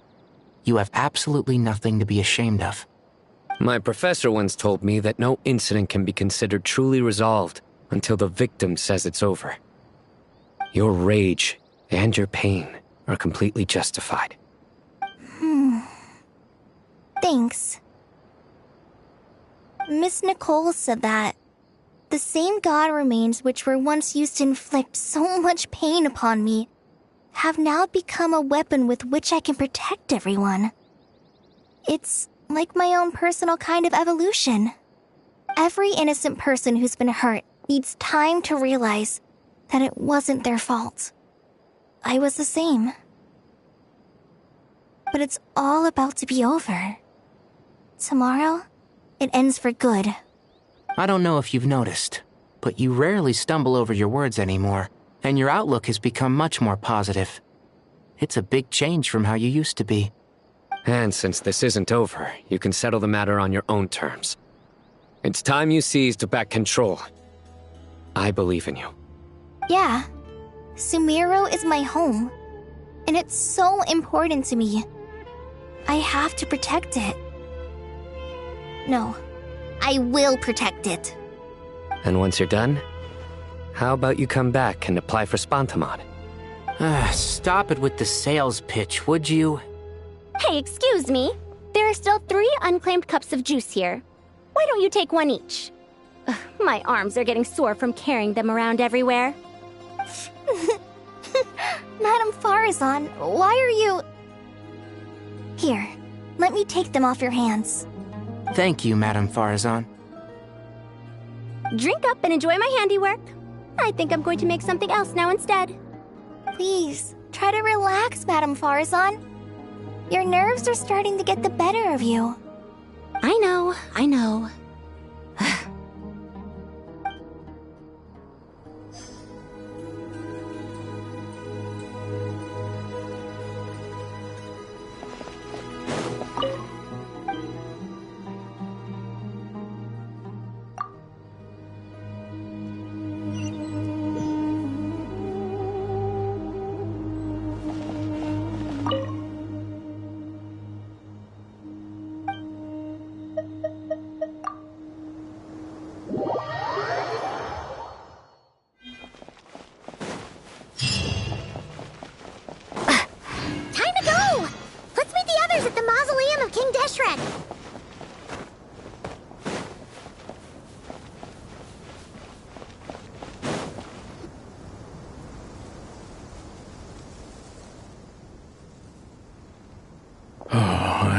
You have absolutely nothing to be ashamed of. My professor once told me that no incident can be considered truly resolved until the victim says it's over. Your rage and your pain are completely justified. Thanks. Miss Nicole said that the same god remains which were once used to inflict so much pain upon me have now become a weapon with which I can protect everyone. It's like my own personal kind of evolution. Every innocent person who's been hurt needs time to realize that it wasn't their fault. I was the same. But it's all about to be over. Tomorrow, it ends for good. I don't know if you've noticed, but you rarely stumble over your words anymore, and your outlook has become much more positive. It's a big change from how you used to be. And since this isn't over, you can settle the matter on your own terms. It's time you seized back control. I believe in you. Yeah, Sumeru is my home, and it's so important to me. I have to protect it. No, I will protect it. And once you're done, how about you come back and apply for Spontamod? Stop it with the sales pitch, would you? Hey, excuse me. There are still 3 unclaimed cups of juice here. Why don't you take one each? Ugh, my arms are getting sore from carrying them around everywhere. Madame Farazan, why are you... Here, let me take them off your hands. Thank you, Madame Farazan. Drink up and enjoy my handiwork. I think I'm going to make something else now instead. Please, try to relax, Madame Farazan. Your nerves are starting to get the better of you. I know, I know.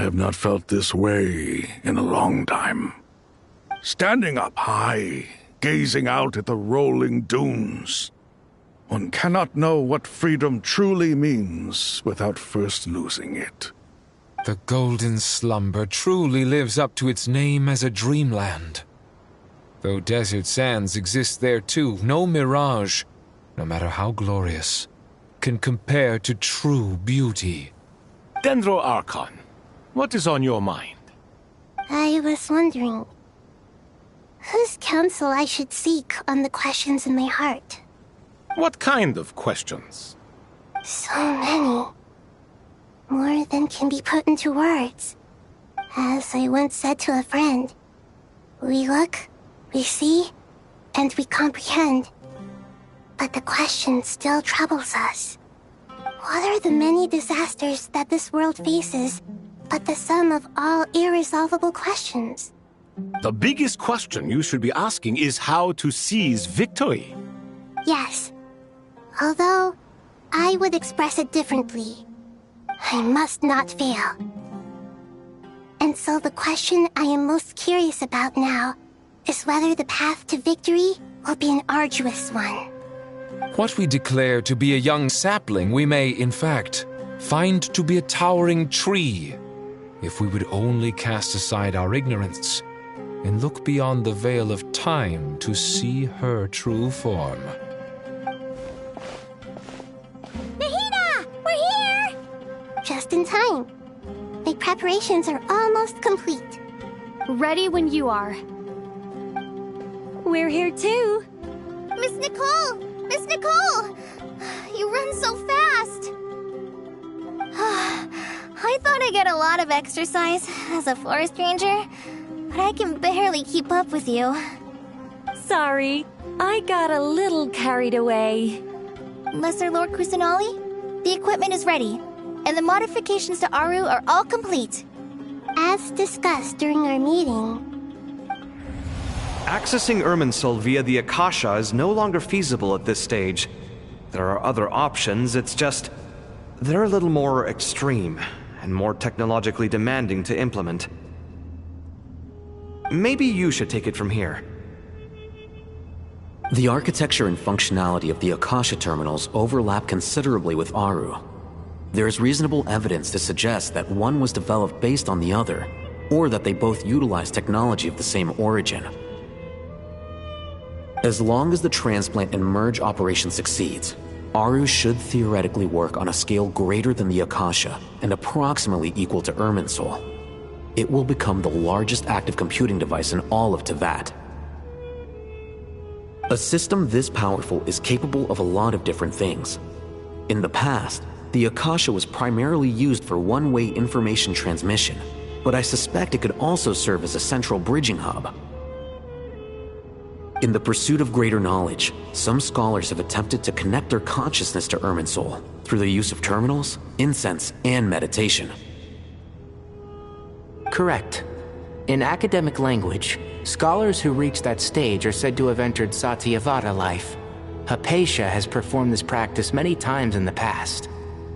have not felt this way in a long time. Standing up high, gazing out at the rolling dunes. One cannot know what freedom truly means without first losing it. The Golden Slumber truly lives up to its name as a dreamland. Though desert sands exist there too, no mirage, no matter how glorious, can compare to true beauty. Dendro Archon, what is on your mind? I was wondering whose counsel I should seek on the questions in my heart. What kind of questions? So many. More than can be put into words. As I once said to a friend, we look, we see, and we comprehend. But the question still troubles us. What are the many disasters that this world faces but the sum of all irresolvable questions? The biggest question you should be asking is how to seize victory. Yes. Although, I would express it differently. I must not fail. And so the question I am most curious about now is whether the path to victory will be an arduous one. What we declare to be a young sapling, we may, in fact, find to be a towering tree, if we would only cast aside our ignorance and look beyond the veil of time to see her true form. Nahida! We're here! Just in time. My preparations are almost complete. Ready when you are. We're here too. Miss Nicole! Miss Nicole! You run so fast! I thought I'd get a lot of exercise as a forest ranger, but I can barely keep up with you. Sorry, I got a little carried away. Lesser Lord Kusanali, the equipment is ready, and the modifications to Aru are all complete. As discussed during our meeting, accessing Irminsul via the Akasha is no longer feasible at this stage. There are other options, it's just they're a little more extreme and more technologically demanding to implement. Maybe you should take it from here. The architecture and functionality of the Akasha terminals overlap considerably with Aru. There is reasonable evidence to suggest that one was developed based on the other, or that they both utilize technology of the same origin. As long as the transplant and merge operation succeeds, Aru should theoretically work on a scale greater than the Akasha and approximately equal to Irminsul. It will become the largest active computing device in all of Teyvat. A system this powerful is capable of a lot of different things. In the past, the Akasha was primarily used for one-way information transmission, but I suspect it could also serve as a central bridging hub. In the pursuit of greater knowledge, some scholars have attempted to connect their consciousness to Irminsul through the use of terminals, incense, and meditation. Correct. In academic language, scholars who reach that stage are said to have entered Satyavada life. Hypatia has performed this practice many times in the past,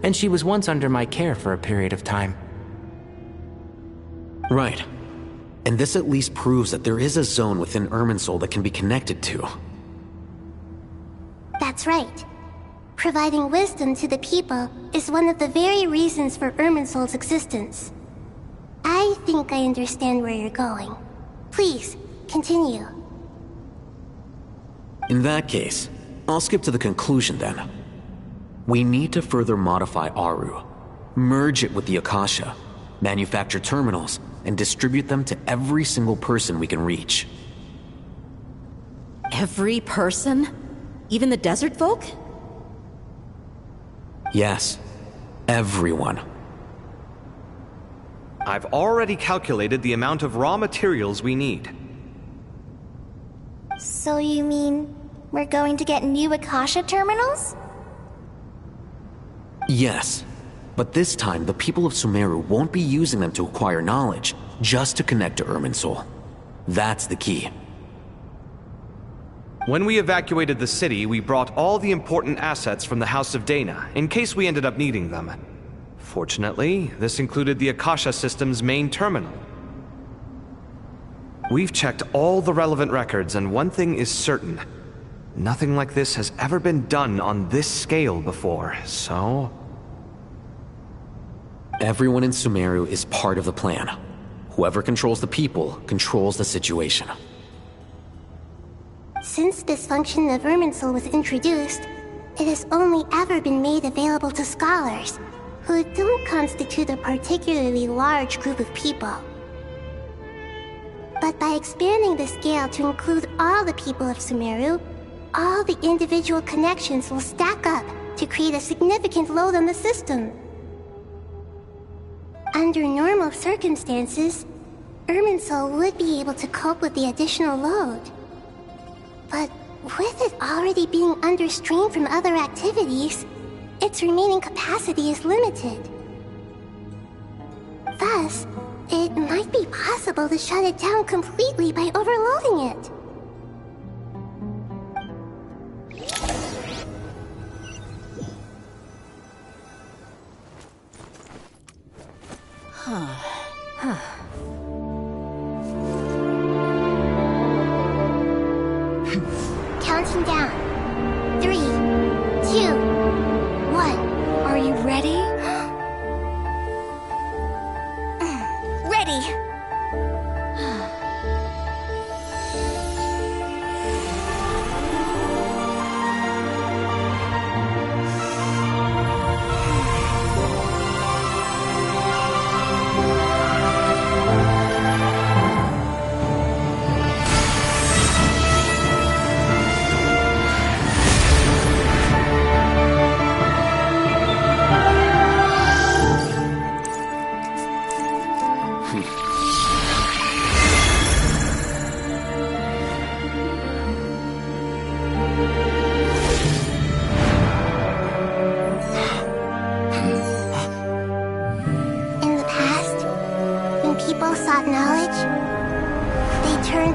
and she was once under my care for a period of time. Right. And this at least proves that there is a zone within Irminsul that can be connected to. That's right. Providing wisdom to the people is one of the very reasons for Irminsul's existence. I think I understand where you're going. Please, continue. In that case, I'll skip to the conclusion then. We need to further modify Aru, merge it with the Akasha, manufacture terminals, and distribute them to every single person we can reach. Every person? Even the desert folk? Yes, everyone. I've already calculated the amount of raw materials we need. So you mean we're going to get new Akasha terminals? Yes, but this time the people of Sumeru won't be using them to acquire knowledge, just to connect to Irminsul. That's the key. When we evacuated the city, we brought all the important assets from the House of Dana, in case we ended up needing them. Fortunately, this included the Akasha system's main terminal. We've checked all the relevant records, and one thing is certain. Nothing like this has ever been done on this scale before, so... Everyone in Sumeru is part of the plan. Whoever controls the people controls the situation. Since this function of Irminsul was introduced, it has only ever been made available to scholars, who don't constitute a particularly large group of people. But by expanding the scale to include all the people of Sumeru, all the individual connections will stack up to create a significant load on the system. Under normal circumstances, Irminsul would be able to cope with the additional load. But with it already being under strain from other activities, its remaining capacity is limited. Thus, it might be possible to shut it down completely by overloading it. Counting down. 3, 2, 1. Are you ready? Ready.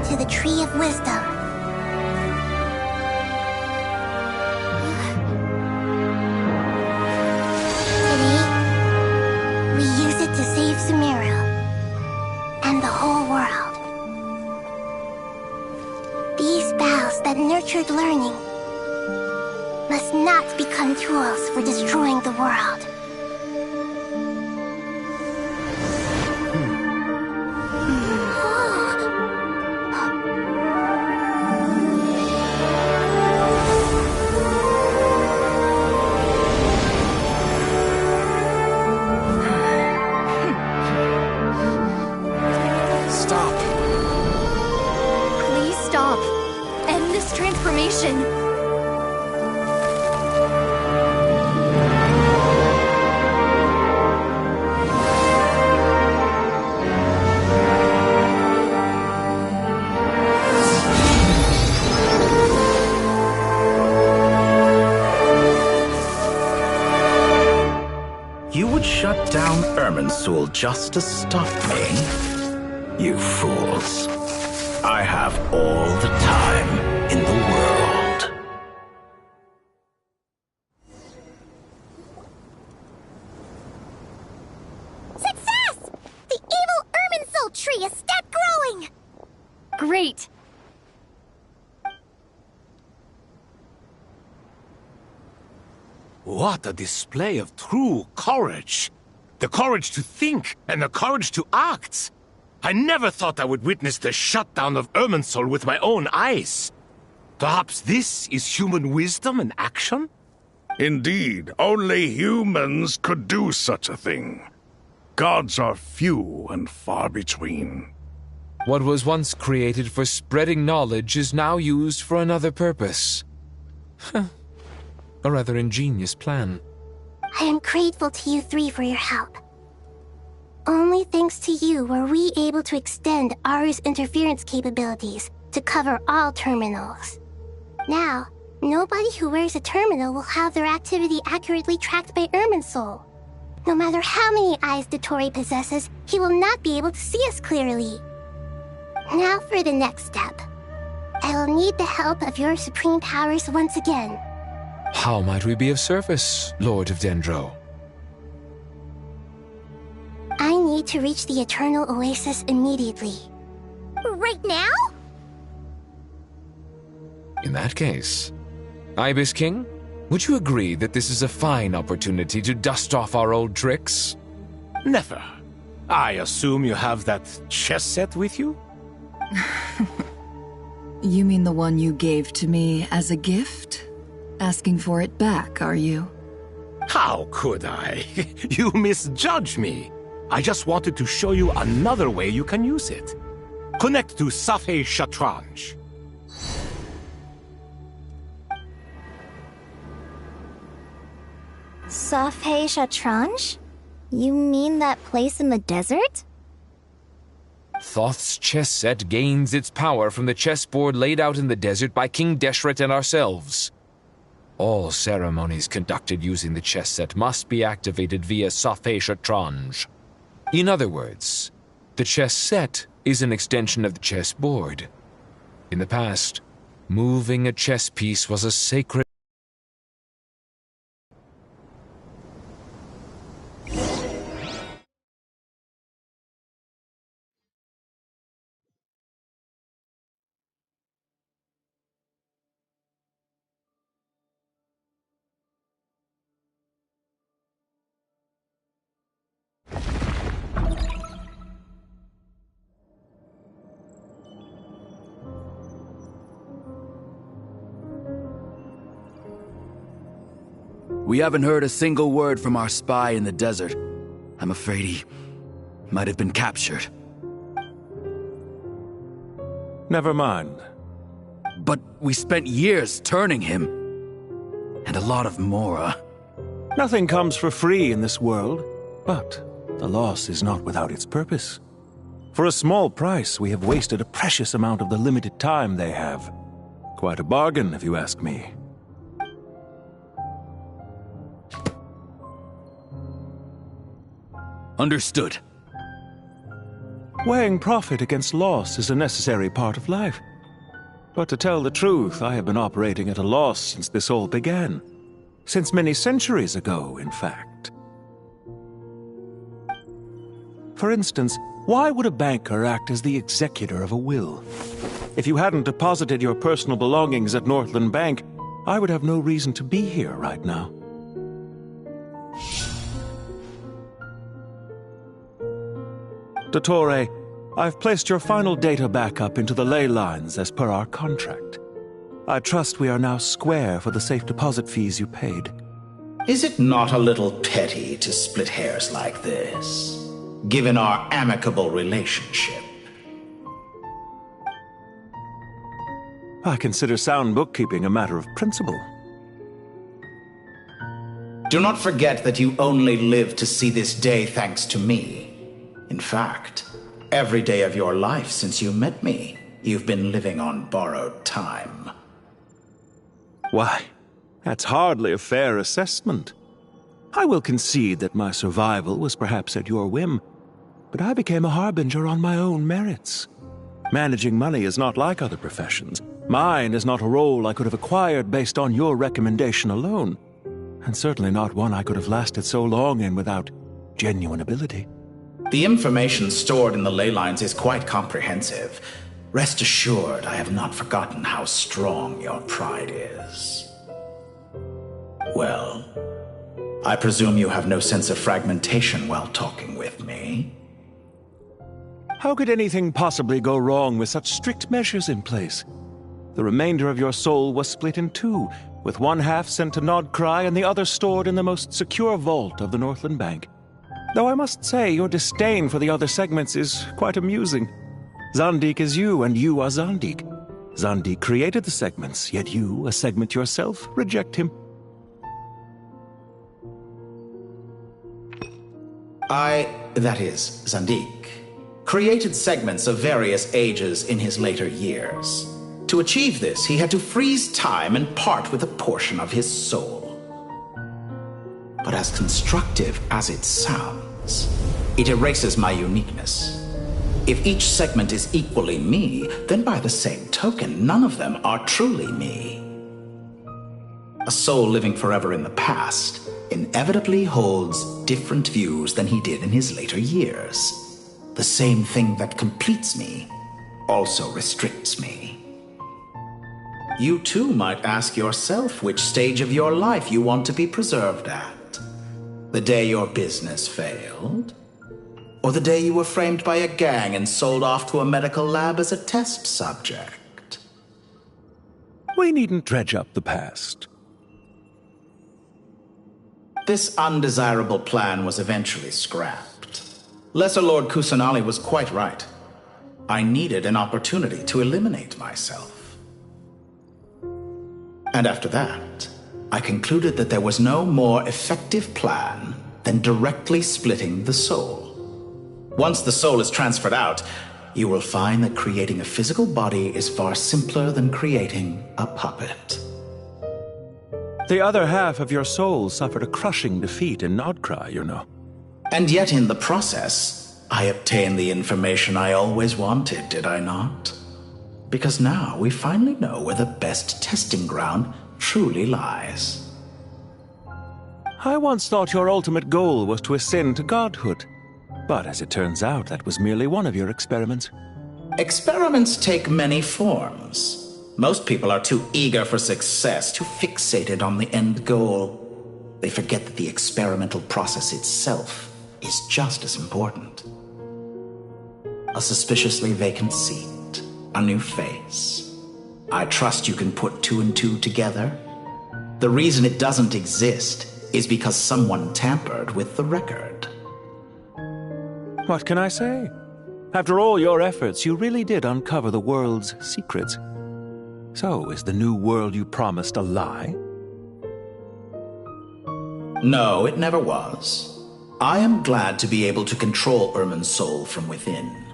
To the Tree of Wisdom. Today, we use it to save Sumeru and the whole world. These boughs that nurtured learning must not become tools for destroying the world. Shut down Irminsul just to stop me? You fools. I have all the time in the world. Success! The evil Irminsul tree is stepped growing! Great! What a display of true courage! The courage to think and the courage to act! I never thought I would witness the shutdown of Irminsul with my own eyes. Perhaps this is human wisdom in action? Indeed, only humans could do such a thing. Gods are few and far between. What was once created for spreading knowledge is now used for another purpose. A rather ingenious plan. I am grateful to you three for your help. Only thanks to you were we able to extend Aru's interference capabilities to cover all terminals. Now, nobody who wears a terminal will have their activity accurately tracked by Irminsul. No matter how many eyes Dottore possesses, he will not be able to see us clearly. Now for the next step. I will need the help of your supreme powers once again. How might we be of service, Lord of Dendro? to reach the Eternal Oasis immediately. Right now? In that case, Ibis King, would you agree that this is a fine opportunity to dust off our old tricks? Never. I assume you have that chess set with you? You mean the one you gave to me as a gift? Asking for it back, are you? How could I? You misjudge me. I just wanted to show you another way you can use it. Connect to Safei Shatranj. Safei Shatranj? You mean that place in the desert? Thoth's chess set gains its power from the chessboard laid out in the desert by King Deshret and ourselves. All ceremonies conducted using the chess set must be activated via Safei Shatranj. In other words, the chess set is an extension of the chessboard. In the past, moving a chess piece was a sacred. We haven't heard a single word from our spy in the desert. I'm afraid he might have been captured. Never mind. But we spent years turning him. And a lot of Mora. Nothing comes for free in this world, but the loss is not without its purpose. For a small price, we have wasted a precious amount of the limited time they have. Quite a bargain, if you ask me. Understood. Weighing profit against loss is a necessary part of life. But to tell the truth, I have been operating at a loss since this all began. Since many centuries ago, in fact. For instance, why would a banker act as the executor of a will? If you hadn't deposited your personal belongings at Northland Bank, I would have no reason to be here right now. Dottore, I've placed your final data backup into the ley lines as per our contract. I trust we are now square for the safe deposit fees you paid. Is it not a little petty to split hairs like this, given our amicable relationship? I consider sound bookkeeping a matter of principle. Do not forget that you only live to see this day thanks to me. In fact, every day of your life since you met me, you've been living on borrowed time. Why, that's hardly a fair assessment. I will concede that my survival was perhaps at your whim, but I became a harbinger on my own merits. Managing money is not like other professions. Mine is not a role I could have acquired based on your recommendation alone, and certainly not one I could have lasted so long in without genuine ability. The information stored in the ley lines is quite comprehensive. Rest assured, I have not forgotten how strong your pride is. Well, I presume you have no sense of fragmentation while talking with me. How could anything possibly go wrong with such strict measures in place? The remainder of your soul was split in two, with one half sent to Nodcry and the other stored in the most secure vault of the Northland Bank. Though I must say, your disdain for the other segments is quite amusing. Zandik is you, and you are Zandik. Zandik created the segments, yet you, a segment yourself, reject him. That is, Zandik, created segments of various ages in his later years. To achieve this, he had to freeze time and part with a portion of his soul. But as constructive as it sounds, it erases my uniqueness. If each segment is equally me, then by the same token, none of them are truly me. A soul living forever in the past inevitably holds different views than he did in his later years. The same thing that completes me also restricts me. You too might ask yourself which stage of your life you want to be preserved at. The day your business failed? Or the day you were framed by a gang and sold off to a medical lab as a test subject? We needn't dredge up the past. This undesirable plan was eventually scrapped. Lesser Lord Kusanali was quite right. I needed an opportunity to eliminate myself. And after that, I concluded that there was no more effective plan than directly splitting the soul. Once the soul is transferred out, you will find that creating a physical body is far simpler than creating a puppet. The other half of your soul suffered a crushing defeat in Nodcry, you know. And yet in the process, I obtained the information I always wanted, did I not? Because now we finally know where the best testing ground truly lies. I once thought your ultimate goal was to ascend to godhood. But as it turns out, that was merely one of your experiments. Experiments take many forms. Most people are too eager for success, too fixated on the end goal. They forget that the experimental process itself is just as important. A suspiciously vacant seat, a new face. I trust you can put two and two together. The reason it doesn't exist is because someone tampered with the record. What can I say? After all your efforts, you really did uncover the world's secrets. So, is the new world you promised a lie? No, it never was. I am glad to be able to control Irmin's soul from within.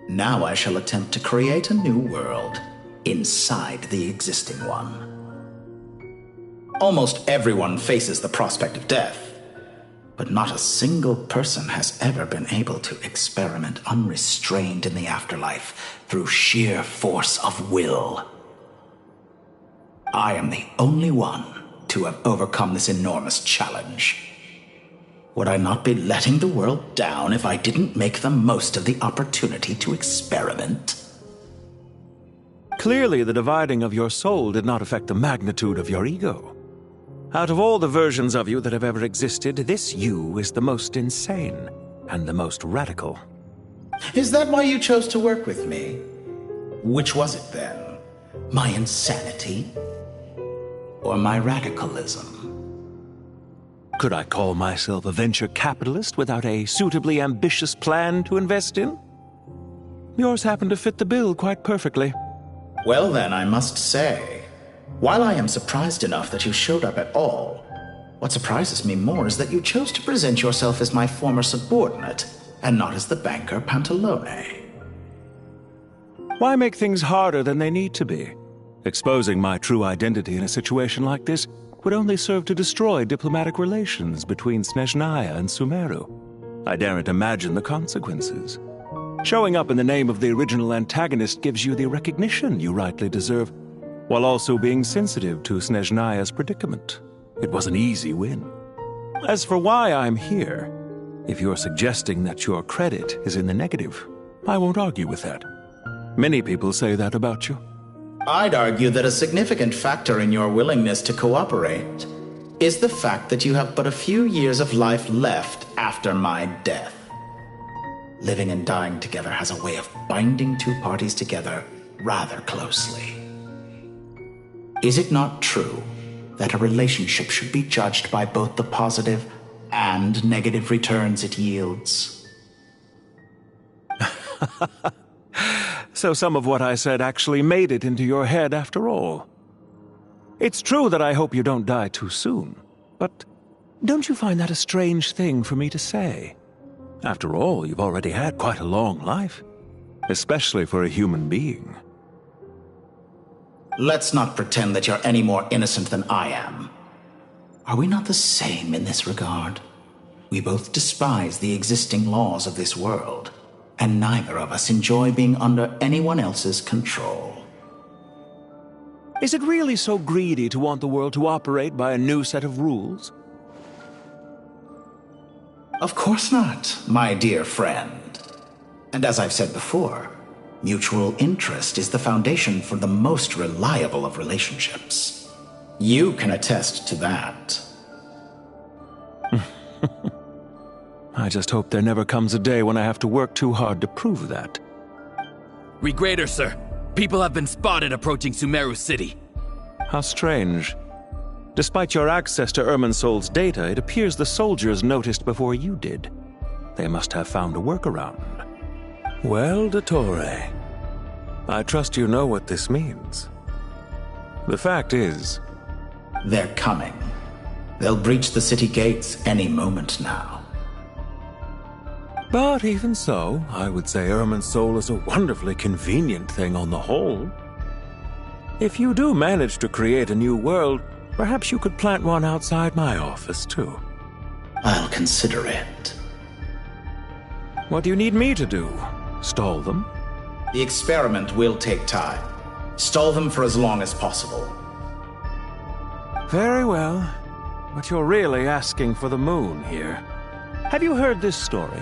Now I shall attempt to create a new world inside the existing one. Almost everyone faces the prospect of death. But not a single person has ever been able to experiment unrestrained in the afterlife through sheer force of will. I am the only one to have overcome this enormous challenge. Would I not be letting the world down if I didn't make the most of the opportunity to experiment? Clearly, the dividing of your soul did not affect the magnitude of your ego. Out of all the versions of you that have ever existed, this you is the most insane and the most radical. Is that why you chose to work with me? Which was it then? My insanity? Or my radicalism? Could I call myself a venture capitalist without a suitably ambitious plan to invest in? Yours happened to fit the bill quite perfectly. Well then, I must say, while I am surprised enough that you showed up at all, what surprises me more is that you chose to present yourself as my former subordinate, and not as the banker Pantalone. Why make things harder than they need to be? Exposing my true identity in a situation like this would only serve to destroy diplomatic relations between Snezhnaya and Sumeru. I daren't imagine the consequences. Showing up in the name of the original antagonist gives you the recognition you rightly deserve, while also being sensitive to Snezhnaya's predicament. It was an easy win. As for why I'm here, if you're suggesting that your credit is in the negative, I won't argue with that. Many people say that about you. I'd argue that a significant factor in your willingness to cooperate is the fact that you have but a few years of life left after my death. Living and dying together has a way of binding two parties together rather closely. Is it not true that a relationship should be judged by both the positive and negative returns it yields? So some of what I said actually made it into your head after all. It's true that I hope you don't die too soon, but don't you find that a strange thing for me to say? After all, you've already had quite a long life, especially for a human being. Let's not pretend that you're any more innocent than I am. Are we not the same in this regard? We both despise the existing laws of this world, and neither of us enjoy being under anyone else's control. Is it really so greedy to want the world to operate by a new set of rules? Of course not, my dear friend. And as I've said before, mutual interest is the foundation for the most reliable of relationships. You can attest to that. I just hope there never comes a day when I have to work too hard to prove that. Regrader, sir. People have been spotted approaching Sumeru City. How strange. Despite your access to Irminsol's data, it appears the soldiers noticed before you did. They must have found a workaround. Well, Dottore, I trust you know what this means. The fact is... They're coming. They'll breach the city gates any moment now. But even so, I would say Irminsol is a wonderfully convenient thing on the whole. If you do manage to create a new world, perhaps you could plant one outside my office, too. I'll consider it. What do you need me to do? Stall them? The experiment will take time. Stall them for as long as possible. Very well. But you're really asking for the moon here. Have you heard this story?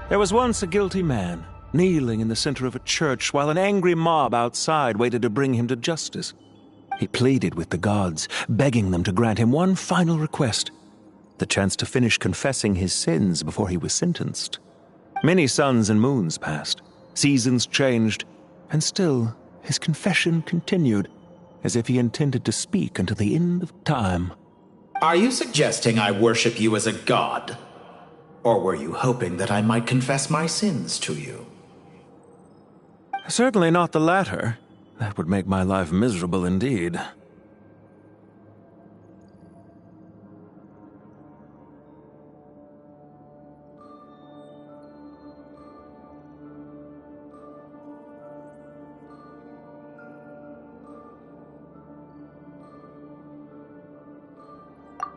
There was once a guilty man, kneeling in the center of a church while an angry mob outside waited to bring him to justice. He pleaded with the gods, begging them to grant him one final request, the chance to finish confessing his sins before he was sentenced. Many suns and moons passed, seasons changed, and still his confession continued, as if he intended to speak until the end of time. Are you suggesting I worship you as a god? Or were you hoping that I might confess my sins to you? Certainly not the latter. That would make my life miserable indeed.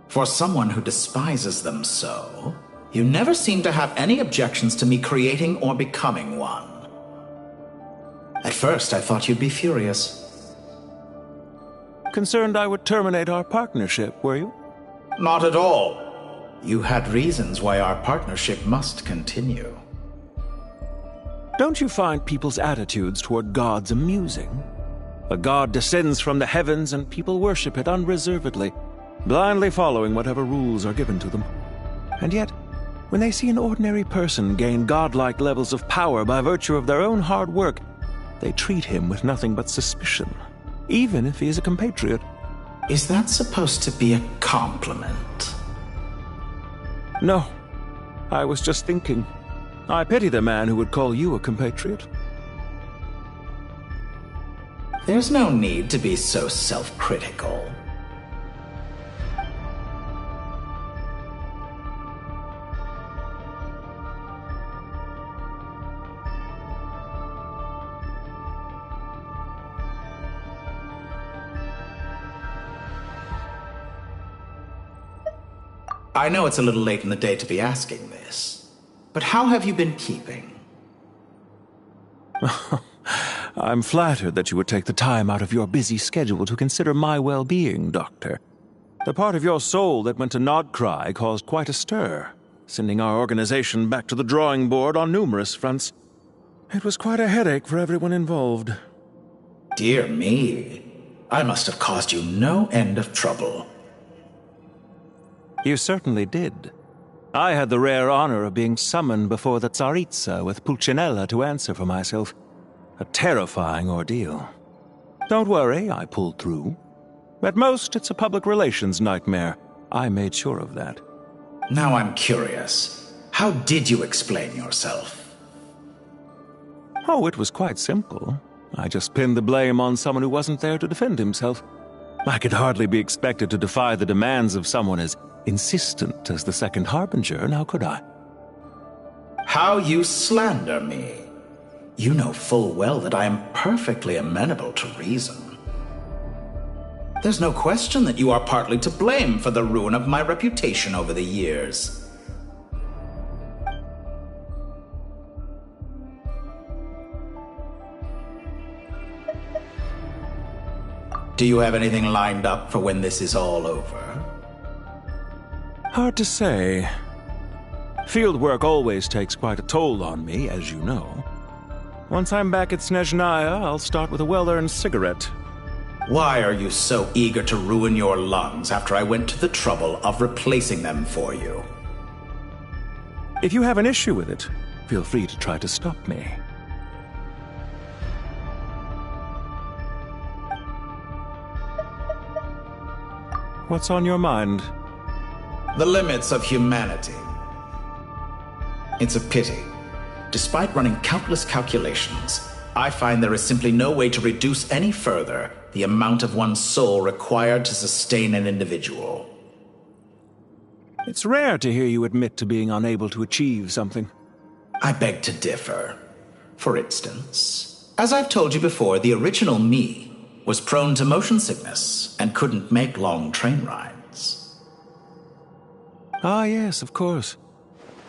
For someone who despises them so, you never seem to have any objections to me creating or becoming one. At first, I thought you'd be furious. Concerned I would terminate our partnership, were you? Not at all. You had reasons why our partnership must continue. Don't you find people's attitudes toward gods amusing? A god descends from the heavens and people worship it unreservedly, blindly following whatever rules are given to them. And yet, when they see an ordinary person gain godlike levels of power by virtue of their own hard work, they treat him with nothing but suspicion, even if he is a compatriot. Is that supposed to be a compliment? No. I was just thinking. I pity the man who would call you a compatriot. There's no need to be so self-critical. I know it's a little late in the day to be asking this, but how have you been keeping? I'm flattered that you would take the time out of your busy schedule to consider my well-being, Doctor. The part of your soul that went to Nodcry caused quite a stir, sending our organization back to the drawing board on numerous fronts. It was quite a headache for everyone involved. Dear me, I must have caused you no end of trouble. You certainly did. I had the rare honor of being summoned before the Tsaritsa with Pulcinella to answer for myself. A terrifying ordeal. Don't worry, I pulled through. At most, it's a public relations nightmare. I made sure of that. Now I'm curious. How did you explain yourself? Oh, it was quite simple. I just pinned the blame on someone who wasn't there to defend himself. I could hardly be expected to defy the demands of someone as insistent as the Second Harbinger, now could I? How you slander me. You know full well that I am perfectly amenable to reason. There's no question that you are partly to blame for the ruin of my reputation over the years. Do you have anything lined up for when this is all over? Hard to say. Field work always takes quite a toll on me, as you know. Once I'm back at Snezhnaya, I'll start with a well-earned cigarette. Why are you so eager to ruin your lungs after I went to the trouble of replacing them for you? If you have an issue with it, feel free to try to stop me. What's on your mind? The limits of humanity. It's a pity. Despite running countless calculations, I find there is simply no way to reduce any further the amount of one's soul required to sustain an individual. It's rare to hear you admit to being unable to achieve something. I beg to differ. For instance, as I've told you before, the original me was prone to motion sickness and couldn't make long train rides. Ah, yes, of course.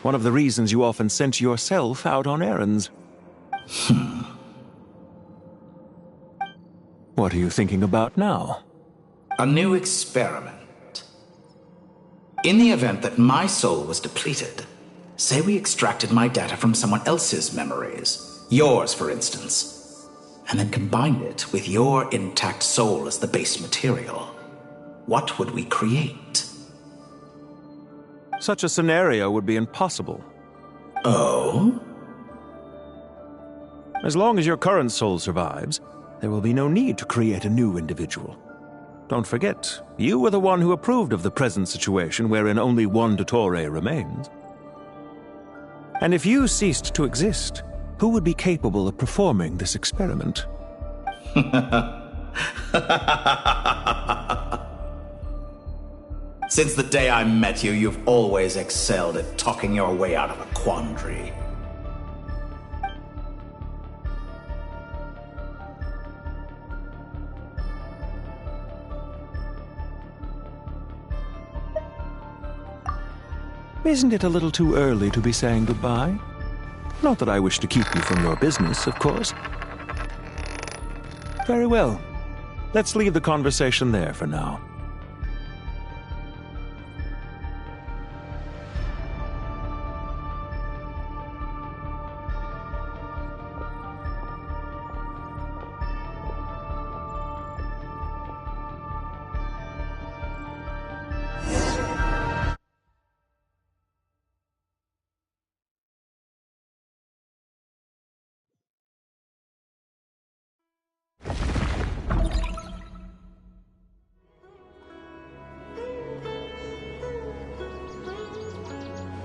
One of the reasons you often sent yourself out on errands. What are you thinking about now? A new experiment. In the event that my soul was depleted, say we extracted my data from someone else's memories, yours for instance, and then combined it with your intact soul as the base material, what would we create? Such a scenario would be impossible. Oh? As long as your current soul survives, there will be no need to create a new individual. Don't forget, you were the one who approved of the present situation wherein only one Dottore remains. And if you ceased to exist, who would be capable of performing this experiment? Since the day I met you, you've always excelled at talking your way out of a quandary. Isn't it a little too early to be saying goodbye? Not that I wish to keep you from your business, of course. Very well. Let's leave the conversation there for now.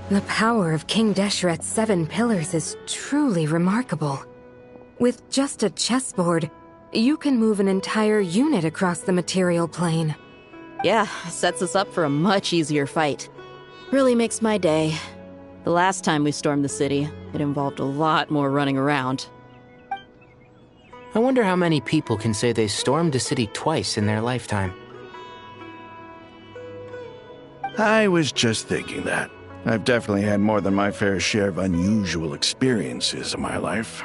The power of King Deshret's 7 pillars is truly remarkable. With just a chessboard, you can move an entire unit across the material plane. Yeah, sets us up for a much easier fight. Really makes my day. The last time we stormed the city, it involved a lot more running around. I wonder how many people can say they stormed a city twice in their lifetime. I was just thinking that. I've definitely had more than my fair share of unusual experiences in my life.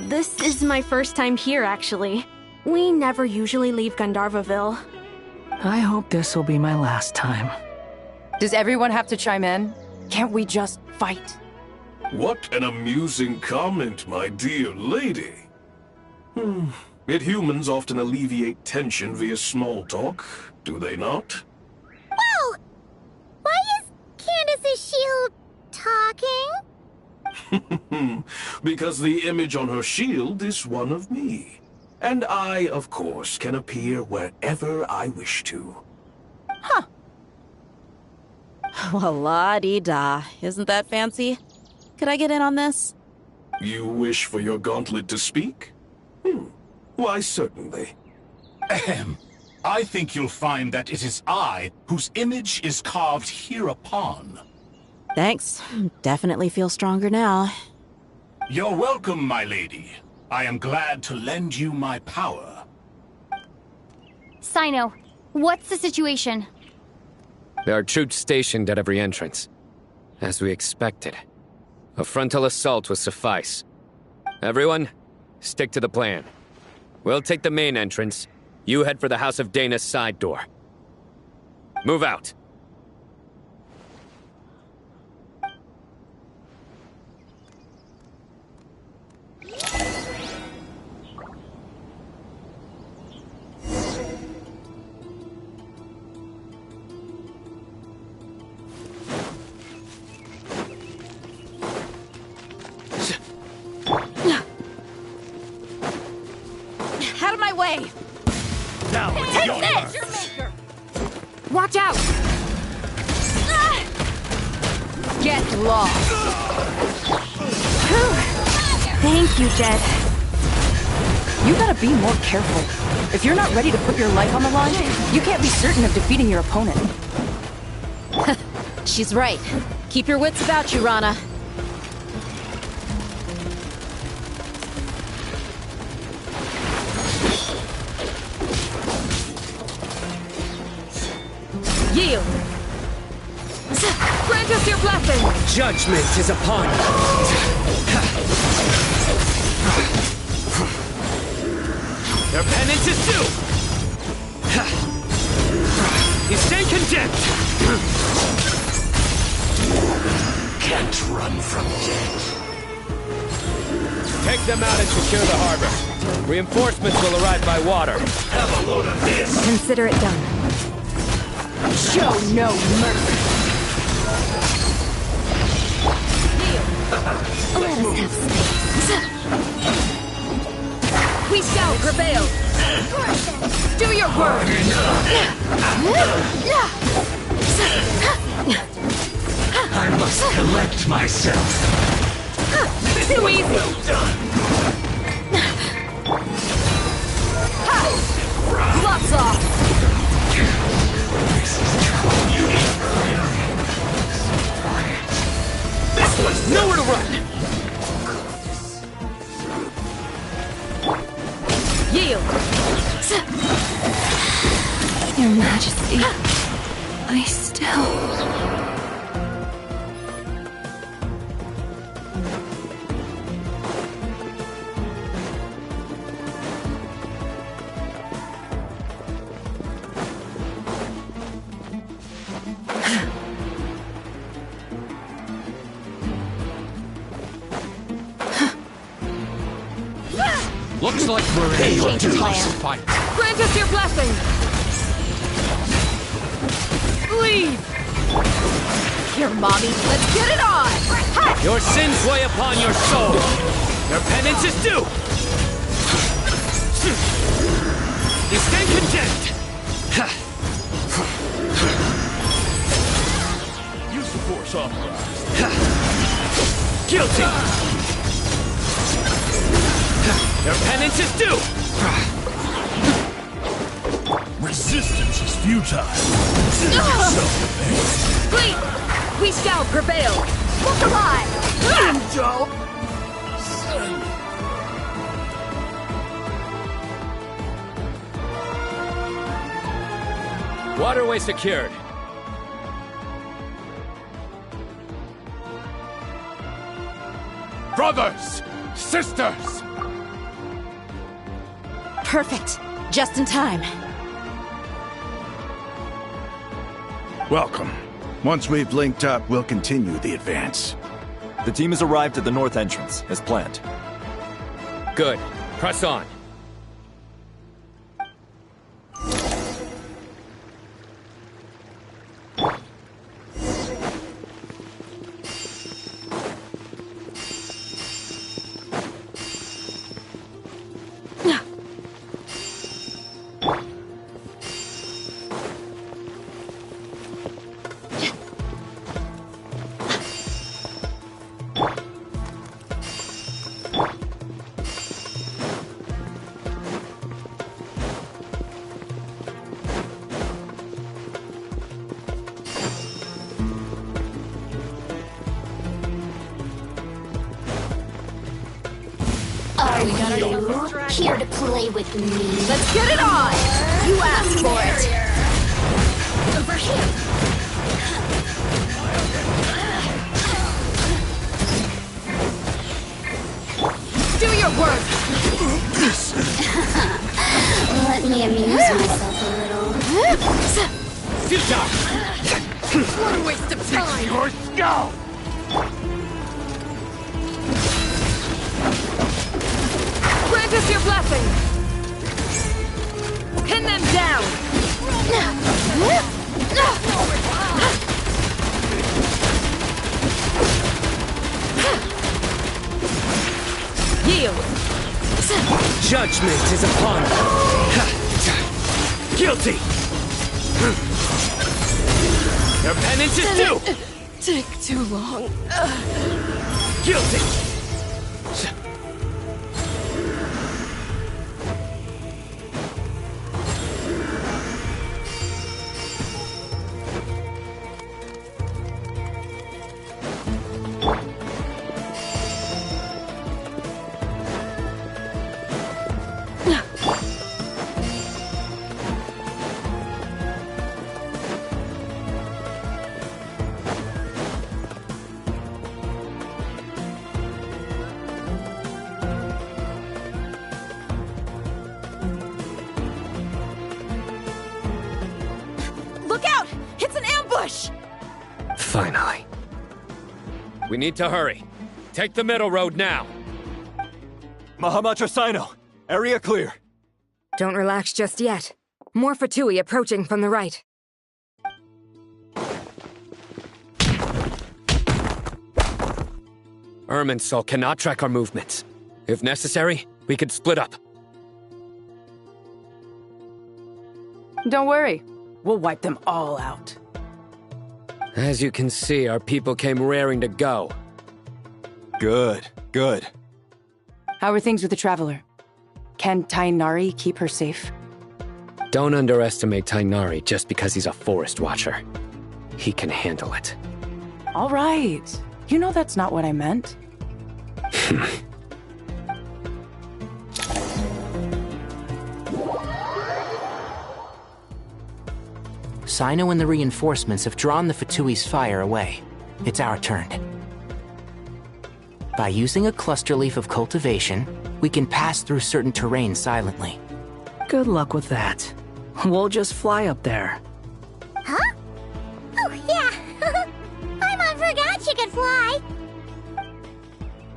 This is my first time here, actually. We never usually leave Gandharvaville. I hope this will be my last time. Does everyone have to chime in? Can't we just fight? What an amusing comment, my dear lady. Yet humans often alleviate tension via small talk, do they not? Whoa! Why is Candace's shield talking? Because the image on her shield is one of me. And I, of course, can appear wherever I wish to. Huh. Well, la-dee-da. Isn't that fancy? Could I get in on this? You wish for your gauntlet to speak? Why, certainly. Ahem. I think you'll find that it is I whose image is carved hereupon. Thanks. Definitely feel stronger now. You're welcome, my lady. I am glad to lend you my power. Sino, what's the situation? There are troops stationed at every entrance. As we expected. A frontal assault will suffice. Everyone, stick to the plan. We'll take the main entrance. You head for the House of Dana's side door. Move out. Out of my way! Now Take this! Watch out! Get lost! Thank you, Jed. You gotta be more careful. If you're not ready to put your life on the line, you can't be certain of defeating your opponent. She's right. Keep your wits about you, Rana. Yield! Grant us your blessing! Judgment is upon you. Your penance is due! You stay condemned! Can't run from death. Take them out and secure the harbor. Reinforcements will arrive by water. Have a load of this! Consider it done. Show no mercy! Let us have space. We shall prevail! Do your work! I must collect myself. Too easy! Well done. Gloves off! This is true. This one's nowhere to run! Yield! Your Majesty, I still... Looks like we're in a tough fight. Grant us your blessing! Leave! Here, mommy, let's get it on! Your sins weigh upon your soul. Your penance is due. You stay condemned. Use the force authorized. Guilty. Your penance is due. Resistance is futile. Please! We shall prevail! Look alive! Joe! Waterway secured. Brothers! Sisters! Perfect. Just in time. Welcome. Once we've linked up, we'll continue the advance. The team has arrived at the north entrance, as planned. Good. Press on. Are you here to play with me? Let's get it on! You asked for it! Over here! Do your work! Let me amuse myself a little. Futile! What a waste of time! Your skull! Grant us your blessing! Pin them down! Yield! Judgment Judgment is upon you. Guilty! Your penance is due! Take too long. Guilty! Look out! It's an ambush! Finally. We need to hurry. Take the middle road now. Mahamacha Sino, area clear. Don't relax just yet. More Fatui approaching from the right. Irminsul cannot track our movements. If necessary, we could split up. Don't worry. We'll wipe them all out. As you can see, our people came raring to go. Good, good. How are things with the Traveler? Can Tainari keep her safe? Don't underestimate Tainari just because he's a forest watcher. He can handle it. All right. You know that's not what I meant. Sino and the reinforcements have drawn the Fatui's fire away. It's our turn. By using a cluster leaf of cultivation, we can pass through certain terrain silently. Good luck with that. We'll just fly up there. Huh? Oh, yeah. I forgot you could fly.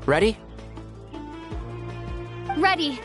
Ready? Ready.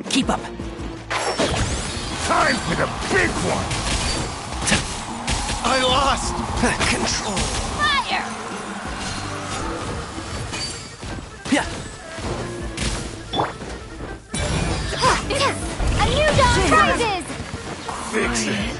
Keep up. Time for the big one! I lost control. Fire! A new dawn rises! Fix it.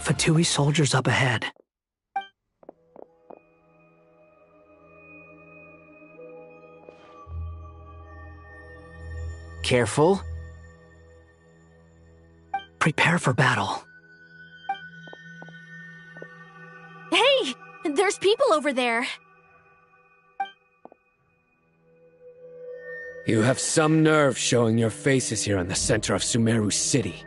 Fatui soldiers up ahead. Careful. Prepare for battle. Hey! There's people over there. You have some nerve showing your faces here in the center of Sumeru City.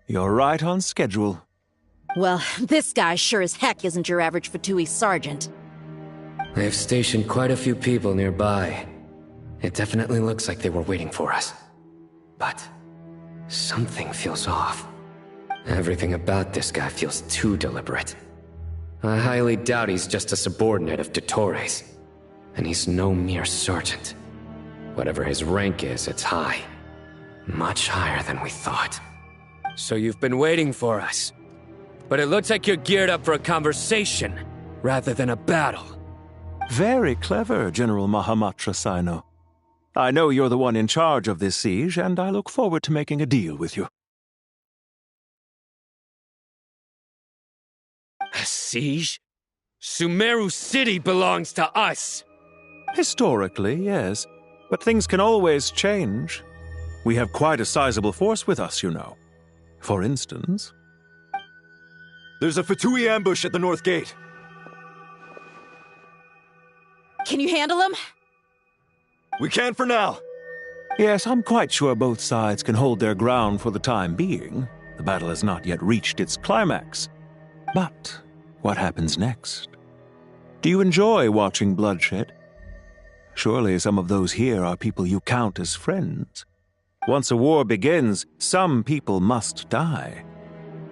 You're right on schedule. Well, this guy sure as heck isn't your average Fatui sergeant. They've stationed quite a few people nearby. It definitely looks like they were waiting for us. But Something feels off. Everything about this guy feels too deliberate. I highly doubt he's just a subordinate of Dottores. And he's no mere sergeant. Whatever his rank is, it's high. Much higher than we thought. So you've been waiting for us. But it looks like you're geared up for a conversation, rather than a battle. Very clever, General Mahamatra Sino. I know you're the one in charge of this siege, and I look forward to making a deal with you. A siege? Sumeru City belongs to us! Historically, yes. But things can always change. We have quite a sizable force with us, you know. For instance... There's a Fatui ambush at the north gate. Can you handle him? We can for now. Yes, I'm quite sure both sides can hold their ground for the time being. The battle has not yet reached its climax. But what happens next? Do you enjoy watching bloodshed? Surely some of those here are people you count as friends. Once a war begins, some people must die.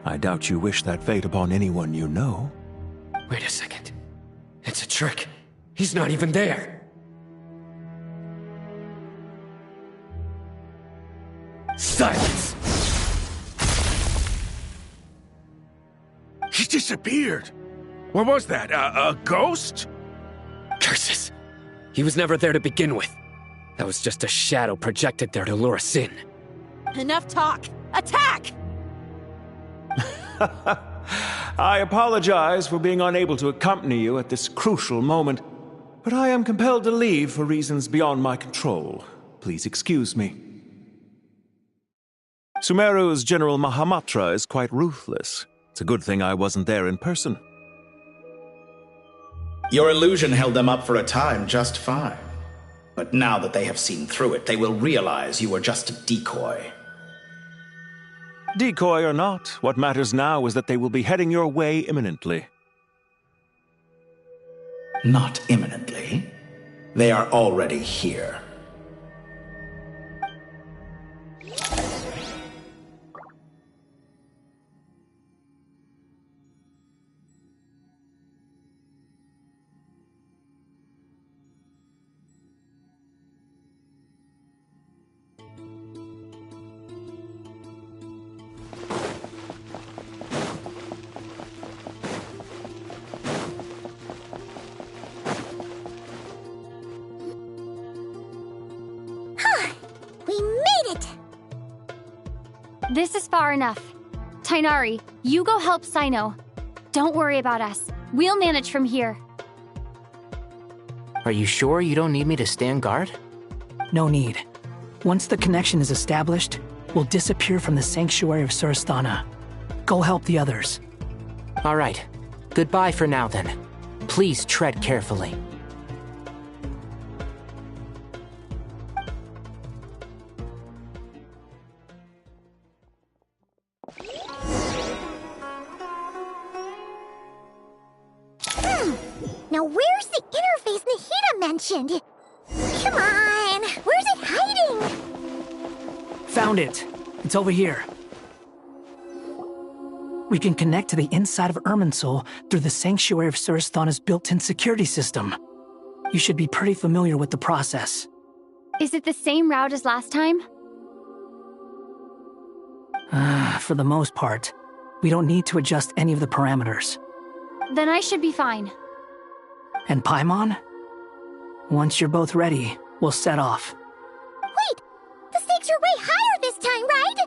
I doubt you wish that fate upon anyone you know. Wait a second. It's a trick. He's not even there. Silence! He disappeared. What was that? A ghost? Curses. He was never there to begin with. That was just a shadow projected there to lure us in. Enough talk! Attack! I apologize for being unable to accompany you at this crucial moment, but I am compelled to leave for reasons beyond my control. Please excuse me. Sumeru's General Mahamatra is quite ruthless. It's a good thing I wasn't there in person. Your illusion held them up for a time just fine. But now that they have seen through it, they will realize you were just a decoy. Decoy or not, what matters now is that they will be heading your way imminently. Not imminently. They are already here. This is far enough. Tighnari, you go help Sino. Don't worry about us. We'll manage from here. Are you sure you don't need me to stand guard? No need. Once the connection is established, we'll disappear from the sanctuary of Surasthana. Go help the others. All right. Goodbye for now, then. Please tread carefully. Now where's the interface Nahida mentioned? Come on, where's it hiding? Found it. It's over here. We can connect to the inside of Irminsul through the Sanctuary of Surasthana's built-in security system. You should be pretty familiar with the process. Is it the same route as last time? For the most part. We don't need to adjust any of the parameters. Then I should be fine. And Paimon? Once you're both ready, we'll set off. Wait! The stakes are way higher this time, right?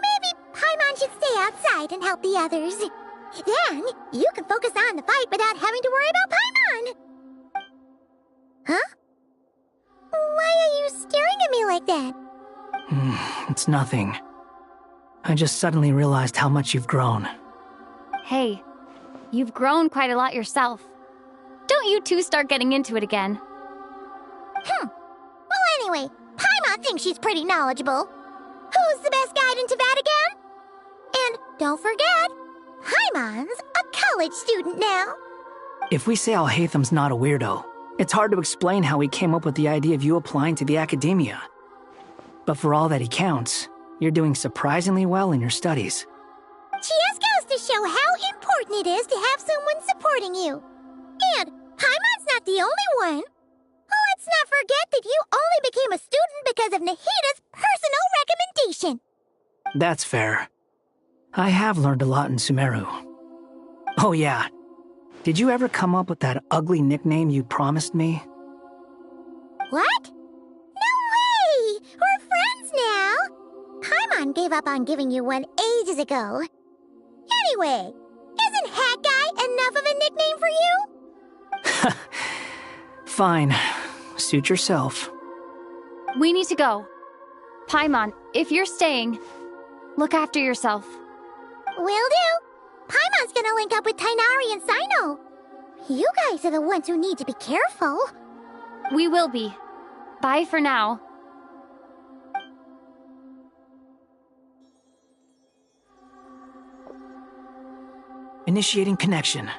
Maybe Paimon should stay outside and help the others. Then, you can focus on the fight without having to worry about Paimon. Huh? Why are you staring at me like that? It's nothing. I just suddenly realized how much you've grown. Hey, you've grown quite a lot yourself. Don't you two start getting into it again. Well, anyway, Paimon thinks she's pretty knowledgeable. Who's the best guide in Teyvat again? And don't forget, Paimon's a college student now. If we say Alhatham's not a weirdo, it's hard to explain how he came up with the idea of you applying to the academia. But for all that he counts, you're doing surprisingly well in your studies. Just goes to show how important it is to have someone supporting you. And Paimon's not the only one. Let's not forget that you only became a student because of Nahida's personal recommendation. That's fair. I have learned a lot in Sumeru. Oh yeah. Did you ever come up with that ugly nickname you promised me? What? No way! We're friends now! Paimon gave up on giving you one ages ago. Anyway, isn't Hat Guy enough of a nickname for you? Fine. Suit yourself. We need to go. Paimon, if you're staying, look after yourself. Will do. Paimon's gonna link up with Tainari and Sino. You guys are the ones who need to be careful. We will be. Bye for now. Initiating connection.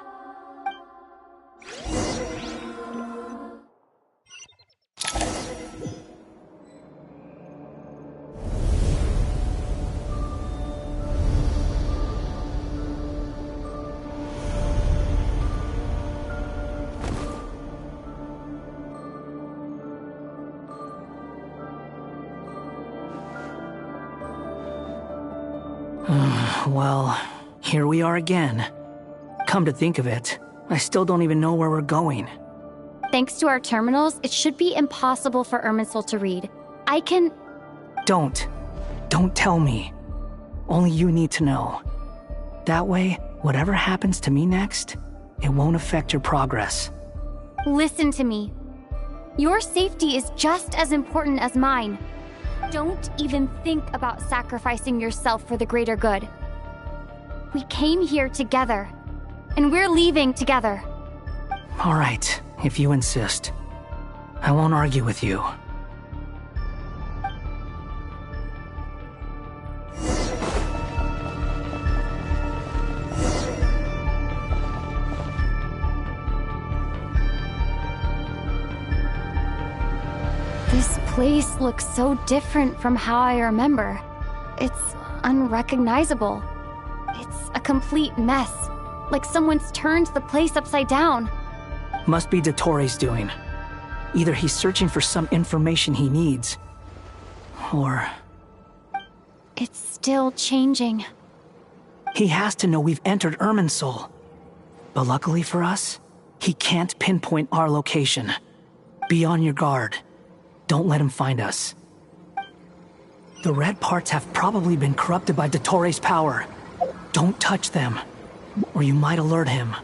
Well, here we are again. Come to think of it, I still don't even know where we're going. Thanks to our terminals, it should be impossible for Irminsul to read. I can... Don't tell me. Only you need to know. That way, whatever happens to me next, it won't affect your progress. Listen to me. Your safety is just as important as mine. Don't even think about sacrificing yourself for the greater good. We came here together, and we're leaving together. All right, if you insist. I won't argue with you. This place looks so different from how I remember. It's unrecognizable. It's a complete mess. Like someone's turned the place upside down. Must be Dottoro's doing. Either he's searching for some information he needs, or... It's still changing. He has to know we've entered Irminsul. But luckily for us, he can't pinpoint our location. Be on your guard. Don't let him find us. The red parts have probably been corrupted by Dottoro's power. Don't touch them, or you might alert him.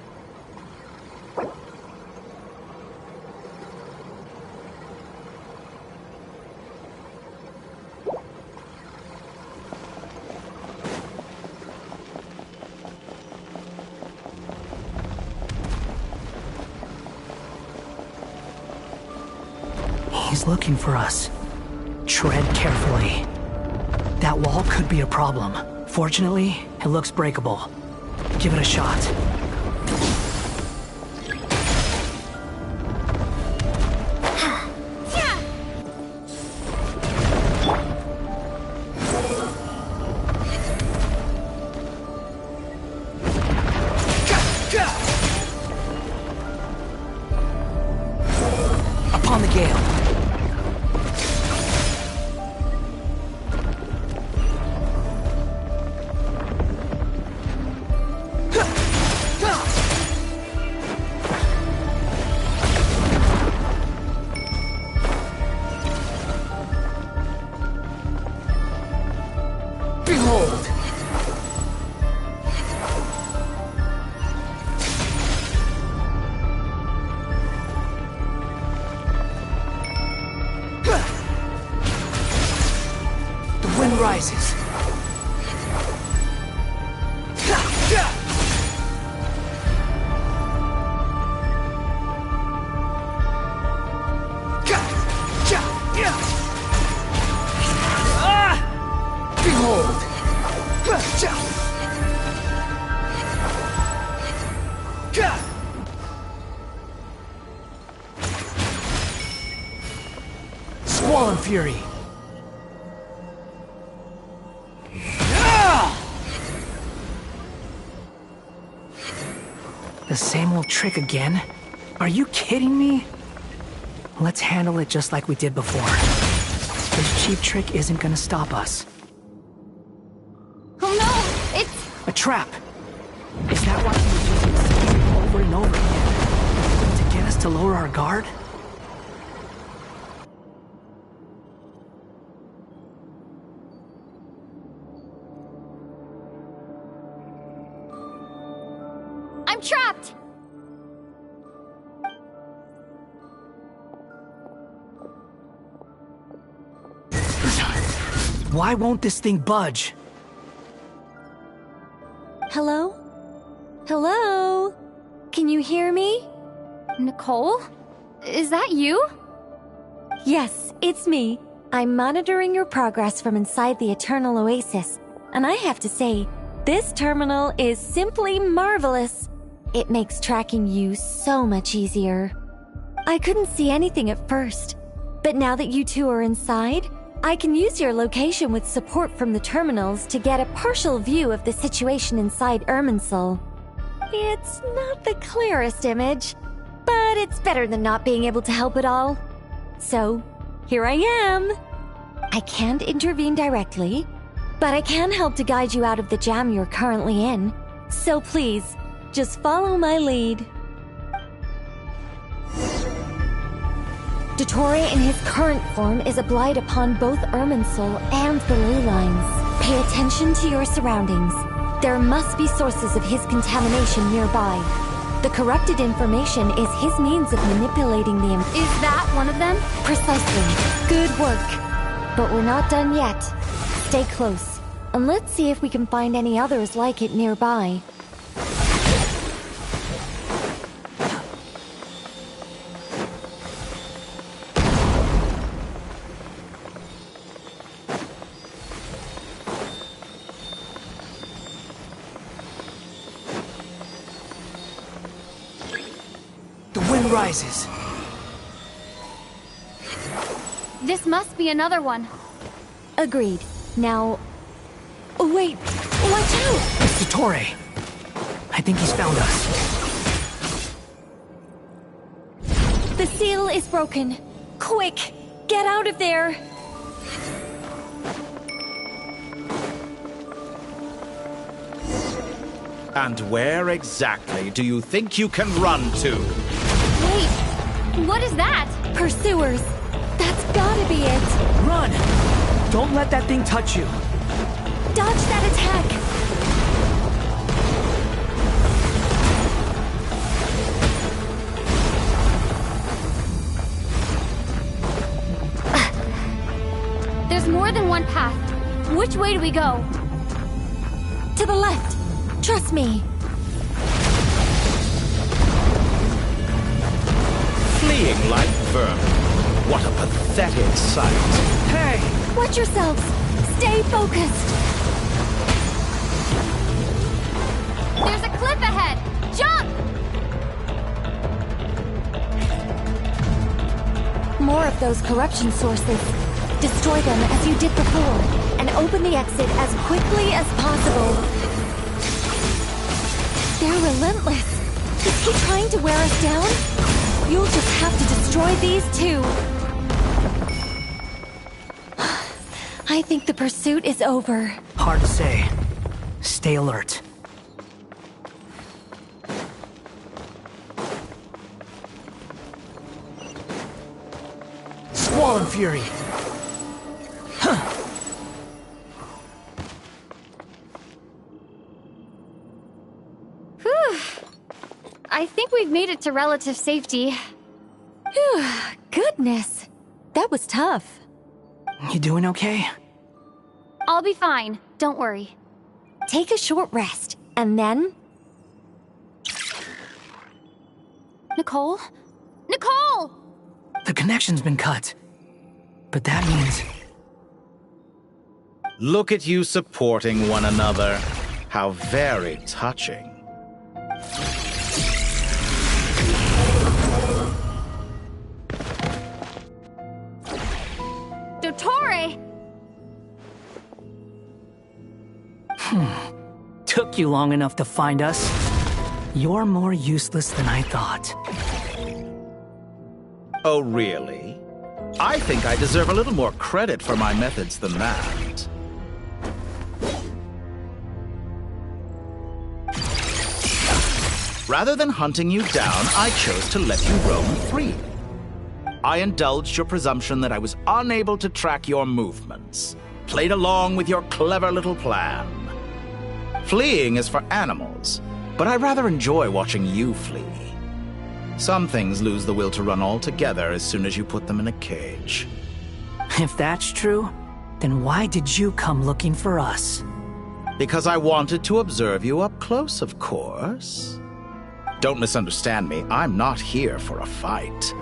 He's looking for us. Tread carefully. That wall could be a problem. Fortunately, it looks breakable. Give it a shot. Upon the gale. Rises. Behold. Squall and Fury. The same old trick again? Are you kidding me? Let's handle it just like we did before. This cheap trick isn't gonna stop us. Oh no! It's... A trap! Is that why he was using the same over and over again? To get us to lower our guard? I'm trapped! Why won't this thing budge? Hello? Hello? Can you hear me? Nicole? Is that you? Yes, it's me. I'm monitoring your progress from inside the Eternal Oasis, and I have to say, this terminal is simply marvelous. It makes tracking you so much easier. I couldn't see anything at first, but now that you two are inside, I can use your location with support from the terminals to get a partial view of the situation inside Irminsul. It's not the clearest image, but it's better than not being able to help at all. So, here I am. I can't intervene directly, but I can help to guide you out of the jam you're currently in. So please, just follow my lead. Dottore in his current form is a blight upon both Irminsul and the ley lines. Pay attention to your surroundings. There must be sources of his contamination nearby. The corrupted information is his means of manipulating the... Is that one of them? Precisely. Good work. But we're not done yet. Stay close, and let's see if we can find any others like it nearby. Rises. This must be another one. Agreed. Now... Oh, wait! Watch out! It's Dottore. I think he's found us. The seal is broken. Quick! Get out of there! And where exactly do you think you can run to? Wait, what is that? Pursuers. That's gotta be it. Run! Don't let that thing touch you. Dodge that attack. There's more than one path. Which way do we go? To the left. Trust me. Fleeing like vermin. What a pathetic sight. Hey! Watch yourselves. Stay focused. There's a cliff ahead. Jump! More of those corruption sources. Destroy them as you did before, and open the exit as quickly as possible. They're relentless. Is he trying to wear us down? You'll just have to destroy these too. I think the pursuit is over. Hard to say. Stay alert. Squall and Fury. I think we've made it to relative safety. Phew, goodness. That was tough. You doing okay? I'll be fine. Don't worry. Take a short rest, and then... Nicole? Nicole! The connection's been cut. But that means... Look at you supporting one another. How very touching. Dottore! Took you long enough to find us. You're more useless than I thought. Oh, really? I think I deserve a little more credit for my methods than that. Rather than hunting you down, I chose to let you roam free. I indulged your presumption that I was unable to track your movements, played along with your clever little plan. Fleeing is for animals, but I rather enjoy watching you flee. Some things lose the will to run altogether as soon as you put them in a cage. If that's true, then why did you come looking for us? Because I wanted to observe you up close, of course. Don't misunderstand me, I'm not here for a fight.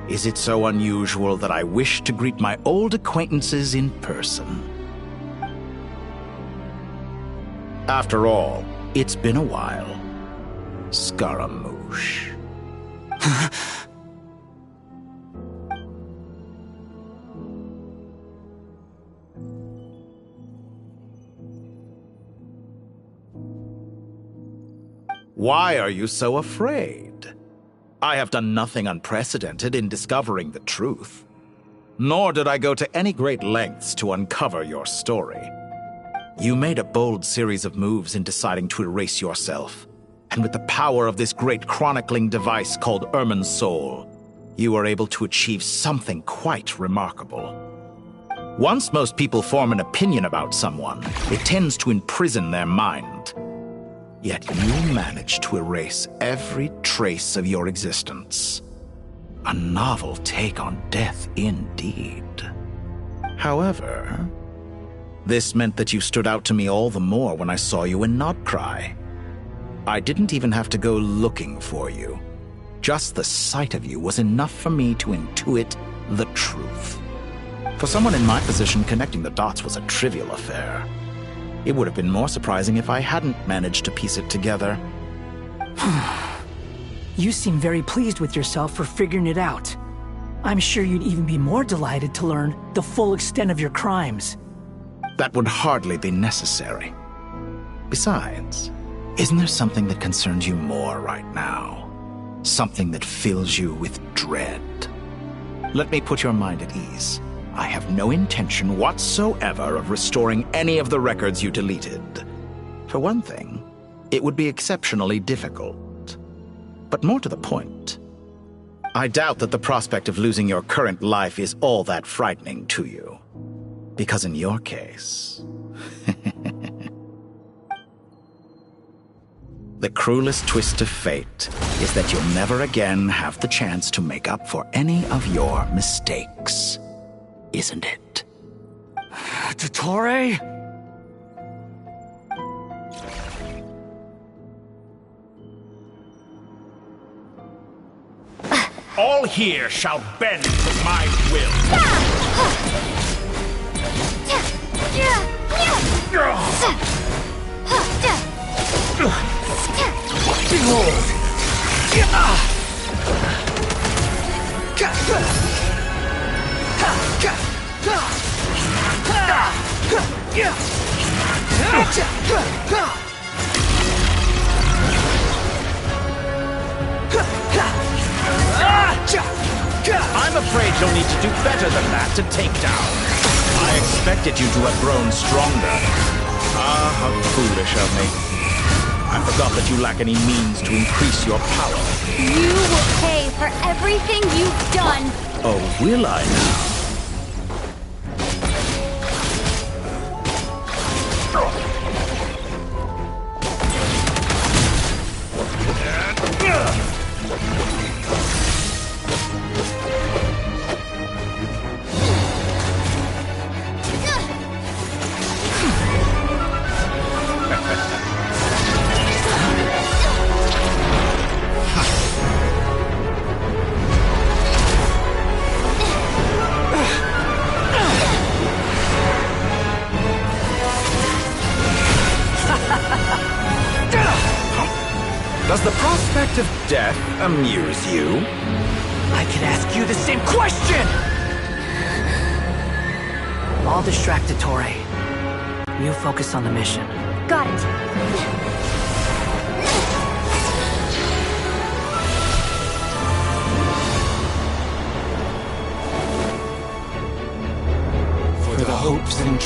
Is it so unusual that I wish to greet my old acquaintances in person? After all, it's been a while. Scaramouche. Why are you so afraid? I have done nothing unprecedented in discovering the truth. Nor did I go to any great lengths to uncover your story. You made a bold series of moves in deciding to erase yourself. And with the power of this great chronicling device called Irmin's Soul, you were able to achieve something quite remarkable. Once most people form an opinion about someone, it tends to imprison their mind. Yet you managed to erase every trace of your existence. A novel take on death indeed. However, this meant that you stood out to me all the more when I saw you in Nodcry. I didn't even have to go looking for you. Just the sight of you was enough for me to intuit the truth. For someone in my position, connecting the dots was a trivial affair. It would have been more surprising if I hadn't managed to piece it together. You seem very pleased with yourself for figuring it out. I'm sure you'd even be more delighted to learn the full extent of your crimes. That would hardly be necessary. Besides, isn't there something that concerns you more right now? Something that fills you with dread? Let me put your mind at ease. I have no intention whatsoever of restoring any of the records you deleted. For one thing, it would be exceptionally difficult. But more to the point, I doubt that the prospect of losing your current life is all that frightening to you. Because in your case... the cruelest twist of fate is that you'll never again have the chance to make up for any of your mistakes. Isn't it? Dottore? All here shall bend to my will. Behold! I'm afraid you'll need to do better than that to take down. I expected you to have grown stronger. Ah, how foolish of me. I forgot that you lack any means to increase your power. You will pay for everything you've done. Oh, will I now? Does the prospect of death amuse you? I could ask you the same question! I'll distract Dottore. You focus on the mission. Got it.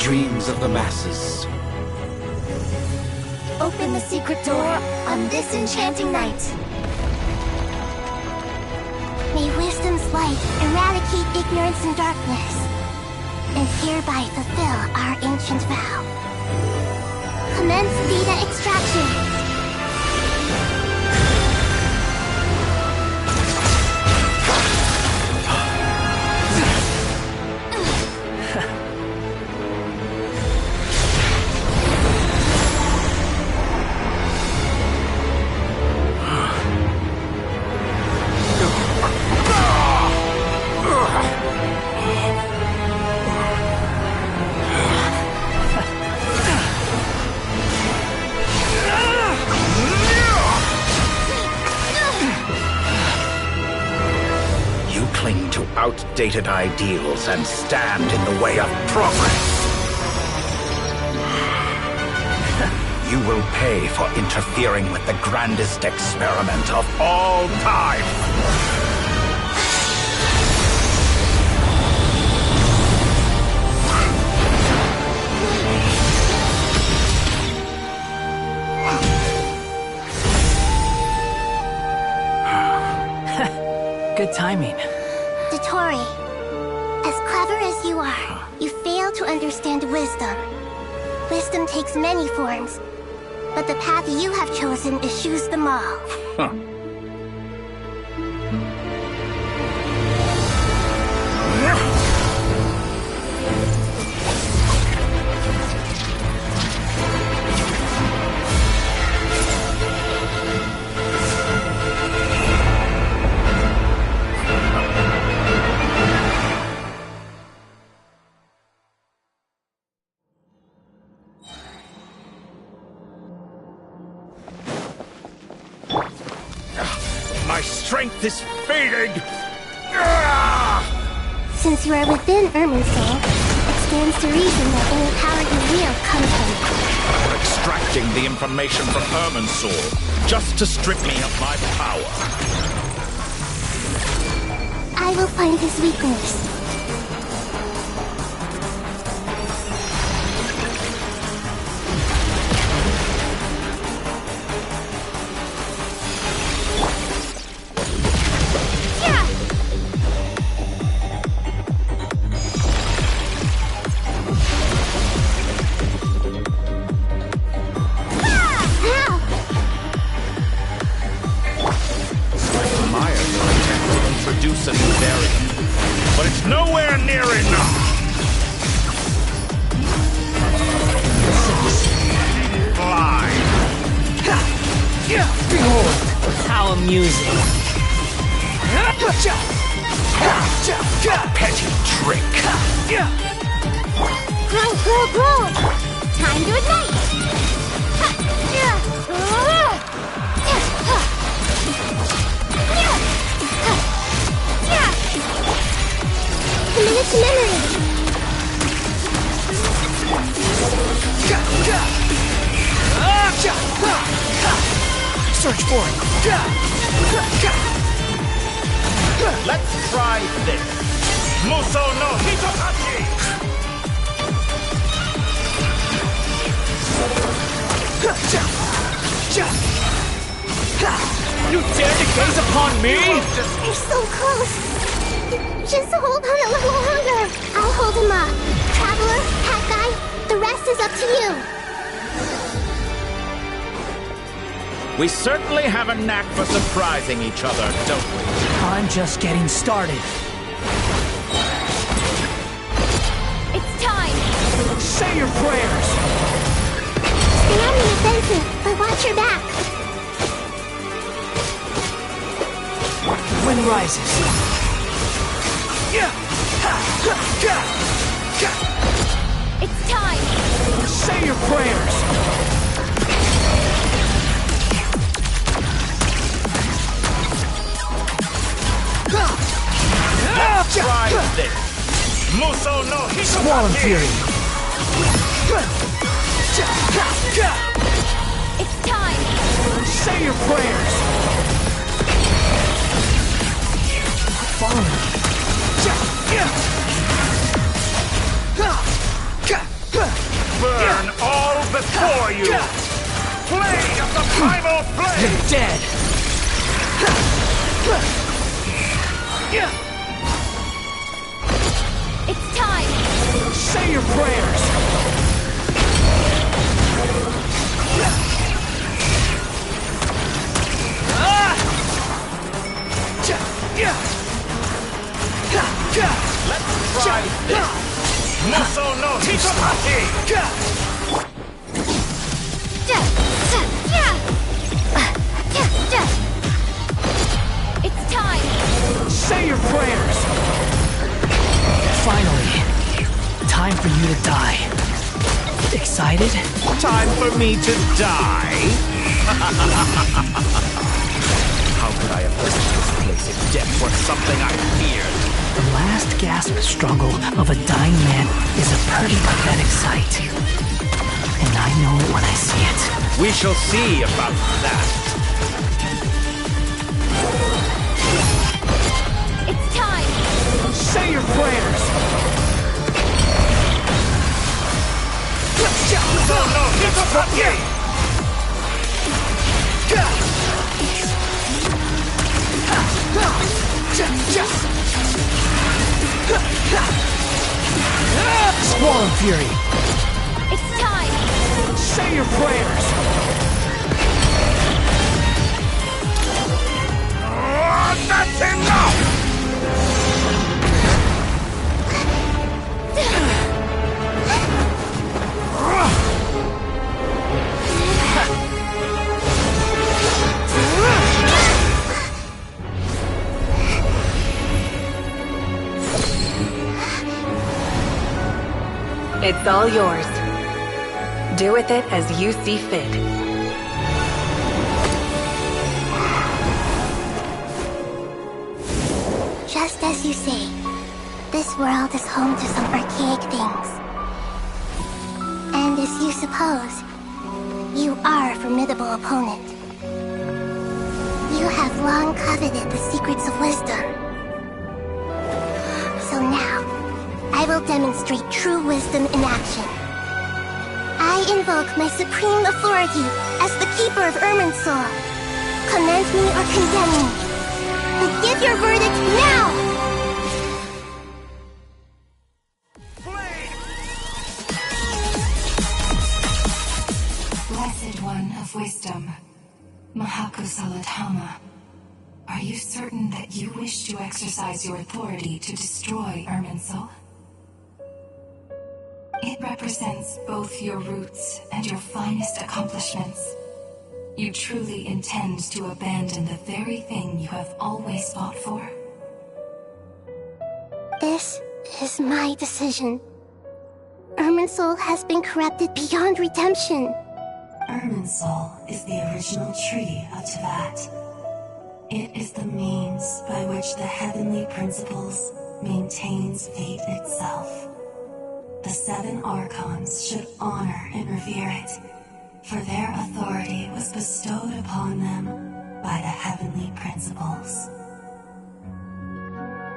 dreams of the masses. Open the secret door on this enchanting night. May wisdom's light eradicate ignorance and darkness, and hereby fulfill our ancient vow. Commence data extraction. Outdated ideals and stand in the way of progress. You will pay for interfering with the grandest experiment of all time. Good timing. Dottore, as clever as you are, you fail to understand wisdom. Wisdom takes many forms, but the path you have chosen eschews them all. Huh. Strength is fading! Since you are within Irmin's soul, it stands to reason that any power you wield comes from it. You're extracting the information from Irmin's soul, just to strip me of my power. I will find his weakness. Petty trick. Grow! Time to ignite! Commit to memory! Search for it! Let's try this. Muso no Hitokachi! You dare to gaze upon me? You're so close. Just hold on a little longer. I'll hold him up. Traveler, Hat Guy, the rest is up to you. We certainly have a knack for surprising each other, don't we? I'm just getting started. It's time! Say your prayers! Stay on the offensive, but watch your back. Wind rises. It's time! Say your prayers! Try this. Muso no Swallow Fury. It's time. Say your prayers. Follow me. burn all before you! Blade of the primal flame! You're dead! It's time! Say your prayers! Let's try this! Muso no Hitomachi! It's time! Say your prayers! Finally, time for you to die. Excited? Time for me to die? How could I have listened to this place if death were something I feared? The last gasp struggle of a dying man is a pretty pathetic sight. And I know it when I see it. We shall see about that. It's time! Say your prayers! Squall and Fury! It's time! Say your prayers! That's enough! It's all yours. Do with it as you see fit. Just as you say, this world is home to some archaic things. And as you suppose, you are a formidable opponent. You have long coveted the secrets of wisdom. So now, I will demonstrate true wisdom in action. I invoke my supreme authority as the keeper of Irminsul. Commend me or condemn me. But give your verdict now! Blessed One of Wisdom, Mahakusaladhama, are you certain that you wish to exercise your authority to destroy Irminsul? It represents both your roots and your finest accomplishments. You truly intend to abandon the very thing you have always fought for? This is my decision. Irminsul has been corrupted beyond redemption. Irminsul is the original tree of Teyvat. It is the means by which the heavenly principles maintains fate itself. The 7 Archons should honor and revere it, for their authority was bestowed upon them by the heavenly principles.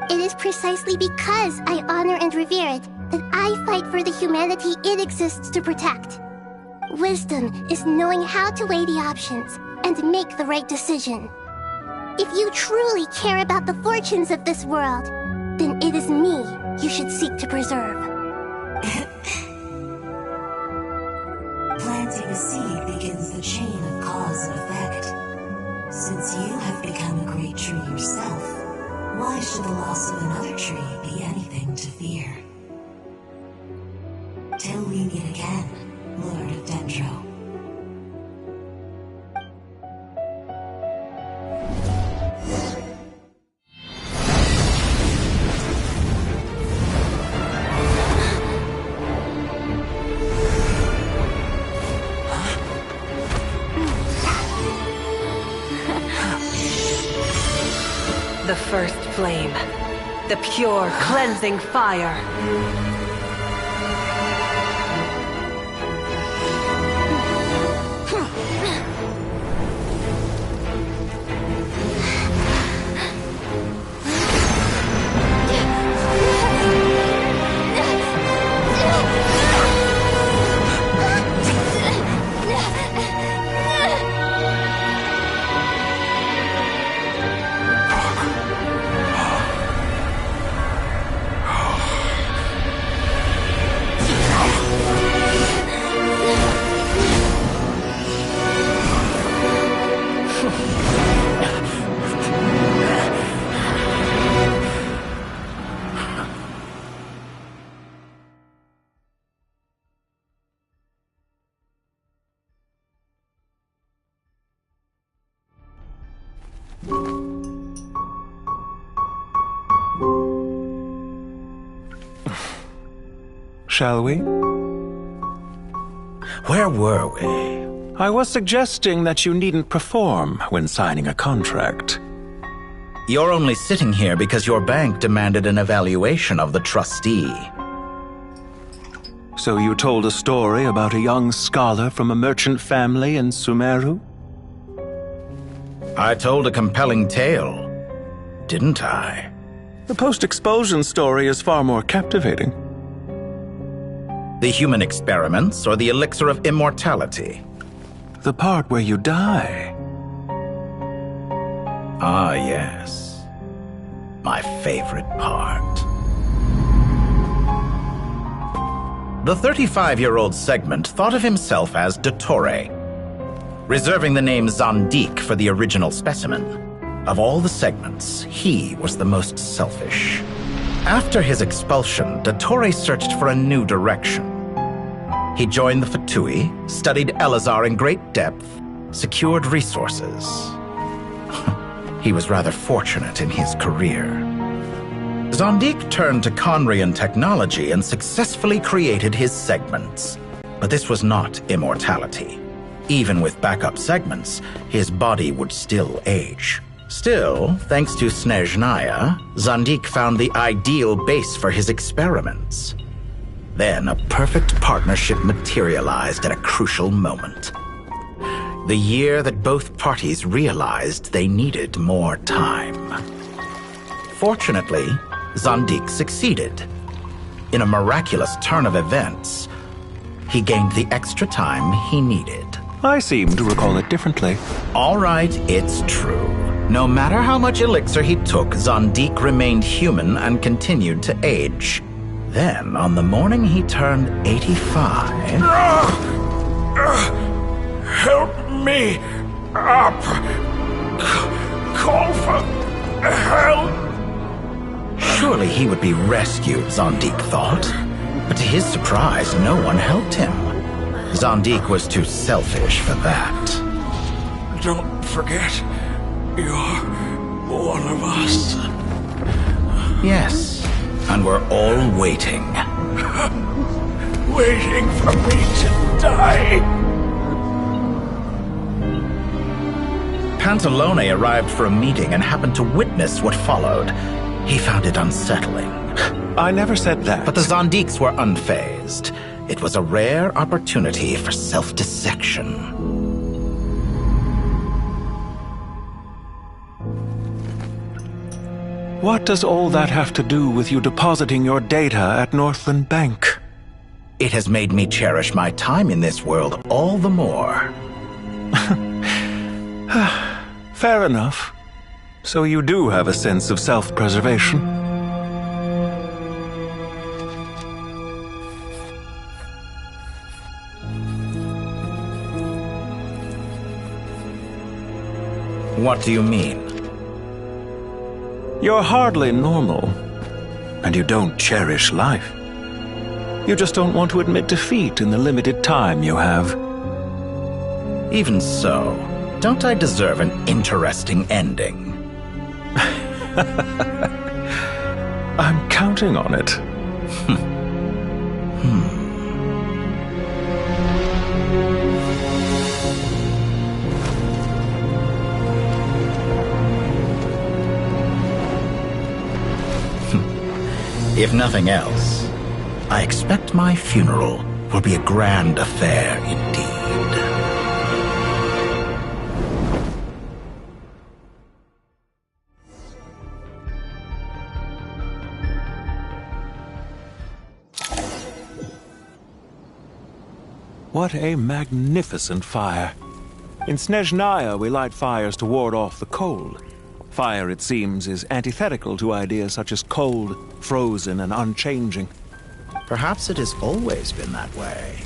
It is precisely because I honor and revere it that I fight for the humanity it exists to protect. Wisdom is knowing how to weigh the options and make the right decision. If you truly care about the fortunes of this world, then it is me you should seek to preserve. Planting a seed begins the chain of cause and effect. Since you have become a great tree yourself, why should the loss of another tree be anything to fear? Till we meet again, Lord of Dendro. The first flame. The pure, cleansing fire. Shall we? Where were we? I was suggesting that you needn't perform when signing a contract. You're only sitting here because your bank demanded an evaluation of the trustee. So you told a story about a young scholar from a merchant family in Sumeru? I told a compelling tale, didn't I? The post-expulsion story is far more captivating. The human experiments or the elixir of immortality? The part where you die. Ah, yes. My favorite part. The 35-year-old Segment thought of himself as Dottore, reserving the name Zandik for the original specimen. Of all the Segments, he was the most selfish. After his expulsion, Dottore searched for a new direction. He joined the Fatui, studied Elazar in great depth, secured resources. He was rather fortunate in his career. Zandik turned to Conrian technology and successfully created his segments. But this was not immortality. Even with backup segments, his body would still age. Still, thanks to Snezhnaya, Zandik found the ideal base for his experiments. Then a perfect partnership materialized at a crucial moment. The year that both parties realized they needed more time. Fortunately, Zandik succeeded. In a miraculous turn of events, he gained the extra time he needed. I seem to recall it differently. All right, it's true. No matter how much elixir he took, Zandik remained human and continued to age. Then, on the morning he turned 85... Help me up! Call for help! Surely he would be rescued, Zandik thought. But to his surprise, no one helped him. Zandik was too selfish for that. Don't forget, you're one of us. Yes, and we're all waiting. Waiting for me to die. Pantalone arrived for a meeting and happened to witness what followed. He found it unsettling. I never said that. But the Zandiks were unfazed. It was a rare opportunity for self-dissection. What does all that have to do with you depositing your data at Northland Bank? It has made me cherish my time in this world all the more. Fair enough. So you do have a sense of self-preservation. What do you mean? You're hardly normal, and you don't cherish life. You just don't want to admit defeat in the limited time you have. Even so, don't I deserve an interesting ending? I'm counting on it. If nothing else, I expect my funeral will be a grand affair indeed. What a magnificent fire. In Snezhnaya, we light fires to ward off the cold. Fire, it seems, is antithetical to ideas such as cold, frozen, and unchanging. Perhaps it has always been that way.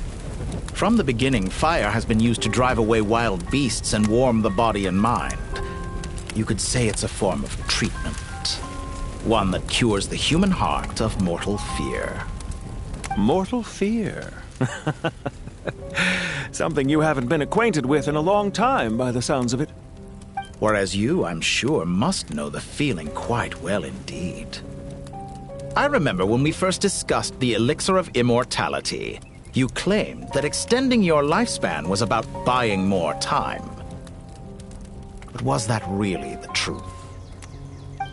From the beginning, fire has been used to drive away wild beasts and warm the body and mind. You could say it's a form of treatment. One that cures the human heart of mortal fear. Mortal fear? Something you haven't been acquainted with in a long time, by the sounds of it. Whereas you, I'm sure, must know the feeling quite well indeed. I remember when we first discussed the elixir of immortality, you claimed that extending your lifespan was about buying more time. But was that really the truth?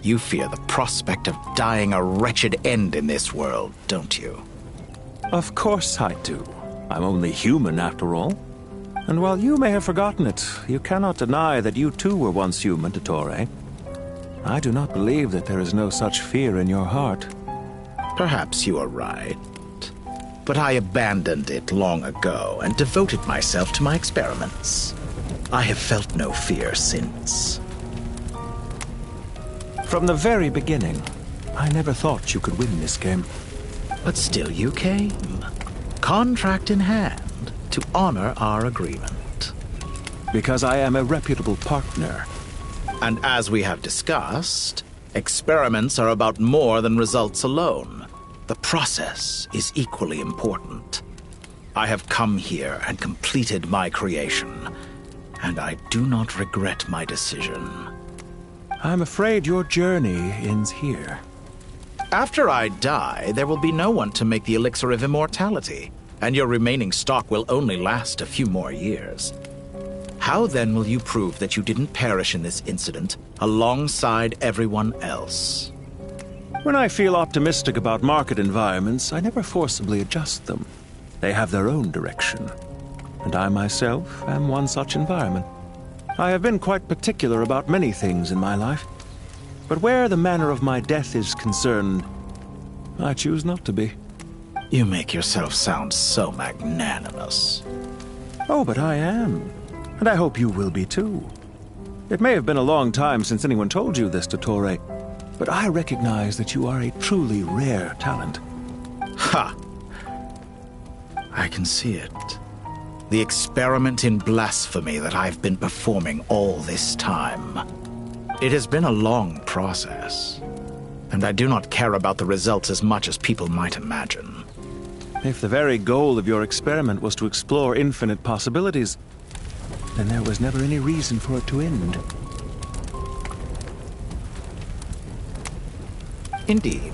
You fear the prospect of dying a wretched end in this world, don't you? Of course I do. I'm only human, after all. And while you may have forgotten it, you cannot deny that you too were once human, Dottore. I do not believe that there is no such fear in your heart. Perhaps you are right. But I abandoned it long ago and devoted myself to my experiments. I have felt no fear since. From the very beginning, I never thought you could win this game. But still you came. Contract in hand, to honor our agreement. Because I am a reputable partner. And as we have discussed, experiments are about more than results alone. The process is equally important. I have come here and completed my creation, and I do not regret my decision. I'm afraid your journey ends here. After I die, there will be no one to make the elixir of immortality, and your remaining stock will only last a few more years. How then will you prove that you didn't perish in this incident alongside everyone else? When I feel optimistic about market environments, I never forcibly adjust them. They have their own direction. And I myself am one such environment. I have been quite particular about many things in my life. But where the manner of my death is concerned, I choose not to be. You make yourself sound so magnanimous. Oh, but I am. And I hope you will be too. It may have been a long time since anyone told you this, Dottore, but I recognize that you are a truly rare talent. Ha! I can see it. The experiment in blasphemy that I've been performing all this time. It has been a long process, and I do not care about the results as much as people might imagine. If the very goal of your experiment was to explore infinite possibilities, then there was never any reason for it to end. Indeed.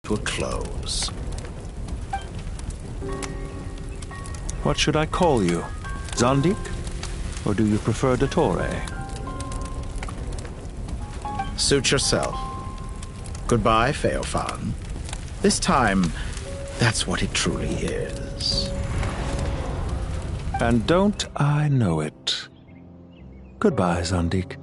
To a close. What should I call you? Zandik? Or do you prefer Dottore? Suit yourself. Goodbye, Feofan. This time, that's what it truly is. And don't I know it? Goodbye, Zandik.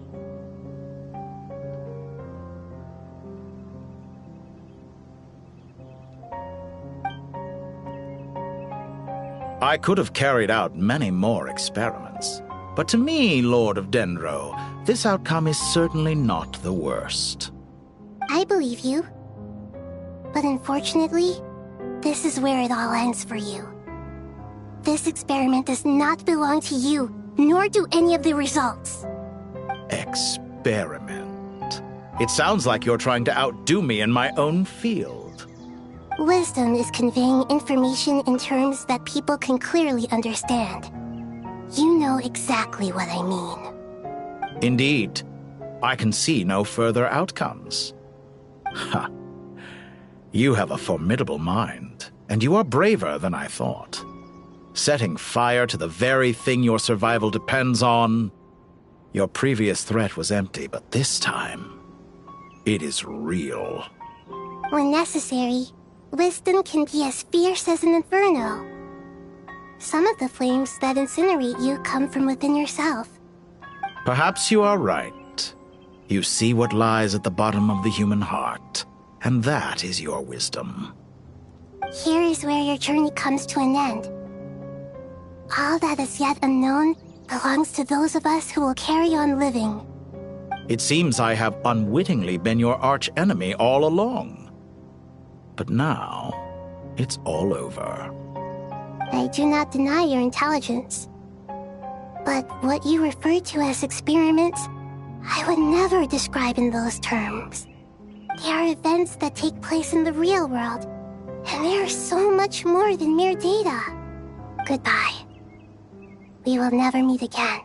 I could have carried out many more experiments, but to me, Lord of Dendro, this outcome is certainly not the worst. I believe you. But unfortunately, this is where it all ends for you. This experiment does not belong to you, nor do any of the results. Experiment? It sounds like you're trying to outdo me in my own field. Wisdom is conveying information in terms that people can clearly understand. You know exactly what I mean. Indeed. I can see no further outcomes. Ha. You have a formidable mind, and you are braver than I thought. Setting fire to the very thing your survival depends on. Your previous threat was empty, but this time, it is real. When necessary, wisdom can be as fierce as an inferno. Some of the flames that incinerate you come from within yourself. Perhaps you are right. You see what lies at the bottom of the human heart, and that is your wisdom. Here is where your journey comes to an end. All that is yet unknown belongs to those of us who will carry on living. It seems I have unwittingly been your arch-enemy all along. But now, it's all over. I do not deny your intelligence. But what you refer to as experiments, I would never describe in those terms. They are events that take place in the real world, and they are so much more than mere data. Goodbye. We will never meet again.